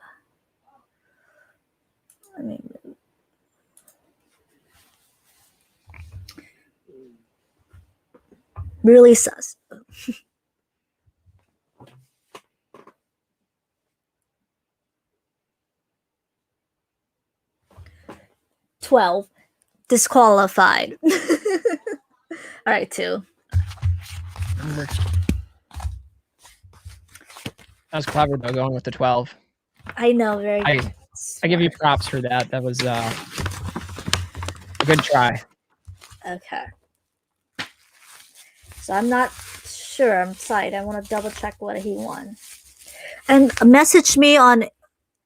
Speaker 1: Really sus. $12. Disqualified. All right, 2.
Speaker 2: That was clever though, going with the 12.
Speaker 1: I know, very
Speaker 2: I give you props for that. That was a good try.
Speaker 1: Okay. So I'm not sure. I'm sorry. I want to double check what he won. And message me on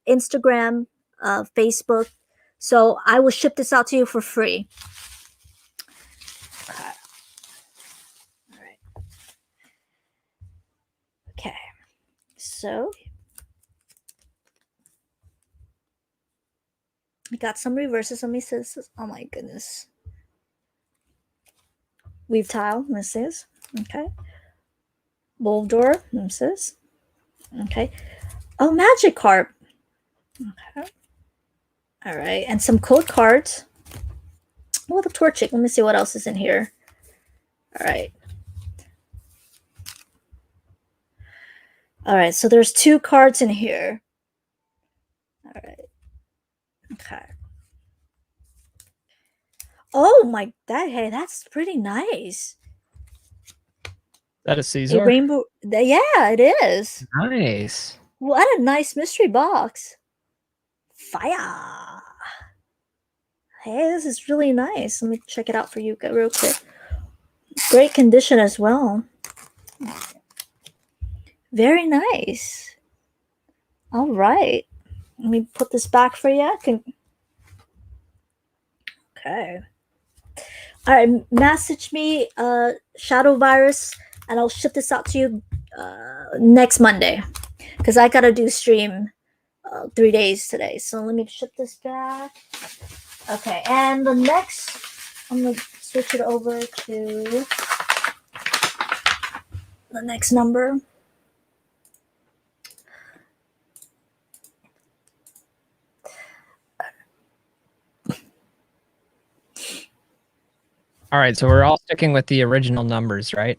Speaker 1: Instagram, Facebook. So I will ship this out to you for free. Okay. All right. Okay. So we got some reverses. Let me see this. Oh my goodness. Weave tile, misses. Okay. Boldor, misses. Okay. Oh, Magikarp. Okay. All right. And some code cards. Oh, the Torchic. Let me see what else is in here. All right. All right. So there's 2 cards in here. All right. Okay. Oh my, hey, that's pretty nice.
Speaker 2: That is Caesar?
Speaker 1: A rainbow. Yeah, it is.
Speaker 2: Nice.
Speaker 1: What a nice mystery box. Fire. Hey, this is really nice. Let me check it out for you real quick. Great condition as well. Very nice. All right. Let me put this back for you. Okay. All right. Message me, Shadow Virus, and I'll ship this out to you next Monday. Because I got to do stream 3 days today. So let me ship this back. Okay. And the next, I'm going to switch it over to the next number.
Speaker 2: All right, so we're all sticking with the original numbers, right?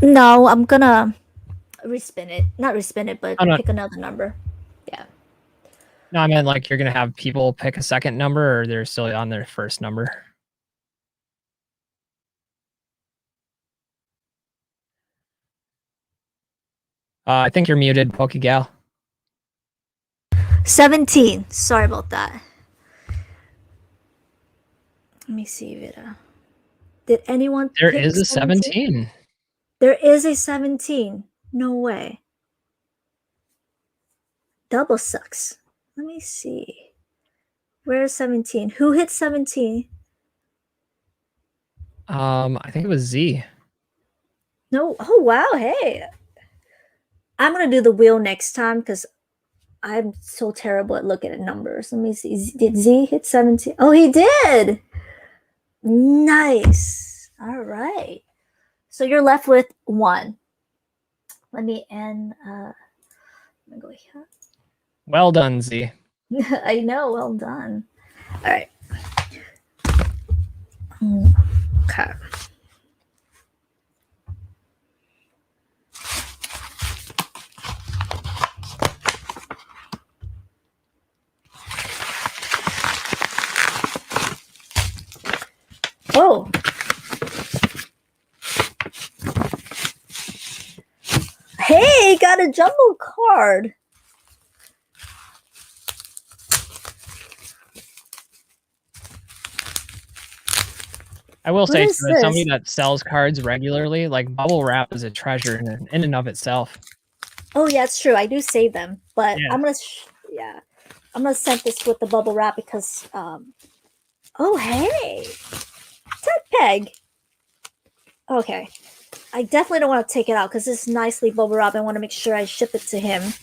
Speaker 1: No, I'm gonna respin it. Not respin it, but
Speaker 2: Oh, no,
Speaker 1: pick another number. Yeah.
Speaker 2: no, I meant like you're gonna have people pick a second number, or they're still on their first number. I think you're muted, PokeGal.
Speaker 1: 17. Sorry about that. Let me see if it. Did anyone
Speaker 2: There
Speaker 1: pick
Speaker 2: is a
Speaker 1: 17?
Speaker 2: 17.
Speaker 1: There is a 17. No way. Double sucks. Let me see. Where's 17? Who hit 17?
Speaker 2: I think it was Z.
Speaker 1: No. Oh, wow. Hey. I'm going to do the wheel next time because I'm so terrible at looking at numbers. Let me see. Did Z hit 17? Oh, he did. Nice. All right. So you're left with 1. Let me end. Let me go here.
Speaker 2: Well done, Z.
Speaker 1: I know. Well done. All right. Okay. Oh. Hey, got a jumbo card.
Speaker 2: I will say,
Speaker 1: is
Speaker 2: too, as somebody
Speaker 1: this?
Speaker 2: that sells cards regularly, like bubble wrap is a treasure in and of itself.
Speaker 1: Oh yeah, it's true. I do save them, but
Speaker 2: Yeah.
Speaker 1: I'm gonna I'm gonna send this with the bubble wrap because oh hey, Ted Peg. Okay, I definitely don't want to take it out because it's nicely bubble wrap. I want to make sure I ship it to him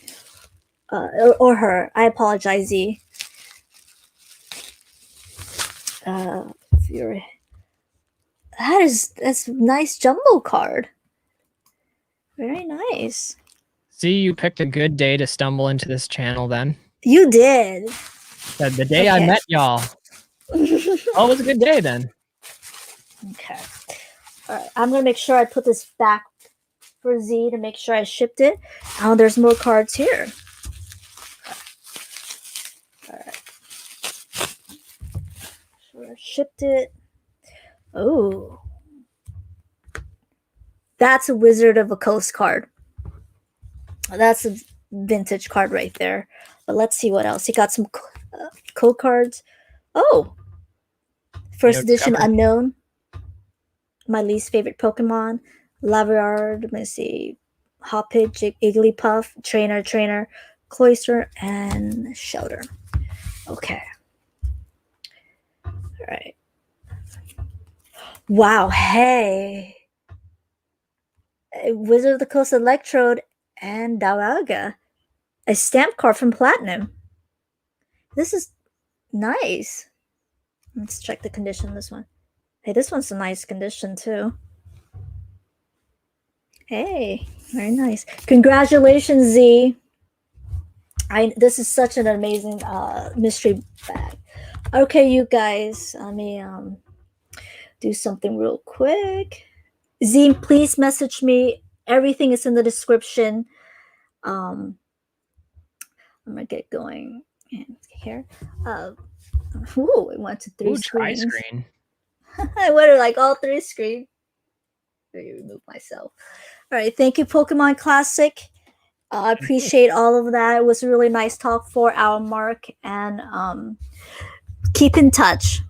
Speaker 1: or her. I apologize, Z. Fury. That's a nice jumbo card. Very nice.
Speaker 2: See, you picked a good day to stumble into this channel then.
Speaker 1: You did.
Speaker 2: Said the day I met y'all. Oh, it was a good day then.
Speaker 1: Okay. All right. I'm going to make sure I put this back for Z to make sure I shipped it. Oh, there's more cards here. All right. Sure, I shipped it. Oh. That's a Wizard of the Coast card. That's a vintage card right there. But let's see what else. He got some code cards. Oh. First edition Unknown. My least favorite Pokemon. Laviard. Let me see. Hoppage, Igglypuff, Trainer, Cloyster, and Shelter. Okay. All right. Wow. Hey. Wizard of the Coast Electrode and Dalaga. A stamp card from Platinum. This is nice. Let's check the condition of this one. Hey, this one's a nice condition too. Hey, very nice. Congratulations, Z. This is such an amazing mystery bag. Okay, you guys, let me do something real quick. Z, please message me. Everything is in the description. I'm gonna get going here. Ooh, it went to 3 screens.
Speaker 2: Tri-screen.
Speaker 1: I went to like all 3 screens. Let me remove myself. All right, thank you, Pokemon Classic. I appreciate all of that. It was a really nice talk for our mark, and keep in touch.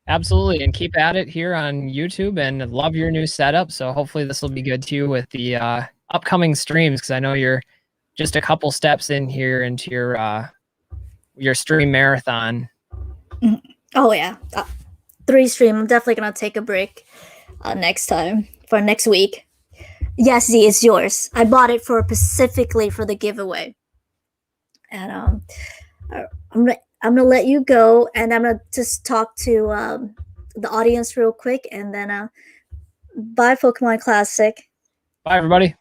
Speaker 2: Absolutely, and keep at it here on YouTube, and love your new setup. So hopefully this will be good too with the upcoming streams, because I know you're just a couple steps in here into your stream marathon.
Speaker 1: Oh yeah, 3 stream. I'm definitely gonna take a break next time for next week. Yes, Z, it's yours. I bought it specifically for the giveaway, and I'm gonna let you go, and I'm gonna just talk to the audience real quick, and then bye, Pokemon Classic.
Speaker 2: Bye, everybody.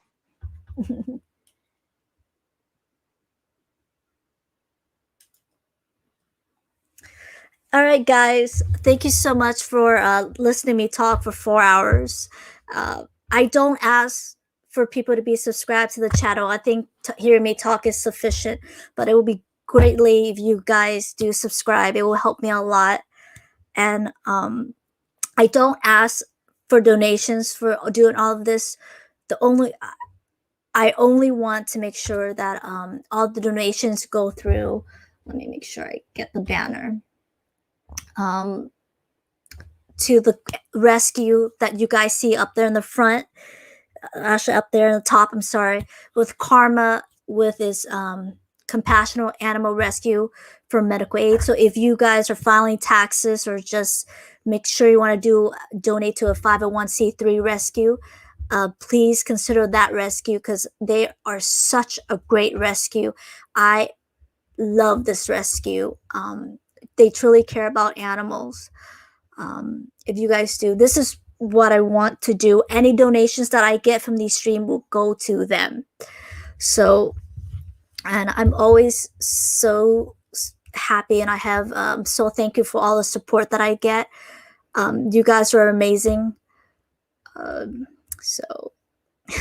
Speaker 1: All right, guys. Thank you so much for listening to me talk for 4 hours. I don't ask for people to be subscribed to the channel. I think hearing me talk is sufficient, but it will be greatly if you guys do subscribe. It will help me a lot. And I don't ask for donations for doing all of this. The only I only want to make sure that all the donations go through. Let me make sure I get the banner. Um, to the rescue that you guys see up there in the front, actually up there in the top, I'm sorry, with Karma with his compassionate animal rescue for medical aid. So if you guys are filing taxes or just make sure you want to donate to a 501c3 rescue, please consider that rescue because they are such a great rescue. I love this rescue. They truly care about animals. If you guys do, this is what I want to do. Any donations that I get from these stream will go to them. So, and I'm always so happy, and I have so thank you for all the support that I get. You guys are amazing. So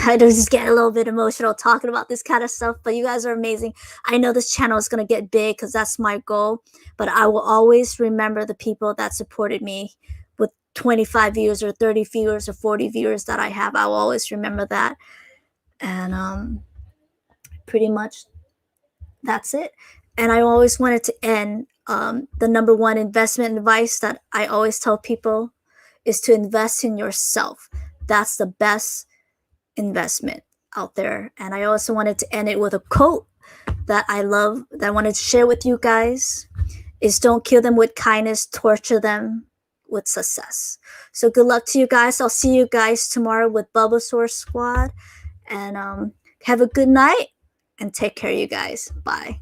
Speaker 1: I just get a little bit emotional talking about this kind of stuff, but you guys are amazing. I know this channel is going to get big because that's my goal, but I will always remember the people that supported me with 25 viewers or 30 viewers or 40 viewers that I have. I will always remember that. And pretty much that's it. And I always wanted to end the number one investment advice that I always tell people is to invest in yourself. That's the best investment out there. And I also wanted to end it with a quote that I love that I wanted to share with you guys is don't kill them with kindness, torture them with success. So good luck to you guys. I'll see you guys tomorrow with Bulbasaur Squad. And have a good night and take care, you guys. Bye.